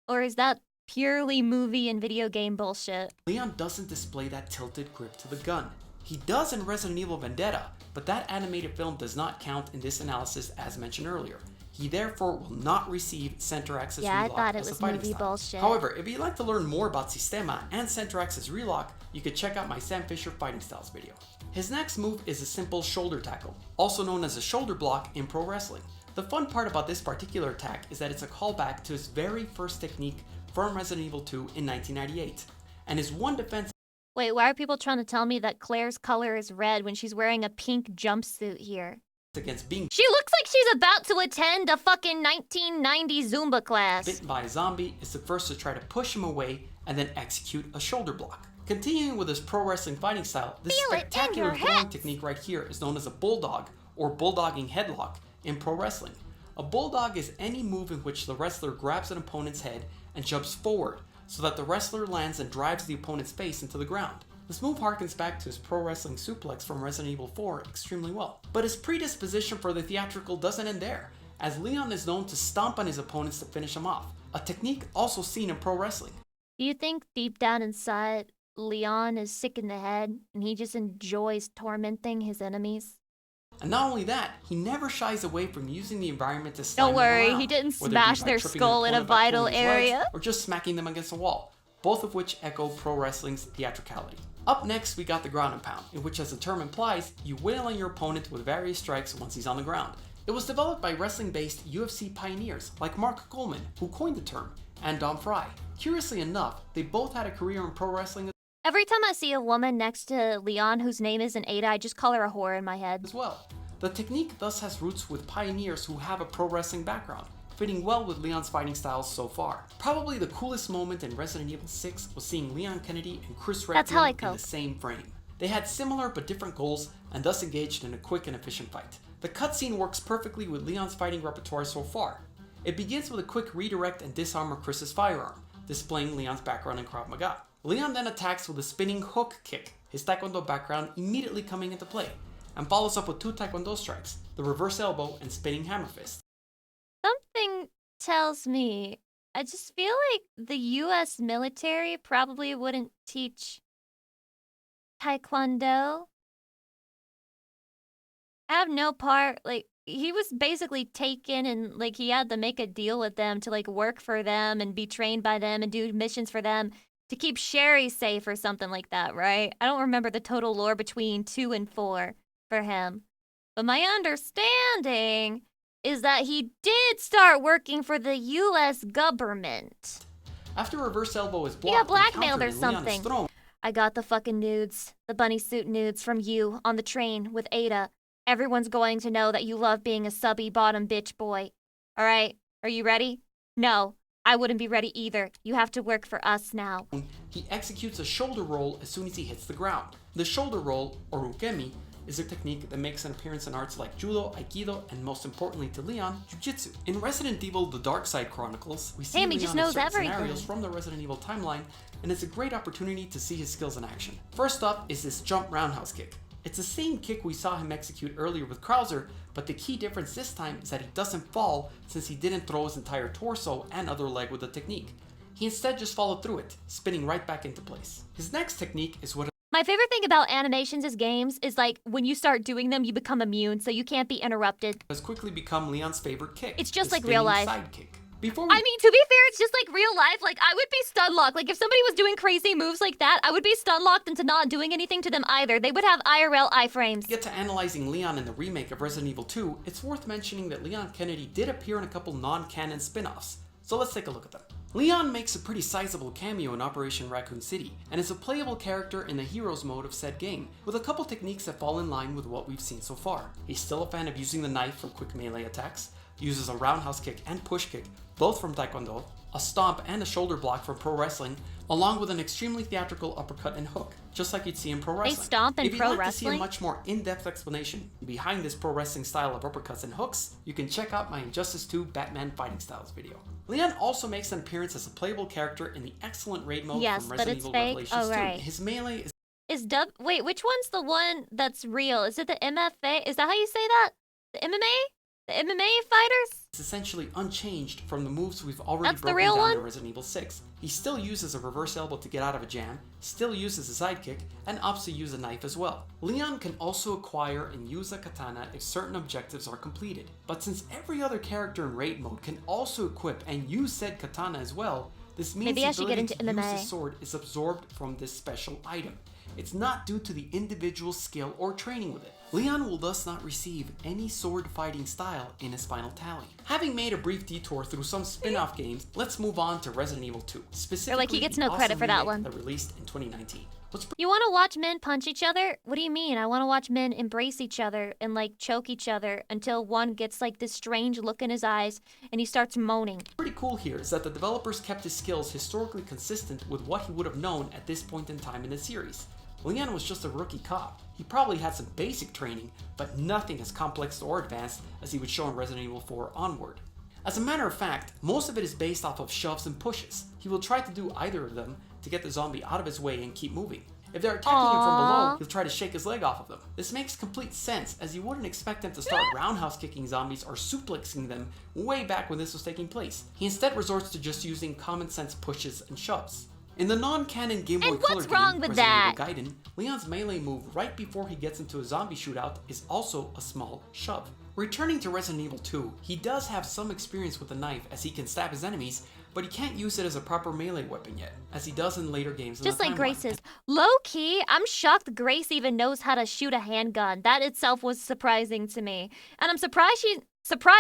Speaker 2: Or is that purely movie and video game bullshit?
Speaker 6: Leon doesn't display that tilted grip to the gun. He does in Resident Evil Vendetta, but that animated film does not count in this analysis as mentioned earlier. He therefore will not receive center axis
Speaker 2: Yeah, I
Speaker 6: relock
Speaker 2: thought it
Speaker 6: as a
Speaker 2: was
Speaker 6: fighting
Speaker 2: movie
Speaker 6: style.
Speaker 2: bullshit.
Speaker 6: However, if you'd like to learn more about Sistema and center axis relock, you could check out my Sam Fisher fighting styles video. His next move is a simple shoulder tackle, also known as a shoulder block in pro wrestling. The fun part about this particular attack is that it's a callback to his very first technique from Resident Evil 2 in 1998, and his one defense.
Speaker 2: Wait, why are people trying to tell me that Claire's color is red when she's wearing a pink jumpsuit here?
Speaker 6: Against being
Speaker 2: She looks like she's about to attend a fucking 1990 Zumba class.
Speaker 6: bitten by a zombie is the first to try to push him away and then execute a shoulder block. Continuing with his pro wrestling fighting style, this spectacular throwing technique right here is known as a bulldog or bulldogging headlock in pro wrestling. A bulldog is any move in which the wrestler grabs an opponent's head and jumps forward so that the wrestler lands and drives the opponent's face into the ground. This move harkens back to his pro wrestling suplex from Resident Evil 4 extremely well. But his predisposition for the theatrical doesn't end there, as Leon is known to stomp on his opponents to finish them off, a technique also seen in pro wrestling.
Speaker 2: Do you think deep down inside, Leon is sick in the head and he just enjoys tormenting his enemies?
Speaker 6: And not only that, he never shies away from using the environment to
Speaker 2: Don't
Speaker 6: slam them
Speaker 2: worry,
Speaker 6: around,
Speaker 2: he didn't
Speaker 6: whether it be
Speaker 2: smash
Speaker 6: by
Speaker 2: their
Speaker 6: tripping
Speaker 2: skull
Speaker 6: an
Speaker 2: in a
Speaker 6: opponent by
Speaker 2: vital
Speaker 6: pulling his legs,
Speaker 2: area.
Speaker 6: or just smacking them against a wall, both of which echo pro wrestling's theatricality. Up next, we got the ground and pound, in which, as the term implies, you wail on your opponent with various strikes once he's on the ground. It was developed by wrestling-based UFC pioneers like Mark Coleman, who coined the term, and Dom Fry. Curiously enough, they both had a career in pro wrestling
Speaker 2: Every time I see a woman next to Leon whose name isn't Ada, I just call her a whore in my head.
Speaker 6: as well. The technique thus has roots with pioneers who have a pro wrestling background, fitting well with Leon's fighting styles so far. Probably the coolest moment in Resident Evil 6 was seeing Leon Kennedy and Chris
Speaker 2: That's how I
Speaker 6: Redfield in
Speaker 2: cope.
Speaker 6: the same frame. They had similar but different goals and thus engaged in a quick and efficient fight. The cutscene works perfectly with Leon's fighting repertoire so far. It begins with a quick redirect and disarm of Chris's firearm, displaying Leon's background in Krav Maga. Leon then attacks with a spinning hook kick, his Taekwondo background immediately coming into play, and follows up with two Taekwondo strikes, the reverse elbow and spinning hammer fist.
Speaker 2: Something tells me, I just feel like the US military probably wouldn't teach Taekwondo. I have no part, like, he was basically taken and like he had to make a deal with them to like work for them and be trained by them and do missions for them to keep Sherry safe or something like that, right? I don't remember the total lore between 2 and 4 for him. But my understanding is that he did start working for the US government.
Speaker 6: After Reverse Elbow is
Speaker 2: He
Speaker 6: blocked,
Speaker 2: got blackmailed or
Speaker 6: and Leon is
Speaker 2: something.
Speaker 6: thrown,
Speaker 2: I got the fucking nudes, the bunny suit nudes from you on the train with Ada. Everyone's going to know that you love being a subby bottom bitch boy. All right, are you ready? No, I wouldn't be ready either. You have to work for us now.
Speaker 6: he executes a shoulder roll as soon as he hits the ground. The shoulder roll, or ukemi, is a technique that makes an appearance in arts like judo, aikido, and most importantly to Leon, jiu-jitsu. In Resident Evil The Dark Side Chronicles, we see
Speaker 2: Damn, he
Speaker 6: Leon
Speaker 2: just
Speaker 6: in
Speaker 2: knows
Speaker 6: certain
Speaker 2: everything.
Speaker 6: scenarios from the Resident Evil timeline, and it's a great opportunity to see his skills in action. First up is this jump roundhouse kick. It's the same kick we saw him execute earlier with Krauser, but the key difference this time is that he doesn't fall since he didn't throw his entire torso and other leg with the technique. He instead just followed through it, spinning right back into place. His next technique is what
Speaker 2: My favorite thing about animations as games is like when you start doing them, you become immune, so you can't be interrupted.
Speaker 6: has quickly become Leon's favorite kick.
Speaker 2: It's just
Speaker 6: the
Speaker 2: like real
Speaker 6: spinning
Speaker 2: life.
Speaker 6: side kick. Before
Speaker 2: I mean, to be fair, it's just like real life. Like, I would be stun locked. Like, if somebody was doing crazy moves like that, I would be stun locked into not doing anything to them either. They would have IRL iframes.
Speaker 6: get to analyzing Leon in the remake of Resident Evil 2, it's worth mentioning that Leon Kennedy did appear in a couple non-canon spin-offs. So let's take a look at them. Leon makes a pretty sizable cameo in Operation Raccoon City, and is a playable character in the Heroes mode of said game, with a couple techniques that fall in line with what we've seen so far. He's still a fan of using the knife for quick melee attacks, uses a roundhouse kick and push kick, both from Taekwondo, a stomp and a shoulder block from pro wrestling, along with an extremely theatrical uppercut and hook, just like you'd see in pro wrestling.
Speaker 2: They stomp in
Speaker 6: if you'd
Speaker 2: pro
Speaker 6: like
Speaker 2: wrestling?
Speaker 6: to see a much more in-depth explanation behind this pro wrestling style of uppercuts and hooks, you can check out my Injustice 2 Batman Fighting Styles video. Leon also makes an appearance as a playable character in the excellent raid mode
Speaker 2: Yes,
Speaker 6: from
Speaker 2: but
Speaker 6: Resident
Speaker 2: it's
Speaker 6: Evil
Speaker 2: fake?
Speaker 6: Revelations
Speaker 2: Oh,
Speaker 6: 2.
Speaker 2: right.
Speaker 6: His melee is
Speaker 2: Wait, which one's the one that's real? Is it the MFA? Is that how you say that? The MMA? The MMA fighters?
Speaker 6: essentially unchanged from the moves we've already
Speaker 2: That's the
Speaker 6: broken
Speaker 2: real
Speaker 6: down
Speaker 2: one?
Speaker 6: in Resident Evil 6. He still uses a reverse elbow to get out of a jam, still uses a sidekick, and opts to use a knife as well. Leon can also acquire and use a katana if certain objectives are completed. But since every other character in raid mode can also equip and use said katana as well, this means
Speaker 2: Maybe
Speaker 6: the
Speaker 2: I should get
Speaker 6: ability
Speaker 2: into
Speaker 6: to use
Speaker 2: MMA.
Speaker 6: his sword is absorbed from this special item. It's not due to the individual skill or training with it. Leon will thus not receive any sword fighting style in his final tally. Having made a brief detour through some spin-off games, let's move on to Resident Evil 2. Specifically,
Speaker 2: Or like he gets no
Speaker 6: the
Speaker 2: credit
Speaker 6: awesome
Speaker 2: for that
Speaker 6: remake
Speaker 2: one.
Speaker 6: that released in 2019.
Speaker 2: You want to watch men punch each other? What do you mean? I want to watch men embrace each other and like choke each other until one gets like this strange look in his eyes and he starts moaning.
Speaker 6: Pretty cool here is that the developers kept his skills historically consistent with what he would have known at this point in time in the series. Leon was just a rookie cop. He probably had some basic training, but nothing as complex or advanced as he would show in Resident Evil 4 onward. As a matter of fact, most of it is based off of shoves and pushes. He will try to do either of them to get the zombie out of his way and keep moving. If they're attacking him from below, he'll try to shake his leg off of them. This makes complete sense, as you wouldn't expect him to start roundhouse kicking zombies or suplexing them way back when this was taking place. He instead resorts to just using common sense pushes and shoves. In the non-canon Game Boy Color
Speaker 2: wrong
Speaker 6: game,
Speaker 2: with
Speaker 6: Resident
Speaker 2: that?
Speaker 6: Evil Gaiden, Leon's melee move right before he gets into a zombie shootout is also a small shove. Returning to Resident Evil 2, he does have some experience with the knife as he can stab his enemies, but he can't use it as a proper melee weapon yet, as he does in later games in
Speaker 2: Just
Speaker 6: the
Speaker 2: like
Speaker 6: timeline.
Speaker 2: Grace's. Low-key, I'm shocked Grace even knows how to shoot a handgun. That itself was surprising to me. And I'm surprised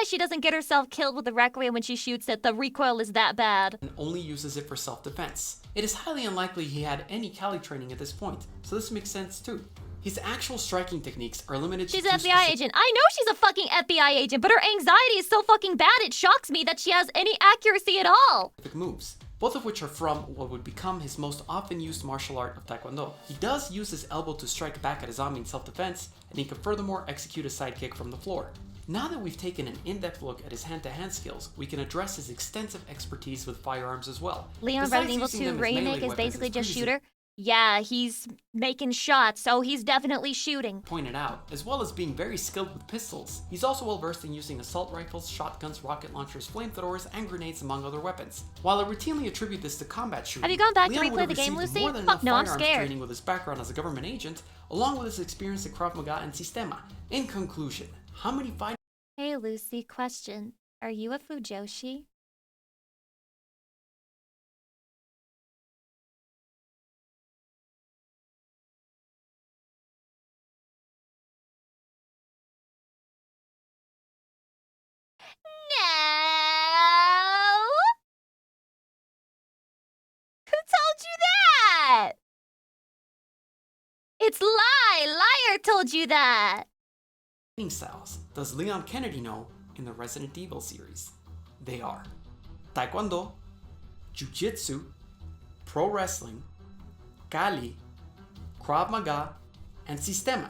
Speaker 2: she doesn't get herself killed with the Requiem when she shoots it. The recoil is that bad.
Speaker 6: And only uses it for self-defense. It is highly unlikely he had any Cali training at this point, so this makes sense too. His actual striking techniques are limited
Speaker 2: She's
Speaker 6: to
Speaker 2: an FBI agent. I know she's a fucking FBI agent, but her anxiety is so fucking bad it shocks me that she has any accuracy at all.
Speaker 6: specific moves, both of which are from what would become his most often used martial art of Taekwondo. He does use his elbow to strike back at a zombie in self-defense, and he can furthermore execute a sidekick from the floor. Now that we've taken an in-depth look at his hand-to-hand skills, we can address his extensive expertise with firearms as well.
Speaker 2: Leon
Speaker 6: Besides
Speaker 2: Resident Evil
Speaker 6: using
Speaker 2: 2
Speaker 6: them as melee
Speaker 2: remake is
Speaker 6: weapons
Speaker 2: basically
Speaker 6: as
Speaker 2: just
Speaker 6: previously
Speaker 2: shooter. Yeah, he's making shots, so he's definitely shooting.
Speaker 6: pointed out, as well as being very skilled with pistols. He's also well versed in using assault rifles, shotguns, rocket launchers, flamethrowers, and grenades among other weapons. While I routinely attribute this to combat shooting,
Speaker 2: Have you gone back to
Speaker 6: Leon would
Speaker 2: replay
Speaker 6: have
Speaker 2: the game,
Speaker 6: received
Speaker 2: Lucy?
Speaker 6: more than
Speaker 2: Fuck
Speaker 6: enough
Speaker 2: no, I'm
Speaker 6: firearms
Speaker 2: scared.
Speaker 6: training with his background as a government agent, along with his experience at Krav Maga and Sistema. In conclusion, how many fighting
Speaker 2: Hey Lucy, question. Are you a Fujoshi? No! Who told you that? It's lie! Liar told you that!
Speaker 6: Fighting styles does Leon Kennedy know in the Resident Evil series? They are Taekwondo, Jiu-Jitsu, Pro Wrestling, Kali, Krav Maga, and Sistema,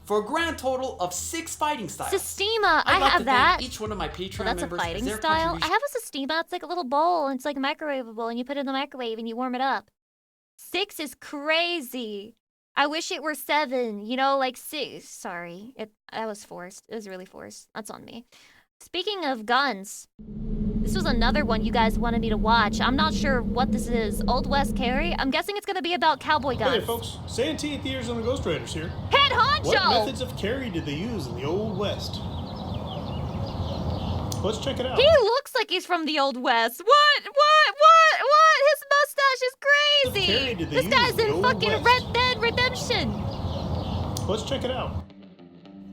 Speaker 6: for a grand total of 6 fighting styles.
Speaker 2: Sistema,
Speaker 6: I'd
Speaker 2: I
Speaker 6: like
Speaker 2: have
Speaker 6: to
Speaker 2: that.
Speaker 6: thank each one of my Patreon
Speaker 2: Well, that's a
Speaker 6: members
Speaker 2: fighting
Speaker 6: as their
Speaker 2: style. I
Speaker 6: contribution-
Speaker 2: have a Sistema. It's like a little bowl, and it's like microwavable, and you put it in the microwave and you warm it up. 6 is crazy. I wish it were 7. You know, like 6. Sorry, that was forced. It was really forced. That's on me. Speaking of guns, this was another one you guys wanted me to watch. I'm not sure what this is. Old West Carry? I'm guessing it's gonna be about cowboy guns.
Speaker 7: Hey folks, Santee at the Ears on the Ghost Riders here.
Speaker 2: Head honcho!
Speaker 7: What methods of carry did they use in the Old West? Let's check it out.
Speaker 2: He looks like he's from the Old West. What? His mustache is crazy.
Speaker 7: Carry did they
Speaker 2: This
Speaker 7: use
Speaker 2: guy's
Speaker 7: in the
Speaker 2: in
Speaker 7: Old
Speaker 2: fucking
Speaker 7: West?
Speaker 2: Red Dead Redemption.
Speaker 7: Let's check it out.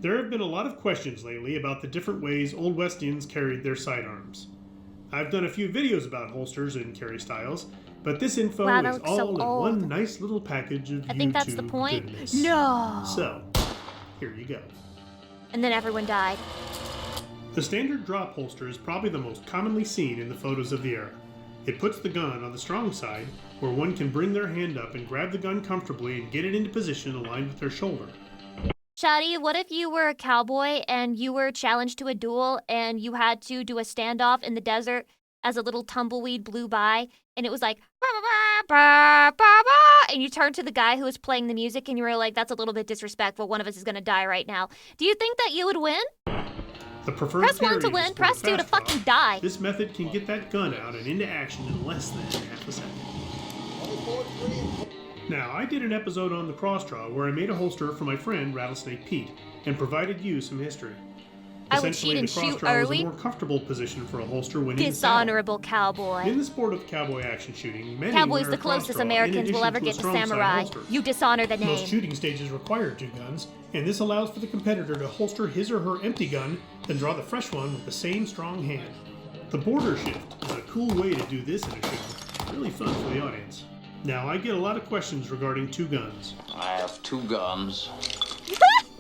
Speaker 7: There have been a lot of questions lately about the different ways Old Westians carried their sidearms. I've done a few videos about holsters and carry styles, but this info
Speaker 2: Wow, that
Speaker 7: is
Speaker 2: looks
Speaker 7: all
Speaker 2: so
Speaker 7: in
Speaker 2: old.
Speaker 7: one nice little package of
Speaker 2: I think that's the
Speaker 7: YouTube
Speaker 2: point.
Speaker 7: goodness.
Speaker 2: No.
Speaker 7: So, here you go.
Speaker 2: And then everyone died.
Speaker 7: The standard drop holster is probably the most commonly seen in the photos of the era. It puts the gun on the strong side, where one can bring their hand up and grab the gun comfortably and get it into position aligned with their shoulder.
Speaker 2: Shadi, what if you were a cowboy and you were challenged to a duel and you had to do a standoff in the desert as a little tumbleweed blew by and it was like, "Ba, ba, ba, ba, ba, ba," and you turned to the guy who was playing the music and you were like, that's a little bit disrespectful. One of us is going to die right now. Do you think that you would win?
Speaker 7: The preferred
Speaker 2: Press 1 to
Speaker 7: carry
Speaker 2: win,
Speaker 7: is for
Speaker 2: press
Speaker 7: the
Speaker 2: 2 to
Speaker 7: fast draw.
Speaker 2: fucking die.
Speaker 7: This method can get that gun out and into action in less than half a second. Now, I did an episode on the cross draw where I made a holster for my friend Rattlesnake Pete and provided you some history.
Speaker 2: I would
Speaker 7: Essentially,
Speaker 2: cheat and
Speaker 7: the cross
Speaker 2: shoot
Speaker 7: draw was
Speaker 2: early.
Speaker 7: a more comfortable position for a holster when in the saddle.
Speaker 2: Dishonorable cowboy.
Speaker 7: In the sport of cowboy action shooting, many
Speaker 2: Cowboy's
Speaker 7: wear
Speaker 2: the
Speaker 7: a cross
Speaker 2: closest
Speaker 7: draw in
Speaker 2: Americans will
Speaker 7: addition
Speaker 2: ever
Speaker 7: to a
Speaker 2: get to
Speaker 7: strong side
Speaker 2: samurai.
Speaker 7: holster.
Speaker 2: You dishonor the name.
Speaker 7: Most shooting stages require 2 guns, and this allows for the competitor to holster his or her empty gun, then draw the fresh one with the same strong hand. The border shift is a cool way to do this in a show. Really fun for the audience. Now, I get a lot of questions regarding 2 guns.
Speaker 11: I have 2 guns.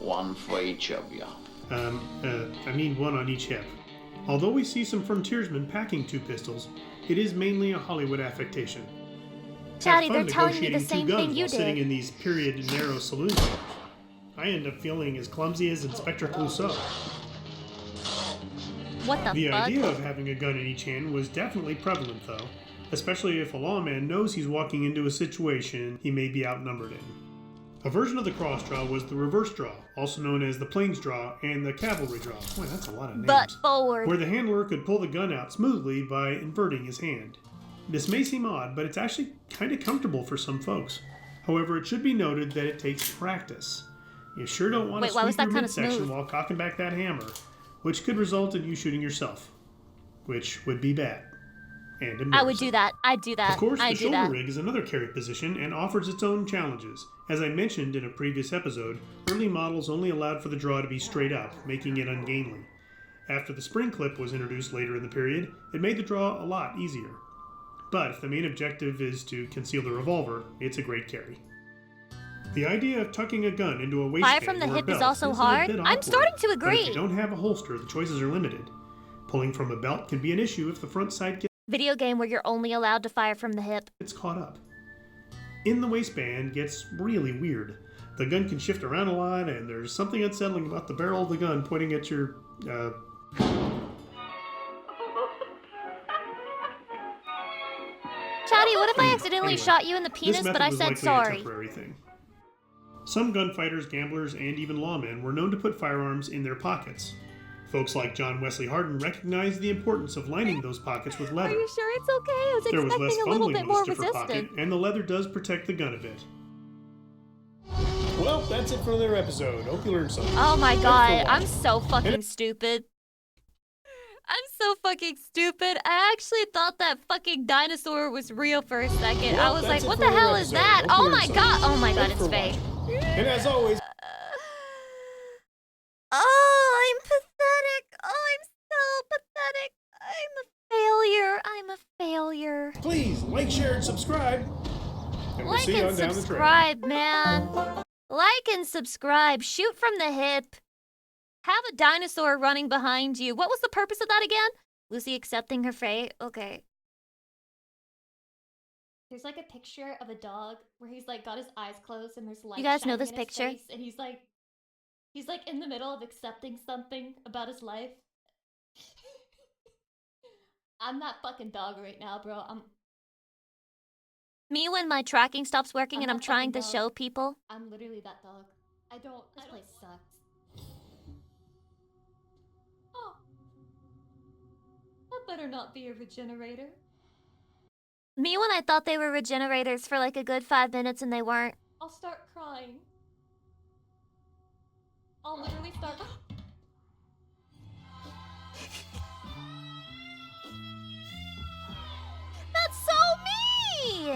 Speaker 11: One for each of you.
Speaker 7: I mean 1 on each hip. Although we see some frontiersmen packing 2 pistols, it is mainly a Hollywood affectation.
Speaker 2: Chatty,
Speaker 7: Have fun
Speaker 2: they're telling me the
Speaker 7: negotiating 2
Speaker 2: same
Speaker 7: guns
Speaker 2: thing you
Speaker 7: while sitting
Speaker 2: did.
Speaker 7: in these period narrow saloon chairs. I end up feeling as clumsy as Inspector Clouseau.
Speaker 2: What the
Speaker 7: The
Speaker 2: fuck?
Speaker 7: idea of having a gun in each hand was definitely prevalent, though, especially if a lawman knows he's walking into a situation he may be outnumbered in. A version of the cross draw was the reverse draw, also known as the plains draw and the cavalry draw. Boy, that's a lot of names.
Speaker 2: Butt forward.
Speaker 7: Where the handler could pull the gun out smoothly by inverting his hand. This may seem odd, but it's actually kind of comfortable for some folks. However, it should be noted that it takes practice. You sure don't want to
Speaker 2: Wait, why was
Speaker 7: sweep
Speaker 2: that
Speaker 7: your
Speaker 2: kinda
Speaker 7: midsection
Speaker 2: smooth?
Speaker 7: while cocking back that hammer, which could result in you shooting yourself, which would be bad and embarrassing.
Speaker 2: I would do that. I'd do that.
Speaker 7: Of course, the
Speaker 2: I'd do
Speaker 7: shoulder
Speaker 2: that.
Speaker 7: rig is another carry position and offers its own challenges. As I mentioned in a previous episode, early models only allowed for the draw to be straight up, making it ungainly. After the spring clip was introduced later in the period, it made the draw a lot easier. But if the main objective is to conceal the revolver, it's a great carry. The idea of tucking a gun into a waistband
Speaker 2: from the
Speaker 7: or a
Speaker 2: hip is
Speaker 7: belt
Speaker 2: also
Speaker 7: a
Speaker 2: hard.
Speaker 7: bit
Speaker 2: I'm
Speaker 7: awkward.
Speaker 2: starting to
Speaker 7: But
Speaker 2: agree.
Speaker 7: if you don't have a holster, the choices are limited. Pulling from a belt can be an issue if the front side
Speaker 2: Video game where you're only allowed to fire from the hip.
Speaker 7: gets caught up. In the waistband gets really weird. The gun can shift around a lot, and there's something unsettling about the barrel of the gun pointing at your,
Speaker 2: Chatty, what if I accidentally
Speaker 7: Anyway,
Speaker 2: shot you in the penis,
Speaker 7: this method
Speaker 2: but I
Speaker 7: was
Speaker 2: said
Speaker 7: likely
Speaker 2: sorry?
Speaker 7: a temporary thing. Some gunfighters, gamblers, and even lawmen were known to put firearms in their pockets. Folks like John Wesley Hardin recognized the importance of lining those pockets with
Speaker 2: Are
Speaker 7: leather.
Speaker 2: you sure it's okay? I was
Speaker 7: There was less
Speaker 2: expecting a little
Speaker 7: fumbling
Speaker 2: bit
Speaker 7: with
Speaker 2: more
Speaker 7: a stiffer pocket,
Speaker 2: resistance.
Speaker 7: and the leather does protect the gun a bit. Well, that's it for their episode. Hope you learned something.
Speaker 2: Oh my
Speaker 7: Thanks for
Speaker 2: god,
Speaker 7: watching.
Speaker 2: I'm so fucking stupid. so fucking stupid. I actually thought that fucking dinosaur was real for a second. I was like, what the hell is that? Oh my god. Oh my god, it's fake.
Speaker 18: And as always...
Speaker 2: Oh, I'm pathetic. Oh, I'm so pathetic. I'm a failure. I'm a failure.
Speaker 18: Please, like, share, and subscribe. And we'll
Speaker 2: Like
Speaker 18: see you
Speaker 2: and
Speaker 18: on down the trail.
Speaker 2: subscribe, man. Like and subscribe. Shoot from the hip. Have a dinosaur running behind you. What was the purpose of that again? Lucy accepting her fate? Okay.
Speaker 23: There's like a picture of a dog where he's like got his eyes closed and there's light.
Speaker 2: You guys know
Speaker 23: shining
Speaker 2: this
Speaker 23: in his
Speaker 2: picture?
Speaker 23: face, and he's like in the middle of accepting something about his life. I'm that fucking dog right now, bro.
Speaker 2: Me when my tracking stops working and I'm
Speaker 23: that
Speaker 2: trying to
Speaker 23: fucking
Speaker 2: show
Speaker 23: dog.
Speaker 2: people.
Speaker 23: I'm literally that dog. This place sucks. Oh. That better not be a regenerator.
Speaker 2: Me when I thought they were regenerators for like a good 5 minutes and they weren't.
Speaker 23: I'll start crying. I'll literally start.
Speaker 2: That's so me!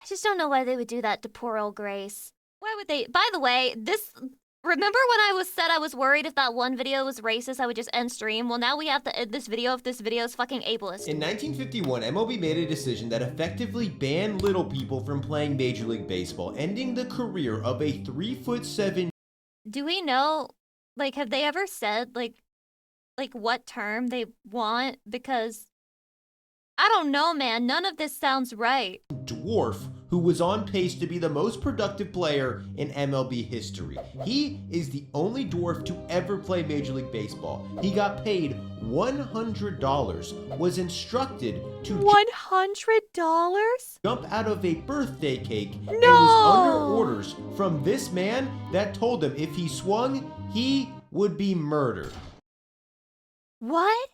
Speaker 2: I just don't know why they would do that to poor old Grace. Why would they? By the way, remember when I said I was worried if that one video was racist, I would just end stream? Well, now we have to end this video if this video is fucking ableist.
Speaker 12: In 1951, MLB made a decision that effectively banned little people from playing Major League Baseball, ending the career of a 3'7".
Speaker 2: Do we know, like, have they ever said, like what term they want? Because, I don't know, man. None of this sounds right.
Speaker 12: Dwarf, who was on pace to be the most productive player in MLB history. He is the only dwarf to ever play Major League Baseball. He got paid $100, was instructed to
Speaker 2: $100?
Speaker 12: jump out of a birthday cake,
Speaker 2: No!
Speaker 12: and was under orders from this man that told him if he swung, he would be murdered.
Speaker 2: What?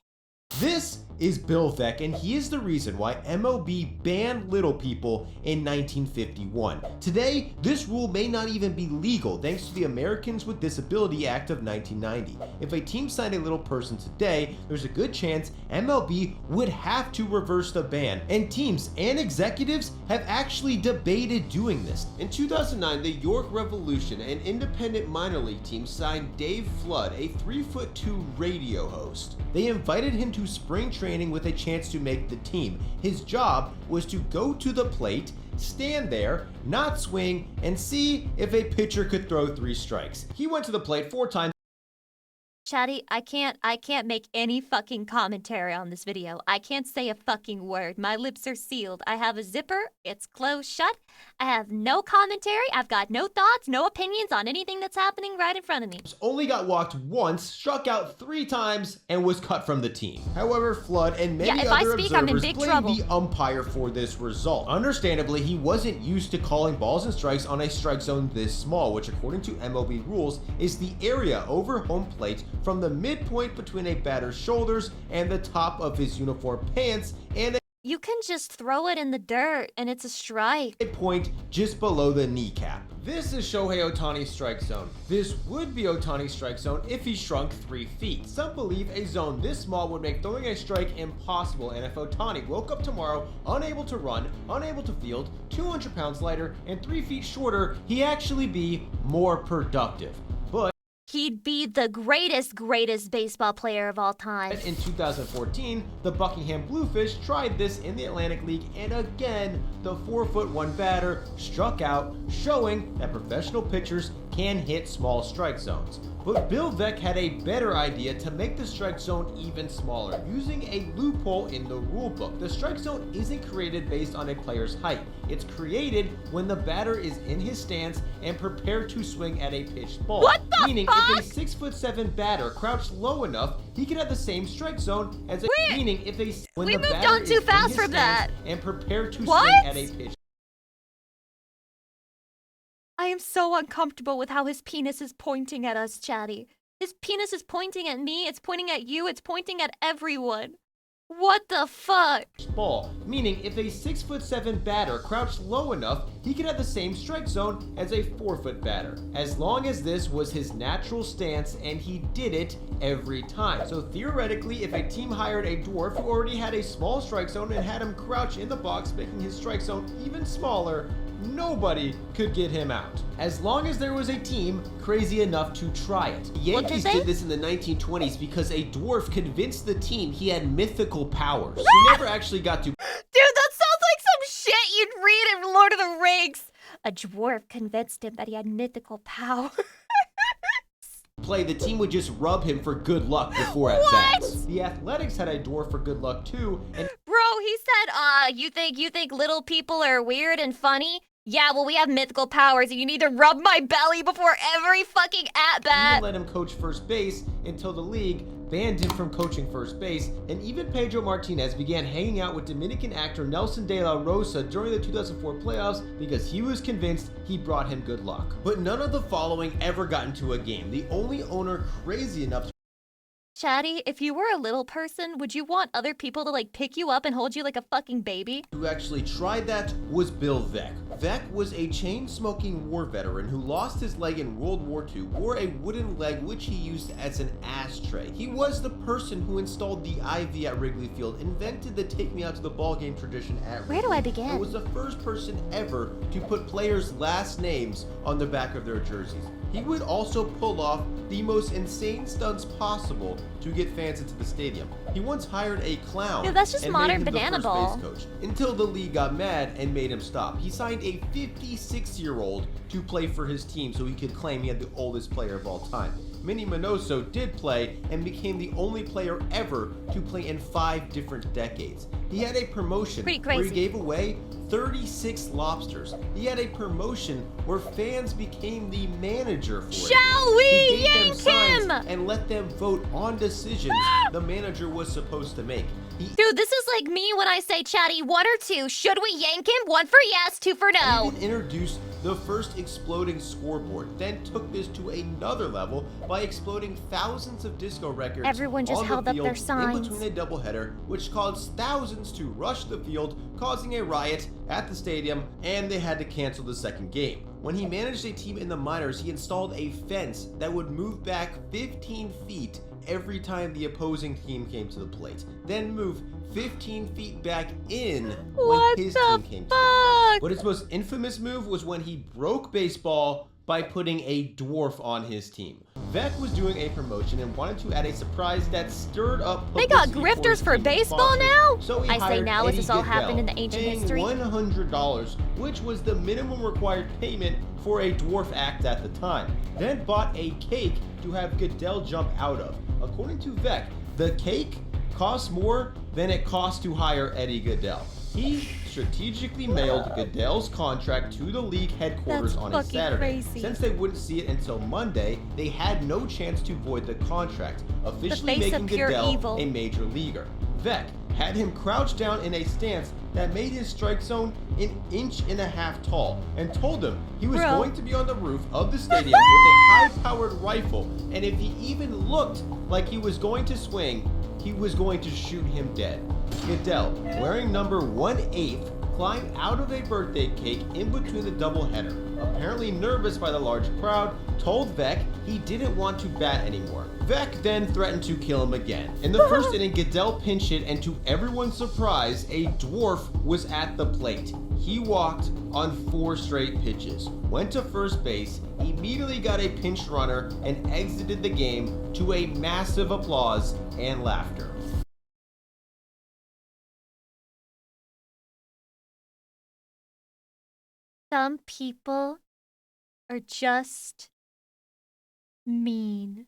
Speaker 12: This is Bill Veeck, and he is the reason why MLB banned little people in 1951. Today, this rule may not even be legal thanks to the Americans with Disability Act of 1990. If a team signed a little person today, there's a good chance MLB would have to reverse the ban, and teams and executives have actually debated doing this. In 2009, the York Revolution, an independent minor league team, signed Dave Flood, a 3'2" radio host. They invited him to spring training with a chance to make the team. His job was to go to the plate, stand there, not swing, and see if a pitcher could throw 3 strikes. He went to the plate 4 times.
Speaker 2: Chatty, I can't make any fucking commentary on this video. I can't say a fucking word. My lips are sealed. I have a zipper. It's closed shut. I have no commentary. I've got no thoughts, no opinions on anything that's happening right in front of me.
Speaker 12: Only got walked once, struck out 3 times, and was cut from the team. However, Flood and many other observers blamed the umpire for this result. Understandably, he wasn't used to calling balls and strikes on a strike zone this small, which according to MLB rules is the area over home plate from the midpoint between a batter's shoulders and the top of his uniform pants, and
Speaker 2: you can just throw it in the dirt and it's a strike.
Speaker 12: A point just below the kneecap. This is Shohei Ohtani's strike zone. This would be Ohtani's strike zone if he shrunk 3 feet. Some believe a zone this small would make throwing a strike impossible, and if Ohtani woke up tomorrow unable to run, unable to field, 200 pounds lighter, and 3 feet shorter, he'd actually be more productive. But
Speaker 2: he'd be the greatest baseball player of all time.
Speaker 12: In 2014, the Buckingham Bluefish tried this in the Atlantic League, and again, the 4'1" batter struck out, showing that professional pitchers can hit small strike zones. But Bill Veeck had a better idea to make the strike zone even smaller, using a loophole in the rulebook. The strike zone isn't created based on a player's height. It's created when the batter is in his stance and prepared to swing at a pitched ball.
Speaker 2: What the
Speaker 12: Meaning
Speaker 2: fuck?
Speaker 12: if a 6'7" batter crouched low enough, he could have the same strike zone as a meaning if they when
Speaker 2: we
Speaker 12: the
Speaker 2: moved
Speaker 12: batter
Speaker 2: on
Speaker 12: is
Speaker 2: too
Speaker 12: in
Speaker 2: fast
Speaker 12: his
Speaker 2: from
Speaker 12: stance
Speaker 2: that.
Speaker 12: and prepared to
Speaker 2: What?
Speaker 12: swing at a pitch.
Speaker 2: I am so uncomfortable with how his penis is pointing at us, Chatty. His penis is pointing at me, it's pointing at you, it's pointing at everyone. What the fuck?
Speaker 12: Ball, meaning if a 6'7" batter crouched low enough, he could have the same strike zone as a 4-foot batter, as long as this was his natural stance and he did it every time. So theoretically, if a team hired a dwarf who already had a small strike zone and had him crouch in the box, making his strike zone even smaller, nobody could get him out. As long as there was a team crazy enough to try it. The Yankees did this in the 1920s because a dwarf convinced the team he had mythical powers. He never actually got to
Speaker 2: Dude, that sounds like some shit you'd read in Lord of the Rings. A dwarf convinced him that he had mythical power.
Speaker 12: play. The team would just rub him for good luck before at bats. The Athletics had a dwarf for good luck too, and
Speaker 2: bro, he said, you think little people are weird and funny? Yeah, well, we have mythical powers, and you need to rub my belly before every fucking at-bat.
Speaker 12: Let him coach first base until the league banned him from coaching first base, and even Pedro Martinez began hanging out with Dominican actor Nelson de la Rosa during the 2004 playoffs because he was convinced he brought him good luck. But none of the following ever got into a game. The only owner crazy enough to
Speaker 2: Chatty, if you were a little person, would you want other people to like pick you up and hold you like a fucking baby?
Speaker 12: who actually tried that was Bill Veeck. Veeck was a chain-smoking war veteran who lost his leg in World War II, wore a wooden leg which he used as an ashtray. He was the person who installed the IV at Wrigley Field, invented the take me out to the ball game tradition at Wrigley.
Speaker 2: Where do I begin?
Speaker 12: And was the first person ever to put players' last names on the back of their jerseys. He would also pull off the most insane stunts possible to get fans into the stadium. He once hired a clown
Speaker 2: Dude, that's just
Speaker 12: and
Speaker 2: modern
Speaker 12: made him
Speaker 2: banana
Speaker 12: the first
Speaker 2: ball.
Speaker 12: base coach, until the league got mad and made him stop. He signed a 56-year-old to play for his team so he could claim he had the oldest player of all time. Minnie Minoso did play and became the only player ever to play in 5 different decades. He had a promotion where he gave away 36 lobsters. He had a promotion where fans became the manager for it.
Speaker 2: Shall we
Speaker 12: He gave them
Speaker 2: yank
Speaker 12: signs
Speaker 2: him?
Speaker 12: and let them vote on decisions the manager was supposed to make.
Speaker 2: Dude, this is like me when I say, Chatty, 1 or 2. Should we yank him? 1 for yes, 2 for no.
Speaker 12: He even introduced the first exploding scoreboard, then took this to another level by exploding thousands of disco records.
Speaker 2: Everyone just
Speaker 12: on
Speaker 2: held
Speaker 12: the
Speaker 2: up
Speaker 12: field
Speaker 2: their signs.
Speaker 12: in between a doubleheader, which caused thousands to rush the field, causing a riot at the stadium, and they had to cancel the second game. When he managed a team in the minors, he installed a fence that would move back 15 feet every time the opposing team came to the plate, then move 15 feet back in when his team came to the plate. But his most infamous move was when he broke baseball by putting a dwarf on his team. Veeck was doing a promotion and wanted to add a surprise that stirred up
Speaker 2: They got
Speaker 12: publicity
Speaker 2: grifters
Speaker 12: his
Speaker 2: for
Speaker 12: team
Speaker 2: baseball
Speaker 12: sponsors.
Speaker 2: now?
Speaker 12: So he
Speaker 2: I say
Speaker 12: hired
Speaker 2: now as
Speaker 12: Eddie
Speaker 2: this all
Speaker 12: Goodell,
Speaker 2: happened in the ancient
Speaker 12: paying
Speaker 2: history.
Speaker 12: $100, which was the minimum required payment for a dwarf act at the time. Then bought a cake to have Goodell jump out of. According to Veeck, the cake cost more than it cost to hire Eddie Goodell. He strategically mailed Goodell's contract to the league headquarters
Speaker 2: That's
Speaker 12: on a
Speaker 2: fucking
Speaker 12: Saturday.
Speaker 2: crazy.
Speaker 12: Since they wouldn't see it until Monday, they had no chance to void the contract, officially
Speaker 2: face of
Speaker 12: making
Speaker 2: pure
Speaker 12: Goodell
Speaker 2: evil.
Speaker 12: a major leaguer. Veeck had him crouch down in a stance that made his strike zone 1.5 inches tall, and told him he was going to be on the roof of the stadium with a high-powered rifle, and if he even looked like he was going to swing, he was going to shoot him dead. Goodell, wearing number 1/8, climbed out of a birthday cake in between the doubleheader. Apparently nervous by the large crowd, told Veeck he didn't want to bat anymore. Veeck then threatened to kill him again. In the first inning, Goodell pinch hit, and to everyone's surprise, a dwarf was at the plate. He walked on 4 straight pitches, went to first base, immediately got a pinch runner, and exited the game to a massive applause and laughter.
Speaker 2: Some people are just mean.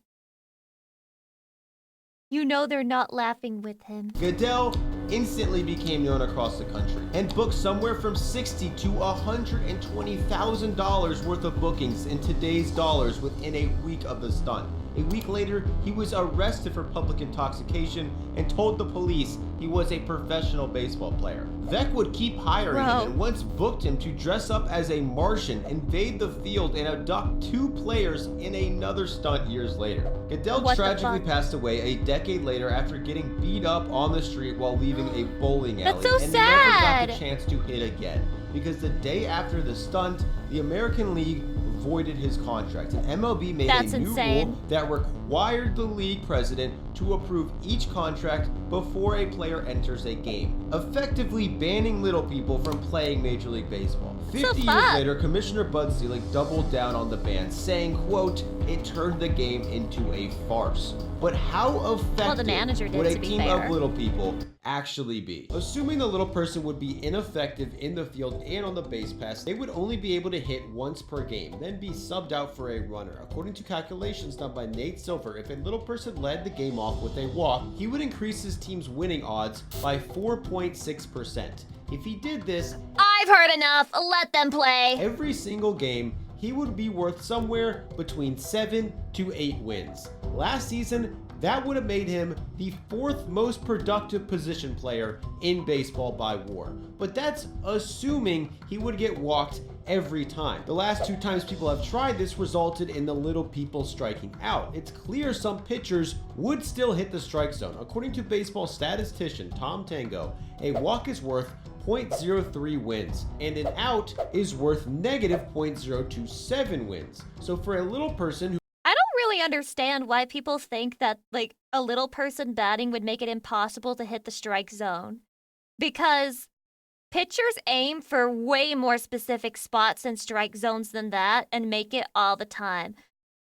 Speaker 2: You know they're not laughing with him.
Speaker 12: Goodell instantly became known across the country and booked somewhere from $60,000 to $120,000 worth of bookings in today's dollars within a week of the stunt. A week later, he was arrested for public intoxication and told the police he was a professional baseball player. Vec would keep hiring him and once booked him to dress up as a Martian, invade the field, and abduct 2 players in another stunt years later. Goodell tragically passed away a decade later after getting beat up on the street while leaving a bowling alley.
Speaker 2: That's so
Speaker 12: and
Speaker 2: sad.
Speaker 12: never got the chance to hit again, because the day after the stunt, the American League voided his contract, and MLB made a new rule that required the league president to approve each contract before a player enters a game, effectively banning little people from playing Major League Baseball. 50 years later, Commissioner Bud Selig doubled down on the ban, saying, quote, "It turned the game into a farce." But how effective would a team of little people actually be? Assuming the little person would be ineffective in the field and on the base pass, they would only be able to hit once per game, then be subbed out for a runner. According to calculations done by Nate Silver, if a little person led the game off with a walk, he would increase his team's winning odds by 4.6%. If he did this,
Speaker 2: I've heard enough. Let them play.
Speaker 12: Every single game, he would be worth somewhere between 7 to 8 wins. Last season, that would have made him the 4th most productive position player in baseball by WAR. But that's assuming he would get walked every time. The last 2 times people have tried this resulted in the little people striking out. It's clear some pitchers would still hit the strike zone. According to baseball statistician Tom Tango, a walk is worth 0.03 wins, and an out is worth negative 0.027 wins. So for a little person who
Speaker 2: I don't really understand why people think that, like, a little person batting would make it impossible to hit the strike zone. Because pitchers aim for way more specific spots and strike zones than that and make it all the time.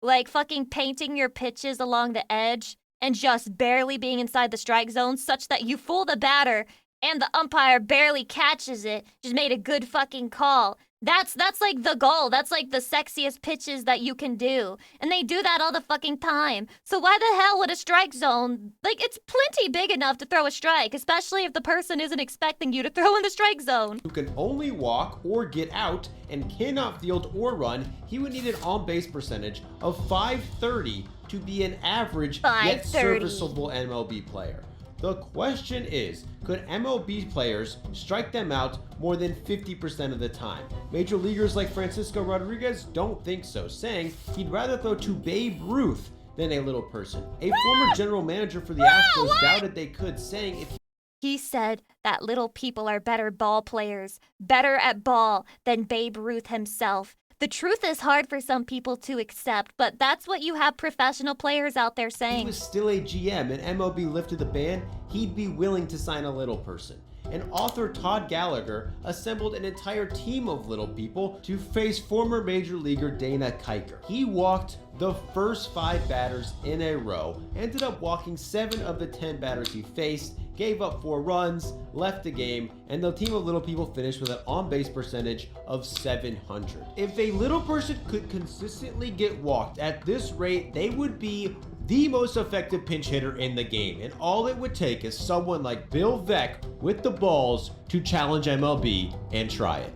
Speaker 2: Like fucking painting your pitches along the edge and just barely being inside the strike zone such that you fool the batter and the umpire barely catches it, just made a good fucking call. That's like the goal. That's like the sexiest pitches that you can do. And they do that all the fucking time. So why the hell would a strike zone, like, it's plenty big enough to throw a strike, especially if the person isn't expecting you to throw in the strike zone.
Speaker 12: Who can only walk or get out and cannot field or run, he would need an on-base percentage of 530 to be an average yet serviceable MLB player. The question is, could MLB players strike them out more than 50% of the time? Major leaguers like Francisco Rodriguez don't think so, saying he'd rather throw to Babe Ruth than a little person. A former general manager for the Astros doubted they could, saying if
Speaker 2: he said that little people are better ball players, better at ball than Babe Ruth himself. The truth is hard for some people to accept, but that's what you have professional players out there saying.
Speaker 12: he was still a GM and MLB lifted the ban, he'd be willing to sign a little person. And author Todd Gallagher assembled an entire team of little people to face former major leaguer Dana Keuchel. He walked the first 5 batters in a row, ended up walking 7 of the 10 batters he faced, gave up 4 runs, left the game, and the team of little people finished with an on-base percentage of 700. If a little person could consistently get walked at this rate, they would be the most effective pinch hitter in the game, and all it would take is someone like Bill Veeck with the balls to challenge MLB and try it.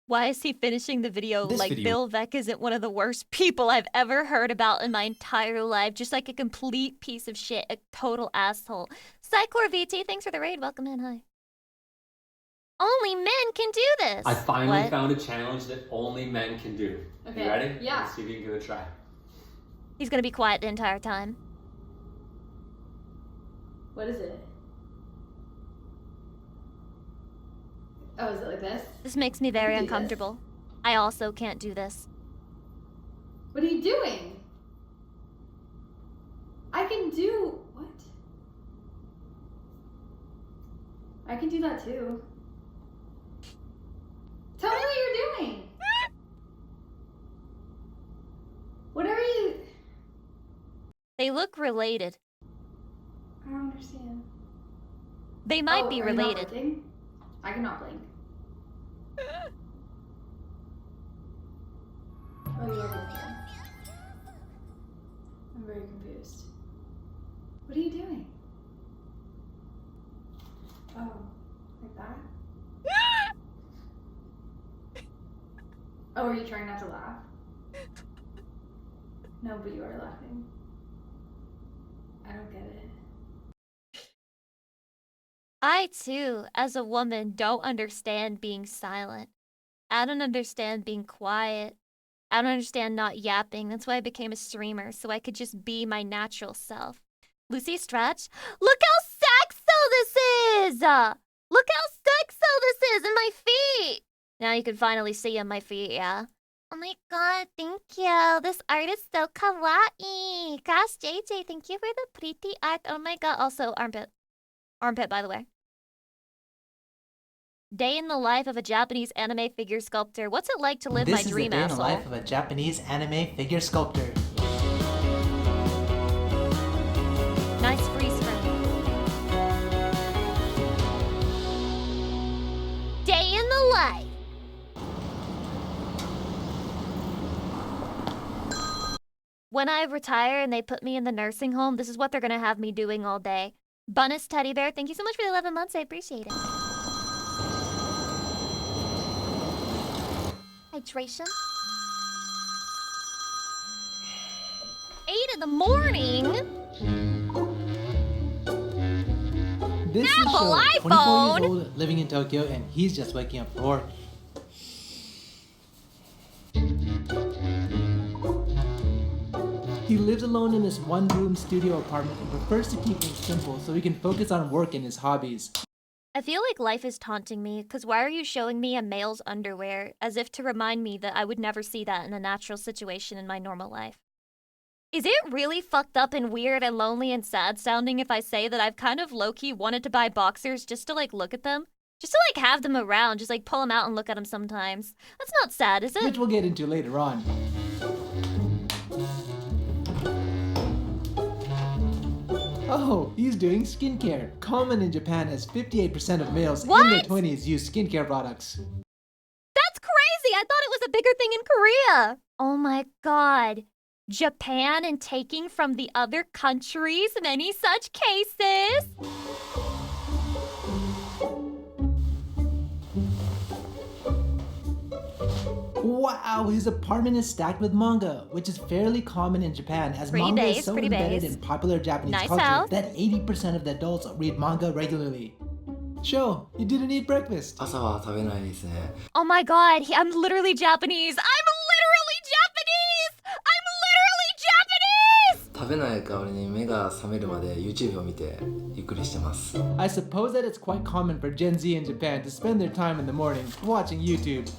Speaker 2: Why is he finishing the video like Bill Veeck isn't one of the worst people I've ever heard about in my entire life? Just like a complete piece of shit, a total asshole. Cyclor VT, thanks for the raid. Welcome in, hi. Only men can do this.
Speaker 9: I finally found a challenge that only men can do.
Speaker 23: Okay.
Speaker 9: You ready?
Speaker 23: Yeah.
Speaker 9: Let's see if you can give it a try.
Speaker 2: He's gonna be quiet the entire time.
Speaker 23: What is it? Oh, is it like this?
Speaker 2: This makes me very uncomfortable. I also can't do this.
Speaker 23: What are you doing? I can do... What? I can do that too. Tell me what you're doing. What are you...
Speaker 2: They look related.
Speaker 23: I don't understand.
Speaker 2: They might be
Speaker 23: are you not
Speaker 2: related.
Speaker 23: blinking? I cannot blink. Oh, you are blinking. I'm very confused. What are you doing? Oh, like that? Oh, are you trying not to laugh? No, but you are laughing. I don't get it.
Speaker 2: I too, as a woman, don't understand being silent. I don't understand being quiet. I don't understand not yapping. That's why I became a streamer, so I could just be my natural self. Lucy, stretch. Look how sexy this is! Look how sexy this is in my feet! Now you can finally see in my feet, yeah? Oh my god, thank you. This art is so kawaii. Gosh, JJ, thank you for the pretty art. Oh my god. Also, armpit. Armpit, by the way. Day in the life of a Japanese anime figure sculptor. What's it like to live my dream,
Speaker 13: This is the day in the
Speaker 2: asshole?
Speaker 13: life of a Japanese anime figure sculptor.
Speaker 2: Nice freeze frame. Day in the life. When I retire and they put me in the nursing home, this is what they're gonna have me doing all day. Bunnis Teddy Bear, thank you so much for the 11 months. I appreciate it. Hydration. 8 in the morning.
Speaker 13: This
Speaker 2: Apple
Speaker 13: is Sho, 24
Speaker 2: iPhone.
Speaker 13: years old, living in Tokyo, and he's just waking up for work. He lives alone in this one-room studio apartment and prefers to keep things simple so he can focus on work and his hobbies.
Speaker 2: I feel like life is taunting me, because why are you showing me a male's underwear as if to remind me that I would never see that in a natural situation in my normal life? Is it really fucked up and weird and lonely and sad sounding if I say that I've kind of low-key wanted to buy boxers just to like look at them? Just to like have them around, just like pull them out and look at them sometimes. That's not sad, is it?
Speaker 13: Which we'll get into later on. Oh, he's doing skincare. Common in Japan as 58% of males in their 20s use skincare products.
Speaker 2: That's crazy! I thought it was a bigger thing in Korea! Oh my god. Japan and taking from the other countries in any such cases?
Speaker 13: Wow, his apartment is stacked with manga, which is fairly common in Japan as
Speaker 2: Pretty
Speaker 13: manga
Speaker 2: base,
Speaker 13: is so
Speaker 2: pretty
Speaker 13: embedded
Speaker 2: base.
Speaker 13: in popular Japanese
Speaker 2: Nice
Speaker 13: culture
Speaker 2: house.
Speaker 13: that 80% of the adults read manga regularly. Sho, you didn't eat breakfast.
Speaker 14: 朝は食べないですね。
Speaker 2: Oh my god, I'm literally Japanese! I'm literally Japanese! I'm literally Japanese!
Speaker 14: 食べない代わりに目が覚めるまで YouTube を見てゆっくりしてます。
Speaker 13: I suppose that it's quite common for Gen Z in Japan to spend their time in the morning watching YouTube.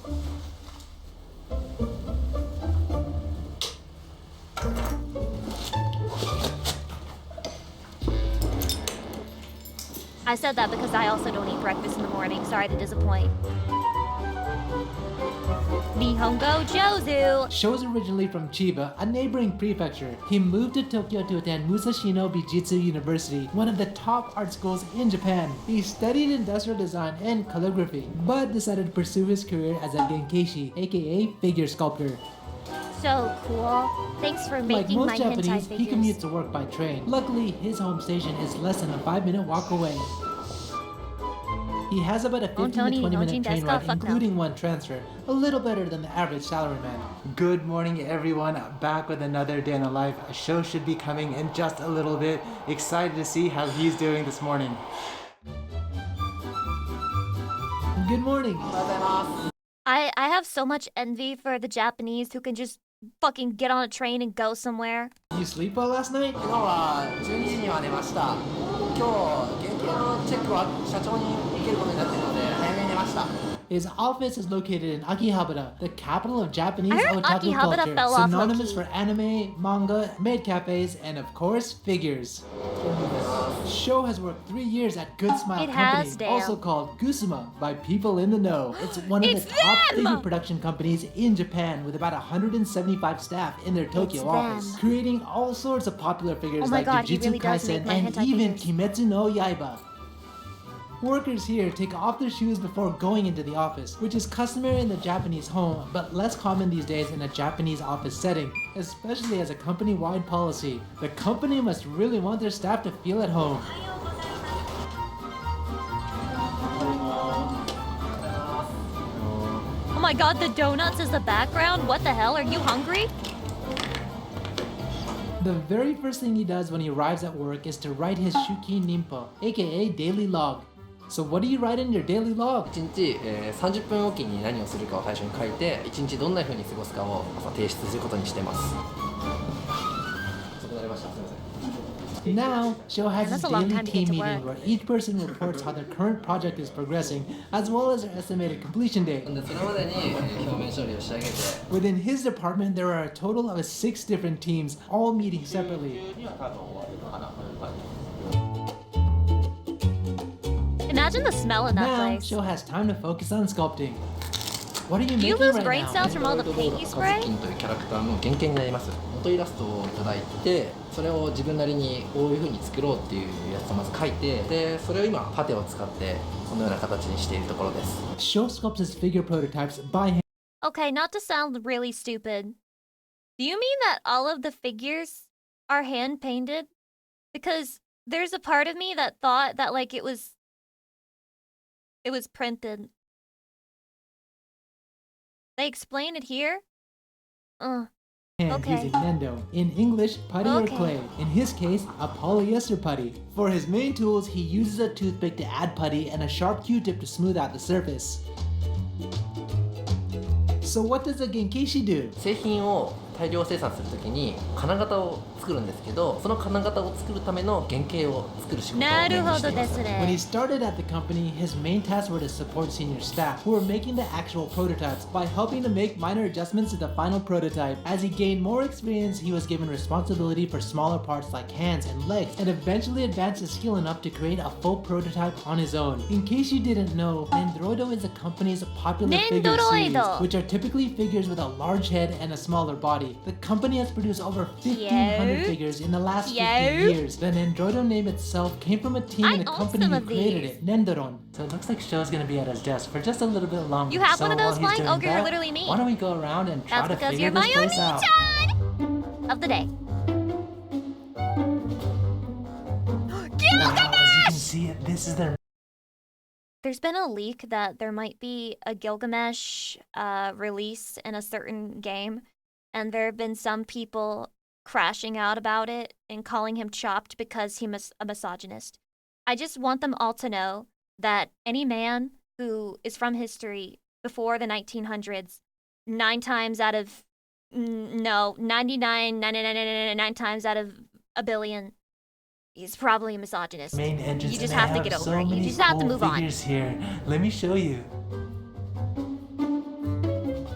Speaker 2: I said that because I also don't eat breakfast in the morning. Sorry to disappoint. Nihongo Jozu!
Speaker 13: Sho is originally from Chiba, a neighboring prefecture. He moved to Tokyo to attend Musashino Bijutsu University, one of the top art schools in Japan. He studied industrial design and calligraphy, but decided to pursue his career as a genkeshi, aka figure sculptor.
Speaker 2: So cool. Thanks for
Speaker 13: Like
Speaker 2: making
Speaker 13: most
Speaker 2: my
Speaker 13: Japanese,
Speaker 2: hentai
Speaker 13: he
Speaker 2: figures.
Speaker 13: commutes to work by train. Luckily, his home station is less than a 5-minute walk away. He has about a 15 to 20 minute train ride, including one transfer, a little better than the average salaryman. Good morning, everyone. Back with another day in the life. A show should be coming in just a little bit. Excited to see how he's doing this morning. Good morning.
Speaker 2: I have so much envy for the Japanese who can just fucking get on a train and go somewhere.
Speaker 13: You sleep well last night?
Speaker 15: 昨日は12時には寝ました。今日現金のチェックは社長に受けることになっているので早めに寝ました。
Speaker 13: His office is located in Akihabara, the capital of Japanese
Speaker 2: I heard
Speaker 13: otaku
Speaker 2: Akihabara
Speaker 13: culture,
Speaker 2: fell off
Speaker 13: synonymous
Speaker 2: low-key.
Speaker 13: for anime, manga, maid cafes, and of course, figures. Sho has worked 3 years at Good Smile
Speaker 2: It
Speaker 13: Company,
Speaker 2: has, Dale.
Speaker 13: also called Gusuma by people in the know. It's one of
Speaker 2: It's
Speaker 13: the top
Speaker 2: them!
Speaker 13: figure production companies in Japan with about 175 staff in their Tokyo
Speaker 2: It's
Speaker 13: office,
Speaker 2: them.
Speaker 13: creating all sorts of popular figures
Speaker 2: Oh my
Speaker 13: like
Speaker 2: God, he
Speaker 13: Jujutsu
Speaker 2: really does make
Speaker 13: Kaisen
Speaker 2: my
Speaker 13: and
Speaker 2: hentai
Speaker 13: even
Speaker 2: figures.
Speaker 13: Kimetsu no Yaiba. Workers here take off their shoes before going into the office, which is customary in the Japanese home, but less common these days in a Japanese office setting, especially as a company-wide policy. The company must really want their staff to feel at home.
Speaker 2: Oh my god, the donuts is the background? What the hell? Are you hungry?
Speaker 13: The very first thing he does when he arrives at work is to write his Shuki Nimpo, aka daily log. So what do you write in your daily log?
Speaker 15: 1日、30分おきに何をするかを最初に書いて、1日どんな風に過ごすかを朝提出することにしてます。遅くなりました。すみません。
Speaker 13: Now, Sho has his daily team meeting where each person reports how their current project is progressing, as well as their estimated completion date. Within his department, there are a total of 6 different teams, all meeting separately.
Speaker 23: Imagine the smell in that
Speaker 13: Now,
Speaker 23: place.
Speaker 13: Sho has time to focus on sculpting. What are you
Speaker 23: Do you
Speaker 13: making
Speaker 23: lose
Speaker 13: right
Speaker 23: brain
Speaker 13: now?
Speaker 23: cells from all the paint you spray?
Speaker 15: というキャラクターの原型になります。元イラストをいただいて、それを自分なりにこういう風に作ろうっていうやつをまず描いて、でそれを今パテを使ってこのような形にしているところです。
Speaker 13: Sho sculpts his figure prototypes by hand.
Speaker 23: Okay, not to sound really stupid. Do you mean that all of the figures are hand painted? Because there's a part of me that thought that like it was printed. They explain it here? Okay.
Speaker 13: Using Nendo. In English, putty or clay. In his case, a polyester putty. For his main tools, he uses a toothpick to add putty and a sharp Q-tip to smooth out the surface. So what does a Genkeshi do?
Speaker 15: 製品を大量生産するときに金型を作るんですけど、その金型を作るための原型を作る仕事をメインにしています。
Speaker 13: When he started at the company, his main tasks were to support senior staff who were making the actual prototypes by helping to make minor adjustments to the final prototype. As he gained more experience, he was given responsibility for smaller parts like hands and legs, and eventually advanced his skill enough to create a full prototype on his own. In case you didn't know, Nendoroido is the company's popular figure series, which are typically figures with a large head and a smaller body. The company has produced over 1,500 figures in the last 50 years. The Nendoroido name itself came from a team in the company who created it, Nendoron. So it looks like Sho's gonna be at his desk for just a little bit longer.
Speaker 23: You have
Speaker 13: so
Speaker 23: one of those
Speaker 13: while he's
Speaker 23: flying
Speaker 13: doing
Speaker 23: ogre, you're
Speaker 13: that,
Speaker 23: literally me.
Speaker 13: Why don't we go around and try
Speaker 23: That's
Speaker 13: to
Speaker 23: because
Speaker 13: figure
Speaker 23: you're
Speaker 13: this
Speaker 23: my
Speaker 13: place out?
Speaker 23: Oni-chan of the day.
Speaker 13: Now, as you can see, this is their
Speaker 23: There's been a leak that there might be a Gilgamesh release in a certain game, and there have been some people crashing out about it and calling him chopped because he's a misogynist. I just want them all to know that any man who is from history before the 1900s, 9 times out of 99 times out of a billion, he's probably a misogynist.
Speaker 13: main entrance.
Speaker 23: You just have to get over it. You just have to move on.
Speaker 13: Here. Let me show you.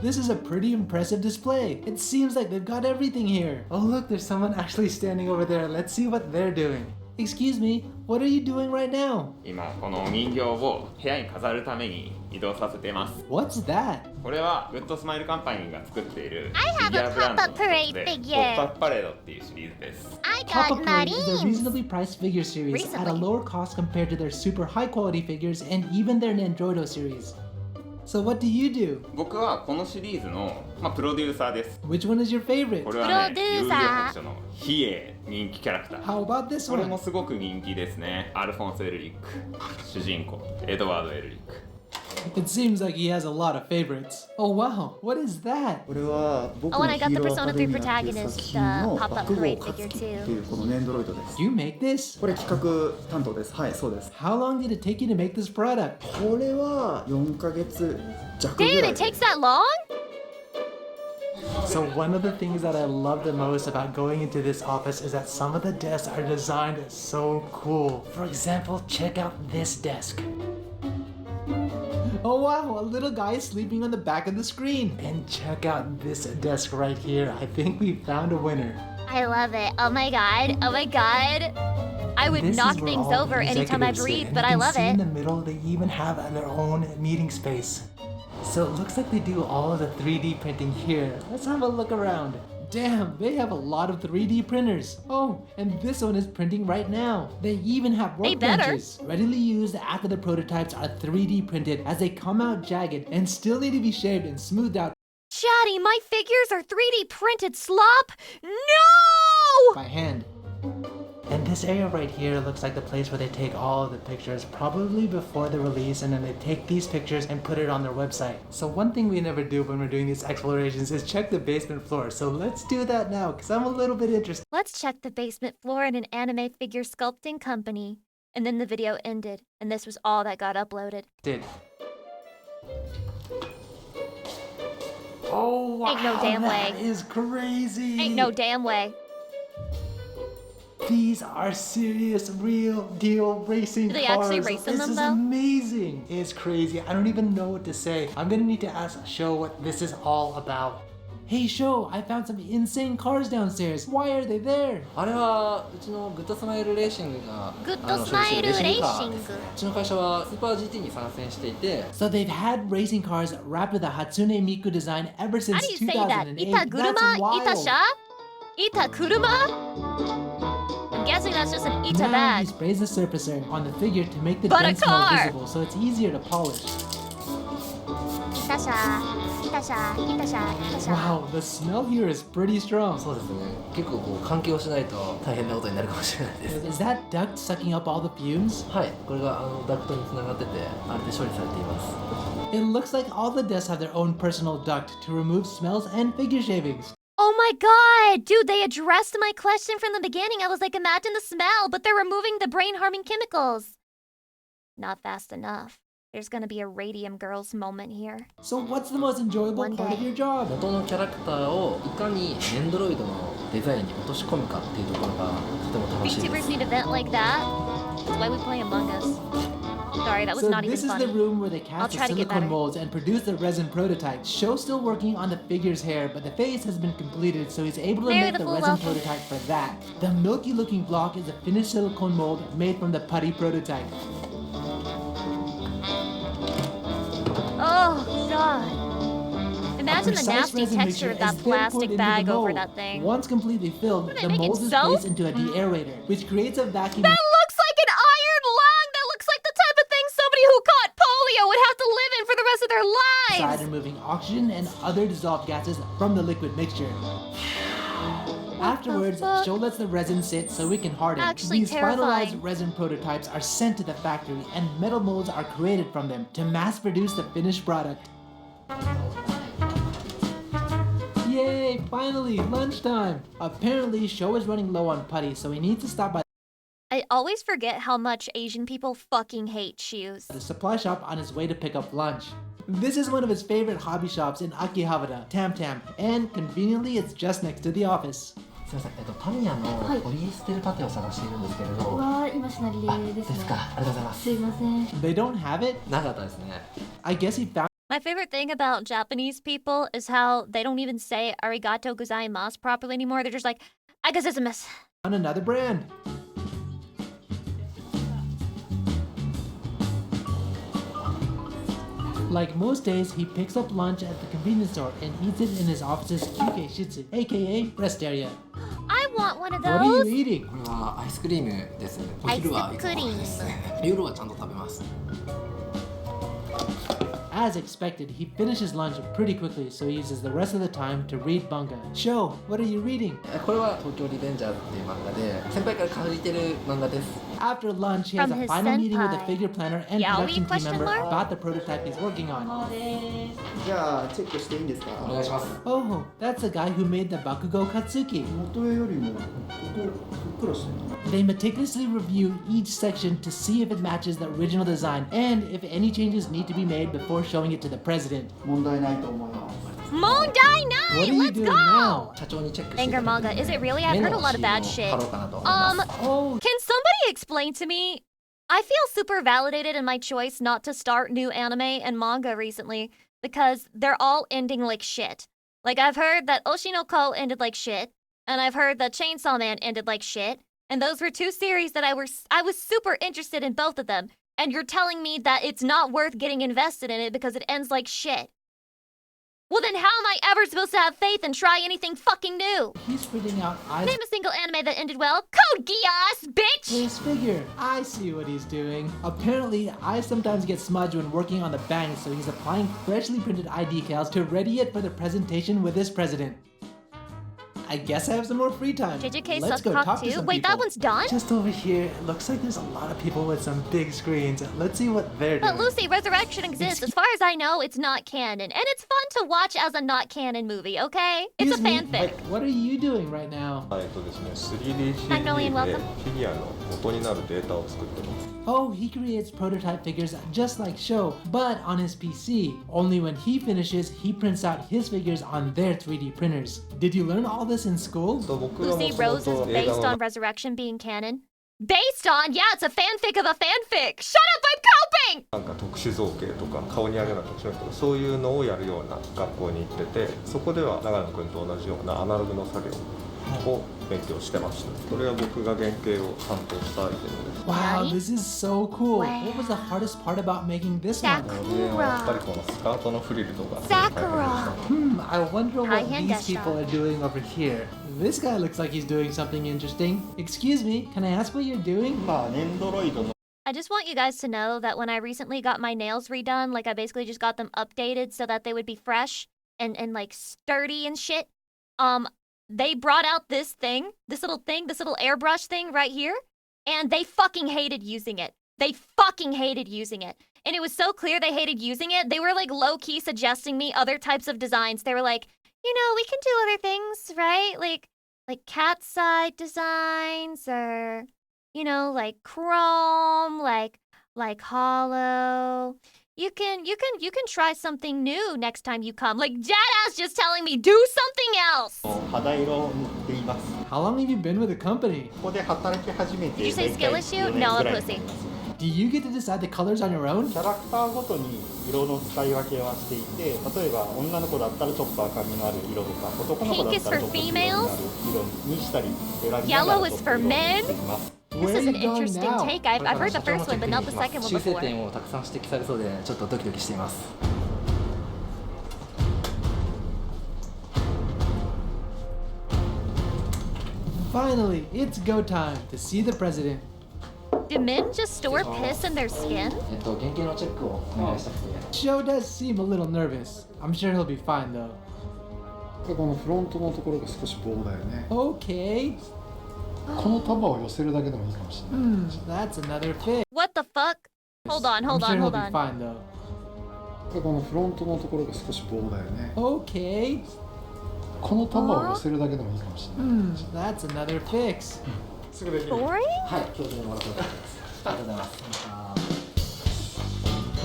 Speaker 13: This is a pretty impressive display. It seems like they've got everything here. Oh look, there's someone actually standing over there. Let's see what they're doing. Excuse me, what are you doing right now?
Speaker 16: 今このお人形を部屋に飾るために移動させています。
Speaker 13: What's that?
Speaker 16: これはグッドスマイルカンパニーが作っている
Speaker 23: I
Speaker 16: フィ
Speaker 23: have
Speaker 16: ギ
Speaker 23: a
Speaker 16: ュアブランドの
Speaker 23: pop-up
Speaker 16: 一
Speaker 23: parade
Speaker 16: つで
Speaker 23: figure.
Speaker 16: ポップアップパレードっていうシリーズです。
Speaker 23: I
Speaker 13: Pop-Up
Speaker 23: got
Speaker 13: Parade is a
Speaker 23: marines.
Speaker 13: reasonably priced figure series at a lower cost compared to their super high quality figures and even their Nendoroido series. So what do you do?
Speaker 16: 僕はこのシリーズの、プロデューサーです。
Speaker 13: Which one is your favorite?
Speaker 16: これはね、遊戯王白書のヒエ人気キャラクター。
Speaker 13: How about this
Speaker 16: これ
Speaker 13: one?
Speaker 16: もすごく人気ですね。アルフォンス・エルリック、主人公エドワード・エルリック。
Speaker 13: It seems like he has a lot of favoriets. Oh wow, what is that?
Speaker 23: Oh, and I got the Persona 3 protagonist pop-up parade figure too.
Speaker 20: このネンドロイドです。
Speaker 13: You make this?
Speaker 20: これ企画担当です。はい、そうです。
Speaker 13: How long did it take you to make this product?
Speaker 20: これは4ヶ月弱ぐらい
Speaker 23: Dude, it takes that long?
Speaker 13: So one of the things that I love the most about going into this office is that some of the desks are designed so cool. For example, check out this desk. Oh wow, a little guy is sleeping on the back of the screen. And check out this desk right here. I think we found a winner.
Speaker 23: I love it. Oh my god. Oh my god. I would
Speaker 13: This
Speaker 23: knock
Speaker 13: is where
Speaker 23: things
Speaker 13: all the
Speaker 23: over anytime I
Speaker 13: executives sit,
Speaker 23: breathe,
Speaker 13: and
Speaker 23: but
Speaker 13: you
Speaker 23: I
Speaker 13: can
Speaker 23: love
Speaker 13: see
Speaker 23: it.
Speaker 13: In the middle, they even have their own meeting space. So it looks like they do all of the 3D printing here. Let's have a look around. Damn, they have a lot of 3D printers. Oh, and this one is printing right now. They even have
Speaker 23: They better.
Speaker 13: workbenches readily used after the prototypes are 3D printed as they come out jagged and still need to be shaved and smoothed out
Speaker 23: Chatty, my figures are 3D printed slop? No!
Speaker 13: by hand. And this area right here looks like the place where they take all of the pictures, probably before the release, and then they take these pictures and put it on their website. So one thing we never do when we're doing these explorations is check the basement floor. So let's do that now, because I'm a little bit interested.
Speaker 23: Let's check the basement floor in an anime figure sculpting company. And then the video ended, and this was all that got uploaded.
Speaker 13: Oh wow,
Speaker 23: ain't no damn
Speaker 13: that
Speaker 23: way.
Speaker 13: is crazy.
Speaker 23: Ain't no damn way.
Speaker 13: These are serious, real deal racing
Speaker 23: Do they
Speaker 13: cars.
Speaker 23: actually race in
Speaker 13: this
Speaker 23: them,
Speaker 13: is
Speaker 23: though?
Speaker 13: amazing. It's crazy. I don't even know what to say. I'm gonna need to ask Sho what this is all about. Hey Sho, I found some insane cars downstairs. Why are they there?
Speaker 15: あれはうちのグッドスマイルレーシングが
Speaker 23: グッドスマイルレーシング。
Speaker 15: カーですね。うちの会社はスーパー GT に参戦していて。
Speaker 13: So they've had racing cars wrapped with the Hatsune Miku design ever since
Speaker 23: How do you say that?
Speaker 13: 2008.
Speaker 23: Ita
Speaker 13: That's
Speaker 23: guruma?
Speaker 13: wild.
Speaker 23: Ita sha? Ita kuruma? I'm guessing that's just an Ita
Speaker 13: Now
Speaker 23: bag.
Speaker 13: he sprays the surfacer on the figure to make the
Speaker 23: But a
Speaker 13: dents more
Speaker 23: car!
Speaker 13: visible, so it's easier to polish.
Speaker 23: Ita sha. Ita sha. Ita sha. Ita sha.
Speaker 13: Wow, the smell here is pretty strong.
Speaker 15: そうですね。結構こう換気をしないと大変なことになるかもしれないです。
Speaker 13: Is that duct sucking up all the fumes?
Speaker 15: はい、これがダクトにつながってて、あれで処理されています。
Speaker 13: It looks like all the desks have their own personal duct to remove smells and figure shavings.
Speaker 23: Oh my god! Dude, they addressed my question from the beginning. I was like, imagine the smell, but they're removing the brain-harming chemicals. Not fast enough. There's gonna be a Radium Girls moment here.
Speaker 13: So what's the most enjoyable part of your job?
Speaker 15: 元のキャラクターをいかにネンドロイドのデザインに落とし込むかっていうところがとても楽しいです。
Speaker 23: VTubers need a vent like that. That's why we play Among Us. Sorry, that was
Speaker 13: So
Speaker 23: not even
Speaker 13: this is
Speaker 23: funny.
Speaker 13: the room where they
Speaker 23: I'll
Speaker 13: cast the
Speaker 23: try to get
Speaker 13: silicone
Speaker 23: better.
Speaker 13: molds and produce the resin prototype. Sho's still working on the figure's hair, but the face has been completed, so he's able to
Speaker 23: Very
Speaker 13: make the
Speaker 23: full
Speaker 13: resin
Speaker 23: welcome.
Speaker 13: prototype for that. The milky looking block is a finished silicone mold made from the putty prototype.
Speaker 23: Oh, God. Imagine the
Speaker 13: Precise
Speaker 23: nasty
Speaker 13: resin
Speaker 23: texture
Speaker 13: mixture
Speaker 23: of that
Speaker 13: is then poured
Speaker 23: plastic
Speaker 13: into
Speaker 23: bag
Speaker 13: the
Speaker 23: over
Speaker 13: mold.
Speaker 23: that thing.
Speaker 13: Once completely filled,
Speaker 23: What are
Speaker 13: the
Speaker 23: they making,
Speaker 13: mold is
Speaker 23: soap?
Speaker 13: placed into a deaerator, which creates a vacuum.
Speaker 23: That looks like an iron lung! That looks like the type of thing somebody who caught polio would have to live in for the rest of their
Speaker 13: Inside,
Speaker 23: lives!
Speaker 13: removing oxygen and other dissolved gases from the liquid mixture. Afterwards, Sho lets the resin sit so it can harden.
Speaker 23: Actually
Speaker 13: These
Speaker 23: terrifying.
Speaker 13: finalized resin prototypes are sent to the factory and metal molds are created from them to mass produce the finished product. Yay, finally, lunchtime! Apparently, Sho is running low on putty, so he needs to stop by
Speaker 23: I always forget how much Asian people fucking hate shoes.
Speaker 13: the supply shop on his way to pick up lunch. This is one of his favorite hobby shops in Akihabara, Tam Tam, and conveniently it's just next to the office.
Speaker 15: すみません、タミヤのポリエステルパテを探しているんですけれど。
Speaker 4: 今しなりですね。
Speaker 15: ですか、ありがとうございます。
Speaker 4: すいません。
Speaker 13: They don't have it?
Speaker 15: なかったですね。
Speaker 13: I guess he found
Speaker 23: My favorite thing about Japanese people is how they don't even say arigato gozaimasu properly anymore. They're just like, "Arigato."
Speaker 13: another brand. Like most days, he picks up lunch at the convenience store and eats it in his office's Kyukei Shitsu, aka rest area.
Speaker 23: I want one of
Speaker 13: What are you
Speaker 23: those.
Speaker 13: eating?
Speaker 15: これはアイスクリームです。お昼はいつもですね。夜はちゃんと食べます。
Speaker 13: As expected, he finishes lunch pretty quickly, so he uses the rest of the time to read manga. Sho, what are you reading?
Speaker 15: これは東京リベンジャーズっていう漫画で、先輩から借りてる漫画です。
Speaker 13: After lunch, he has
Speaker 23: From
Speaker 13: a
Speaker 23: his
Speaker 13: final meeting with a
Speaker 23: senpai.
Speaker 13: figure planner and
Speaker 23: Yaoi?
Speaker 13: production team
Speaker 23: Question
Speaker 13: member
Speaker 23: mark?
Speaker 13: about the prototype he's working on.
Speaker 20: じゃあチェックしていいんですか？
Speaker 15: お願いします。
Speaker 13: Oh, that's the guy who made the Bakugo Katsuki.
Speaker 20: 元よりもここふっくらしてる。
Speaker 13: They meticulously review each section to see if it matches the original design and if any changes need to be made before showing it to the president.
Speaker 20: 問題ないと思います。
Speaker 23: Mondai
Speaker 13: What are
Speaker 23: Nine!
Speaker 13: you
Speaker 23: Let's
Speaker 13: doing
Speaker 23: go!
Speaker 13: now?
Speaker 15: 社長にチェックして
Speaker 23: Anger manga. Is it really? I've heard a lot of bad shit.
Speaker 13: Oh,
Speaker 23: Can somebody explain to me? I feel super validated in my choice not to start new anime and manga recently because they're all ending like shit. Like, I've heard that Oshinoko ended like shit, and I've heard that Chainsaw Man ended like shit, and those were two series that I was super interested in both of them, and you're telling me that it's not worth getting invested in it because it ends like shit. Well, then how am I ever supposed to have faith and try anything fucking new?
Speaker 13: he's spitting out eyes.
Speaker 23: Name a single anime that ended well. Code Geass, bitch!
Speaker 13: This figure. I see what he's doing. Apparently, I sometimes get smudged when working on the bang, so he's applying freshly printed eye decals to ready it for the presentation with his president. I guess I have some more free time.
Speaker 2: JJK
Speaker 13: Let's
Speaker 2: sucks
Speaker 13: go
Speaker 2: cock
Speaker 13: talk to
Speaker 2: too?
Speaker 13: some
Speaker 2: Wait,
Speaker 13: people.
Speaker 2: that one's done?
Speaker 13: Just over here, it looks like there's a lot of people with some big screens. Let's see what they're doing.
Speaker 2: But Lucy, Resurrection exists. As far as I know, it's not canon. And it's fun to watch as a not canon movie, okay? It's a
Speaker 13: Excuse me,
Speaker 2: fanfic.
Speaker 13: what are you doing right now?
Speaker 4: 3D
Speaker 2: Magnolia, welcome.
Speaker 4: フィギュアの元になるデータを作ってます。
Speaker 13: Oh, he creates prototype figures just like Sho, but on his PC. Only when he finishes, he prints out his figures on their 3D printers. Did you learn all this in school?
Speaker 2: Lucy, Rose is based on Resurrection being canon. Based on? Yeah, it's a fanfic of a fanfic. Shut up, I'm coping!
Speaker 4: なんか特殊造形とか顔にあるような特殊なとかそういうのをやるような学校に行ってて、そこでは長野くんと同じようなアナログの作業を勉強してました。これは僕が原型を担当したアイテムです。
Speaker 13: Wow, this is so cool. What was the hardest part about making this one?
Speaker 4: やっぱりこのスカートのフリルとか。
Speaker 13: I wonder what these people are doing over here. This guy looks like he's doing something interesting. Excuse me, can I ask what you're doing?
Speaker 2: I just want you guys to know that when I recently got my nails redone, like I basically just got them updated so that they would be fresh and like sturdy and shit. They brought out this little airbrush thing right here, and they fucking hated using it. They fucking hated using it. And it was so clear they hated using it, they were like low-key suggesting me other types of designs. They were like, you know, we can do other things, right? Like cat's eye designs, or, you know, like chrome, like hollow. You can try something new next time you come. Like Jadass just telling me do something else.
Speaker 13: How long have you been with the company?
Speaker 2: Did you say skill issue? No, a pussy.
Speaker 13: Do you get to decide the colors on your own?
Speaker 21: キャラクターごとに色の使い分けはしていて、例えば女の子だったらちょっと赤みのある色とか、男の子だったらちょっと黄色みのある色にしたり選びながら
Speaker 2: Yellow is for men? This is an interesting take. I've heard the first one, but not the second one
Speaker 15: 修正
Speaker 2: before.
Speaker 15: 点をたくさん指摘されそうでちょっとドキドキしています。
Speaker 13: Finally, it's go time to see the president.
Speaker 2: Do men just store piss in their skin?
Speaker 15: 原型のチェックをお願いしたくて。
Speaker 13: Sho does seem a little nervous. I'm sure he'll be fine though.
Speaker 22: このフロントのところが少し棒だよね。
Speaker 13: Okay.
Speaker 22: この束を寄せるだけでもいいかもしれない。
Speaker 13: That's another fix.
Speaker 2: What the fuck? Hold on, hold
Speaker 13: I'm sure
Speaker 2: on,
Speaker 13: he'll
Speaker 2: hold
Speaker 13: be
Speaker 2: on.
Speaker 13: fine though.
Speaker 22: このフロントのところが少し棒だよね。
Speaker 13: Okay.
Speaker 22: この束を寄せるだけでもいいかもしれない。
Speaker 13: That's another fix.
Speaker 22: すぐできる。
Speaker 2: Boring?
Speaker 15: はい、今日でもらったことです。ありがとうございます。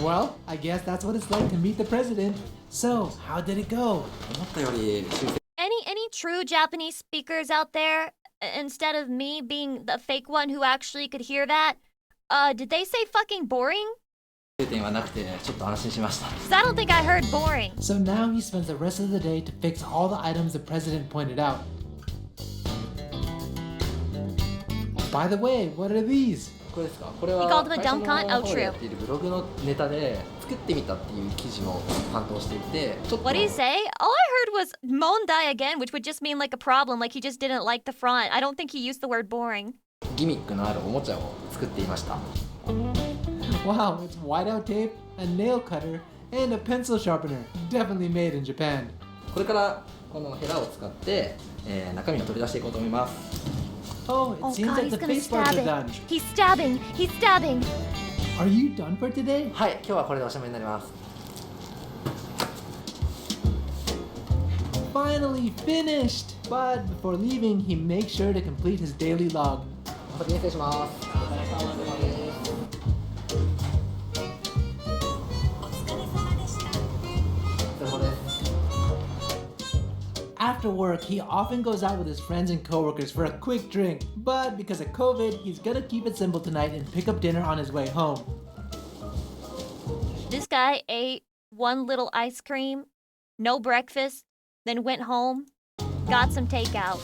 Speaker 13: Well, I guess that's what it's like to meet the president. So, how did it go?
Speaker 15: 思ったより修正
Speaker 2: Any true Japanese speakers out there? Instead of me being the fake one who actually could hear that, did they say fucking boring?
Speaker 15: 点はなくてちょっと安心しました。
Speaker 2: Cause I don't think I heard boring.
Speaker 13: So now he spends the rest of the day to fix all the items the president pointed out. By the way, what are these?
Speaker 15: これですか？これは
Speaker 2: He called him a
Speaker 15: 会
Speaker 2: dumb
Speaker 15: 社
Speaker 2: cunt?
Speaker 15: の
Speaker 2: Oh,
Speaker 15: 方でや
Speaker 2: true.
Speaker 15: っているブログのネタで作ってみたっていう記事を担当していて、ちょっと
Speaker 2: What did he say? All I heard was mondai again, which would just mean like a problem, like he just didn't like the front. I don't think he used the word boring.
Speaker 15: ギミックのあるおもちゃを作っていました。
Speaker 13: Wow, it's whiteout tape, a nail cutter, and a pencil sharpener. Definitely made in Japan.
Speaker 15: これからこのヘラを使って、中身を取り出していこうと思います。
Speaker 13: Oh, it
Speaker 2: Oh
Speaker 13: seems
Speaker 2: god,
Speaker 13: like
Speaker 2: he's
Speaker 13: the
Speaker 2: gonna
Speaker 13: face parts
Speaker 2: stab
Speaker 13: are
Speaker 2: it.
Speaker 13: done.
Speaker 2: He's stabbing. He's stabbing.
Speaker 13: Are you done for today?
Speaker 15: はい、今日はこれでおしまいになります。
Speaker 13: Finally finished! But before leaving, he makes sure to complete his daily log.
Speaker 15: お先に失礼します。
Speaker 13: After work, he often goes out with his friends and coworkers for a quick drink, but because of COVID, he's gonna keep it simple tonight and pick up dinner on his way home.
Speaker 2: This guy ate one little ice cream, no breakfast, then went home, got some takeout.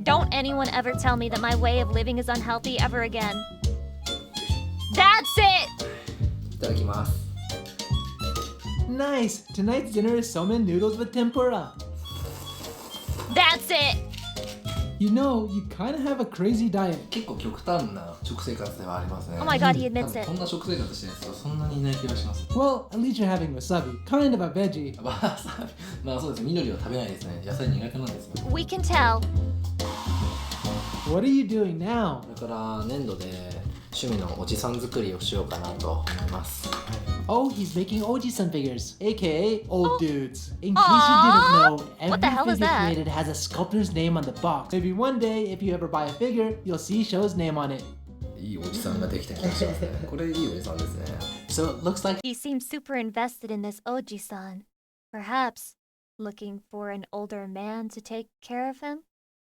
Speaker 2: Don't anyone ever tell me that my way of living is unhealthy ever again. That's it!
Speaker 15: いただきます。
Speaker 13: Nice! Tonight's dinner is somen noodles with tempura.
Speaker 2: That's it!
Speaker 13: You know, you kind of have a crazy diet.
Speaker 15: 結構極端な食生活ではありますね。
Speaker 23: Oh my god, he admits it.
Speaker 15: こんな食生活してる人はそんなにいない気がします。
Speaker 13: Well, at least you're having wasabi, kind of a veggie.
Speaker 15: まあそうです。緑は食べないですね。野菜苦手なんですよ。
Speaker 23: We can tell.
Speaker 13: What are you doing now?
Speaker 15: これから粘土で趣味のおじさん作りをしようかなと思います。
Speaker 13: Oh, he's making Oji-san figures, aka old dudes. In case you didn't know,
Speaker 23: What the hell
Speaker 13: every
Speaker 23: is
Speaker 13: figure
Speaker 23: that?
Speaker 13: created has a sculptor's name on the box. Maybe one day, if you ever buy a figure, you'll see Sho's name on it.
Speaker 15: いいおじさんができた気がしますね。これいいおじさんですね。
Speaker 13: So it looks like
Speaker 23: He seems super invested in this Oji-san. Perhaps looking for an older man to take care of him?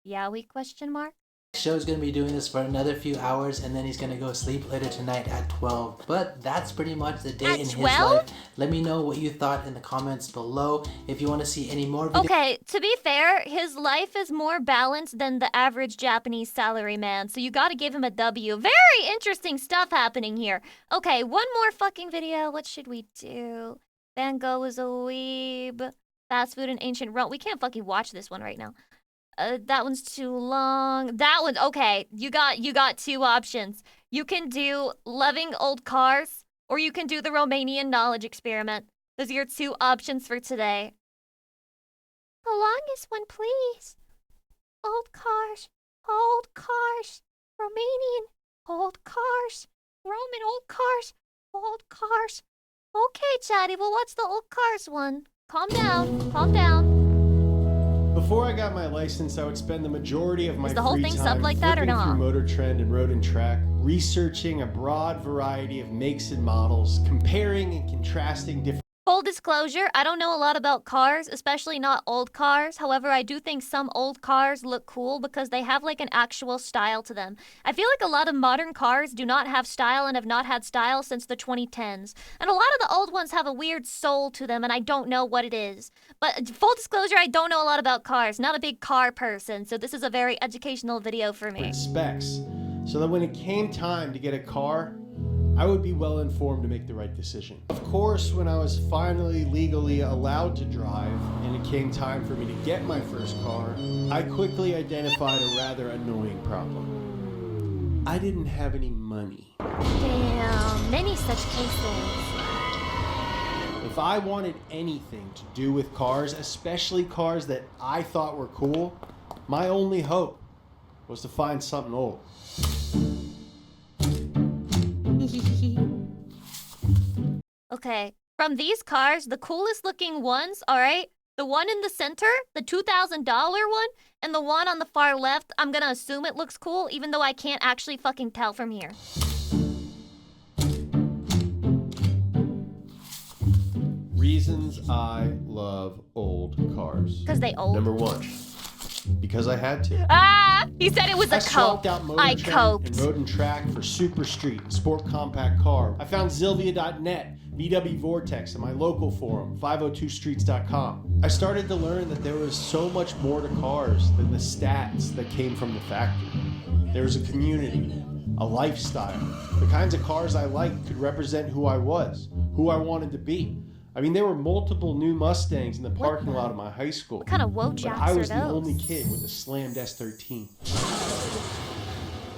Speaker 23: Yaoi question mark?
Speaker 13: Sho's gonna be doing this for another few hours and then he's gonna go sleep later tonight at 12. But that's pretty much the day
Speaker 23: At
Speaker 13: in his
Speaker 23: 12?
Speaker 13: life. Let me know what you thought in the comments below. If you want to see any more videos.
Speaker 23: Okay, to be fair, his life is more balanced than the average Japanese salaryman, so you gotta give him a W. Very interesting stuff happening here. Okay, one more fucking video. What should we do? Van Gogh is a weeb. Fast food in ancient Rome. We can't fucking watch this one right now. That one's too long. That one, okay. You got two options. You can do loving old cars, or you can do the Romanian knowledge experiment. Those are your two options for today. The longest one, please. Old cars, Romanian, old cars, Roman old cars, old cars. Okay, Chatty, well, what's the old cars one? Calm down, calm down.
Speaker 12: Before I got my license, I would spend the majority of my
Speaker 23: Is the whole
Speaker 12: free
Speaker 23: thing
Speaker 12: time
Speaker 23: subbed like that or
Speaker 12: flipping
Speaker 23: not?
Speaker 12: through Motor Trend and Road and Track, researching a broad variety of makes and models, comparing and contrasting different
Speaker 23: Full disclosure, I don't know a lot about cars, especially not old cars. However, I do think some old cars look cool because they have like an actual style to them. I feel like a lot of modern cars do not have style and have not had style since the 2010s. And a lot of the old ones have a weird soul to them and I don't know what it is. But full disclosure, I don't know a lot about cars. Not a big car person, so this is a very educational video for me.
Speaker 12: specs, so that when it came time to get a car, I would be well informed to make the right decision. Of course, when I was finally legally allowed to drive and it came time for me to get my first car, I quickly identified a rather annoying problem. I didn't have any money.
Speaker 23: Damn, many such cases.
Speaker 12: If I wanted anything to do with cars, especially cars that I thought were cool, my only hope was to find something old.
Speaker 23: Okay, from these cars, the coolest looking ones, alright? The one in the center, the $2,000 one, and the one on the far left, I'm gonna assume it looks cool, even though I can't actually fucking tell from here.
Speaker 12: Reasons I love old cars.
Speaker 23: 'Cause they old.
Speaker 12: Number one, because I had to.
Speaker 23: Ah! He said it was a
Speaker 12: I swapped
Speaker 23: cope.
Speaker 12: out Motor
Speaker 23: I
Speaker 12: Trend
Speaker 23: coped.
Speaker 12: and Road and Track for Super Street, Sport Compact Car. I found Zilvia.net, VW Vortex, and my local forum, 502streets.com. I started to learn that there was so much more to cars than the stats that came from the factory. There was a community, a lifestyle. The kinds of cars I liked could represent who I was, who I wanted to be. I mean, there were multiple new Mustangs in the parking lot of my high school.
Speaker 23: What kind of woe
Speaker 12: But
Speaker 23: jacks
Speaker 12: I
Speaker 23: are
Speaker 12: was the
Speaker 23: those?
Speaker 12: only kid with a slammed S13.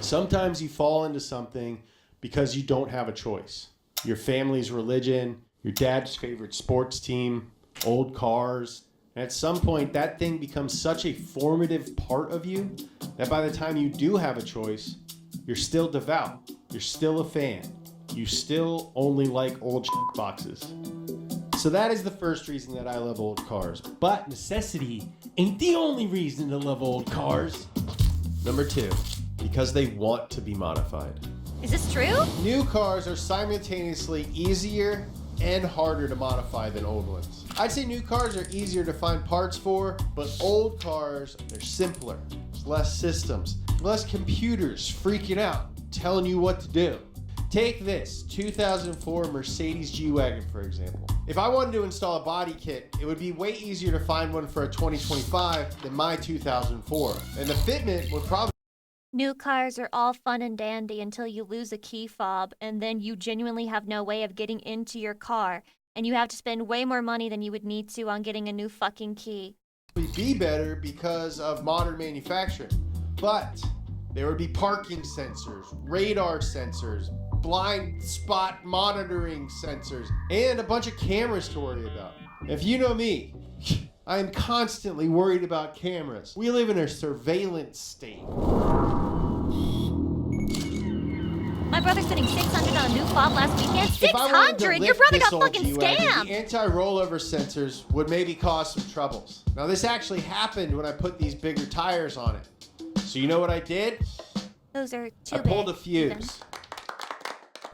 Speaker 12: Sometimes you fall into something because you don't have a choice. Your family's religion, your dad's favorite sports team, old cars. And at some point, that thing becomes such a formative part of you that by the time you do have a choice, you're still devout. You're still a fan. You still only like old boxes. So that is the first reason that I love old cars. But necessity ain't the only reason to love old cars. Number two, because they want to be modified.
Speaker 23: Is this true?
Speaker 12: New cars are simultaneously easier and harder to modify than old ones. I'd say new cars are easier to find parts for, but old cars, they're simpler. There's less systems, less computers freaking out, telling you what to do. Take this 2004 Mercedes G-Wagon, for example. If I wanted to install a body kit, it would be way easier to find one for a 2025 than my 2004. And the fitment would probably...
Speaker 23: New cars are all fun and dandy until you lose a key fob, and then you genuinely have no way of getting into your car, and you have to spend way more money than you would need to on getting a new fucking key.
Speaker 12: be better because of modern manufacturing. But there would be parking sensors, radar sensors, blind spot monitoring sensors, and a bunch of cameras to worry about. If you know me, I am constantly worried about cameras. We live in a surveillance state.
Speaker 23: My brother's spending $600 on a new fob last weekend. 600? Your brother got fucking scammed.
Speaker 12: The anti-rollover sensors would maybe cause some troubles. Now this actually happened when I put these bigger tires on it. So you know what I did?
Speaker 23: Those are too big.
Speaker 12: I pulled a fuse.
Speaker 23: Even.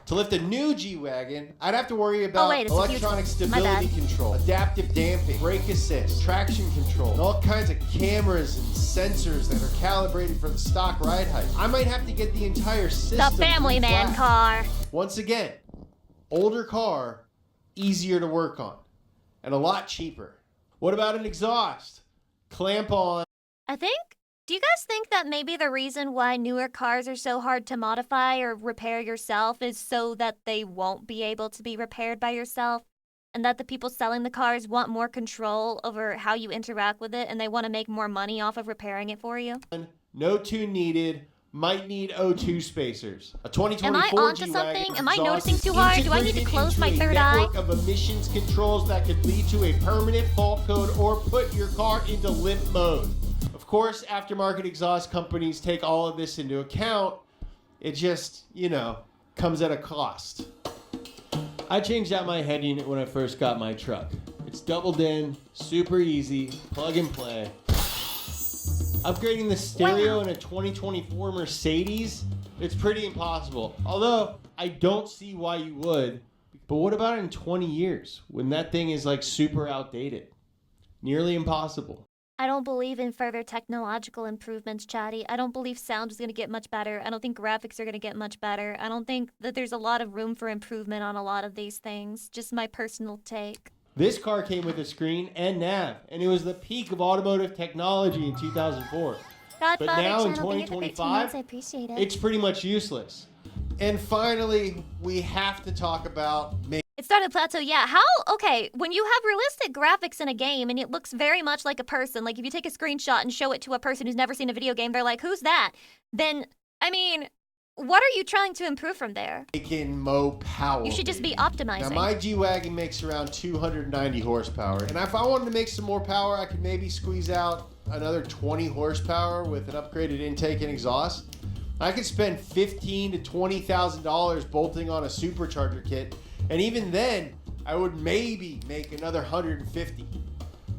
Speaker 12: To lift a new G-Wagon, I'd have to worry about electronic
Speaker 23: fuse.
Speaker 12: stability control, adaptive damping, brake assist, traction control, and all kinds of cameras and sensors that are calibrated for the stock ride height. I might have to get the entire system.
Speaker 23: The family man car.
Speaker 12: Once again, older car, easier to work on, and a lot cheaper. What about an exhaust? Clamp on.
Speaker 23: Do you guys think that maybe the reason why newer cars are so hard to modify or repair yourself is so that they won't be able to be repaired by yourself? And that the people selling the cars want more control over how you interact with it and they want to make more money off of repairing it for you?
Speaker 12: No tune needed. Might need O2 spacers. A 2024
Speaker 23: Am I onto
Speaker 12: G-Wagon
Speaker 23: something? Am I noticing too hard? Do I need to close my third eye?
Speaker 12: Of emissions controls that could lead to a permanent fault code or put your car into limp mode. Of course, aftermarket exhaust companies take all of this into account. It just, comes at a cost. I changed out my head unit when I first got my truck. It's doubled in, super easy, plug and play. Upgrading the stereo in a 2024 Mercedes, it's pretty impossible. Although, I don't see why you would. But what about in 20 years, when that thing is super outdated? Nearly impossible.
Speaker 23: I don't believe in further technological improvements, Chatty. I don't believe sound is going to get much better. I don't think graphics are going to get much better. I don't think that there's a lot of room for improvement on a lot of these things. Just my personal take.
Speaker 12: This car came with a screen and nav, and it was the peak of automotive technology in 2004. But now in 2025, it's pretty much useless. And finally, we have to talk about...
Speaker 23: It started to plateau, yeah. When you have realistic graphics in a game and it looks very much like a person, like if you take a screenshot and show it to a person who's never seen a video game, they're like, who's that? Then, what are you trying to improve from there?
Speaker 12: Making more power.
Speaker 23: You should just be optimizing.
Speaker 12: Now, my G-Wagon makes around 290 horsepower. And if I wanted to make some more power, I could maybe squeeze out another 20 horsepower with an upgraded intake and exhaust. I could spend $15,000 to $20,000 bolting on a supercharger kit. And even then, I would maybe make another 150.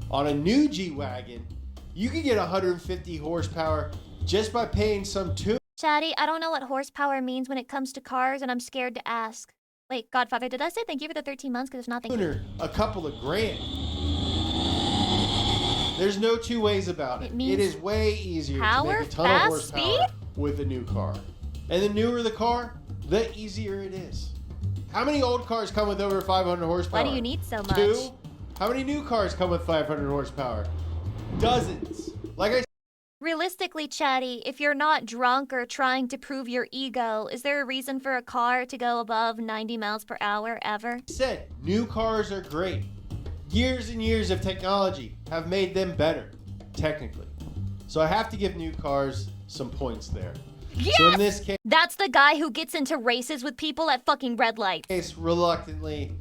Speaker 12: On a new G-Wagon, you could get 150 horsepower just by paying some tune.
Speaker 23: Chatty, I don't know what horsepower means when it comes to cars, and I'm scared to ask. Wait, Godfather, did I say thank you for the 13 months? Because there's nothing.
Speaker 12: A couple of grand. There's no two ways about it. It is way easier to make a ton of horsepower with a new car. And the newer the car, the easier it is. How many old cars come with over 500 horsepower?
Speaker 23: Why do you need so much?
Speaker 12: 2? How many new cars come with 500 horsepower? Dozens. Like I said.
Speaker 23: Realistically, Chatty, if you're not drunk or trying to prove your ego, is there a reason for a car to go above 90 miles per hour ever?
Speaker 12: New cars are great. Years and years of technology have made them better, technically. So I have to give new cars some points there.
Speaker 23: Yes!
Speaker 12: So in this case,
Speaker 23: that's the guy who gets into races with people at fucking red lights.
Speaker 12: Reluctantly,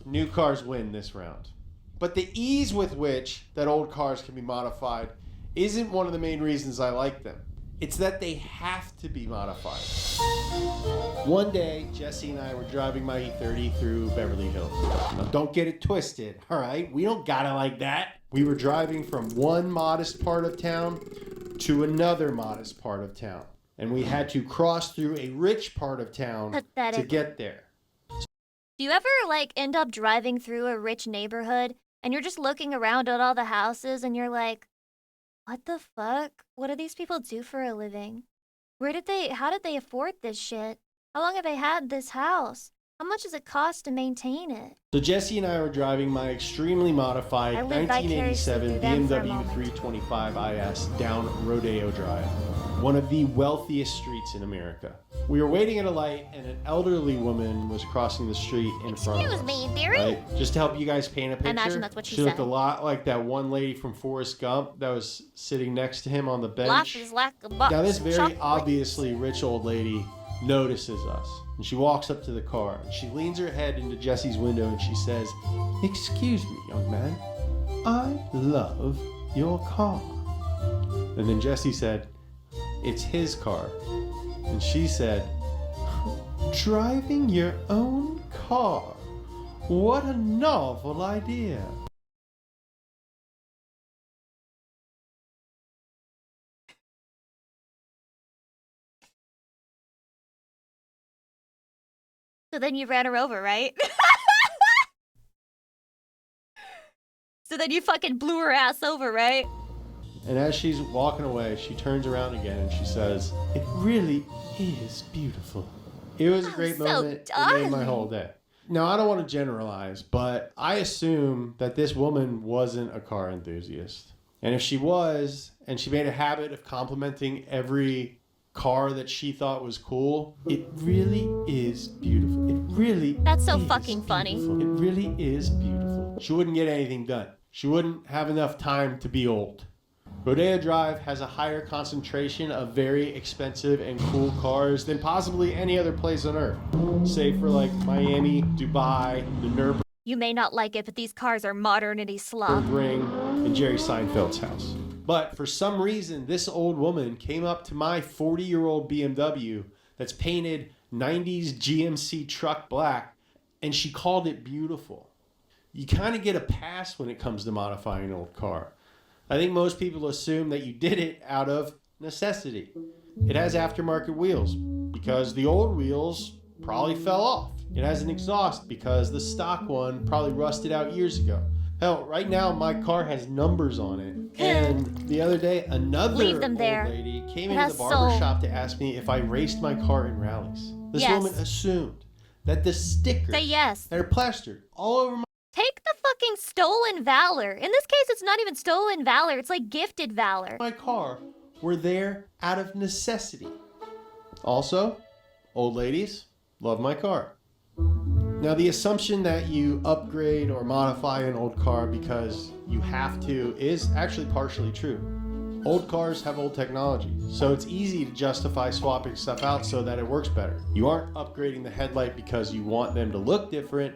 Speaker 12: new cars win this round. But the ease with which that old cars can be modified isn't one of the main reasons I like them. It's that they have to be modified. One day, Jesse and I were driving my E30 through Beverly Hills. Now, don't get it twisted, all right? We don't got it like that. We were driving from one modest part of town to another modest part of town. And we had to cross through a rich part of town to get there.
Speaker 23: Do you ever, end up driving through a rich neighborhood and you're just looking around at all the houses and you're like, what the fuck? What do these people do for a living? How did they afford this shit? How long have they had this house? How much does it cost to maintain it?
Speaker 12: So Jesse and I were driving my extremely modified 1987 BMW 325 IS down Rodeo Drive. one of the wealthiest streets in America. We were waiting at a light and an elderly woman was crossing the street in front of us.
Speaker 2: Excuse me, dearie.
Speaker 12: Right? Just to help you guys paint a picture.
Speaker 2: I imagine that's what she
Speaker 12: looked
Speaker 2: said.
Speaker 12: a lot like that one lady from Forrest Gump that was sitting next to him on the bench.
Speaker 2: Life is like a box
Speaker 12: Now this
Speaker 2: of
Speaker 12: very
Speaker 2: chocolate.
Speaker 12: obviously rich old lady notices us. And she walks up to the car. And she leans her head into Jesse's window and she says, "Excuse me, young man. I love your car." And then Jesse said, "It's his car." And she said, "Driving your own car? What a novel idea."
Speaker 2: So then you ran her over, right? So then you fucking blew her ass over, right?
Speaker 12: And as she's walking away, she turns around again and she says, "It really is beautiful." It was a great
Speaker 2: so
Speaker 12: moment. It made my whole day. Now, I don't want to generalize, but I assume that this woman wasn't a car enthusiast. And if she was, and she made a habit of complimenting every car that she thought was cool, it really is beautiful. It really
Speaker 2: That's so
Speaker 12: is
Speaker 2: fucking funny.
Speaker 12: beautiful. It really is beautiful. She wouldn't get anything done. She wouldn't have enough time to be old. Rodeo Drive has a higher concentration of very expensive and cool cars than possibly any other place on earth. Save for like Miami, Dubai, the Nürburgring,
Speaker 2: You may not like it, but these cars are modernity slop.
Speaker 12: and Jerry Seinfeld's house. But for some reason, this old woman came up to my 40-year-old BMW that's painted 90s GMC truck black, and she called it beautiful. You kind of get a pass when it comes to modifying an old car. I think most people assume that you did it out of necessity. It has aftermarket wheels because the old wheels probably fell off. It has an exhaust because the stock one probably rusted out years ago. Hell, right now my car has numbers on it. And the other day, another
Speaker 2: Leave them
Speaker 12: old
Speaker 2: there.
Speaker 12: lady came
Speaker 2: It
Speaker 12: into
Speaker 2: has
Speaker 12: the barber
Speaker 2: soul.
Speaker 12: shop to ask me if I raced my car in rallies. This
Speaker 2: Yes.
Speaker 12: woman assumed that the stickers
Speaker 2: Say yes.
Speaker 12: that are plastered all over my
Speaker 2: Take the fucking stolen valor. In this case, it's not even stolen valor. It's like gifted valor.
Speaker 12: car were there out of necessity. Also, old ladies love my car. Now, the assumption that you upgrade or modify an old car because you have to is actually partially true. Old cars have old technology, so it's easy to justify swapping stuff out so that it works better. You aren't upgrading the headlight because you want them to look different.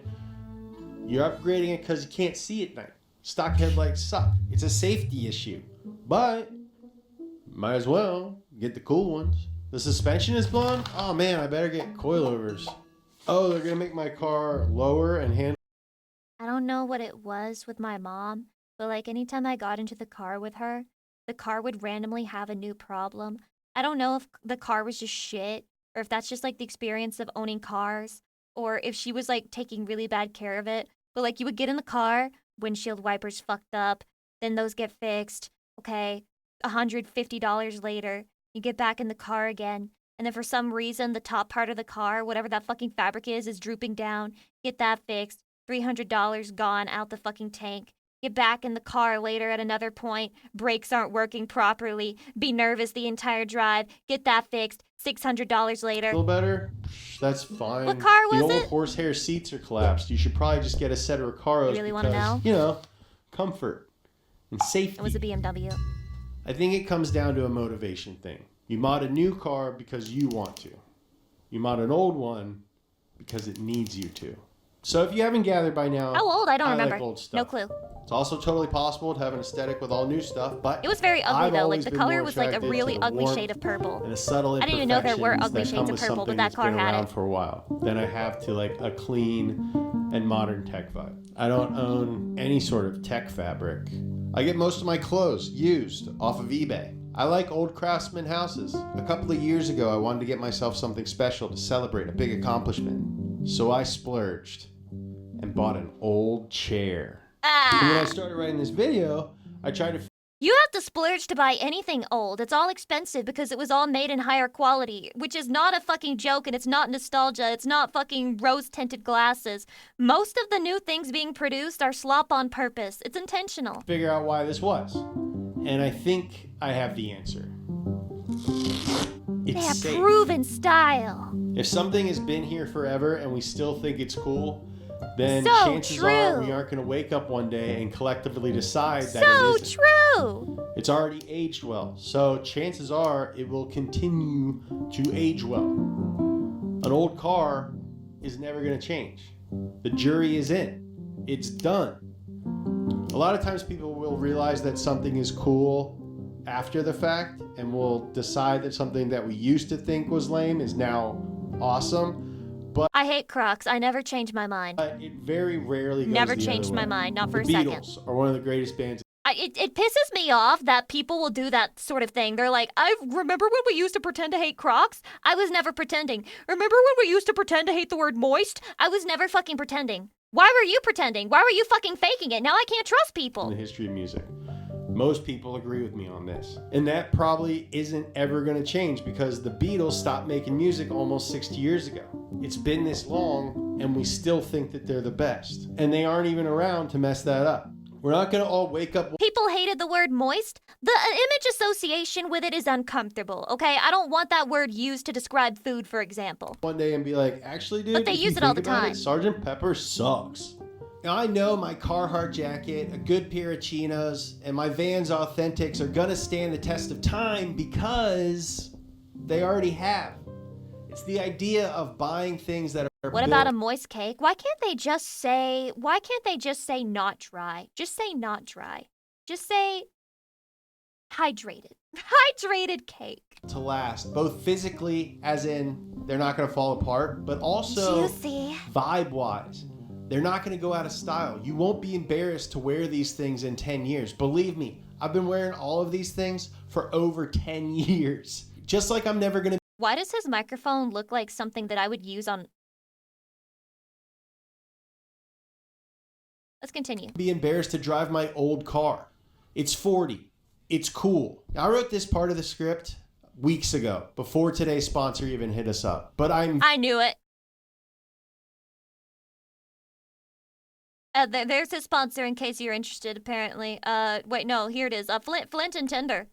Speaker 12: You're upgrading it because you can't see at night. Stock headlights suck. It's a safety issue. But might as well get the cool ones. The suspension is blown? Oh man, I better get coilovers. Oh, they're gonna make my car lower and handle.
Speaker 2: I don't know what it was with my mom, but like anytime I got into the car with her, the car would randomly have a new problem. I don't know if the car was just shit, or if that's just like the experience of owning cars, or if she was like taking really bad care of it. But like you would get in the car, windshield wipers fucked up, then those get fixed. Okay, $150 later, you get back in the car again. And then for some reason, the top part of the car, whatever that fucking fabric is drooping down. Get that fixed. $300 gone out the fucking tank. Get back in the car later at another point. Brakes aren't working properly. Be nervous the entire drive. Get that fixed. $600 later.
Speaker 12: Feel better? That's fine.
Speaker 2: What car was
Speaker 12: the old
Speaker 2: it?
Speaker 12: horsehair seats are collapsed. You should probably just get a set of Recaros
Speaker 2: You really wanna
Speaker 12: because,
Speaker 2: know?
Speaker 12: you know, comfort and safety.
Speaker 2: It was a BMW.
Speaker 12: I think it comes down to a motivation thing. You mod a new car because you want to. You mod an old one because it needs you to. So if you haven't gathered by now,
Speaker 2: How old? I don't remember.
Speaker 12: like old stuff.
Speaker 2: No clue.
Speaker 12: It's also totally possible to have an aesthetic with all new stuff, but
Speaker 2: It was very ugly
Speaker 12: I've
Speaker 2: though. Like
Speaker 12: always
Speaker 2: the
Speaker 12: been
Speaker 2: color
Speaker 12: more
Speaker 2: was like a
Speaker 12: attracted
Speaker 2: really
Speaker 12: to the
Speaker 2: ugly
Speaker 12: warmth
Speaker 2: shade of purple.
Speaker 12: and the subtle
Speaker 2: I didn't even know there were
Speaker 12: imperfections
Speaker 2: ugly
Speaker 12: that
Speaker 2: shades
Speaker 12: come
Speaker 2: of
Speaker 12: with
Speaker 2: purple,
Speaker 12: something
Speaker 2: but that
Speaker 12: that's
Speaker 2: car
Speaker 12: been
Speaker 2: had
Speaker 12: around
Speaker 2: it.
Speaker 12: for a while. Then I have to like a clean and modern tech vibe. I don't own any sort of tech fabric. I get most of my clothes used off of eBay. I like old craftsman houses. A couple of years ago, I wanted to get myself something special to celebrate a big accomplishment. So I splurged and bought an old chair. And when I started writing this video, I tried to
Speaker 2: You have to splurge to buy anything old. It's all expensive because it was all made in higher quality, which is not a fucking joke and it's not nostalgia. It's not fucking rose-tinted glasses. Most of the new things being produced are slop on purpose. It's intentional.
Speaker 12: figure out why this was. And I think I have the answer. It's
Speaker 2: They have
Speaker 12: safe.
Speaker 2: proven style.
Speaker 12: If something has been here forever and we still think it's cool, then
Speaker 2: So
Speaker 12: chances are
Speaker 2: true.
Speaker 12: we aren't going to wake up one day and collectively decide that
Speaker 2: So
Speaker 12: it isn't.
Speaker 2: true.
Speaker 12: It's already aged well, so chances are it will continue to age well. An old car is never going to change. The jury is in. It's done. A lot of times people will realize that something is cool after the fact and will decide that something that we used to think was lame is now awesome. But
Speaker 2: I hate Crocs. I never change my mind.
Speaker 12: it very rarely goes
Speaker 2: Never
Speaker 12: the
Speaker 2: changed
Speaker 12: other
Speaker 2: my
Speaker 12: way.
Speaker 2: mind, not for
Speaker 12: the
Speaker 2: a second.
Speaker 12: Beatles are one of the greatest bands.
Speaker 2: It pisses me off that people will do that sort of thing. They're like, I remember when we used to pretend to hate Crocs? I was never pretending. Remember when we used to pretend to hate the word moist? I was never fucking pretending. Why were you pretending? Why were you fucking faking it? Now I can't trust people.
Speaker 12: In the history of music. Most people agree with me on this. And that probably isn't ever going to change because the Beatles stopped making music almost 60 years ago. It's been this long and we still think that they're the best. And they aren't even around to mess that up. We're not going to all wake up.
Speaker 2: People hated the word moist. The image association with it is uncomfortable, okay? I don't want that word used to describe food, for example.
Speaker 12: One day and be like, actually, dude,
Speaker 2: But they
Speaker 12: if
Speaker 2: use
Speaker 12: you
Speaker 2: it all
Speaker 12: think
Speaker 2: the
Speaker 12: about
Speaker 2: time.
Speaker 12: Sgt. Pepper sucks. Now, I know my Carhartt jacket, a good pair of chinos, and my Vans Authentics are going to stand the test of time because they already have. It's the idea of buying things that are
Speaker 2: What
Speaker 12: built.
Speaker 2: about a moist cake? Why can't they just say not dry? Just say not dry. Just say hydrated. Hydrated cake.
Speaker 12: To last, both physically, as in they're not going to fall apart, but also
Speaker 2: Juicy.
Speaker 12: vibe-wise. They're not going to go out of style. You won't be embarrassed to wear these things in 10 years. Believe me, I've been wearing all of these things for over 10 years. Just like I'm never going to
Speaker 2: Why does his microphone look like something that I would use on... Let's continue.
Speaker 12: be embarrassed to drive my old car. It's 40. It's cool. I wrote this part of the script weeks ago, before today's sponsor even hit us up. But
Speaker 2: I knew it. There's his sponsor in case you're interested, apparently. Wait, no, here it is. Flint and Tinder.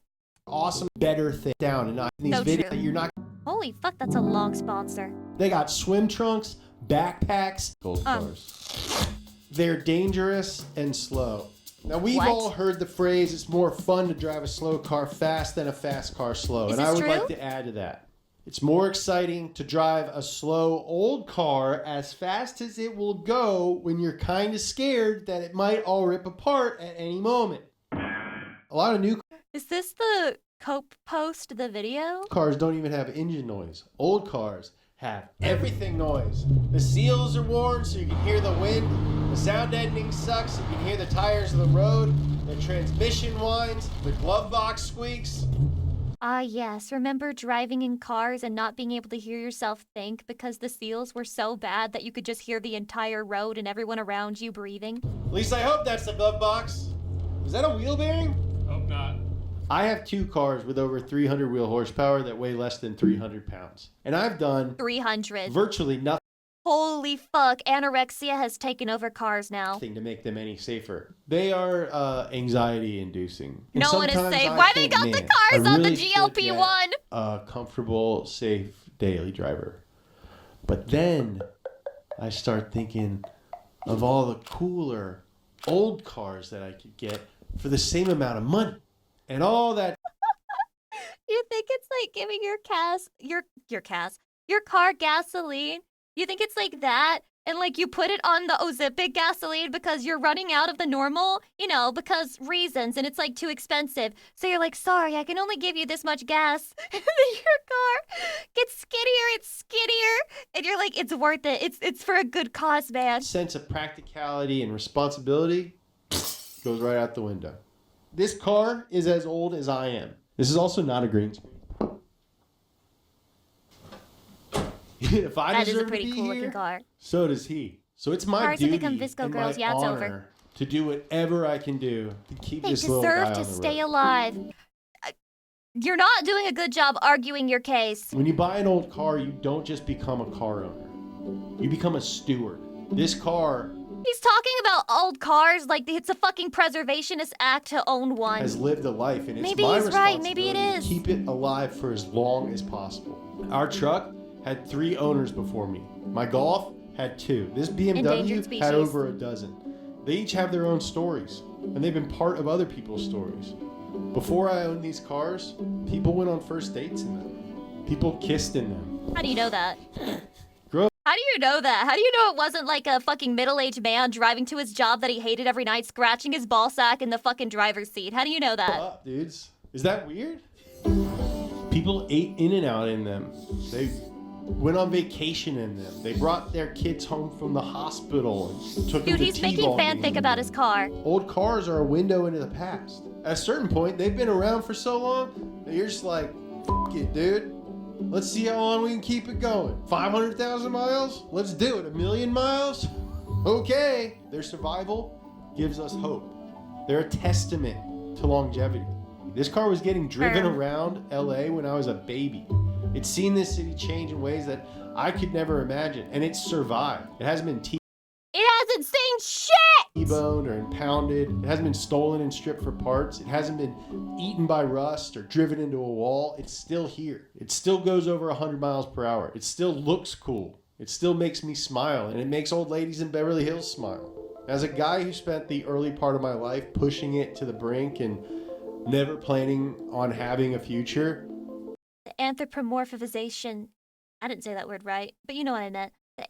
Speaker 12: awesome, better thing down. And these
Speaker 2: No,
Speaker 12: videos,
Speaker 2: true.
Speaker 12: you're not.
Speaker 2: Holy fuck, that's a long sponsor.
Speaker 12: They got swim trunks, backpacks, gold cars. They're dangerous and slow. Now, we've
Speaker 2: What?
Speaker 12: all heard the phrase, it's more fun to drive a slow car fast than a fast car slow.
Speaker 2: Is
Speaker 12: And I
Speaker 2: this
Speaker 12: would
Speaker 2: true?
Speaker 12: like to add to that. It's more exciting to drive a slow old car as fast as it will go when you're kind of scared that it might all rip apart at any moment. A lot of new
Speaker 2: Is this the Cope post the video?
Speaker 12: cars don't even have engine noise. Old cars have everything noise. The seals are worn so you can hear the wind. The sound editing sucks. You can hear the tires of the road. The transmission whines. The glove box squeaks.
Speaker 2: Ah, yes. Remember driving in cars and not being able to hear yourself think because the seals were so bad that you could just hear the entire road and everyone around you breathing?
Speaker 12: At least I hope that's the glove box. Is that a wheel bearing?
Speaker 8: Hope not.
Speaker 12: I have two cars with over 300 wheel horsepower that weigh less than 300 pounds. And I've done
Speaker 2: 300.
Speaker 12: virtually nothing
Speaker 2: Holy fuck, anorexia has taken over cars now.
Speaker 12: to make them any safer. They are anxiety inducing. And
Speaker 2: No one is
Speaker 12: sometimes
Speaker 2: safe.
Speaker 12: I
Speaker 2: Why they
Speaker 12: think,
Speaker 2: got the
Speaker 12: man,
Speaker 2: cars
Speaker 12: I
Speaker 2: on the
Speaker 12: really should
Speaker 2: GLP-1?
Speaker 12: get a comfortable, safe daily driver. But then I start thinking of all the cooler old cars that I could get for the same amount of money. And all that
Speaker 2: You think it's like giving your car gasoline? You think it's like that? And like you put it on the Ozempic gasoline because you're running out of the normal, because reasons, and it's like too expensive. So you're like, sorry, I can only give you this much gas. And then your car gets skinnier, and you're like, it's worth it. It's for a good cause, man.
Speaker 12: sense of practicality and responsibility goes right out the window. This car is as old as I am. This is also not a green screen. If I
Speaker 2: That is a
Speaker 12: deserve
Speaker 2: pretty
Speaker 12: to be
Speaker 2: cool
Speaker 12: here,
Speaker 2: looking car.
Speaker 12: so does he. So it's my
Speaker 2: Cars have
Speaker 12: duty
Speaker 2: become Visco
Speaker 12: and
Speaker 2: girls.
Speaker 12: my
Speaker 2: Yeah, it's
Speaker 12: honor
Speaker 2: over.
Speaker 12: to do whatever I can do to keep
Speaker 2: They
Speaker 12: this little guy
Speaker 2: deserve
Speaker 12: on
Speaker 2: to
Speaker 12: the
Speaker 2: stay
Speaker 12: road.
Speaker 2: alive. You're not doing a good job arguing your case.
Speaker 12: When you buy an old car, you don't just become a car owner. You become a steward. This car
Speaker 23: He's talking about old cars like it's a fucking preservationist act to own one.
Speaker 12: Has lived a life, and it's
Speaker 23: Maybe
Speaker 12: my
Speaker 23: he's right, maybe it
Speaker 12: responsibility
Speaker 23: is.
Speaker 12: to keep it alive for as long as possible. Our truck had 3 owners before me. My Golf had 2. This
Speaker 23: Endangered
Speaker 12: BMW
Speaker 23: species.
Speaker 12: had over a dozen. They each have their own stories, and they've been part of other people's stories. Before I owned these cars, people went on first dates in them. People kissed in them.
Speaker 23: How do you know that?
Speaker 12: Grow
Speaker 23: How do you know that? How do you know it wasn't like a fucking middle-aged man driving to his job that he hated every night, scratching his ball sack in the fucking driver's seat? How do you know that?
Speaker 12: up, dudes. Is that weird? People ate in and out in them. They went on vacation in them. They brought their kids home from the hospital and took them
Speaker 23: Dude,
Speaker 12: to
Speaker 23: he's making
Speaker 12: T-ball
Speaker 23: fanfic
Speaker 12: games.
Speaker 23: about his car.
Speaker 12: Old cars are a window into the past. At a certain point, they've been around for so long that you're just like, F it, dude. Let's see how long we can keep it going. 500,000 miles? Let's do it. 1,000,000 miles? Okay. Their survival gives us hope. They're a testament to longevity. This car was getting driven around LA when I was a baby. It's seen this city change in ways that I could never imagine, and it's survived. It hasn't been
Speaker 23: It hasn't seen shit!
Speaker 12: T-boned or impounded. It hasn't been stolen and stripped for parts. It hasn't been eaten by rust or driven into a wall. It's still here. It still goes over 100 miles per hour. It still looks cool. It still makes me smile, and it makes old ladies in Beverly Hills smile. As a guy who spent the early part of my life pushing it to the brink and never planning on having a future.
Speaker 23: The anthropomorphization. I didn't say that word right, but you know what I meant. The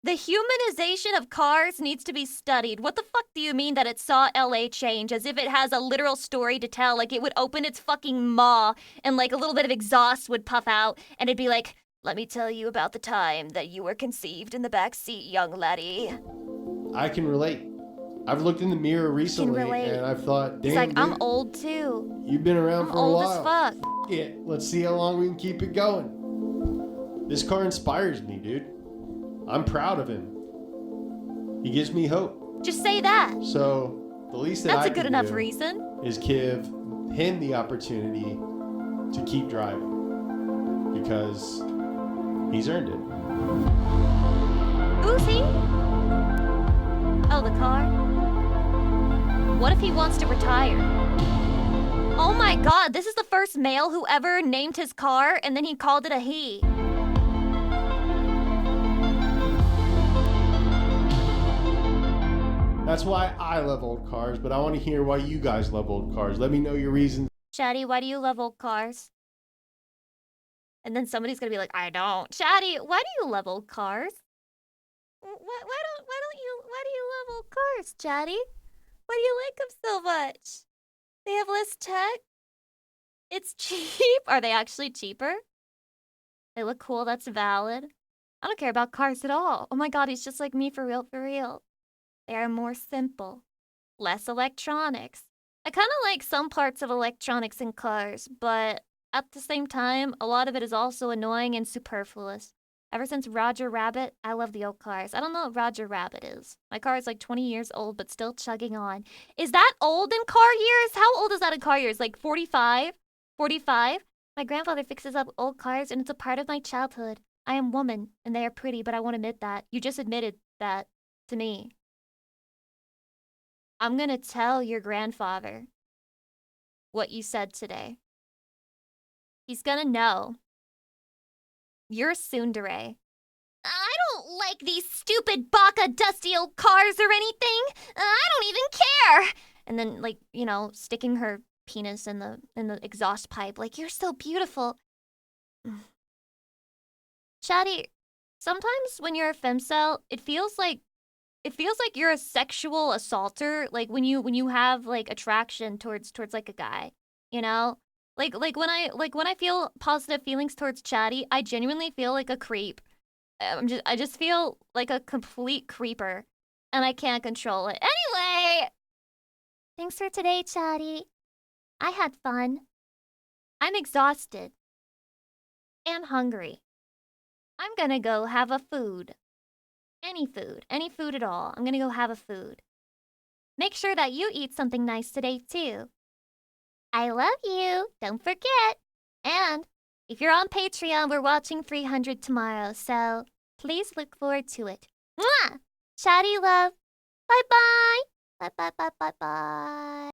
Speaker 23: the humanization of cars needs to be studied. What the fuck do you mean that it saw LA change as if it has a literal story to tell? Like it would open its fucking maw and like a little bit of exhaust would puff out and it'd be like, let me tell you about the time that you were conceived in the back seat, young laddie.
Speaker 12: I can relate. I've looked in the mirror recently and I've thought, damn,
Speaker 23: It's like,
Speaker 12: dude,
Speaker 23: I'm old too.
Speaker 12: you've been around
Speaker 23: I'm
Speaker 12: for a
Speaker 23: old
Speaker 12: while.
Speaker 23: as fuck.
Speaker 12: F it. Let's see how long we can keep it going. This car inspires me, dude. I'm proud of him. He gives me hope.
Speaker 23: Just say that.
Speaker 12: So the least that
Speaker 23: That's
Speaker 12: I
Speaker 23: a good
Speaker 12: can
Speaker 23: enough
Speaker 12: do
Speaker 23: reason.
Speaker 12: is give him the opportunity to keep driving because he's earned it.
Speaker 23: Who's he? Oh, the car? What if he wants to retire? Oh my god, this is the first male who ever named his car and then he called it a he.
Speaker 12: That's why I love old cars, but I want to hear why you guys love old cars. Let me know your reasons.
Speaker 23: Chatty, why do you love old cars? And then somebody's gonna be like, I don't. Chatty, why do you love old cars? Why do you love old cars, Chatty? Why do you like them so much? They have less tech? It's cheap? Are they actually cheaper? They look cool, that's valid. I don't care about cars at all. Oh my god, he's just like me for real, for real. They are more simple. Less electronics. I kind of like some parts of electronics in cars, but at the same time, a lot of it is also annoying and superfluous. Ever since Roger Rabbit, I love the old cars. I don't know what Roger Rabbit is. My car is like 20 years old, but still chugging on. Is that old in car years? How old is that in car years? Like 45? 45? My grandfather fixes up old cars, and it's a part of my childhood. I am woman, and they are pretty, but I won't admit that. You just admitted that to me. I'm gonna tell your grandfather what you said today. He's gonna know. You're a tsundere. I don't like these stupid baka dusty old cars or anything. I don't even care. And then, like, you know, sticking her penis in the exhaust pipe, like, you're so beautiful. Chatty, sometimes when you're a femcel, it feels like you're a sexual assaulter. Like when you have like attraction towards like a guy, you know. Like when I feel positive feelings towards Chatty, I genuinely feel like a creep. I just feel like a complete creeper, and I can't control it. Anyway, thanks for today, Chatty. I had fun. I'm exhausted and hungry. I'm gonna go have a food. Any food at all. I'm gonna go have a food. Make sure that you eat something nice today, too. I love you. Don't forget. And
Speaker 2: If you're on Patreon, we're watching 300 tomorrow, so please look forward to it. Mwah! Chatty love. Bye-bye. Bye-bye-bye-bye-bye.